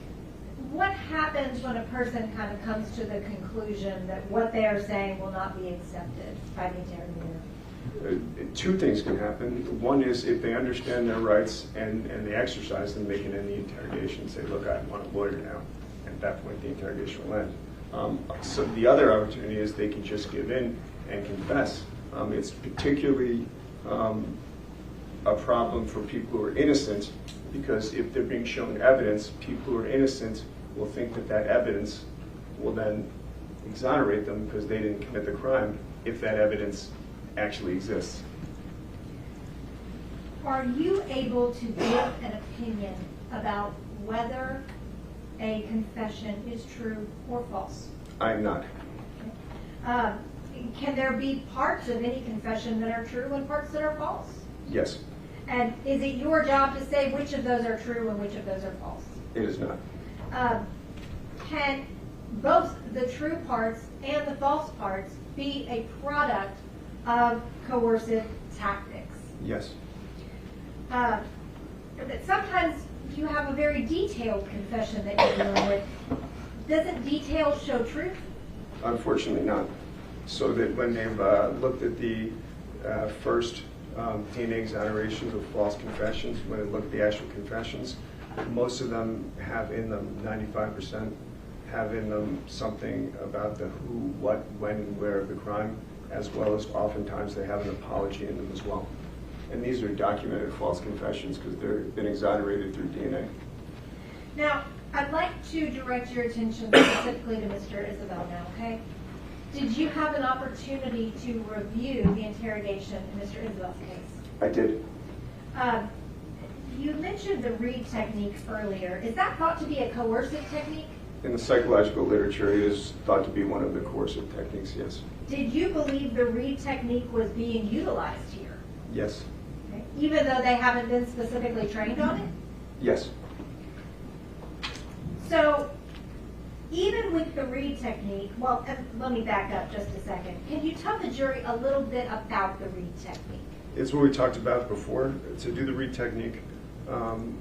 Speaker 3: What happens when a person kind of comes to the conclusion that what they are saying will not be accepted by the interrogator?
Speaker 16: Two things can happen. One is if they understand their rights and they exercise them, they can end the interrogation and say, look, I want a lawyer now. At that point, the interrogation will end. So the other opportunity is they can just give in and confess. It's particularly a problem for people who are innocent, because if they're being shown evidence, people who are innocent will think that that evidence will then exonerate them because they didn't commit the crime, if that evidence actually exists.
Speaker 3: Are you able to give an opinion about whether a confession is true or false?
Speaker 16: I'm not.
Speaker 3: Can there be parts of any confession that are true and parts that are false?
Speaker 16: Yes.
Speaker 3: And is it your job to say which of those are true and which of those are false?
Speaker 16: It is not.
Speaker 3: Can both the true parts and the false parts be a product of coercive tactics?
Speaker 16: Yes.
Speaker 3: Sometimes you have a very detailed confession that you're dealing with. Doesn't detail show truth?
Speaker 16: Unfortunately not. So that when they've looked at the first DNA exonerations of false confessions, when I look at the actual confessions, most of them have in them, 95%, have in them something about the who, what, when, and where of the crime, as well as oftentimes they have an apology in them as well. And these are documented false confessions because they've been exonerated through DNA.
Speaker 3: Now, I'd like to direct your attention specifically to Mr. Isabelle now, okay? Did you have an opportunity to review the interrogation in Mr. Isabelle's case?
Speaker 16: I did.
Speaker 3: You mentioned the Reed technique earlier. Is that thought to be a coercive technique?
Speaker 16: In the psychological literature, it is thought to be one of the coercive techniques, yes.
Speaker 3: Did you believe the Reed technique was being utilized here?
Speaker 16: Yes.
Speaker 3: Okay. Even though they haven't been specifically trained on it?
Speaker 16: Yes.
Speaker 3: So, even with the Reed technique, well, let me back up just a second. Can you tell the jury a little bit about the Reed technique?
Speaker 16: It's what we talked about before. To do the Reed technique,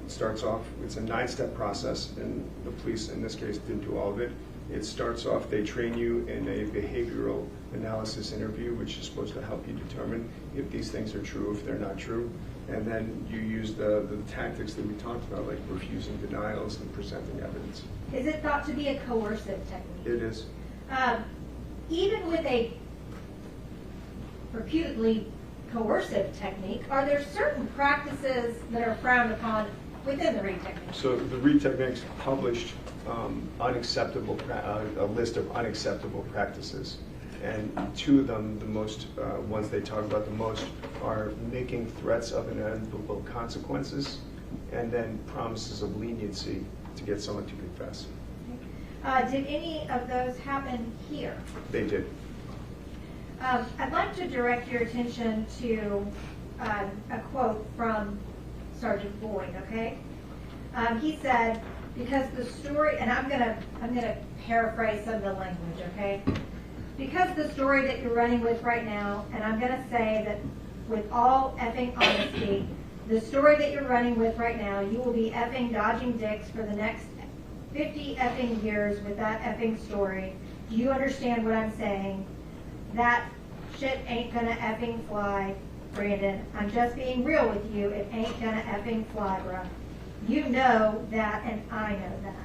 Speaker 16: starts off, it's a 9-step process, and the police in this case didn't do all of it. It starts off, they train you in a behavioral analysis interview, which is supposed to help you determine if these things are true, if they're not true. And then you use the tactics that we talked about, like refusing denials and presenting evidence.
Speaker 3: Is it thought to be a coercive technique?
Speaker 16: It is.
Speaker 3: Even with a reputedly coercive technique, are there certain practices that are frowned upon within the Reed technique?
Speaker 16: So the Reed techniques published unacceptable, a list of unacceptable practices. And two of them, the most ones they talk about the most, are making threats of inevitable consequences, and then promises of leniency to get someone to confess.
Speaker 3: Did any of those happen here?
Speaker 16: They did.
Speaker 3: I'd like to direct your attention to a quote from Sergeant Boyd, okay? He said, because the story, and I'm gonna paraphrase some of the language, okay? Because the story that you're running with right now, and I'm gonna say that with all effing honesty, the story that you're running with right now, you will be effing dodging dicks for the next 50 effing years with that effing story. Do you understand what I'm saying? That shit ain't gonna effing fly, Brandon. I'm just being real with you. It ain't gonna effing fly, bruh. You know that, and I know that.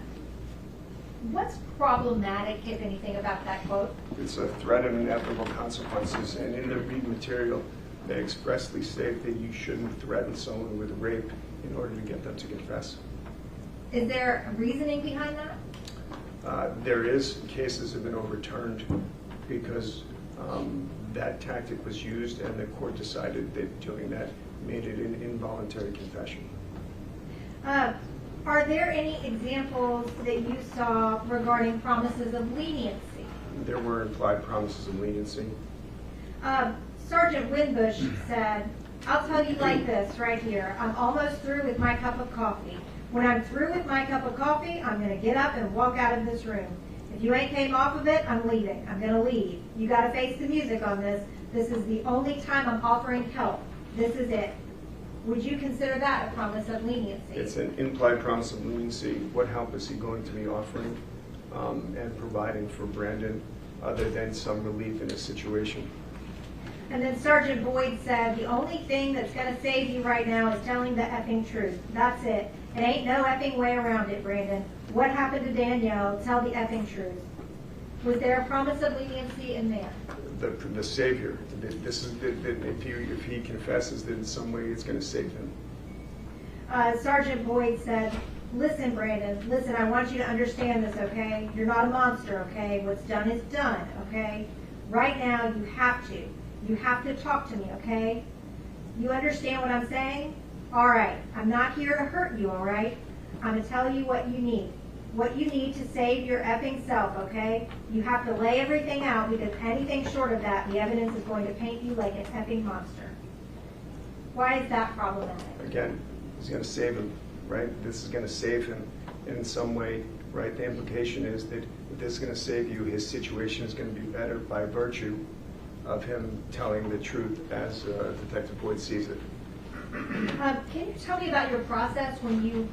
Speaker 3: What's problematic, if anything, about that quote?
Speaker 16: It's a threat of inevitable consequences, and in the Reed material, they expressly state that you shouldn't threaten someone with rape in order to get them to confess.
Speaker 3: Is there a reasoning behind that?
Speaker 16: There is. Cases have been overturned because that tactic was used, and the court decided that doing that made it an involuntary confession.
Speaker 3: Are there any examples that you saw regarding promises of leniency?
Speaker 16: There were implied promises of leniency.
Speaker 3: Sergeant Winbush said, I'll tell you like this right here. I'm almost through with my cup of coffee. When I'm through with my cup of coffee, I'm going to get up and walk out of this room. If you ain't came off of it, I'm leaving. I'm going to leave. You got to face the music on this. This is the only time I'm offering help. This is it. Would you consider that a promise of leniency?
Speaker 16: It's an implied promise of leniency. What help is he going to be offering and providing for Brandon other than some relief in his situation?
Speaker 3: And then Sergeant Boyd said, the only thing that's going to save you right now is telling the effing truth. That's it. It ain't no effing way around it, Brandon. What happened to Danielle? Tell the effing truth. Was there a promise of leniency in there?
Speaker 16: The Savior. This is if he confesses that in some way it's going to save him.
Speaker 3: Sergeant Boyd said, listen, Brandon, listen, I want you to understand this, okay? You're not a monster, okay? What's done is done, okay? Right now, you have to. You have to talk to me, okay? You understand what I'm saying? All right. I'm not here to hurt you, all right? I'm going to tell you what you need. What you need to save your effing self, okay? You have to lay everything out, because anything short of that, the evidence is going to paint you like an effing monster. Why is that problematic?
Speaker 16: Again, he's going to save him, right? This is going to save him in some way, right? The implication is that if this is going to save you, his situation is going to be better by virtue of him telling the truth as Detective Boyd sees it.
Speaker 3: Can you tell me about your process when you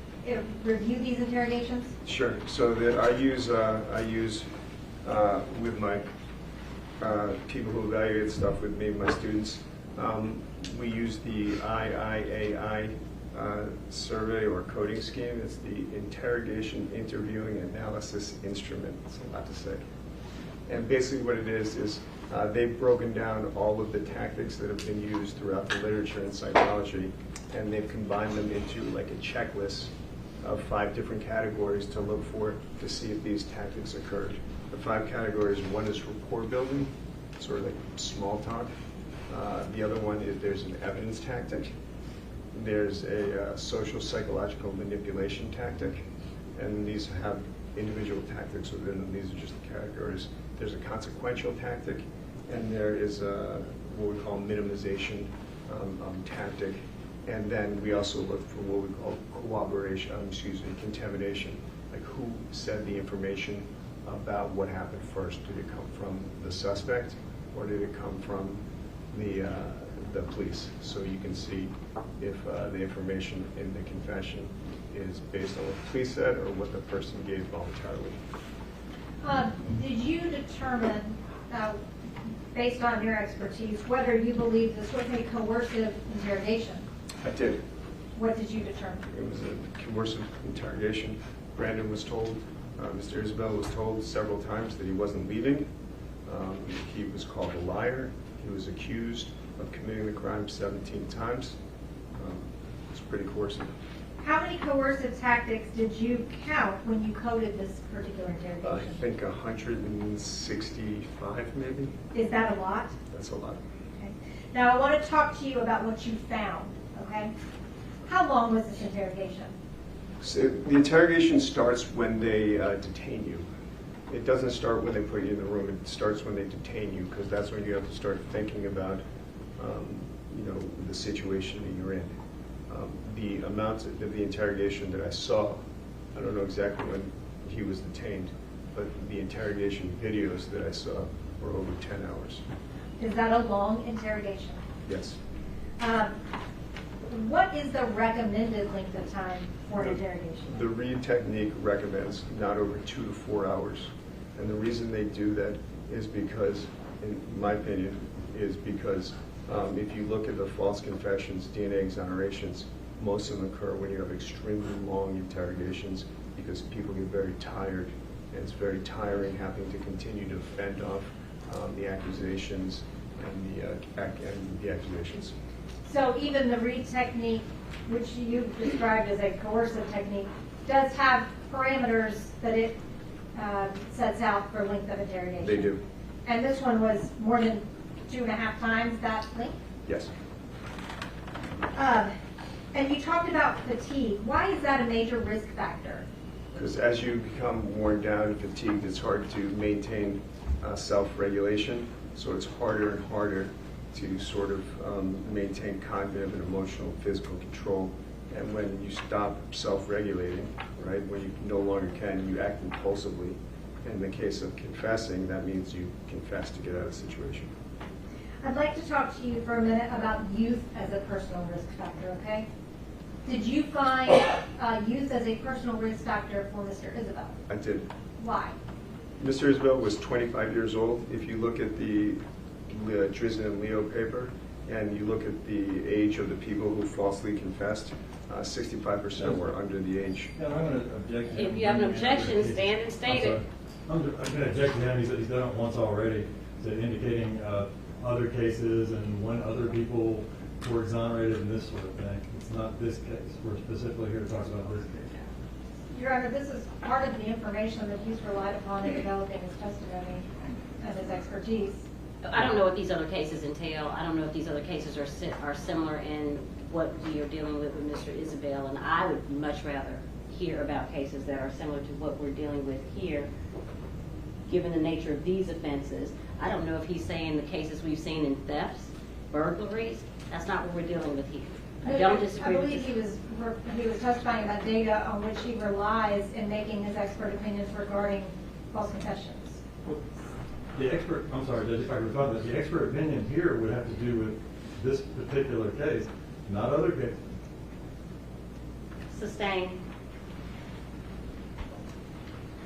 Speaker 3: review these interrogations?
Speaker 16: Sure. So that I use with my people who evaluate stuff with me, my students, We use the IIAI survey or coding scheme. It's the Interrogation, Interviewing, Analysis Instrument. It's a lot to say. And basically what it is they've broken down all of the tactics that have been used throughout the literature in psychology, and they've combined them into like a checklist of 5 different categories to look for to see if these tactics occurred. The 5 categories, one is rapport building, sort of like small talk. The other one is there's an evidence tactic. There's a social psychological manipulation tactic, and these have individual tactics within them. These are just the categories. There's a consequential tactic, and there is what we call minimization tactic. And then we also look for what we call contamination, like who said the information about what happened first. Did it come from the suspect, or did it come from the police? So you can see if the information in the confession is based on what the police said or what the person gave voluntarily.
Speaker 3: Did you determine, based on your expertise, whether you believe this was a coercive interrogation?
Speaker 16: I did.
Speaker 3: What did you determine?
Speaker 16: It was a coercive interrogation. Brandon was told, Mr. Isabelle was told several times that he wasn't leaving. He was called a liar. He was accused of committing the crime 17 times. It's pretty coercive.
Speaker 3: How many coercive tactics did you count when you coded this particular interrogation?
Speaker 16: I think 165 maybe.
Speaker 3: Is that a lot?
Speaker 16: That's a lot.
Speaker 3: Okay. Now I want to talk to you about what you found, okay? How long was this interrogation?
Speaker 16: So the interrogation starts when they detain you. It doesn't start when they put you in the room. It starts when they detain you, because that's when you have to start thinking about the situation that you're in. The amount of the interrogation that I saw, I don't know exactly when he was detained, but the interrogation videos that I saw were over 10 hours.
Speaker 3: Is that a long interrogation?
Speaker 16: Yes.
Speaker 3: What is the recommended length of time for an interrogation?
Speaker 16: The Reed technique recommends not over 2 to 4 hours. And the reason they do that is because, in my opinion, if you look at the false confessions, DNA exonerations, most of them occur when you have extremely long interrogations because people get very tired, and it's very tiring having to continue to fend off the accusations and the accusations.
Speaker 3: So even the Reed technique, which you described as a coercive technique, does have parameters that it sets out for length of interrogation?
Speaker 16: They do.
Speaker 3: And this one was more than 2.5 times that length?
Speaker 16: Yes.
Speaker 3: And you talked about fatigue. Why is that a major risk factor?
Speaker 16: Because as you become worn down and fatigued, it's hard to maintain self-regulation. So it's harder and harder to sort of maintain cognitive and emotional and physical control. And when you stop self-regulating, right, when you no longer can, you act impulsively. In the case of confessing, that means you confess to get out of the situation.
Speaker 3: I'd like to talk to you for a minute about youth as a personal risk factor, okay? Did you find youth as a personal risk factor for Mr. Isabelle?
Speaker 16: I did.
Speaker 3: Why?
Speaker 16: Mr. Isabelle was 25 years old. If you look at the Drizzen and Leo paper, and you look at the age of the people who falsely confessed, 65% were under the age.
Speaker 1: Yeah, I'm going to object to him.
Speaker 2: If you have an objection, stand and state it.
Speaker 1: I'm going to object to him. He's done it once already, so indicating other cases and when other people were exonerated and this sort of thing. It's not this case. We're specifically here to talk about this case.
Speaker 3: Your Honor, this is part of the information that he's relied upon in developing his testimony and his expertise.
Speaker 2: I don't know what these other cases entail. I don't know if these other cases are similar in what we are dealing with Mr. Isabelle, and I would much rather hear about cases that are similar to what we're dealing with here, given the nature of these offenses. I don't know if he's saying the cases we've seen in thefts, burglaries. That's not what we're dealing with here. I don't disagree with
Speaker 3: I believe he was testifying about data on which he relies in making his expert opinions regarding false confessions.
Speaker 1: Well, the expert, I'm sorry, Judge, if I recall that, the expert opinion here would have to do with this particular case, not other cases.
Speaker 2: Sustained.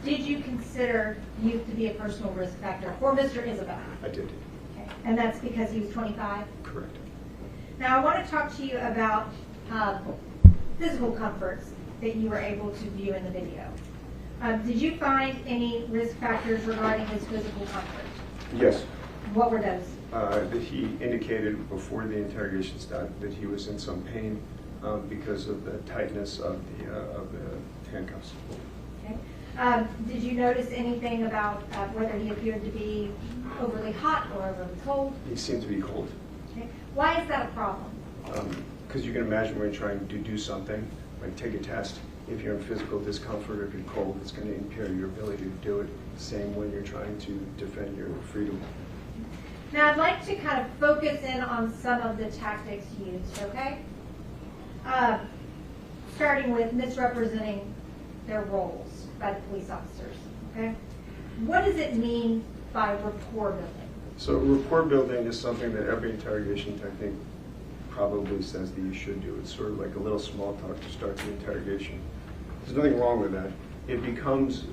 Speaker 3: Did you consider youth to be a personal risk factor for Mr. Isabelle?
Speaker 16: I did.
Speaker 3: Okay. And that's because he was 25?
Speaker 16: Correct.
Speaker 3: Now I want to talk to you about physical comforts that you were able to view in the video. Did you find any risk factors regarding his physical comfort?
Speaker 16: Yes.
Speaker 3: What were those?
Speaker 16: That he indicated before the interrogation started that he was in some pain because of the tightness of the handcuffs.
Speaker 3: Okay. Did you notice anything about whether he appeared to be overly hot or overly cold?
Speaker 16: He seemed to be cold.
Speaker 3: Okay. Why is that a problem?
Speaker 16: Because you can imagine when you're trying to do something, like take a test, if you're in physical discomfort or if you're cold, it's going to impair your ability to do it. Same when you're trying to defend your freedom.
Speaker 3: Now I'd like to kind of focus in on some of the tactics used, okay? Starting with misrepresenting their roles by the police officers, okay? What does it mean by rapport building?
Speaker 16: So rapport building is something that every interrogation technique probably says that you should do. It's sort of like a little small talk to start the interrogation. There's nothing wrong with that. It becomes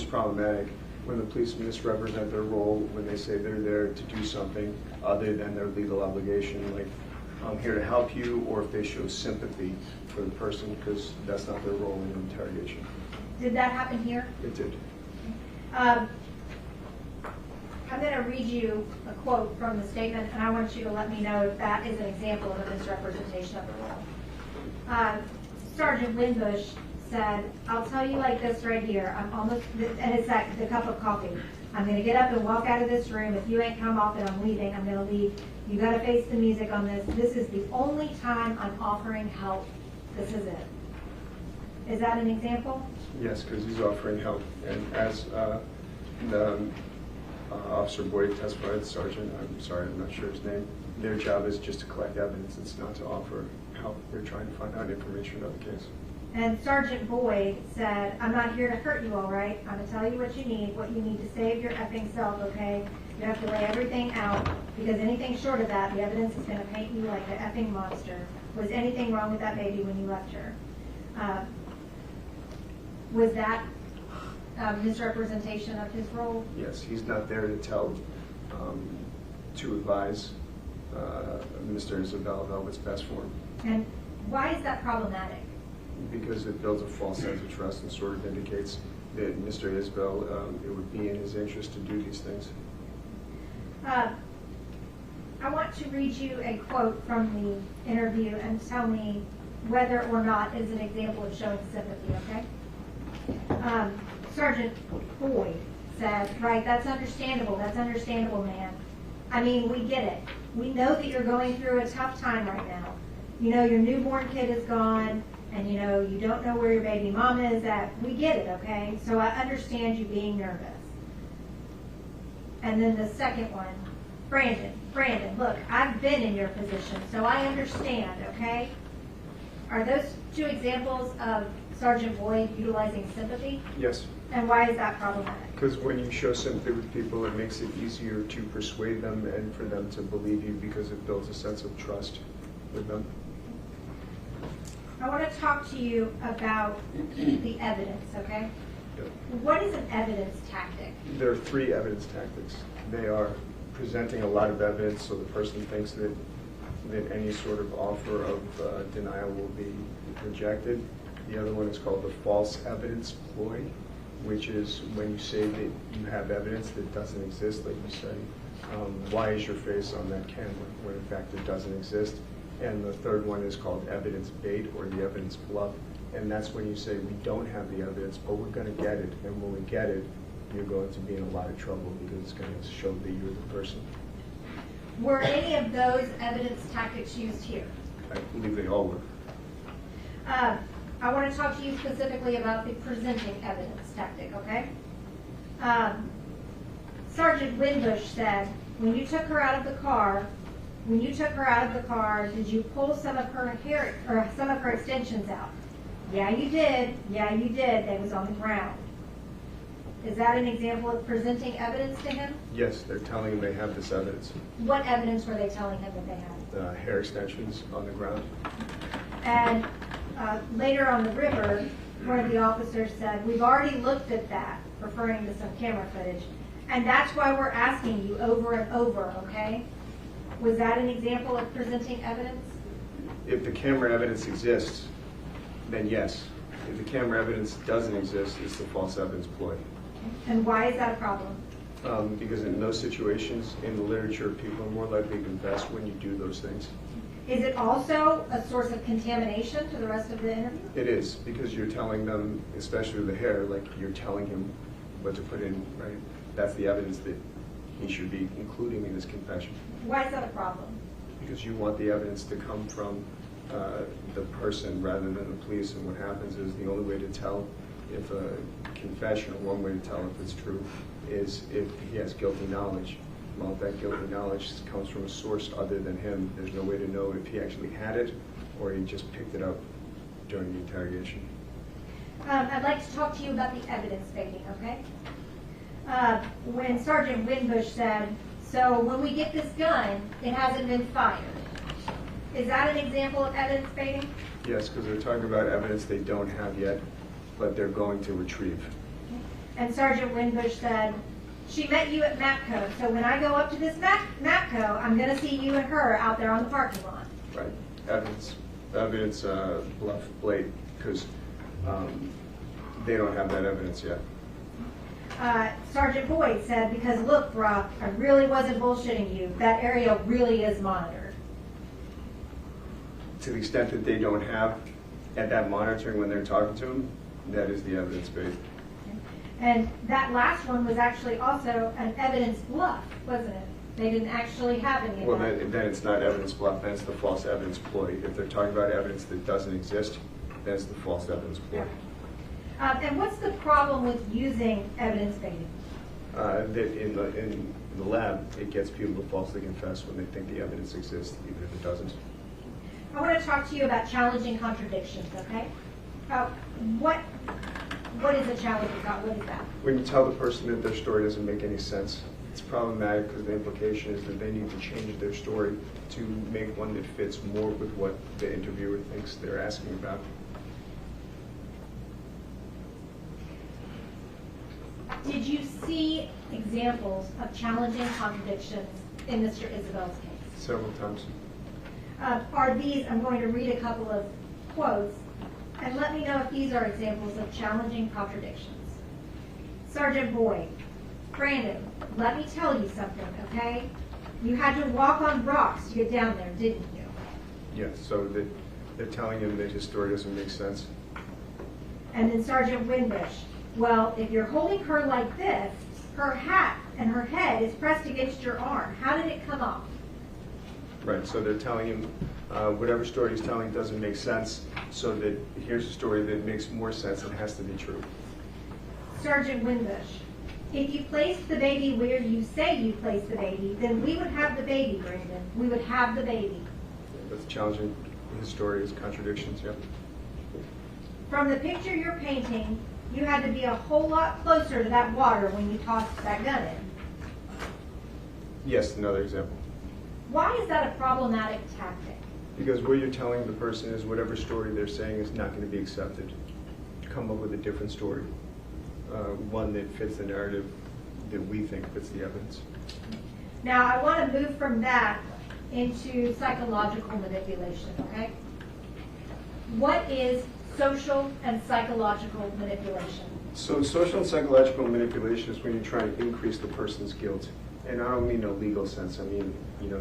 Speaker 16: problematic when the police misrepresent their role, when they say they're there to do something other than their legal obligation, like I'm here to help you, or if they show sympathy for the person because that's not their role in an interrogation.
Speaker 3: Did that happen here?
Speaker 16: It did.
Speaker 3: I'm going to read you a quote from the statement, and I want you to let me know if that is an example of a misrepresentation of the role. Sergeant Winbush said, I'll tell you like this right here, I'm almost, and it's like the cup of coffee. I'm going to get up and walk out of this room. If you ain't come off it, I'm leaving. I'm going to leave. You got to face the music on this. This is the only time I'm offering help. This is it. Is that an example?
Speaker 16: Yes, because he's offering help. And as Officer Boyd testified, Sergeant, I'm sorry, I'm not sure his name, their job is just to collect evidence. It's not to offer help. They're trying to find out information about the case.
Speaker 3: And Sergeant Boyd said, I'm not here to hurt you, all right? I'm going to tell you what you need to save your effing self, okay? You have to lay everything out, because anything short of that, the evidence is going to paint you like an effing monster. Was anything wrong with that baby when you left her? Was that misrepresentation of his role?
Speaker 16: Yes, he's not there to tell, to advise Mr. Isabelle about what's best for him.
Speaker 3: And why is that problematic?
Speaker 16: Because it builds a false sense of trust and sort of indicates that Mr. Isabelle, it would be in his interest to do these things.
Speaker 3: I want to read you a quote from the interview and tell me whether or not is an example of showing sympathy, okay? Sergeant Boyd said, right, that's understandable, man. I mean, we get it. We know that you're going through a tough time right now. You know, your newborn kid is gone, and you know, you don't know where your baby mama is at. We get it, okay? So I understand you being nervous. And then the second one, Brandon, look, I've been in your position, so I understand, okay? Are those two examples of Sergeant Boyd utilizing sympathy?
Speaker 16: Yes.
Speaker 3: And why is that problematic?
Speaker 16: Because when you show sympathy with people, it makes it easier to persuade them and for them to believe you because it builds a sense of trust with them.
Speaker 3: I want to talk to you about the evidence, okay?
Speaker 16: Yep.
Speaker 3: What is an evidence tactic?
Speaker 16: There are three evidence tactics. They are presenting a lot of evidence so the person thinks that any sort of offer of denial will be rejected. The other one is called the false evidence ploy, which is when you say that you have evidence that doesn't exist, like you say, why is your face on that camera, when in fact it doesn't exist. And the third one is called evidence bait or the evidence bluff. And that's when you say we don't have the evidence, but we're going to get it. And when we get it, you're going to be in a lot of trouble because it's going to show that you're the person.
Speaker 3: Were any of those evidence tactics used here?
Speaker 16: I believe they all were.
Speaker 3: I want to talk to you specifically about the presenting evidence tactic, okay? Sergeant Winbush said, when you took her out of the car, did you pull some of her hair or some of her extensions out? Yeah, you did. Yeah, you did. They was on the ground. Is that an example of presenting evidence to him?
Speaker 16: Yes, they're telling him they have this evidence.
Speaker 3: What evidence were they telling him that they had?
Speaker 16: Hair extensions on the ground.
Speaker 3: And later on the river, one of the officers said, we've already looked at that, referring to some camera footage, and that's why we're asking you over and over, okay? Was that an example of presenting evidence?
Speaker 16: If the camera evidence exists, then yes. If the camera evidence doesn't exist, it's the false evidence ploy.
Speaker 3: And why is that a problem?
Speaker 16: Because in those situations, in the literature, people are more likely to confess when you do those things.
Speaker 3: Is it also a source of contamination to the rest of the interview?
Speaker 16: It is, because you're telling them, especially with the hair, like you're telling him what to put in, right? That's the evidence that he should be including in his confession.
Speaker 3: Why is that a problem?
Speaker 16: Because you want the evidence to come from the person rather than the police, and what happens is the only way to tell if a confession, or one way to tell if it's true, is if he has guilty knowledge. Well, if that guilty knowledge comes from a source other than him, there's no way to know if he actually had it or he just picked it up during the interrogation.
Speaker 3: I'd like to talk to you about the evidence fading, okay? When Sergeant Winbush said, so when we get this gun, it hasn't been fired. Is that an example of evidence fading?
Speaker 16: Yes, because they're talking about evidence they don't have yet, but they're going to retrieve.
Speaker 3: And Sergeant Winbush said, she met you at MAPCO, so when I go up to this MAPCO, I'm going to see you and her out there on the parking lot.
Speaker 16: Right. Evidence bluff, blade, because they don't have that evidence yet.
Speaker 3: Sergeant Boyd said, because look, Brock, I really wasn't bullshitting you. That area really is monitored.
Speaker 16: To the extent that they don't have at that monitoring when they're talking to him, that is the evidence base.
Speaker 3: And that last one was actually also an evidence bluff, wasn't it? They didn't actually have any of
Speaker 16: Well,
Speaker 3: that.
Speaker 16: then it's not evidence bluff, then it's the false evidence ploy. If they're talking about evidence that doesn't exist, that's the false evidence ploy.
Speaker 3: And what's the problem with using evidence fading?
Speaker 16: That in the lab, it gets people to falsely confess when they think the evidence exists, even if it doesn't.
Speaker 3: I want to talk to you about challenging contradictions, okay? What is a challenge about? What is that?
Speaker 16: When you tell the person that their story doesn't make any sense, it's problematic because the implication is that they need to change their story to make one that fits more with what the interviewer thinks they're asking about.
Speaker 3: Did you see examples of challenging contradictions in Mr. Isabelle's case?
Speaker 16: Several times.
Speaker 3: Are these, I'm going to read a couple of quotes, and let me know if these are examples of challenging contradictions. Sergeant Boyd, Brandon, let me tell you something, okay? You had to walk on rocks to get down there, didn't you?
Speaker 16: Yes, so they're telling him that his story doesn't make sense.
Speaker 3: And then Sergeant Winbush, well, if you're holding her like this, her hat and her head is pressed against your arm. How did it come off?
Speaker 16: Right, so they're telling him whatever story he's telling doesn't make sense, so that here's a story that makes more sense and has to be true.
Speaker 3: Sergeant Winbush, if you placed the baby where you say you placed the baby, then we would have the baby, Brandon. We would have the baby.
Speaker 16: That's challenging. His story is contradictions, yep.
Speaker 3: From the picture you're painting, you had to be a whole lot closer to that water when you tossed that gun in.
Speaker 16: Yes, another example.
Speaker 3: Why is that a problematic tactic?
Speaker 16: Because what you're telling the person is whatever story they're saying is not going to be accepted. Come up with a different story, one that fits the narrative that we think fits the evidence.
Speaker 3: Now, I want to move from that into psychological manipulation, okay? What is social and psychological manipulation?
Speaker 16: So social and psychological manipulation is when you're trying to increase the person's guilt. And I don't mean a legal sense, I mean,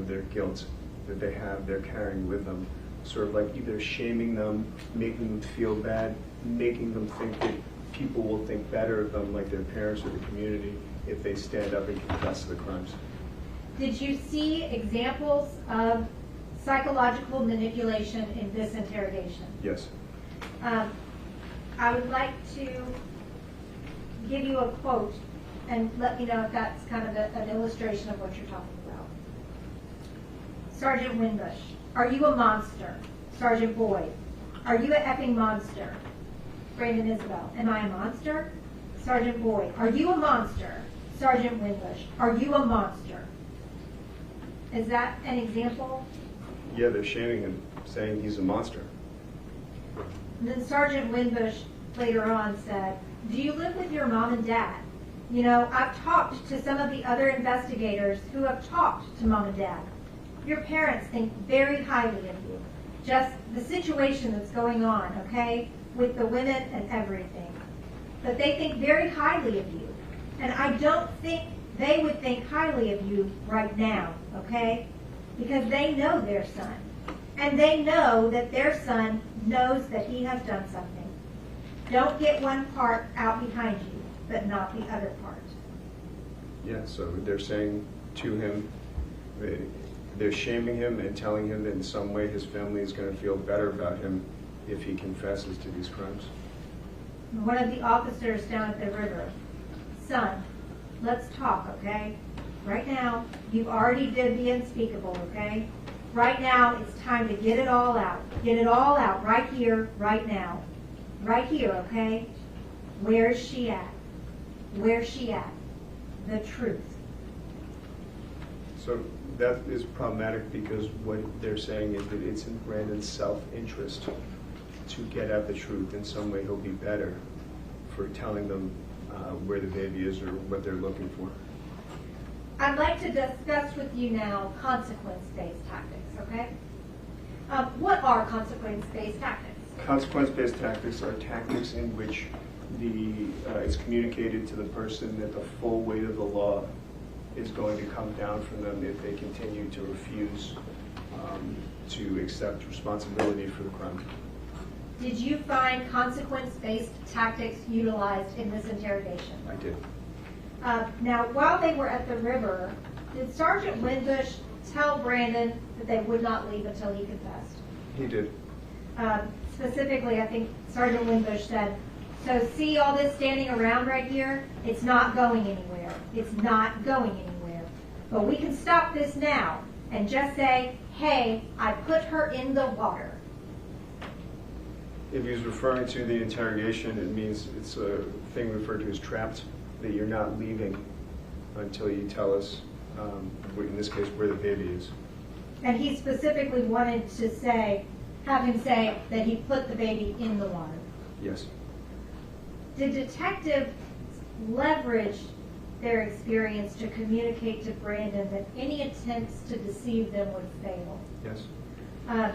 Speaker 16: their guilt that they have, they're carrying with them. Sort of like either shaming them, making them feel bad, making them think that people will think better of them, like their parents or the community, if they stand up and confess to the crimes.
Speaker 3: Did you see examples of psychological manipulation in this interrogation?
Speaker 16: Yes.
Speaker 3: I would like to give you a quote and let me know if that's kind of an illustration of what you're talking about. Sergeant Winbush, are you a monster? Sergeant Boyd, are you an effing monster? Brandon Isabelle, am I a monster? Sergeant Boyd, are you a monster? Sergeant Winbush, are you a monster? Is that an example?
Speaker 16: Yeah, they're shaming him, saying he's a monster.
Speaker 3: And then Sergeant Winbush later on said, do you live with your mom and dad? I've talked to some of the other investigators who have talked to mom and dad. your parents think very highly of you. Just the situation that's going on, okay, with the women and everything. But they think very highly of you. And I don't think they would think highly of you right now, okay? Because they know their son. And they know that their son knows that he has done something. Don't get one part out behind you, but not the other part.
Speaker 16: Yeah, so they're saying to him, they're shaming him and telling him that in some way his family is going to feel better about him if he confesses to these crimes.
Speaker 3: One of the officers down at the river, son, let's talk, okay? Right now, you already did the unspeakable, okay? Right now, it's time to get it all out. Get it all out right here, right now. Right here, okay? Where's she at? Where's she at? The truth.
Speaker 16: So that is problematic because what they're saying is that it's in Brandon's self-interest to get at the truth. In some way, he'll be better for telling them where the baby is or what they're looking for.
Speaker 3: I'd like to discuss with you now consequence-based tactics, okay? What are consequence-based tactics?
Speaker 16: Consequence-based tactics are tactics in which it's communicated to the person that the full weight of the law is going to come down from them if they continue to refuse to accept responsibility for the crime.
Speaker 3: Did you find consequence-based tactics utilized in this interrogation?
Speaker 16: I did.
Speaker 3: Now, while they were at the river, did Sergeant Winbush tell Brandon that they would not leave until he confessed?
Speaker 16: He did.
Speaker 3: Specifically, I think Sergeant Winbush said, so see all this standing around right here? It's not going anywhere. It's not going anywhere. But we can stop this now and just say, hey, I put her in the water.
Speaker 16: If he was referring to the interrogation, it means it's a thing referred to as trapped, that you're not leaving until you tell us, in this case, where the baby is.
Speaker 3: And he specifically wanted to say, have him say that he put the baby in the water.
Speaker 16: Yes.
Speaker 3: Did detectives leverage their experience to communicate to Brandon that any attempts to deceive them would fail?
Speaker 16: Yes.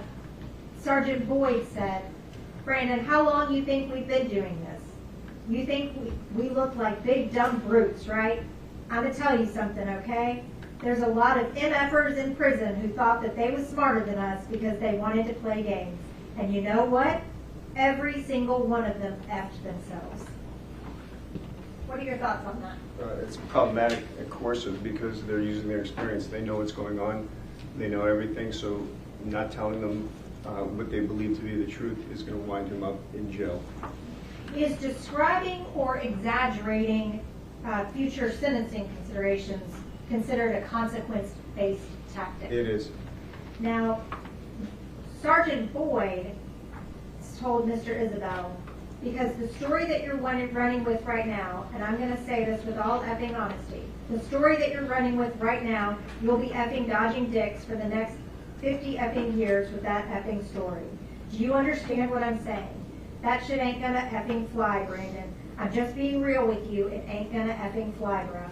Speaker 3: Sergeant Boyd said, Brandon, how long do you think we've been doing this? You think we look like big dumb brutes, right? I'm going to tell you something, okay? There's a lot of MFers in prison who thought that they was smarter than us because they wanted to play games. And you know what? Every single one of them effed themselves. What are your thoughts on that?
Speaker 16: It's problematic and coercive because they're using their experience. They know what's going on. They know everything, so not telling them what they believe to be the truth is going to wind him up in jail.
Speaker 3: Is describing or exaggerating future sentencing considerations considered a consequence-based tactic?
Speaker 16: It is.
Speaker 3: Now, Sergeant Boyd told Mr. Isabelle, because the story that you're running with right now, and I'm going to say this with all effing honesty, the story that you're running with right now, you'll be effing dodging dicks for the next 50 effing years with that effing story. Do you understand what I'm saying? That shit ain't gonna effing fly, Brandon. I'm just being real with you. It ain't gonna effing fly, bruh.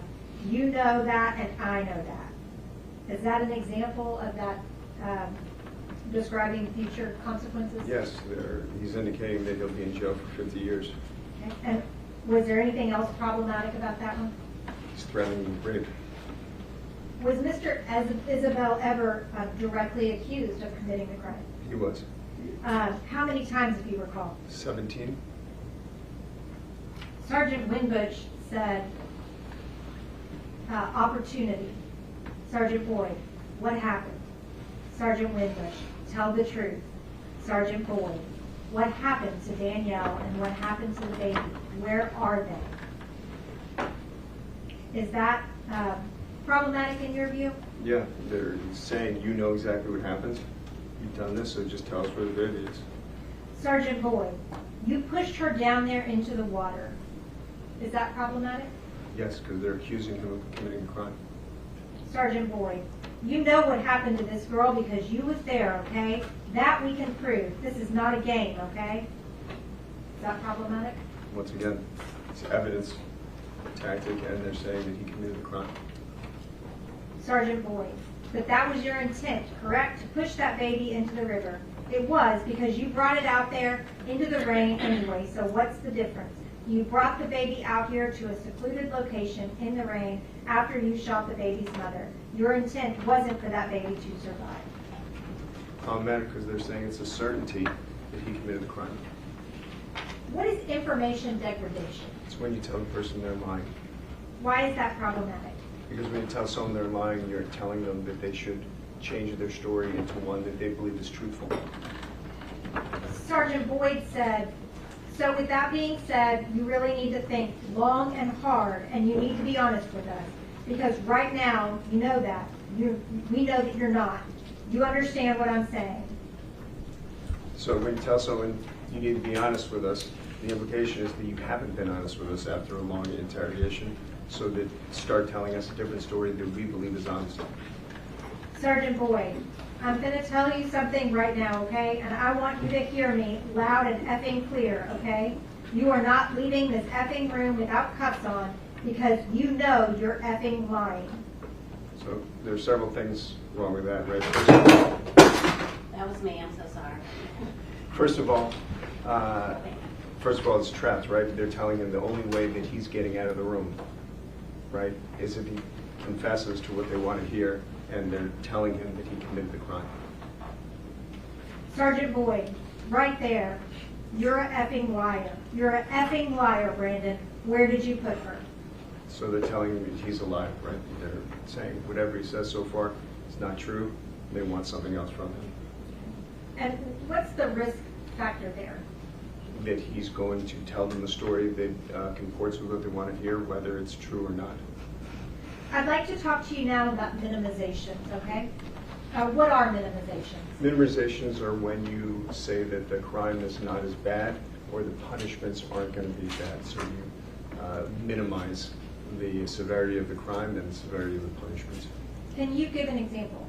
Speaker 3: You know that, and I know that. Is that an example of that describing future consequences?
Speaker 16: Yes, he's indicating that he'll be in jail for 50 years.
Speaker 3: Okay. And was there anything else problematic about that one?
Speaker 16: He's threatening rape.
Speaker 3: Was Mr. Isabelle ever directly accused of committing the crime?
Speaker 16: He was.
Speaker 3: How many times, if you recall?
Speaker 16: 17.
Speaker 3: Sergeant Winbush said, opportunity. Sergeant Boyd, what happened? Sergeant Winbush, tell the truth. Sergeant Boyd, what happened to Danielle and what happened to the baby? Where are they? Is that problematic in your view?
Speaker 16: Yeah, they're saying you know exactly what happens. You've done this, so just tell us where the baby is.
Speaker 3: Sergeant Boyd, you pushed her down there into the water. Is that problematic?
Speaker 16: Yes, because they're accusing him of committing a crime.
Speaker 3: Sergeant Boyd, you know what happened to this girl because you was there, okay? That we can prove. This is not a game, okay? Is that problematic?
Speaker 16: Once again, it's evidence, tactic, and they're saying that he committed a crime.
Speaker 3: Sergeant Boyd, that that was your intent, correct? To push that baby into the river. It was, because you brought it out there into the rain anyway, so what's the difference? You brought the baby out here to a secluded location in the rain after you shot the baby's mother. Your intent wasn't for that baby to survive.
Speaker 16: Problematic because they're saying it's a certainty that he committed the crime.
Speaker 3: What is information degradation?
Speaker 16: It's when you tell the person they're lying.
Speaker 3: Why is that problematic?
Speaker 16: Because when you tell someone they're lying, you're telling them that they should change their story into one that they believe is truthful.
Speaker 3: Sergeant Boyd said, so with that being said, you really need to think long and hard, and you need to be honest with us. Because right now, you know that. We know that you're not. You understand what I'm saying?
Speaker 16: So when you tell someone you need to be honest with us, the implication is that you haven't been honest with us after a long interrogation, so that start telling us a different story that we believe is honest.
Speaker 3: Sergeant Boyd, I'm going to tell you something right now, okay? And I want you to hear me loud and effing clear, okay? You are not leaving this effing room without cuffs on because you know you're effing lying.
Speaker 16: So there are several things wrong with that, right?
Speaker 2: That was me, I'm so sorry.
Speaker 16: First of all, it's trapped, right? They're telling him the only way that he's getting out of the room, right, is if he confesses to what they want to hear, and they're telling him that he committed the crime.
Speaker 3: Sergeant Boyd, right there, you're a effing liar. You're a effing liar, Brandon. Where did you put her?
Speaker 16: So they're telling him that he's a liar, right? They're saying whatever he says so far is not true. They want something else from him.
Speaker 3: And what's the risk factor there?
Speaker 16: That he's going to tell them a story that comports with what they want to hear, whether it's true or not.
Speaker 3: I'd like to talk to you now about minimizations, okay? What are minimizations?
Speaker 16: Minimizations are when you say that the crime is not as bad or the punishments aren't going to be bad. So you minimize the severity of the crime and the severity of the punishment.
Speaker 3: Can you give an example?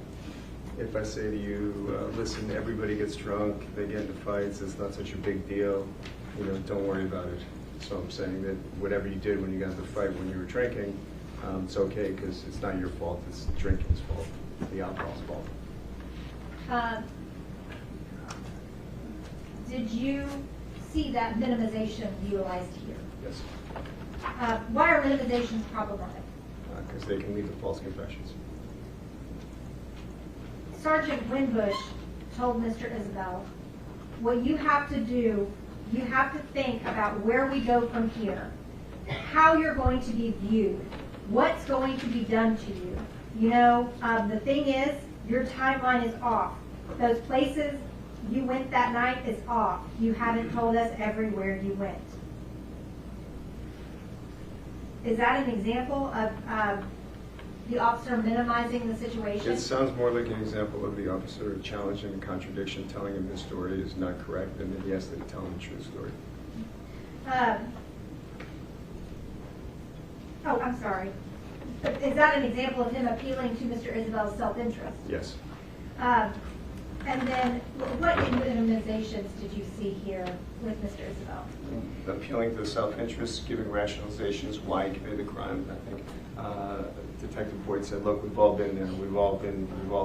Speaker 16: If I say to you, listen, everybody gets drunk, they get into fights, it's not such a big deal, don't worry about it. So I'm saying that whatever you did when you got into the fight when you were drinking, it's okay because it's not your fault, it's drinking's fault, the alcohol's fault.
Speaker 3: Did you see that minimization utilized here?
Speaker 16: Yes.
Speaker 3: Why are minimizations problematic?
Speaker 16: Because they can lead to false confessions.
Speaker 3: Sergeant Winbush told Mr. Isabelle, what you have to do, you have to think about where we go from here, how you're going to be viewed, what's going to be done to you. The thing is, your timeline is off. Those places you went that night is off. You haven't told us everywhere you went. Is that an example of the officer minimizing the situation?
Speaker 16: It sounds more like an example of the officer challenging the contradiction, telling him his story is not correct, and that he has to tell him the true story.
Speaker 3: I'm sorry. Is that an example of him appealing to Mr. Isabelle's self-interest?
Speaker 16: Yes.
Speaker 3: And then, what minimizations did you see here with Mr. Isabelle?
Speaker 16: Appealing to the self-interest, giving rationalizations why he committed the crime. I think Detective Boyd said, look, we've all been there. We've all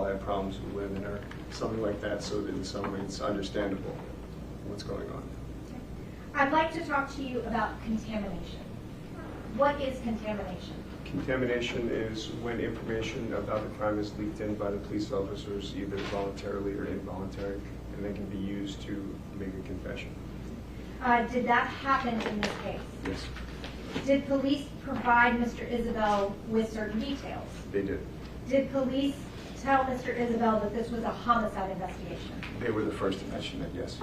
Speaker 16: had problems with women or something like that, so that in some way it's understandable what's going on.
Speaker 3: I'd like to talk to you about contamination. What is contamination?
Speaker 16: Contamination is when information about the crime is leaked in by the police officers, either voluntarily or involuntary, and they can be used to make a confession.
Speaker 3: Did that happen in this case?
Speaker 16: Yes.
Speaker 3: Did police provide Mr. Isabelle with certain details?
Speaker 16: They did.
Speaker 3: Did police tell Mr. Isabelle that this was a homicide investigation?
Speaker 16: They were the first to mention that, yes.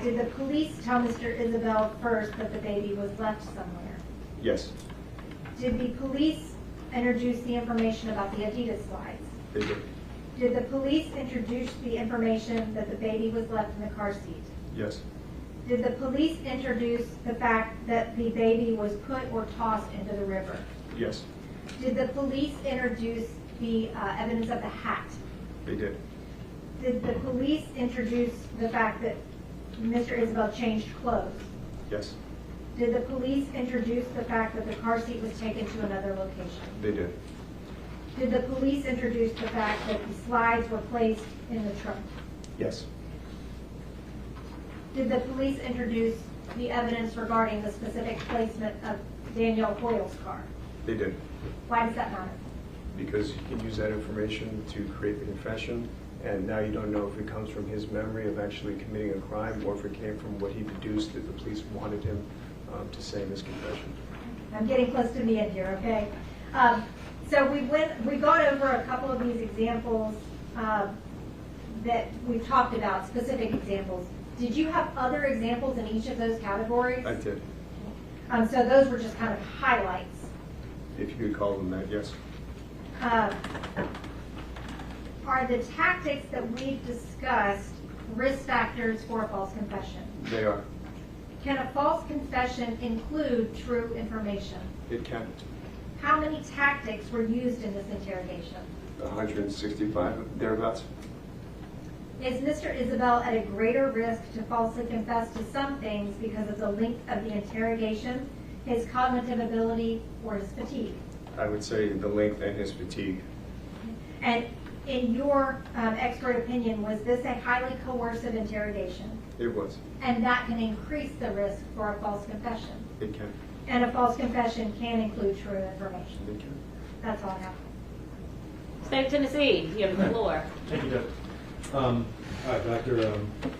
Speaker 3: Did the police tell Mr. Isabelle first that the baby was left somewhere?
Speaker 16: Yes.
Speaker 3: Did the police introduce the information about the Adidas slides?
Speaker 16: They did.
Speaker 3: Did the police introduce the information that the baby was left in the car seat?
Speaker 16: Yes.
Speaker 3: Did the police introduce the fact that the baby was put or tossed into the river?
Speaker 16: Yes.
Speaker 3: Did the police introduce the evidence of the hat?
Speaker 16: They did.
Speaker 3: Did the police introduce the fact that Mr. Isabelle changed clothes?
Speaker 16: Yes.
Speaker 3: Did the police introduce the fact that the car seat was taken to another location?
Speaker 16: They did.
Speaker 3: Did the police introduce the fact that the slides were placed in the trunk?
Speaker 16: Yes.
Speaker 3: Did the police introduce the evidence regarding the specific placement of Danielle Hoyle's car?
Speaker 16: They did.
Speaker 3: Why does that matter?
Speaker 16: Because you can use that information to create the confession, and now you don't know if it comes from his memory of actually committing a crime or if it came from what he deduced that the police wanted him to say in his confession.
Speaker 3: I'm getting close to the end here, okay? So we got over a couple of these examples that we've talked about, specific examples. Did you have other examples in each of those categories?
Speaker 16: I did.
Speaker 3: So those were just kind of highlights.
Speaker 16: If you could call them that, yes.
Speaker 3: Are the tactics that we've discussed risk factors for a false confession?
Speaker 16: They are.
Speaker 3: Can a false confession include true information?
Speaker 16: It can.
Speaker 3: How many tactics were used in this interrogation?
Speaker 16: 165, thereabouts.
Speaker 3: Is Mr. Isabelle at a greater risk to falsely confess to some things because of the length of the interrogation, his cognitive ability, or his fatigue?
Speaker 16: I would say the length and his fatigue.
Speaker 3: And in your expert opinion, was this a highly coercive interrogation?
Speaker 16: It was.
Speaker 3: And that can increase the risk for a false confession?
Speaker 16: It can.
Speaker 3: And a false confession can include true information?
Speaker 16: It can.
Speaker 3: That's all I have.
Speaker 2: State of Tennessee, you have the floor.
Speaker 4: Thank you, Judge. All right, Doctor.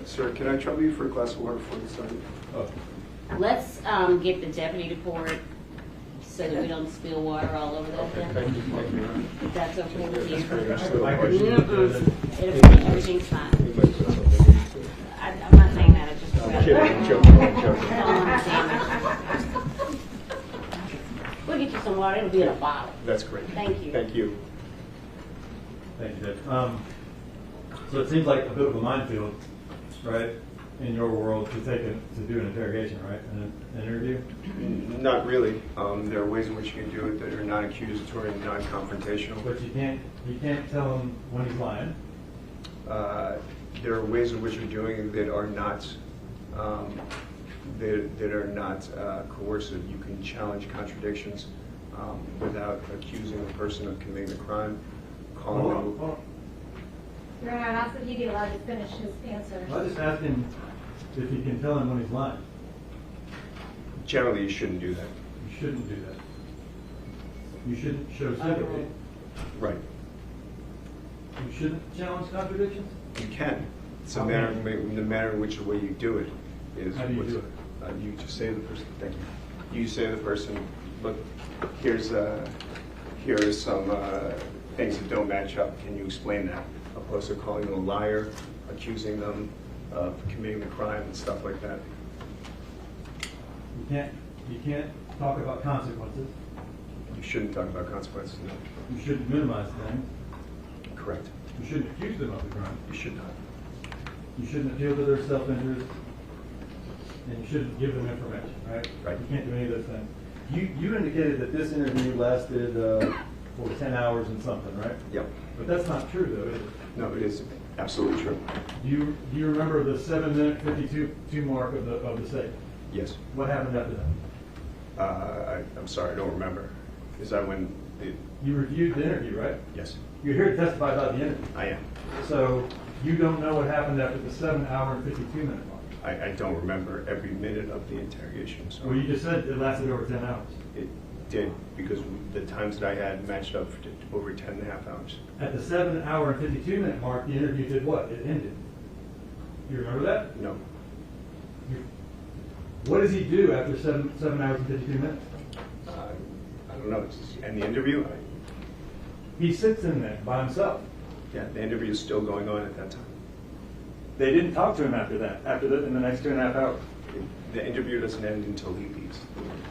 Speaker 16: Sir, can I trouble you for a glass of water before the study?
Speaker 4: Oh.
Speaker 2: Let's get the deputy report so that we don't spill water all over that thing.
Speaker 16: Thank you. Thank you.
Speaker 2: If that's okay with you. Everything's fine. I'm not saying that, I just.
Speaker 16: I'm kidding, I'm joking, I'm joking.
Speaker 2: We'll get you some water, it'll be in a bottle.
Speaker 16: That's great.
Speaker 2: Thank you.
Speaker 16: Thank you.
Speaker 4: Thank you, Judge. So it seems like a bit of a minefield, right, in your world to do an interrogation, right, an interview?
Speaker 16: Not really. There are ways in which you can do it that are non-accusatory and non-confrontational.
Speaker 4: But you can't tell him when he's lying.
Speaker 16: There are ways in which you're doing it that are not coercive. You can challenge contradictions without accusing the person of committing the crime.
Speaker 4: Hold on.
Speaker 3: Your Honor, I asked if he'd be allowed to finish his answer.
Speaker 4: I just asked him if you can tell him when he's lying.
Speaker 16: Generally, you shouldn't do that.
Speaker 4: You shouldn't do that. You shouldn't show sympathy.
Speaker 16: Right.
Speaker 4: You shouldn't challenge contradictions?
Speaker 16: You can. It's the manner in which the way you do it is.
Speaker 4: How do you do it?
Speaker 16: You just say to the person, thank you. You say to the person, look, here's some things that don't match up. Can you explain that? Opposed to calling them a liar, accusing them of committing the crime and stuff like that.
Speaker 4: You can't talk about consequences.
Speaker 16: You shouldn't talk about consequences, no.
Speaker 4: You shouldn't minimize things.
Speaker 16: Correct.
Speaker 4: You shouldn't accuse them of the crime.
Speaker 16: You should not.
Speaker 4: You shouldn't appeal to their self-interest. And you shouldn't give them information, right?
Speaker 16: Right.
Speaker 4: You can't do any of those things. You indicated that this interview lasted for 10 hours and something, right?
Speaker 16: Yep.
Speaker 4: But that's not true, though, is it?
Speaker 16: No, it is absolutely true.
Speaker 4: Do you remember the 7-minute 52 mark of the statement?
Speaker 16: Yes.
Speaker 4: What happened after that?
Speaker 16: I'm sorry, I don't remember. Is that when
Speaker 4: You reviewed the interview, right?
Speaker 16: Yes.
Speaker 4: You're here to testify about the interview.
Speaker 16: I am.
Speaker 4: So you don't know what happened after the 7-hour and 52-minute mark?
Speaker 16: I don't remember every minute of the interrogation. So
Speaker 4: Well, you just said it lasted over 10 hours.
Speaker 16: it did, because the times that I had matched up for over 10 and a half hours.
Speaker 4: At the 7-hour and 52-minute mark, the interview did what? It ended. You remember that?
Speaker 16: No.
Speaker 4: What does he do after 7 hours and 52 minutes?
Speaker 16: I don't know. And the interview?
Speaker 4: He sits in there by himself.
Speaker 16: Yeah, the interview is still going on at that time.
Speaker 4: They didn't talk to him after that, in the next 2.5 hours.
Speaker 16: The interview doesn't end until he leaves.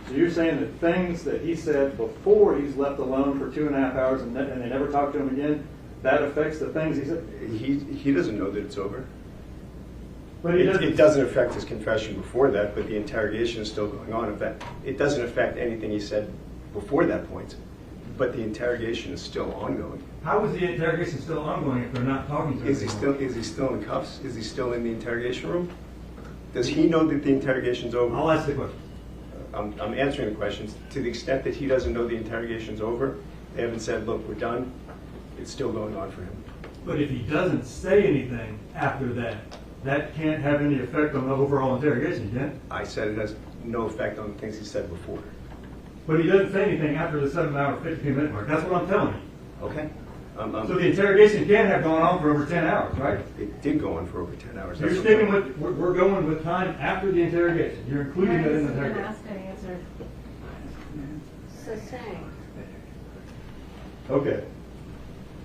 Speaker 4: So you're saying that things that he said before he's left alone for 2.5 hours and they never talk to him again, that affects the things he said?
Speaker 16: He doesn't know that it's over.
Speaker 4: But it
Speaker 16: doesn't affect his confession before that, but the interrogation is still going on. In fact, it doesn't affect anything he said before that point, but the interrogation is still ongoing.
Speaker 4: How is the interrogation still ongoing if they're not talking to him?
Speaker 16: Is he still in cuffs? Is he still in the interrogation room? Does he know that the interrogation's over?
Speaker 4: I'll ask the question.
Speaker 16: I'm answering the questions. To the extent that he doesn't know the interrogation's over, They haven't said, look, we're done. It's still going on for him.
Speaker 4: But if he doesn't say anything after that, that can't have any effect on the overall interrogation, can it?
Speaker 16: I said it has no effect on the things he said before.
Speaker 4: But he doesn't say anything after the 7-hour, 52-minute mark. That's what I'm telling you.
Speaker 16: Okay.
Speaker 4: So the interrogation can have gone on for over 10 hours, right?
Speaker 16: It did go on for over 10 hours.
Speaker 4: You're sticking with, we're going with time after the interrogation. You're including it in the interrogation.
Speaker 2: Succinct.
Speaker 4: Okay.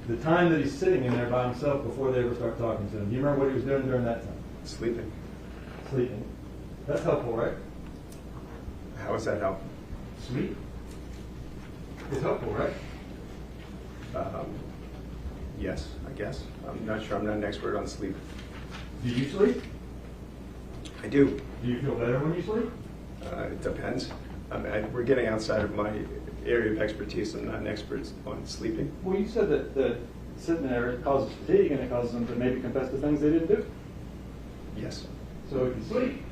Speaker 4: The time that he's sitting in there by himself before they ever start talking to him, do you remember what he was doing during that time?
Speaker 16: Sleeping.
Speaker 4: Sleeping. That's helpful, right?
Speaker 16: How is that helpful?
Speaker 4: Sleep. It's helpful, right?
Speaker 16: Yes, I guess. I'm not sure. I'm not an expert on sleep.
Speaker 4: Do you sleep?
Speaker 16: I do.
Speaker 4: Do you feel better when you sleep?
Speaker 16: It depends. We're getting outside of my area of expertise. I'm not an expert on sleeping.
Speaker 1: Well, you said that sitting there causes fatigue and it causes them to maybe confess to things they didn't do.
Speaker 16: Yes.
Speaker 1: So if you sleep,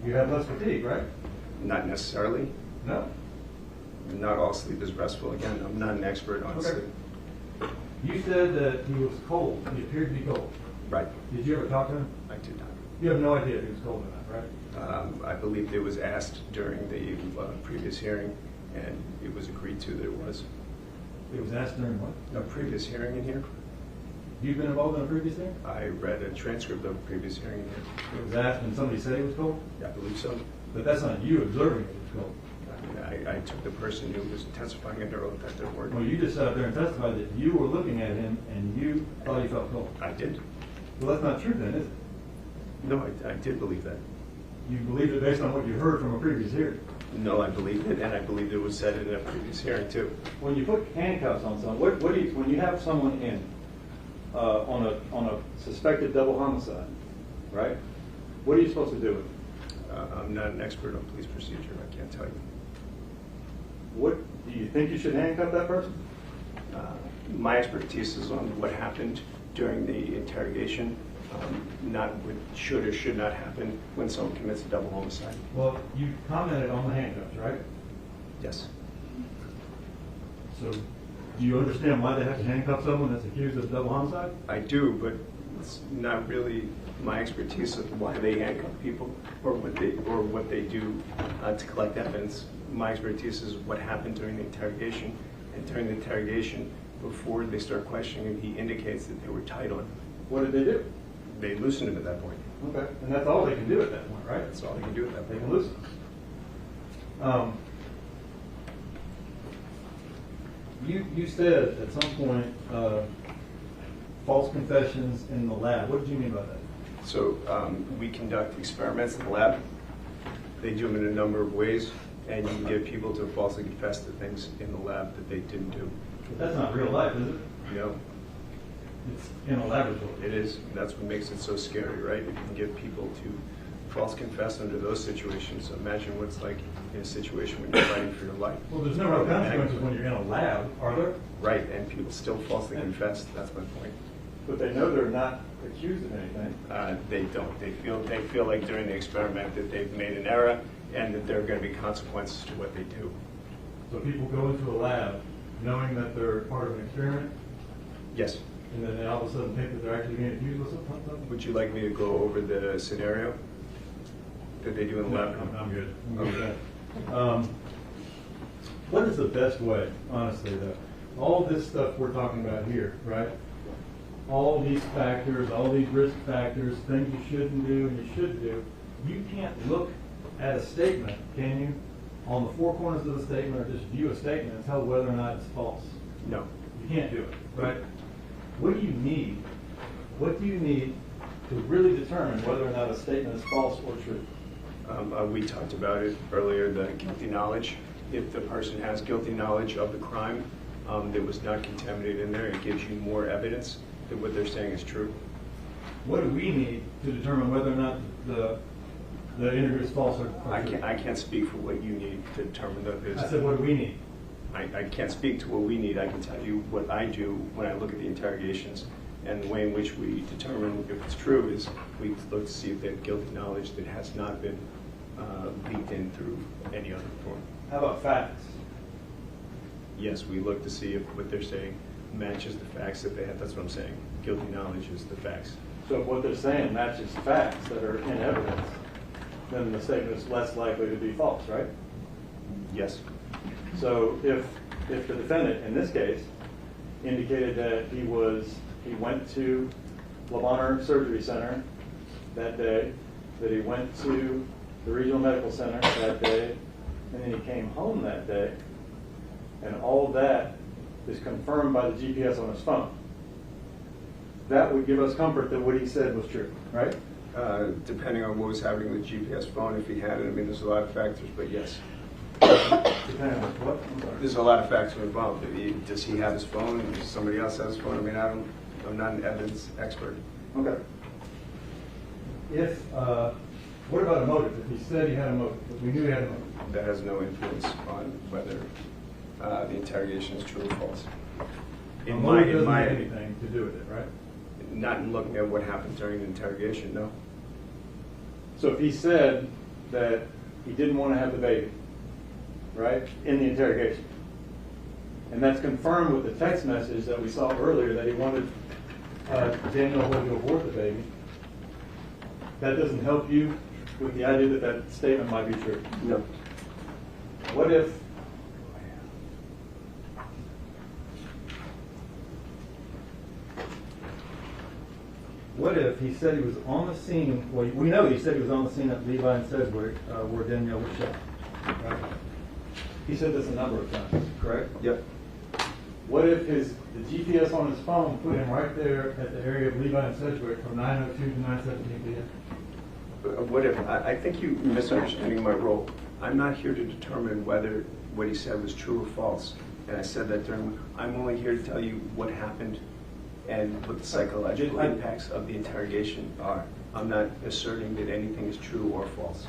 Speaker 1: you have less fatigue, right?
Speaker 16: Not necessarily.
Speaker 1: No.
Speaker 16: Not all sleep is restful. Again, I'm not an expert on sleep.
Speaker 4: You said that he was cold. He appeared to be cold.
Speaker 16: Right.
Speaker 4: Did you ever talk to him?
Speaker 16: I did not.
Speaker 4: You have no idea if he was cold or not, right?
Speaker 16: I believe it was asked during the previous hearing, and it was agreed to that it was.
Speaker 4: It was asked during what?
Speaker 16: A previous hearing in here.
Speaker 4: You've been involved in a previous hearing?
Speaker 16: I read a transcript of a previous hearing in here.
Speaker 4: It was asked and somebody said he was cold?
Speaker 16: Yeah, I believe so.
Speaker 4: But that's not you observing it was cold.
Speaker 16: I took the person who was testifying under oath at their word.
Speaker 4: Well, you just sat up there and testified that you were looking at him and you thought he felt cold.
Speaker 16: I did.
Speaker 4: Well, that's not true then, is it?
Speaker 16: No, I did believe that.
Speaker 4: You believed it based on what you heard from a previous hearing?
Speaker 16: No, I believed it, and I believed it was said in a previous hearing too.
Speaker 1: When you put handcuffs on someone, what do you, when you have someone in on a suspected double homicide, right? What are you supposed to do with it?
Speaker 16: I'm not an expert on police procedure. I can't tell you.
Speaker 1: What do you think you should handcuff that person?
Speaker 16: My expertise is on what happened during the interrogation, not what should or should not happen when someone commits a double homicide.
Speaker 4: Well, you commented on the handcuffs, right?
Speaker 16: Yes.
Speaker 4: So, do you understand why they have to handcuff someone that's accused of double homicide?
Speaker 16: I do, but it's not really my expertise of why they handcuff people or what they do to collect evidence. My expertise is what happened during the interrogation, and during the interrogation, before they start questioning him, he indicates that they were tied on.
Speaker 1: What did they do?
Speaker 16: They loosened him at that point.
Speaker 1: Okay, and that's all they can do at that point, right?
Speaker 16: That's all they can do at that
Speaker 1: They
Speaker 16: point.
Speaker 1: can loosen them. You said at some point false confessions in the lab. What did you mean by that?
Speaker 16: So we conduct experiments in the lab. They do them in a number of ways, and you can get people to falsely confess to things in the lab that they didn't do.
Speaker 1: But that's not real life, is it?
Speaker 16: No.
Speaker 1: It's in a laboratory.
Speaker 16: It is. That's what makes it so scary, right? You can get people to false confess under those situations. So imagine what it's like in a situation when you're fighting for your life.
Speaker 1: Well, there's no real consequences when you're in a lab, are there?
Speaker 16: Right, and people still falsely confess. That's my point.
Speaker 1: But they know they're not accused of anything.
Speaker 16: They don't. They feel like during the experiment that they've made an error and that there are going to be consequences to what they do.
Speaker 4: So people go into a lab knowing that they're part of an experiment?
Speaker 16: Yes.
Speaker 4: And then they all of a sudden think that they're actually being accused of something?
Speaker 16: Would you like me to go over the scenario that they do in the lab?
Speaker 4: I'm good.
Speaker 16: Okay.
Speaker 1: What is the best way, honestly, though? All this stuff we're talking about here, right? All these factors, all these risk factors, things you shouldn't do and you should do. You can't look at a statement, can you, on the four corners of the statement, or just view a statement and tell whether or not it's false?
Speaker 16: No.
Speaker 1: You can't do it, right? What do you need? What do you need to really determine whether or not a statement is false or true?
Speaker 16: We talked about it earlier, the guilty knowledge. If the person has guilty knowledge of the crime that was not contaminated in there, it gives you more evidence that what they're saying is true.
Speaker 1: What do we need to determine whether or not the interview is false or true?
Speaker 16: I can't speak for what you need to determine that it's.
Speaker 1: I said, what do we need?
Speaker 16: I can't speak to what we need. I can tell you what I do when I look at the interrogations, and the way in which we determine if it's true is we look to see if they have guilty knowledge that has not been leaked in through any other form.
Speaker 1: How about facts?
Speaker 16: yes, we look to see if what they're saying matches the facts that they have. That's what I'm saying. Guilty knowledge is the facts.
Speaker 1: So if what they're saying matches facts that are in evidence, then the statement is less likely to be false, right?
Speaker 16: Yes.
Speaker 1: So if the defendant, in this case, indicated that he went to Le Bonheur Surgery Center that day, that he went to the Regional Medical Center that day, and then he came home that day, and all that is confirmed by the GPS on his phone, that would give us comfort that what he said was true, right?
Speaker 16: Depending on what was happening with the GPS phone, if he had it, I mean, there's a lot of factors, but yes.
Speaker 1: Depending on what? I'm sorry.
Speaker 16: There's a lot of factors involved. Does he have his phone? Does somebody else have his phone? I mean, I'm not an evidence expert.
Speaker 1: Okay. What about a motive? If he said he had a motive, if we knew he had a motive.
Speaker 16: That has no influence on whether the interrogation is true or false.
Speaker 1: A motive doesn't have anything to do with it, right?
Speaker 16: Not in looking at what happened during the interrogation, no.
Speaker 1: So if he said that he didn't want to have the baby, right, in the interrogation, and that's confirmed with the text message that we saw earlier that he wanted Danielle Hoyle to abort the baby, that doesn't help you with the idea that that statement might be true?
Speaker 16: No.
Speaker 1: What if he said he was on the scene? Well, we know he said he was on the scene at Levi and Sedgwick where Danielle was shot. Right? He said this a number of times, correct?
Speaker 16: Yep.
Speaker 1: What if the GPS on his phone put him right there at the area of Levi and Sedgwick from 9:02 to 9:17 p.m.?
Speaker 16: What if? I think you're misunderstanding my role. I'm not here to determine whether what he said was true or false. And I said that I'm only here to tell you what happened and what the psychological impacts of the interrogation are. I'm not asserting that anything is true or false.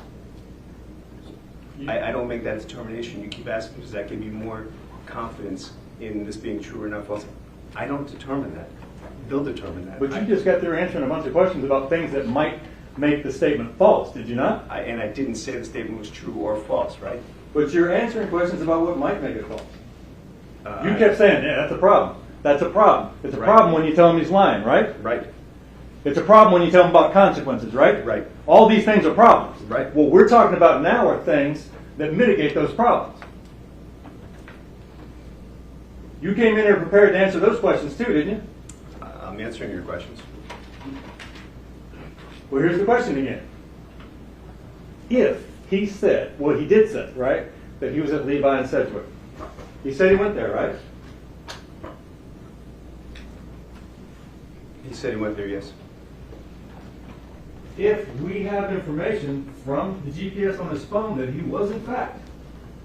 Speaker 16: I don't make that determination. You keep asking, does that give you more confidence in this being true or not false? I don't determine that. They'll determine that.
Speaker 1: But you just got through answering a bunch of questions about things that might make the statement false, did you not?
Speaker 16: And I didn't say the statement was true or false, right?
Speaker 1: But you're answering questions about what might make it false. You kept saying, yeah, that's a problem. That's a problem. It's a problem when you tell him he's lying, right?
Speaker 16: Right.
Speaker 1: It's a problem when you tell him about consequences, right?
Speaker 16: Right.
Speaker 1: All these things are problems.
Speaker 16: Right.
Speaker 1: What we're talking about now are things that mitigate those problems. You came in here prepared to answer those questions too, didn't you?
Speaker 16: I'm answering your questions.
Speaker 1: Well, here's the question again. If he said, well, he did say, right, that he was at Levi and Sedgwick. He said he went there, right?
Speaker 16: He said he went there, yes.
Speaker 1: If we have information from the GPS on his phone that he was in fact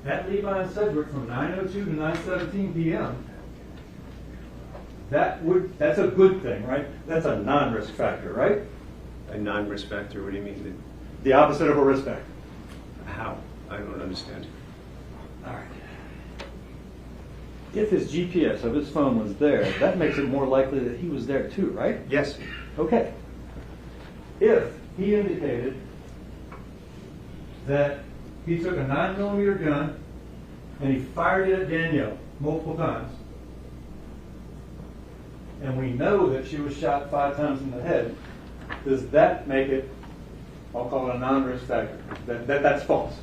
Speaker 1: at Levi and Sedgwick from 9:02 to 9:17 p.m., that's a good thing, right? That's a non-risk factor, right?
Speaker 16: A non-risk factor? What do you mean?
Speaker 1: The opposite of a risk factor.
Speaker 16: How? I don't understand.
Speaker 1: All right. If his GPS of his phone was there, that makes it more likely that he was there too, right?
Speaker 16: Yes.
Speaker 1: Okay. If he indicated that he took a 9mm gun and he fired it at Danielle multiple times, and we know that she was shot 5 times in the head, does that make it, I'll call it a non-risk factor, that's false?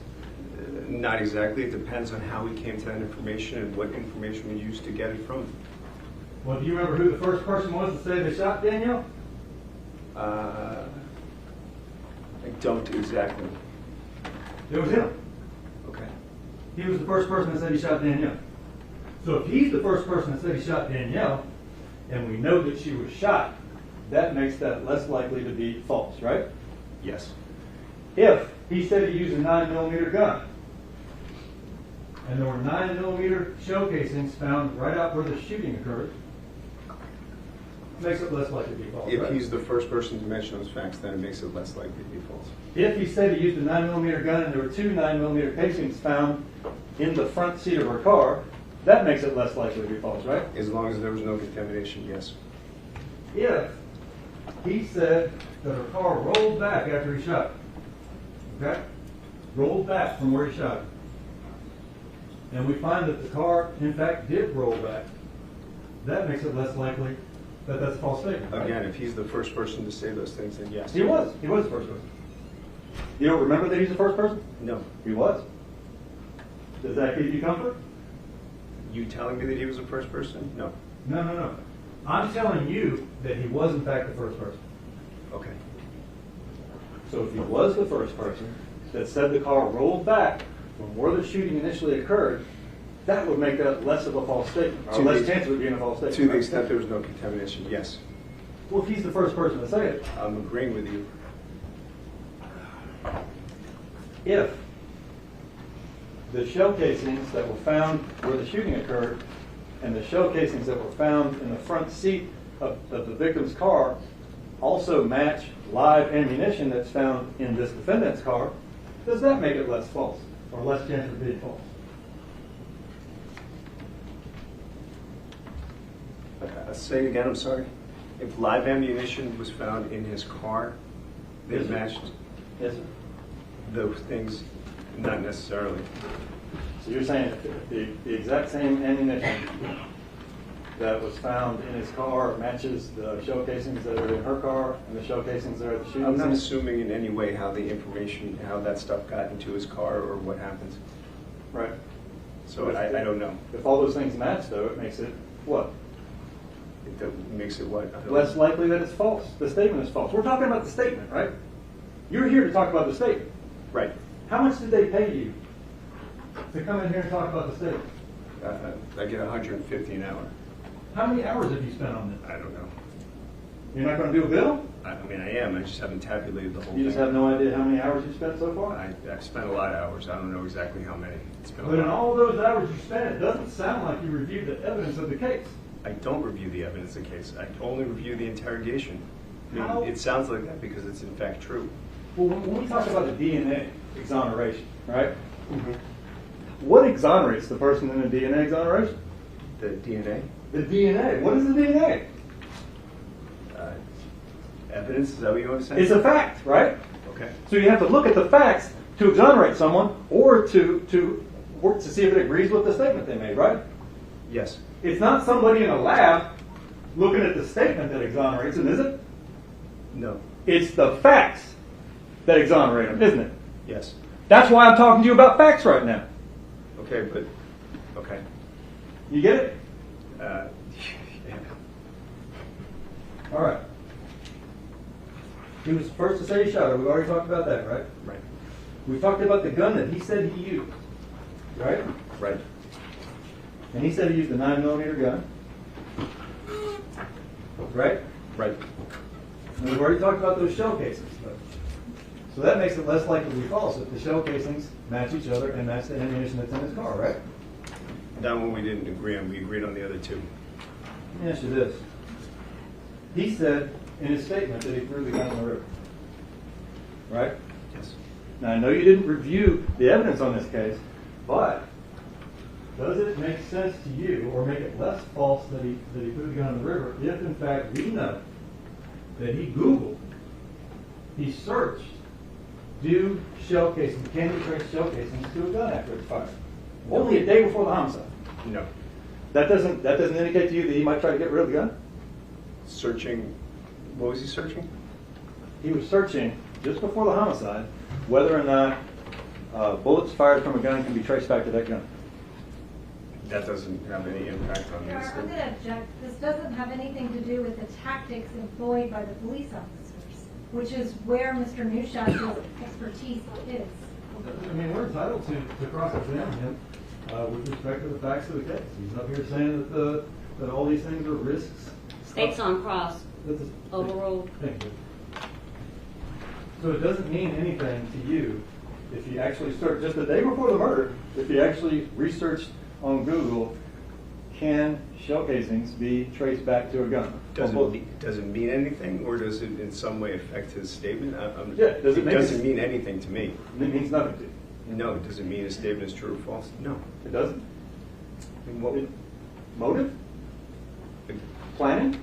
Speaker 16: Not exactly. It depends on how we came to that information and what information we used to get it from.
Speaker 1: Well, do you remember who the first person was to say they shot Danielle?
Speaker 16: I don't exactly.
Speaker 1: It was him.
Speaker 16: Okay.
Speaker 1: He was the first person that said he shot Danielle. So if he's the first person that said he shot Danielle, and we know that she was shot, that makes that less likely to be false, right?
Speaker 16: Yes.
Speaker 1: If he said he used a 9mm gun, and there were 9mm shell casings found right out where the shooting occurred, makes it less likely to be false.
Speaker 16: If
Speaker 1: right?
Speaker 16: he's the first person to mention those facts, then it makes it less likely to be false.
Speaker 1: If he said he used a 9mm gun and there were 2 9mm casings found in the front seat of her car, that makes it less likely to be false, right?
Speaker 16: As long as there was no contamination, yes.
Speaker 1: If he said that her car rolled back after he shot her, okay? Rolled back from where he shot her.
Speaker 4: and we find that the car, in fact, did roll back, that makes it less likely that that's a false statement. Right?
Speaker 16: Again, if he's the first person to say those things, then yes.
Speaker 4: He was the first person. You don't remember that he's the first person?
Speaker 16: No.
Speaker 4: He was. Does that give you comfort?
Speaker 16: You telling me that he was the first person? No.
Speaker 4: No. I'm telling you that he was, in fact, the first person.
Speaker 16: Okay.
Speaker 4: So if he was the first person that said the car rolled back when where the shooting initially occurred, that would make that less of a false statement, or less chance of it being a false statement.
Speaker 16: To the extent there was no contamination, yes.
Speaker 4: Well, if he's the first person to say it.
Speaker 16: I'm agreeing with you.
Speaker 4: If the shell casings that were found where the shooting occurred and the shell casings that were found in the front seat of the victim's car also match live ammunition that's found in this defendant's car, does that make it less false or less chance of being false?
Speaker 16: Say it again, I'm sorry. If live ammunition was found in his car,
Speaker 4: Yes,
Speaker 16: it
Speaker 4: sir.
Speaker 16: matched
Speaker 4: Yes, sir.
Speaker 16: those things, not necessarily.
Speaker 4: So you're saying the exact same ammunition that was found in his car matches the shell casings that are in her car and the shell casings that are at the shooting
Speaker 16: I'm not
Speaker 4: scene?
Speaker 16: assuming in any way how the information, how that stuff got into his car or what happens.
Speaker 4: Right.
Speaker 16: So I don't know.
Speaker 4: If all those things match, though, it makes it what?
Speaker 16: It makes it what? I don't
Speaker 4: Less
Speaker 16: know.
Speaker 4: likely that it's false. The statement is false. We're talking about the statement, right? You're here to talk about the statement.
Speaker 16: Right.
Speaker 4: How much did they pay you to come in here and talk about the statement?
Speaker 16: I get $150 an hour.
Speaker 4: How many hours have you spent on this?
Speaker 16: I don't know.
Speaker 4: You're not going to do a bill?
Speaker 16: I mean, I am. I just haven't tabulated the whole thing.
Speaker 4: You just have no idea how many hours you spent so far?
Speaker 16: I've spent a lot of hours. I don't know exactly how many. It's been a
Speaker 4: But in
Speaker 16: lot.
Speaker 4: all those hours you spent, it doesn't sound like you reviewed the evidence of the case.
Speaker 16: I don't review the evidence of the case. I only review the interrogation. I mean,
Speaker 4: How?
Speaker 16: it sounds like that because it's in fact true.
Speaker 4: Well, when we talk about the DNA exoneration, right?
Speaker 16: Mm-hmm.
Speaker 4: What exonerates the person in the DNA exoneration?
Speaker 16: The DNA?
Speaker 4: The DNA. What is the DNA?
Speaker 16: Evidence? Is that what you want to say?
Speaker 4: It's a fact, right?
Speaker 16: Okay.
Speaker 4: So you have to look at the facts to exonerate someone or to work to see if it agrees with the statement they made, right?
Speaker 16: Yes.
Speaker 4: It's not somebody in a lab looking at the statement that exonerates them, is it?
Speaker 16: No.
Speaker 4: It's the facts that exonerate them, isn't it?
Speaker 16: Yes.
Speaker 4: That's why I'm talking to you about facts right now.
Speaker 16: Okay, but okay.
Speaker 4: You get it?
Speaker 16: Yeah.
Speaker 4: All right. He was first to say he shot her. We've already talked about that, right?
Speaker 16: Right.
Speaker 4: We talked about the gun that he said he used, right?
Speaker 16: Right.
Speaker 4: And he said he used a 9mm gun, right?
Speaker 16: Right.
Speaker 4: And we've already talked about those shell casings. So that makes it less likely to be false if the shell casings match each other and match the ammunition that's in his car, right?
Speaker 16: That one we didn't agree on. We agreed on the other two.
Speaker 4: Let me ask you this. He said in his statement that he threw the gun in the river, right?
Speaker 16: Yes.
Speaker 4: Now, I know you didn't review the evidence on this case, but does it make sense to you or make it less false that he threw the gun in the river if, in fact, we know that he Googled, he searched, do shell casings, can you trace shell casings to a gun after it's fired? Only a day before the homicide.
Speaker 16: No.
Speaker 4: That doesn't indicate to you that he might try to get rid of the gun?
Speaker 16: Searching. What was he searching?
Speaker 4: He was searching just before the homicide whether or not bullets fired from a gun can be traced back to that gun.
Speaker 16: That doesn't have any impact on
Speaker 3: Your Honor,
Speaker 16: this.
Speaker 3: I'm going to object. This doesn't have anything to do with the tactics employed by the police officers, which is where Mr. Neuschat's expertise is.
Speaker 4: I mean, we're entitled to cross-examine him with respect to the facts of the case. He's up here saying that all these things are risks.
Speaker 2: States on cross. Overruled.
Speaker 4: Thank you. So it doesn't mean anything to you if you actually search, just the day before the murder, if you actually researched on Google, can shell casings be traced back to a gun?
Speaker 16: Does it mean anything, or does it in some way affect his statement?
Speaker 4: Yeah, does it
Speaker 16: it
Speaker 4: make
Speaker 16: doesn't mean anything to me.
Speaker 4: It means nothing to you.
Speaker 16: No, does it mean his statement is true or false? No.
Speaker 4: It doesn't.
Speaker 16: And what,
Speaker 4: Motive? Planning?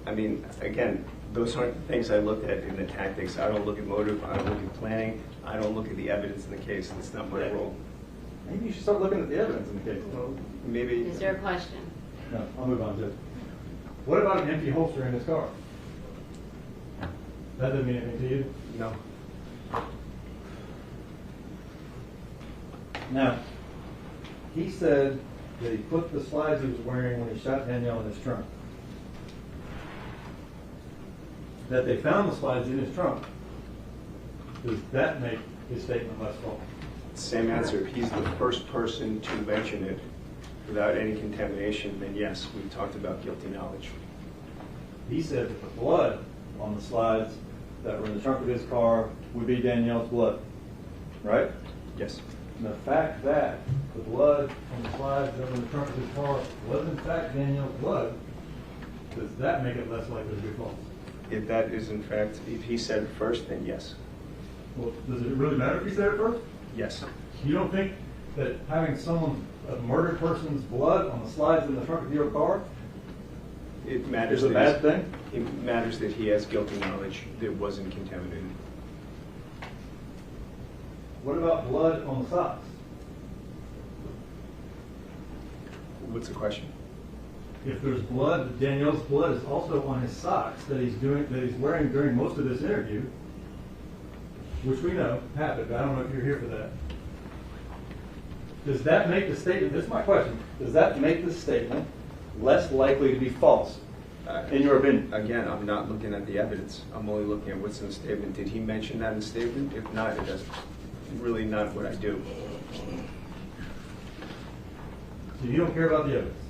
Speaker 16: I mean, again, those aren't the things I look at in the tactics. I don't look at motive. I don't look at planning. I don't look at the evidence in the case. That's not my role.
Speaker 1: Maybe you should start looking at the evidence in the case.
Speaker 16: Maybe.
Speaker 2: Is there a question?
Speaker 1: No, I'll move on to it. What about an empty holster in his car? That doesn't mean anything to you?
Speaker 16: No.
Speaker 1: Now, he said that he put the slides he was wearing when he shot Danielle in his trunk. That they found the slides in his trunk. Does that make his statement less false?
Speaker 16: Same answer. If he's the first person to mention it without any contamination, then yes, we talked about guilty knowledge.
Speaker 1: He said that the blood on the slides that were in the trunk of his car would be Danielle's blood, right?
Speaker 16: Yes.
Speaker 1: And the fact that the blood on the slides that were in the trunk of his car was in fact Danielle's blood, does that make it less likely to be false?
Speaker 16: If that is in fact, if he said it first, then yes.
Speaker 1: Well, does it really matter if he said it first?
Speaker 16: Yes.
Speaker 1: You don't think that having a murdered person's blood on the slides in the trunk of your car
Speaker 16: It matters.
Speaker 1: is a bad thing?
Speaker 16: It matters that he has guilty knowledge that wasn't contaminated.
Speaker 1: What about blood on the socks?
Speaker 16: What's the question?
Speaker 1: If there's blood, Danielle's blood is also on his socks that he's wearing during most of this interview, which we know happened, but I don't know if you're here for that. Does that make the statement, this is my question, does that make the statement less likely to be false, in your opinion?
Speaker 16: Again, I'm not looking at the evidence. I'm only looking at what's in the statement. Did he mention that in the statement? If not, it doesn't. Really not what I do.
Speaker 1: So you don't care about the evidence?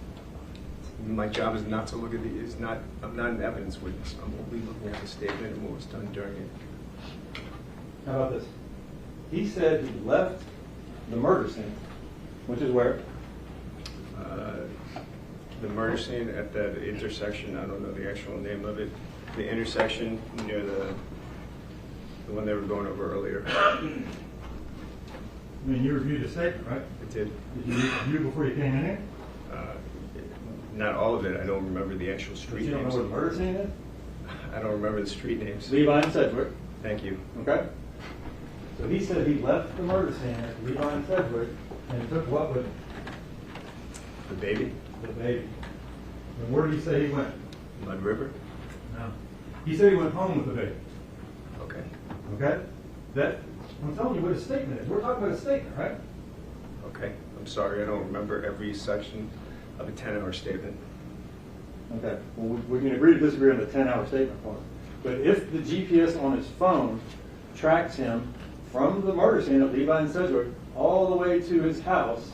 Speaker 16: My job is not to look at I'm not an evidence witness. I'm only looking at the statement and what was done during it.
Speaker 1: How about this? He said he left the murder scene, which is where?
Speaker 16: The murder scene at that intersection, I don't know the actual name of it, the intersection near the one they were going over earlier.
Speaker 1: I mean, you reviewed the statement, right?
Speaker 16: I did.
Speaker 1: Did you review before you came in here?
Speaker 16: Not all of it. I don't remember the actual
Speaker 1: But
Speaker 16: street
Speaker 1: you don't
Speaker 16: names.
Speaker 1: know where the murder scene is?
Speaker 16: I don't remember the street names.
Speaker 1: Levi and Sedgwick.
Speaker 16: Thank you.
Speaker 1: Okay? So he said he left the murder scene at Levi and Sedgwick and took what with him?
Speaker 16: The baby?
Speaker 1: The baby. And where did he say he went?
Speaker 16: Mud River?
Speaker 1: No. He said he went home with the baby.
Speaker 16: Okay.
Speaker 1: Okay? I'm telling you what a statement is. We're talking about a statement, right?
Speaker 16: Okay. I'm sorry. I don't remember every section of a 10-hour statement.
Speaker 1: Okay. Well, we can agree to disagree on the 10-hour statement part. But if the GPS on his phone tracks him from the murder scene at Levi and Sedgwick all the way to his house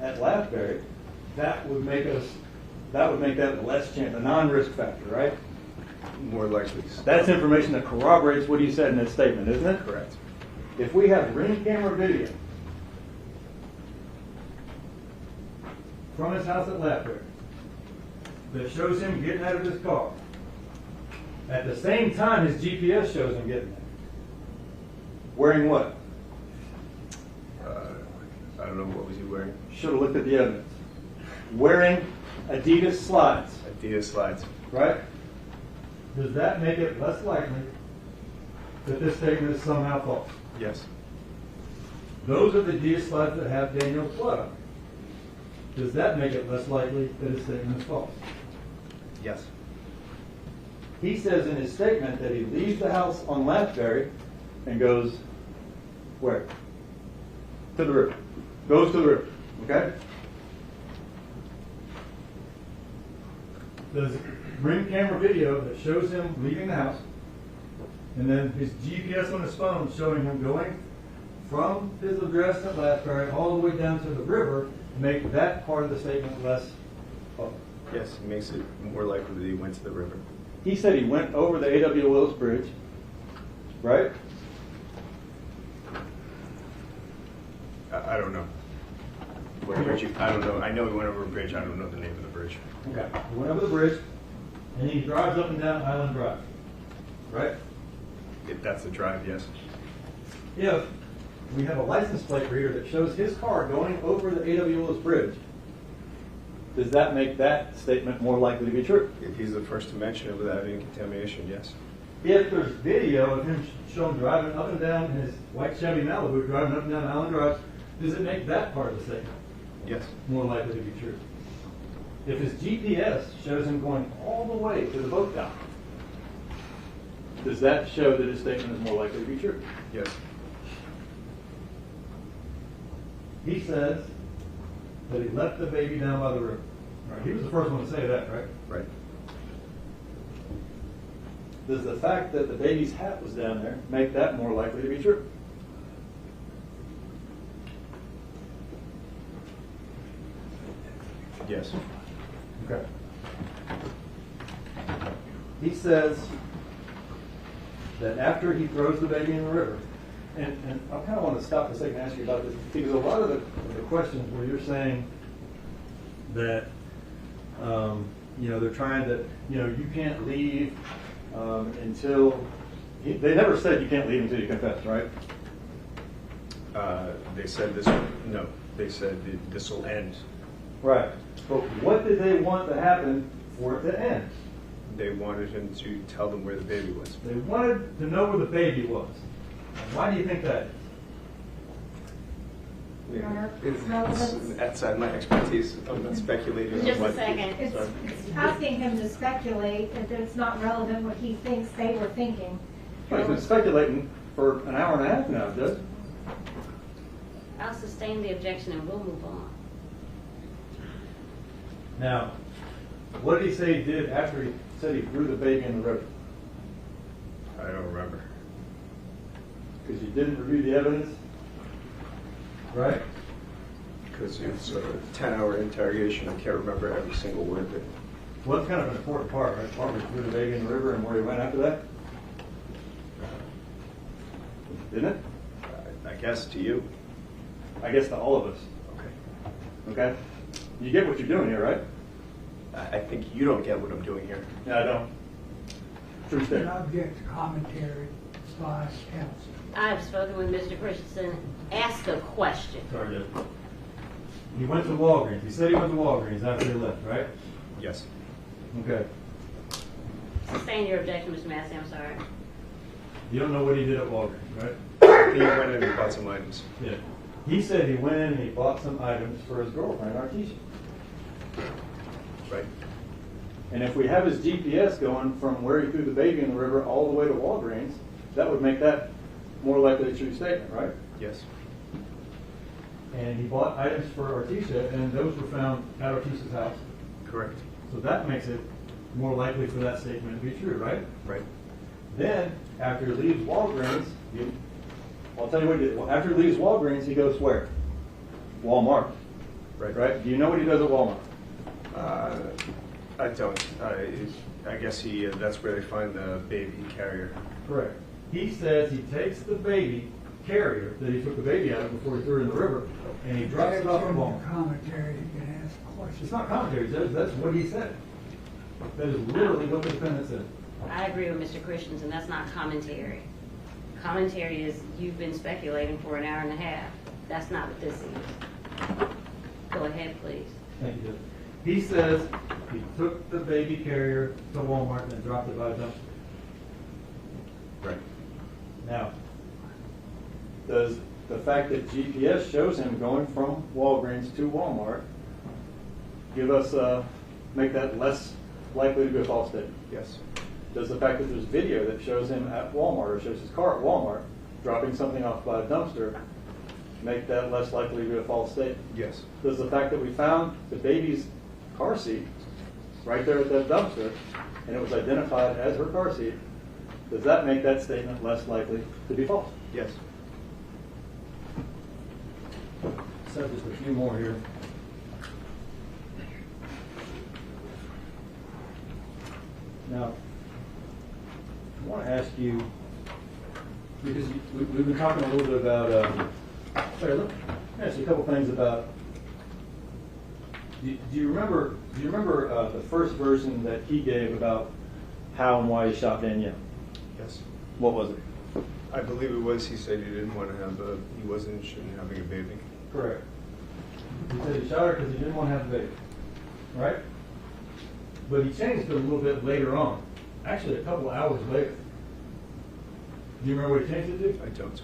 Speaker 1: at Lathbury, that would make that less chance, a non-risk factor, right?
Speaker 16: More likely.
Speaker 1: That's information that corroborates what he said in his statement, isn't it?
Speaker 16: Correct.
Speaker 1: If we have ring camera video from his house at Lathbury that shows him getting out of his car, at the same time his GPS shows him getting there, wearing what?
Speaker 16: I don't know, what was he wearing?
Speaker 1: Should have looked at the evidence. Wearing Adidas slides.
Speaker 16: Adidas slides.
Speaker 1: Right? Does that make it less likely that this statement is somehow false?
Speaker 16: Yes.
Speaker 1: Those are the Adidas slides that have Daniel's blood on them. Does that make it less likely that his statement is false?
Speaker 16: Yes.
Speaker 1: He says in his statement that he leaves the house on Lathbury and goes where? To the river. Goes to the river. Okay? There's ring camera video that shows him leaving the house, and then his GPS on his phone showing him going from his address at Lathbury all the way down to the river, make that part of the statement less false.
Speaker 16: Yes, it makes it more likely that he went to the river.
Speaker 1: He said he went over the A.W. Willis Bridge, right?
Speaker 16: I don't know. What bridge? I don't know. I know he went over a bridge. I don't know the name of the bridge.
Speaker 1: Okay. He went over the bridge, and he drives up and down Island Drive, right?
Speaker 16: If that's the drive, yes.
Speaker 1: If we have a license plate reader that shows his car going over the A.W. Willis Bridge, does that make that statement more likely to be true?
Speaker 16: If he's the first to mention it without any contamination, yes.
Speaker 1: If there's video of him shown driving up and down in his white Chevy Malibu, driving up and down Island Drive
Speaker 4: Does it make that part of the statement
Speaker 16: Yes.
Speaker 4: more likely to be true? If his GPS shows him going all the way to the boat dock, does that show that his statement is more likely to be true?
Speaker 16: Yes.
Speaker 4: He says that he left the baby down by the river. Right. He was the first one to say that, right?
Speaker 16: Right.
Speaker 4: Does the fact that the baby's hat was down there make that more likely to be true?
Speaker 16: Yes.
Speaker 4: Okay. He says that after he throws the baby in the river, and I kind of want to stop for a second and ask you about this, because a lot of the questions where you're saying that, they're trying to, you can't leave until, they never said you can't leave until you confess, right?
Speaker 16: They said this, no, they said this will end.
Speaker 4: Right. But what did they want to happen for it to end?
Speaker 16: They wanted him to tell them where the baby was.
Speaker 4: They wanted to know where the baby was. Why do you think that is?
Speaker 3: Your Honor,
Speaker 16: It's outside my expertise. I'm not speculating. on
Speaker 2: Just a
Speaker 16: what-
Speaker 2: second.
Speaker 3: It's
Speaker 16: Sorry.
Speaker 3: asking him to speculate that it's not relevant what he thinks they were thinking.
Speaker 4: Well, he's been speculating for an hour and a half now, Judge.
Speaker 2: I'll sustain the objection and we'll move on.
Speaker 4: Now, what did he say he did after he said he threw the baby in the river?
Speaker 16: I don't remember.
Speaker 4: Because you didn't review the evidence, right?
Speaker 16: Because it's a 10-hour interrogation. I can't remember every single word of it.
Speaker 4: Well, that's kind of an important part, right? Part where he threw the baby in the river and where he went after that? Didn't it?
Speaker 16: I guess to you.
Speaker 4: I guess to all of us.
Speaker 16: Okay.
Speaker 4: Okay? You get what you're doing here, right?
Speaker 16: I think you don't get what I'm doing here.
Speaker 4: Yeah, I don't. True
Speaker 13: An
Speaker 4: statement.
Speaker 13: object to commentary by counsel.
Speaker 2: I've spoken with Mr. Christensen. Ask a question.
Speaker 4: Sorry, Judge. He went to Walgreens. He said he went to Walgreens after he left, right?
Speaker 16: Yes.
Speaker 4: Okay.
Speaker 2: Sustain your objection, Mr. Massey. I'm sorry.
Speaker 4: You don't know what he did at Walgreens, right?
Speaker 16: He went in and bought some items.
Speaker 4: Yeah. He said he went in and he bought some items for his girlfriend, Artesia.
Speaker 16: Right.
Speaker 4: And if we have his GPS going from where he threw the baby in the river all the way to Walgreens, that would make that more likely a true statement, right?
Speaker 16: Yes.
Speaker 4: And he bought items for Artesia, and those were found at Artesia's house.
Speaker 16: Correct.
Speaker 4: So that makes it more likely for that statement to be true, right?
Speaker 16: Right.
Speaker 4: Then, after he leaves Walgreens, I'll tell you what he did. After he leaves Walgreens, he goes where? Walmart.
Speaker 16: Right.
Speaker 4: Right? Do you know what he does at Walmart?
Speaker 16: I don't. I guess that's where they find the baby carrier.
Speaker 4: Correct. He says he takes the baby carrier that he took the baby out of before he threw it in the river, and he drops it off at Walmart.
Speaker 13: Commentary, you can ask questions.
Speaker 4: It's not commentary, Judge. That's what he said. That is literally what the defendant said.
Speaker 2: I agree with Mr. Christensen. That's not commentary. Commentary is you've been speculating for an hour and a half. That's not what this is. Go ahead, please.
Speaker 4: Thank you, Judge. He says he took the baby carrier to Walmart and dropped it by a dumpster.
Speaker 16: Right.
Speaker 4: Now, does the fact that GPS shows him going from Walgreens to Walmart give us, make that less likely to be a false statement?
Speaker 16: Yes.
Speaker 4: Does the fact that there's video that shows him at Walmart or shows his car at Walmart dropping something off by a dumpster make that less likely to be a false statement?
Speaker 16: Yes.
Speaker 4: Does the fact that we found the baby's car seat right there at that dumpster and it was identified as her car seat, does that make that statement less likely to be false?
Speaker 16: Yes.
Speaker 4: So just a few more here. Now, I want to ask you, because we've been talking a little bit about, sorry, let me ask you a couple things about, do you remember the first version that he gave about how and why he shot Danielle?
Speaker 16: Yes.
Speaker 4: What was it?
Speaker 16: I believe it was he said he didn't want to have he wasn't interested in having a baby.
Speaker 4: Correct. He said he shot her because he didn't want to have a baby, right? But he changed it a little bit later on, actually a couple hours later. Do you remember what he changed it to?
Speaker 16: I don't.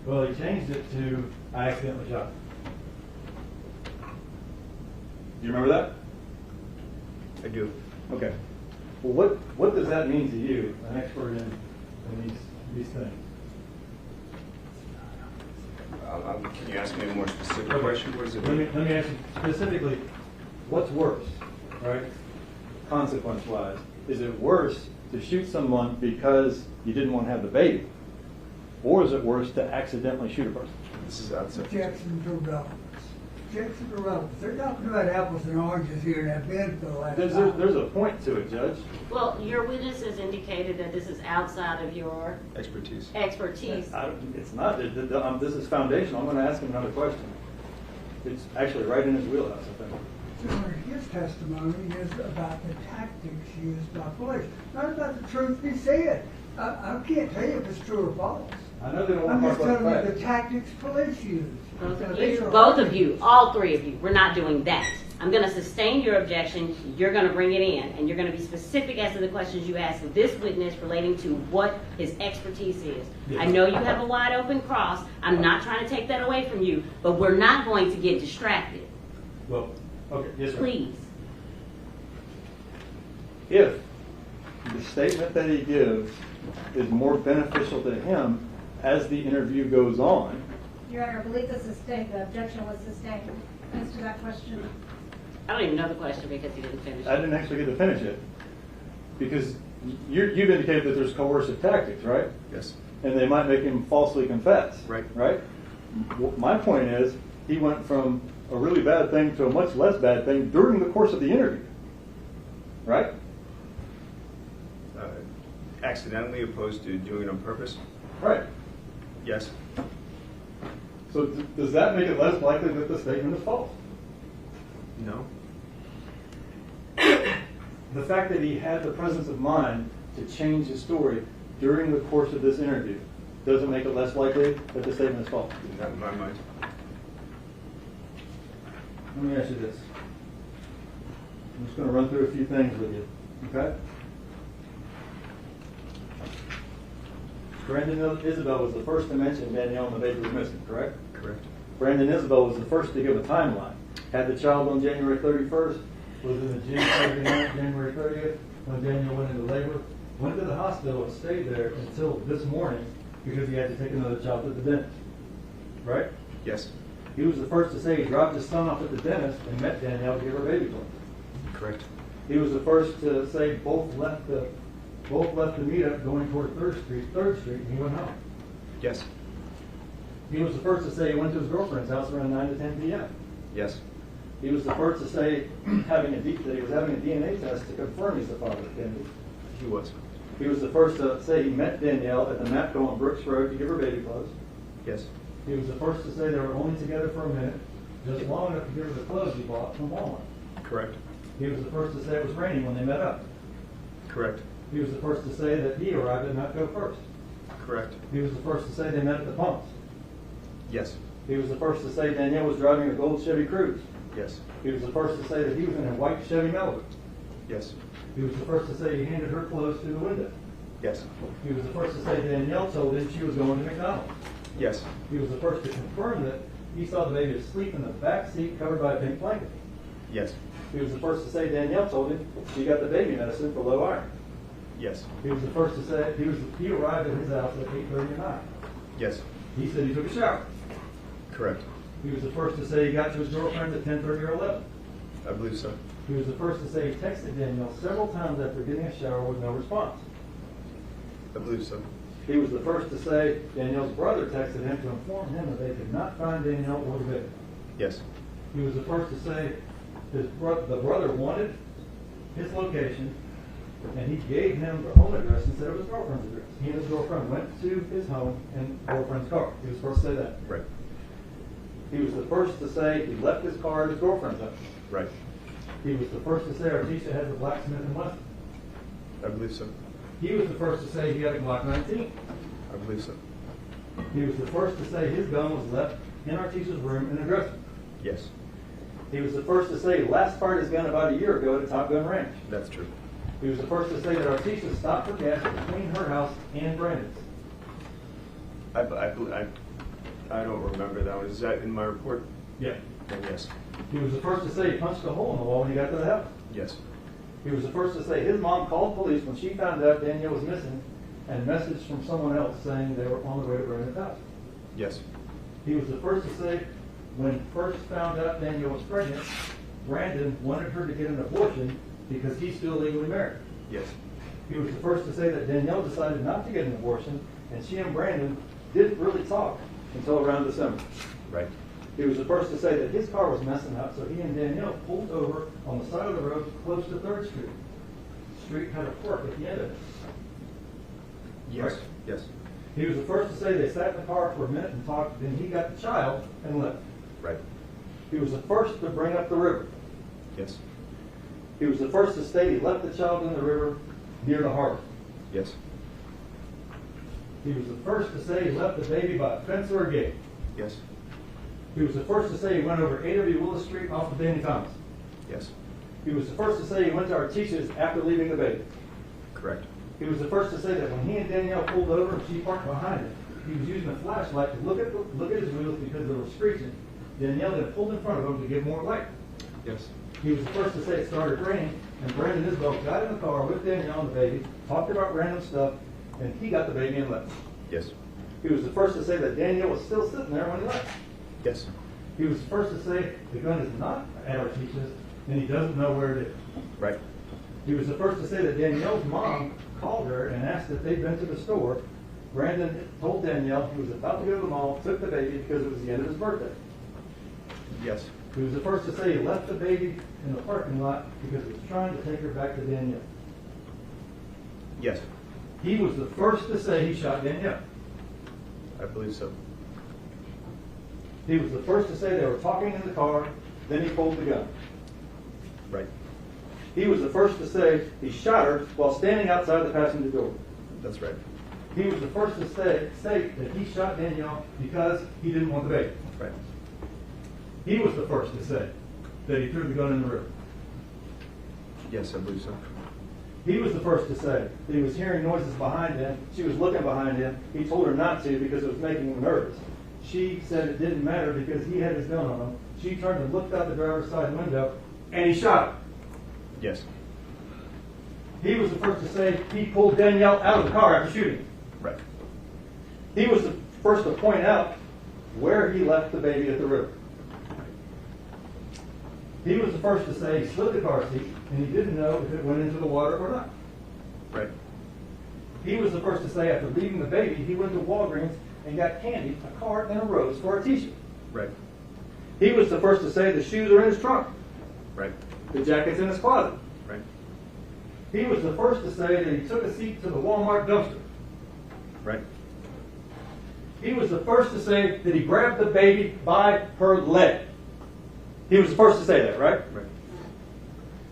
Speaker 4: Well, he changed it to I accidentally shot. Do you remember that?
Speaker 16: I do.
Speaker 4: Okay. Well, what does that mean to you, an expert in these things?
Speaker 16: Can you ask me a more specific question? What does it
Speaker 4: Let
Speaker 16: mean?
Speaker 4: me ask you specifically, what's worse, right? Consequence-wise, is it worse to shoot someone because you didn't want to have the baby, or is it worse to accidentally shoot a person?
Speaker 16: This is outside.
Speaker 13: Objections are relevant. Objections are relevant. They're talking about apples and oranges here and have been for the last time.
Speaker 4: There's a point to it, Judge.
Speaker 2: Well, your witness has indicated that this is outside of your
Speaker 16: Expertise.
Speaker 2: expertise.
Speaker 4: It's not. This is foundational. I'm going to ask him another question. It's actually right in his wheelhouse, I think.
Speaker 13: His testimony is about the tactics used by police, not about the truth he said. I can't tell you if it's true or false.
Speaker 4: I know they don't
Speaker 13: I'm
Speaker 4: want to
Speaker 13: just
Speaker 4: talk about
Speaker 13: telling you
Speaker 4: the
Speaker 13: the tactics police use.
Speaker 2: Both of you, all three of you, we're not doing that. I'm going to sustain your objection. You're going to bring it in, and you're going to be specific as to the questions you ask of this witness relating to what his expertise is. I know you have a wide open cross. I'm not trying to take that away from you, but we're not going to get distracted.
Speaker 4: Well, okay, yes, sir.
Speaker 2: Please.
Speaker 4: If the statement that he gives is more beneficial to him as the interview goes on.
Speaker 3: Your Honor, I believe the objection was sustained. As to that question.
Speaker 2: I don't even know the question because he didn't finish.
Speaker 4: I didn't actually get to finish it. Because you've indicated that there's coercive tactics, right?
Speaker 16: Yes.
Speaker 4: And they might make him falsely confess.
Speaker 16: Right.
Speaker 4: Right? My point is, he went from a really bad thing to a much less bad thing during the course of the interview. Right?
Speaker 16: Accidentally opposed to doing it on purpose?
Speaker 4: Right.
Speaker 16: Yes.
Speaker 4: So does that make it less likely that the statement is false?
Speaker 16: No.
Speaker 4: The fact that he had the presence of mind to change his story during the course of this interview doesn't make it less likely that the statement is false.
Speaker 16: Not in my mind.
Speaker 4: Let me ask you this. I'm just going to run through a few things with you. Okay? Brandon Isabelle was the first to mention Danielle and the baby was missing, correct?
Speaker 16: Correct.
Speaker 4: Brandon Isabelle was the first to give a timeline. Had the child on January 31st, was in the gym Saturday night, January 30th, when Danielle went into labor, went to the hospital and stayed there until this morning because he had to take another child to the dentist. Right?
Speaker 16: Yes.
Speaker 4: He was the first to say he dropped his son off at the dentist and met Danielle to give her baby clothes.
Speaker 16: Correct.
Speaker 4: He was the first to say both left the meetup going toward 3rd Street, and he went home.
Speaker 16: Yes.
Speaker 4: He was the first to say he went to his girlfriend's house around 9 to 10 p.m.
Speaker 16: Yes.
Speaker 4: He was the first to say that he was having a DNA test to confirm he's the father of Kennedy.
Speaker 16: He was.
Speaker 4: He was the first to say he met Danielle at the Mapco on Brooks Road to give her baby clothes.
Speaker 16: Yes.
Speaker 4: He was the first to say they were only together for a minute, just long enough to give her the clothes he bought from Walmart.
Speaker 16: Correct.
Speaker 4: He was the first to say it was raining when they met up.
Speaker 16: Correct.
Speaker 4: He was the first to say that he arrived at Mapco first.
Speaker 16: Correct.
Speaker 4: He was the first to say they met at the pumps.
Speaker 16: Yes.
Speaker 4: He was the first to say Danielle was driving a gold Chevy Cruze.
Speaker 16: Yes.
Speaker 4: He was the first to say that he was in a white Chevy Malibu.
Speaker 16: Yes.
Speaker 4: He was the first to say he handed her clothes through the window.
Speaker 16: Yes.
Speaker 4: He was the first to say Danielle told him she was going to McDonald's.
Speaker 16: Yes.
Speaker 4: He was the first to confirm that he saw the baby asleep in the back seat covered by a pink blanket.
Speaker 16: Yes.
Speaker 4: He was the first to say Danielle told him she got the baby medicine for low iron.
Speaker 16: Yes.
Speaker 4: He was the first to say he arrived at his house at 8:30 at night.
Speaker 16: Yes.
Speaker 4: He said he took a shower.
Speaker 16: Correct.
Speaker 4: He was the first to say he got to his girlfriend at 10:30 or 11.
Speaker 16: I believe so.
Speaker 4: He was the first to say he texted Danielle several times after getting a shower with no response.
Speaker 16: I believe so.
Speaker 4: He was the first to say Danielle's brother texted him to inform him that they could not find Danielle or the baby.
Speaker 16: Yes.
Speaker 4: He was the first to say the brother wanted his location, and he gave him the home address instead of his girlfriend's address. He and his girlfriend went to his home in girlfriend's car. He was the first to say that.
Speaker 16: Right.
Speaker 4: He was the first to say he left his car at his girlfriend's house.
Speaker 16: Right.
Speaker 4: He was the first to say Artesia has a blacksmith in Weston.
Speaker 16: I believe so.
Speaker 4: He was the first to say he had a Glock 19.
Speaker 16: I believe so.
Speaker 4: He was the first to say his gun was left in Artesia's room in a dresser.
Speaker 16: Yes.
Speaker 4: He was the first to say he last fired his gun about a year ago at a Top Gun ranch.
Speaker 16: That's true.
Speaker 4: He was the first to say that Artesia stopped for gas between her house and Brandon's.
Speaker 16: I don't remember that one. Is that in my report?
Speaker 4: Yeah.
Speaker 16: Then yes.
Speaker 4: He was the first to say he punched a hole in the wall when he got to the house.
Speaker 16: Yes.
Speaker 4: He was the first to say his mom called police when she found out Danielle was missing and messaged from someone else saying they were on the way to Brandon's house.
Speaker 16: Yes.
Speaker 4: He was the first to say when he first found out Danielle was pregnant, Brandon wanted her to get an abortion because he's still legally married.
Speaker 16: Yes.
Speaker 4: He was the first to say that Danielle decided not to get an abortion, and she and Brandon didn't really talk until around December.
Speaker 16: Right.
Speaker 4: He was the first to say that his car was messing up, so he and Danielle pulled over on the side of the road close to 3rd Street. The street had a fork at the end of it.
Speaker 16: Yes.
Speaker 4: Right?
Speaker 16: Yes.
Speaker 4: He was the first to say they sat in the car for a minute and talked, then he got the child and left.
Speaker 16: Right.
Speaker 4: He was the first to bring up the river.
Speaker 16: Yes.
Speaker 4: He was the first to state he left the child in the river near the harbor.
Speaker 16: Yes.
Speaker 4: He was the first to say he left the baby by a fence or a gate.
Speaker 16: Yes.
Speaker 4: He was the first to say he went over A.W. Willis Street off of Danny Thomas.
Speaker 16: Yes.
Speaker 4: He was the first to say he went to Artesia's after leaving the baby.
Speaker 16: Correct.
Speaker 4: He was the first to say that when he and Danielle pulled over and she parked behind him, he was using a flashlight to look at his wheels because they were screeching. Danielle then pulled in front of him to give more light.
Speaker 16: Yes.
Speaker 4: He was the first to say it started raining, and Brandon and Isabelle got in the car with Danielle and the baby, talked about random stuff, and he got the baby and left.
Speaker 16: Yes.
Speaker 4: He was the first to say that Danielle was still sitting there when he left.
Speaker 16: Yes.
Speaker 4: He was the first to say the gun is not at Artesia's, and he doesn't know where it is.
Speaker 16: Right.
Speaker 4: He was the first to say that Danielle's mom called her and asked if they'd been to the store. Brandon told Danielle he was about to go to the mall, took the baby because it was the end of his birthday.
Speaker 16: Yes.
Speaker 4: He was the first to say he left the baby in the parking lot because he was trying to take her back to Danielle.
Speaker 16: Yes.
Speaker 4: He was the first to say he shot Danielle.
Speaker 16: I believe so.
Speaker 4: He was the first to say they were talking in the car, then he pulled the gun.
Speaker 16: Right.
Speaker 4: He was the first to say he shot her while standing outside the passenger door.
Speaker 16: That's right.
Speaker 4: He was the first to state that he shot Danielle because he didn't want the baby.
Speaker 16: Right.
Speaker 4: He was the first to say that he threw the gun in the river.
Speaker 16: Yes, I believe so.
Speaker 4: He was the first to say that he was hearing noises behind him. She was looking behind him. He told her not to because it was making him nervous. She said it didn't matter because he had his gun on him. She turned and looked out the driver's side window, and he shot her.
Speaker 16: Yes.
Speaker 4: He was the first to say he pulled Danielle out of the car after shooting.
Speaker 16: Right.
Speaker 4: He was the first to point out where he left the baby at the river. He was the first to say he slid the car seat and he didn't know if it went into the water or not.
Speaker 16: Right.
Speaker 4: He was the first to say after leaving the baby, he went to Walgreens and got candy, a card, and a rose for a t-shirt.
Speaker 16: Right.
Speaker 4: He was the first to say the shoes are in his trunk.
Speaker 16: Right.
Speaker 4: The jacket's in his closet.
Speaker 16: Right.
Speaker 4: He was the first to say that he took a seat to the Walmart dumpster.
Speaker 16: Right.
Speaker 4: He was the first to say that he grabbed the baby by her leg. He was the first to say that, right?
Speaker 16: Right.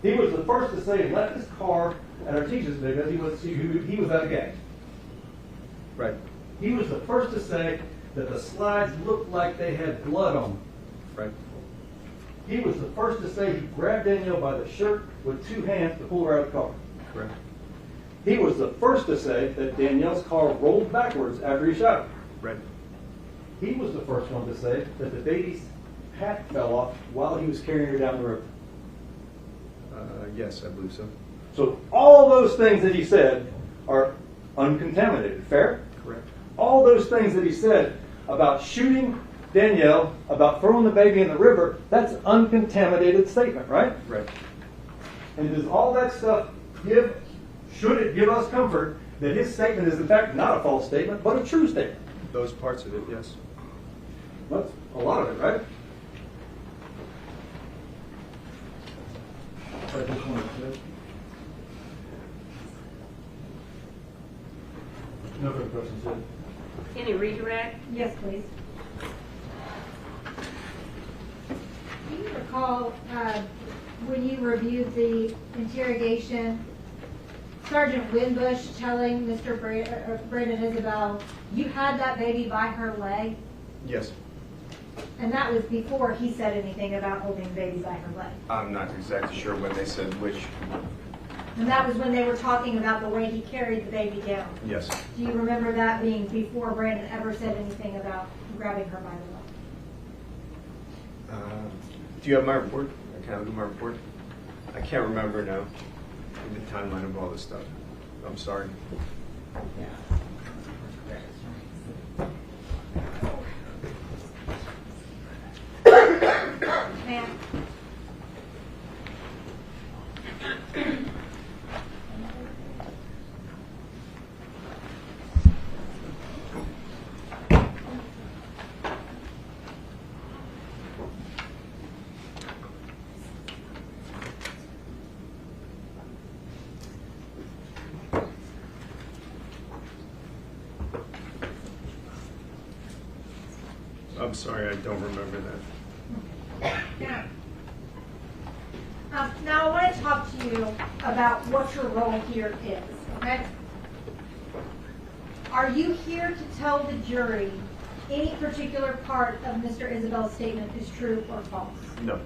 Speaker 4: He was the first to say he left his car at Artesia's because he was out of gas.
Speaker 16: Right.
Speaker 4: He was the first to say that the slides looked like they had blood on them.
Speaker 16: Right.
Speaker 4: He was the first to say he grabbed Danielle by the shirt with two hands to pull her out of the car.
Speaker 16: Correct.
Speaker 4: He was the first to say that Danielle's car rolled backwards after he shot her.
Speaker 16: Right.
Speaker 4: He was the first one to say that the baby's hat fell off while he was carrying her down the river.
Speaker 16: Yes, I believe so.
Speaker 4: So all those things that he said are uncontaminated. Fair?
Speaker 16: Correct.
Speaker 4: All those things that he said about shooting Danielle, about throwing the baby in the river, that's an uncontaminated statement, right?
Speaker 16: Right.
Speaker 4: And does all that stuff should it give us comfort that his statement is in fact not a false statement, but a true statement?
Speaker 16: Those parts of it, yes.
Speaker 4: That's a lot of it, right? No further questions, sir.
Speaker 2: Any redirect?
Speaker 3: Yes, please. Do you recall when you reviewed the interrogation, Sergeant Winbush telling Mr. Brandon Isabelle, you had that baby by her leg?
Speaker 16: Yes.
Speaker 3: And that was before he said anything about holding the baby by her leg.
Speaker 16: I'm not exactly sure when they said which.
Speaker 3: And that was when they were talking about the way he carried the baby down.
Speaker 16: Yes.
Speaker 3: Do you remember that being before Brandon ever said anything about grabbing her by the leg.
Speaker 16: Do you have my report? Can I look at my report? I can't remember now the timeline of all this stuff. I'm sorry.
Speaker 3: Ma'am.
Speaker 16: I'm sorry, I don't remember that.
Speaker 3: Yeah. Now I want to talk to you about what your role here is, okay? Are you here to tell the jury any particular part of Mr. Isabel's statement is true or false?
Speaker 16: No.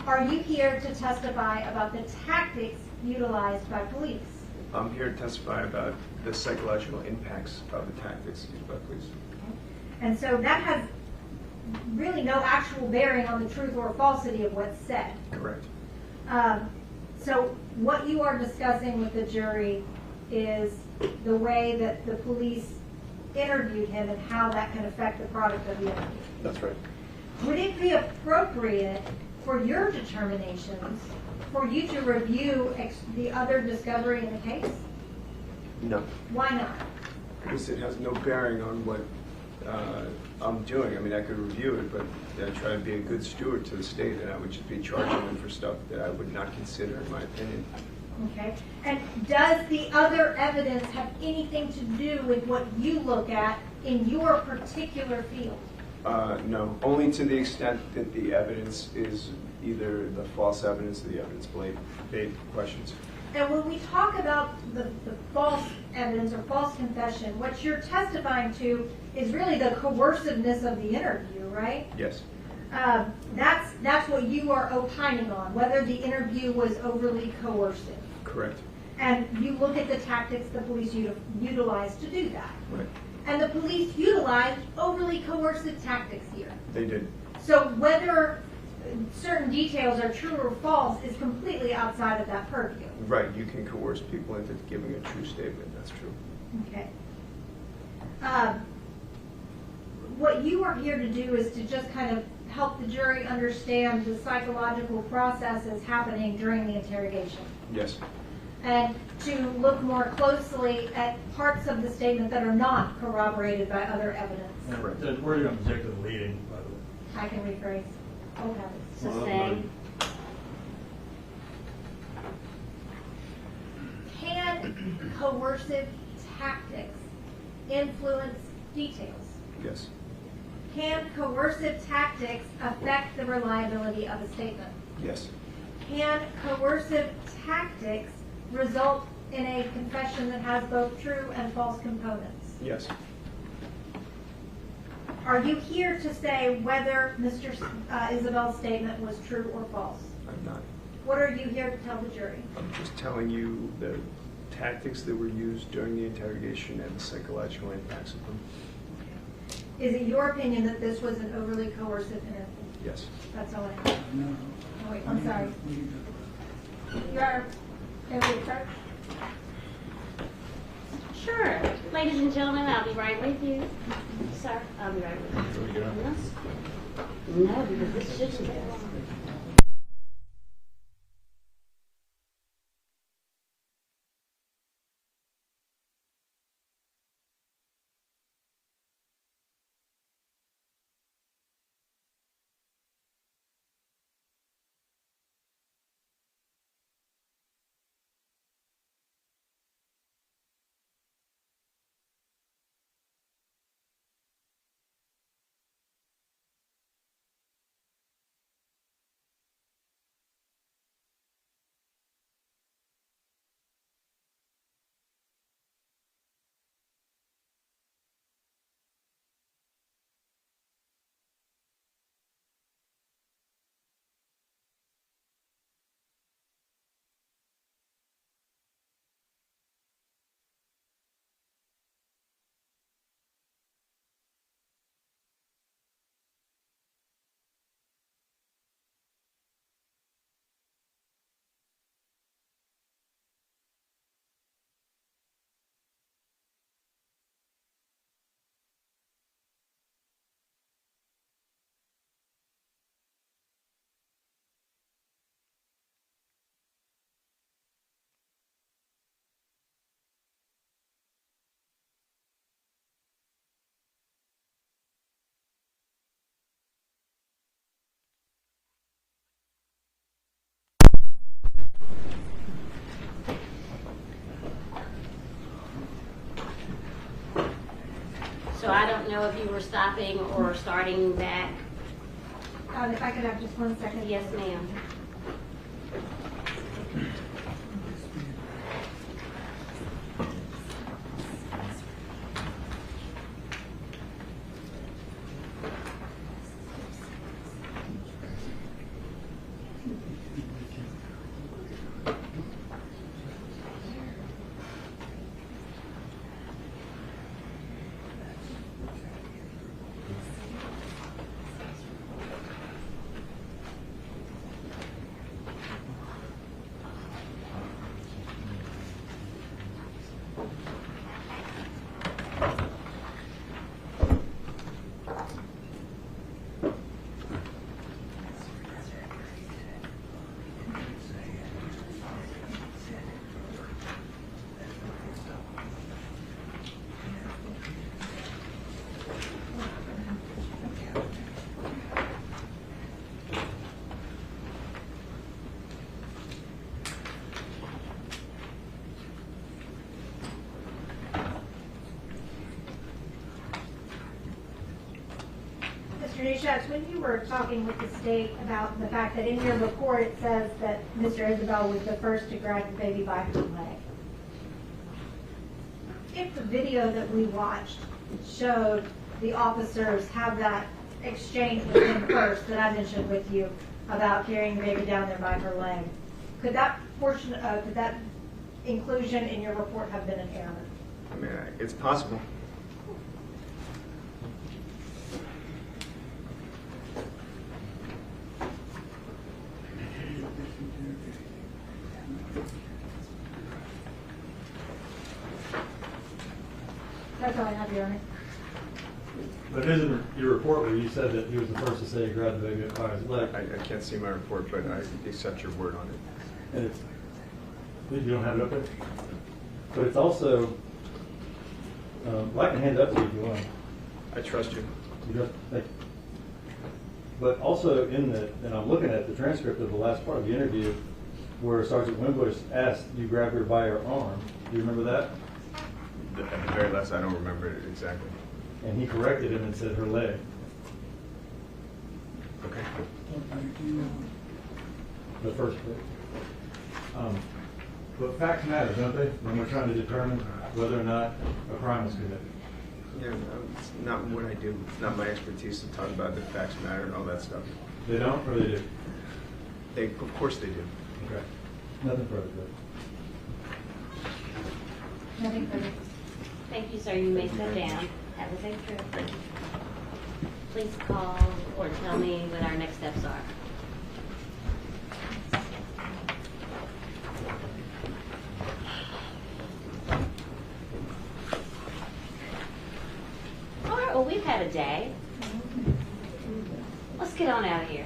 Speaker 3: Are you here to testify about the tactics utilized by police?
Speaker 16: I'm here to testify about the psychological impacts of the tactics used by police.
Speaker 3: And so that has really no actual bearing on the truth or falsity of what's said.
Speaker 16: Correct.
Speaker 3: So what you are discussing with the jury is the way that the police interviewed him and how that can affect the product of the interview.
Speaker 16: That's right.
Speaker 3: Would it be appropriate for your determinations for you to review the other discovery in the case?
Speaker 16: No.
Speaker 3: Why not?
Speaker 16: Because it has no bearing on what I'm doing. I mean, I could review it, but I try to be a good steward to the state, and I would just be charging them for stuff that I would not consider, in my opinion.
Speaker 3: Okay. And does the other evidence have anything to do with what you look at in your particular field?
Speaker 16: No, only to the extent that the evidence is either the false evidence or the evidence-based questions.
Speaker 3: And when we talk about the false evidence or false confession, what you're testifying to is really the coerciveness of the interview, right?
Speaker 16: Yes.
Speaker 3: That's what you are opining on, whether the interview was overly coercive.
Speaker 16: Correct.
Speaker 3: And you look at the tactics the police utilized to do that.
Speaker 16: Right.
Speaker 3: And the police utilized overly coercive tactics here.
Speaker 16: They did.
Speaker 3: So whether certain details are true or false is completely outside of that purview.
Speaker 16: Right. You can coerce people into giving a true statement. That's true.
Speaker 3: Okay. What you are here to do is to just kind of help the jury understand the psychological processes happening during the interrogation.
Speaker 16: Yes.
Speaker 3: And to look more closely at parts of the statement that are not corroborated by other evidence.
Speaker 16: Correct.
Speaker 4: Where are you going to object to the leading, by the way?
Speaker 3: I can rephrase. Okay.
Speaker 2: Sustain.
Speaker 3: Can coercive tactics influence details?
Speaker 16: Yes.
Speaker 3: Can coercive tactics affect the reliability of a statement?
Speaker 16: Yes.
Speaker 3: Can coercive tactics result in a confession that has both true and false components?
Speaker 16: Yes.
Speaker 3: Are you here to say whether Mr. Isabel's statement was true or false?
Speaker 16: I'm not.
Speaker 3: What are you here to tell the jury?
Speaker 16: I'm just telling you the tactics that were used during the interrogation and the psychological impacts of them.
Speaker 3: Is it your opinion that this was an overly coercive interview?
Speaker 16: Yes.
Speaker 3: That's all I have. Oh, wait, I'm sorry. You are, can we start?
Speaker 2: Sure. Ladies and gentlemen, I'll be right with you. Sir, I'll be right with you. No, because this shouldn't be long. So I don't know if you were stopping or starting back.
Speaker 3: If I could have just 1 second.
Speaker 2: Yes, ma'am.
Speaker 3: Mr. Neuts, when you were talking with the state about the fact that in your report it says that Mr. Isabelle was the first to grab the baby by her leg. If the video that we watched showed the officers have that exchange with him first that I mentioned with you about carrying the baby down there by her leg, could that portion, could that inclusion in your report have been an error?
Speaker 15: I mean, it's possible.
Speaker 3: That's all I have, Your Honor.
Speaker 4: But it isn't your report where you said that he was the first to say grab the baby by his leg.
Speaker 16: I can't see my report, but I accept your word on it.
Speaker 4: And it's, you don't have it up there? But it's also, I can hand it up to you if you want.
Speaker 16: I trust you.
Speaker 4: You just, thank you. But also in the, and I'm looking at the transcript of the last part of the interview where Sergeant Wimbush asked you grab her by her arm. Do you remember that?
Speaker 16: At the very last, I don't remember it exactly.
Speaker 4: And he corrected him and said her leg.
Speaker 16: Okay.
Speaker 4: The first bit. But facts matter, don't they? When we're trying to determine whether or not a crime was committed.
Speaker 16: Yeah, it's not what I do. It's not my expertise to talk about the facts matter and all that stuff.
Speaker 4: They don't, or they do?
Speaker 16: They, of course they do.
Speaker 4: Okay. Nothing further.
Speaker 3: Nothing further.
Speaker 2: Thank you, sir. You may sit down. Have a safe trip.
Speaker 16: Thank you.
Speaker 2: Please call or tell me what our next steps are. All right, well, we've had a day. Let's get on out of here.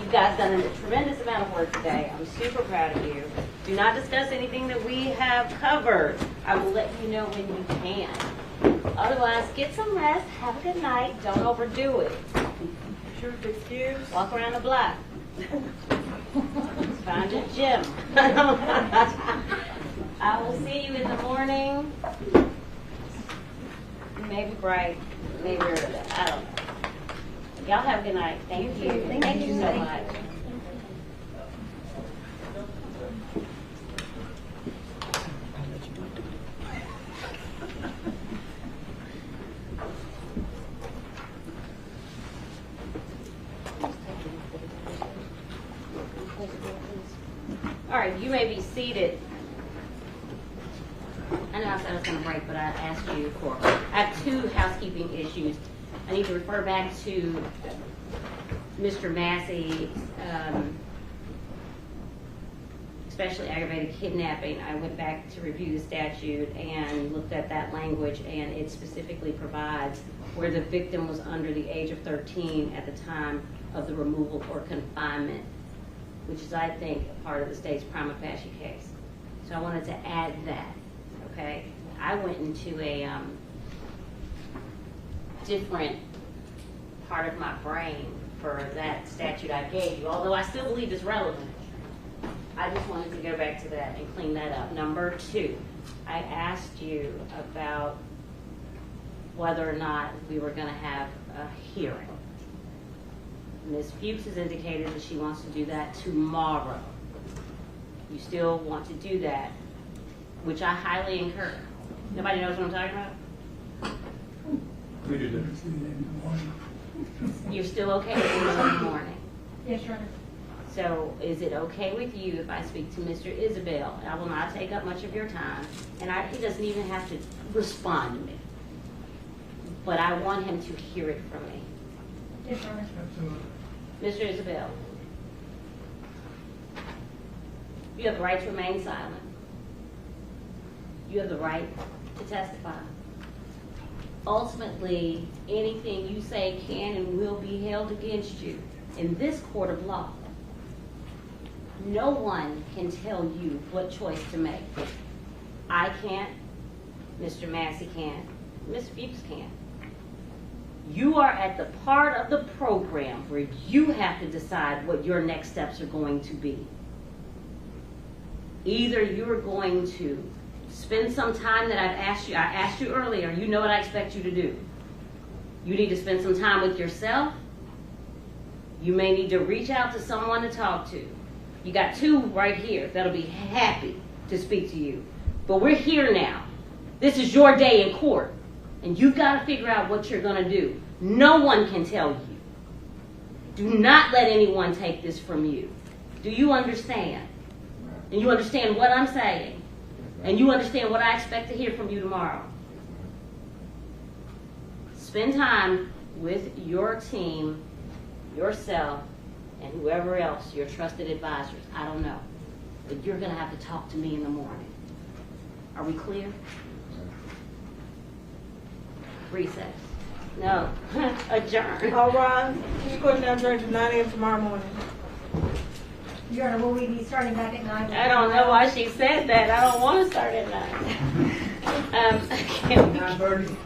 Speaker 2: You guys done a tremendous amount of work today. I'm super proud of you. Do not discuss anything that we have covered. I will let you know when you can. Otherwise, get some rest. Have a good night. Don't overdo it.
Speaker 11: Sure, excuse.
Speaker 2: Walk around the block. Find a gym. I will see you in the morning. Maybe bright, maybe early. I don't know. Y'all have a good night. Thank you. Thank you so much. All right, you may be seated. I know I said I was going to break, but I asked you for. I have two housekeeping issues. I need to refer back to Mr. Massey, especially aggravated kidnapping. I went back to review the statute and looked at that language, and it specifically provides where the victim was under the age of 13 at the time of the removal or confinement, which is, I think, part of the state's prima facie case. So I wanted to add that, okay? I went into a different part of my brain for that statute I gave you, although I still believe it's relevant. I just wanted to go back to that and clean that up. Number 2, I asked you about whether or not we were going to have a hearing. Ms. Fuchs has indicated that she wants to do that tomorrow. You still want to do that, which I highly encourage. Nobody knows what I'm talking about?
Speaker 4: We do that.
Speaker 2: You're still okay with doing it in the morning?
Speaker 3: Yes, Your Honor.
Speaker 2: So is it okay with you if I speak to Mr. Isabelle? I will not take up much of your time, and he doesn't even have to respond to me. But I want him to hear it from me.
Speaker 3: Yes, Your Honor.
Speaker 2: Mr. Isabelle, you have the right to remain silent. You have the right to testify. Ultimately, anything you say can and will be held against you in this court of law. No one can tell you what choice to make. I can't, Mr. Massey can't, Ms. Fuchs can't. You are at the part of the program where you have to decide what your next steps are going to be. Either you are going to spend some time that I asked you earlier, you know what I expect you to do. You need to spend some time with yourself. You may need to reach out to someone to talk to. You got 2 right here that'll be happy to speak to you. But we're here now. This is your day in court. And you've got to figure out what you're going to do. No one can tell you. Do not let anyone take this from you. Do you understand? And you understand what I'm saying? And you understand what I expect to hear from you tomorrow? Spend time with your team, yourself, and whoever else, your trusted advisors. I don't know. But you're going to have to talk to me in the morning. Are we clear? Recess. No. Adjourn.
Speaker 11: All right. This court now adjourned to 9 a.m. tomorrow morning.
Speaker 3: Your Honor, will we be starting back at 9?
Speaker 2: I don't know why she said that. I don't want to start at 9.
Speaker 13: 9:30.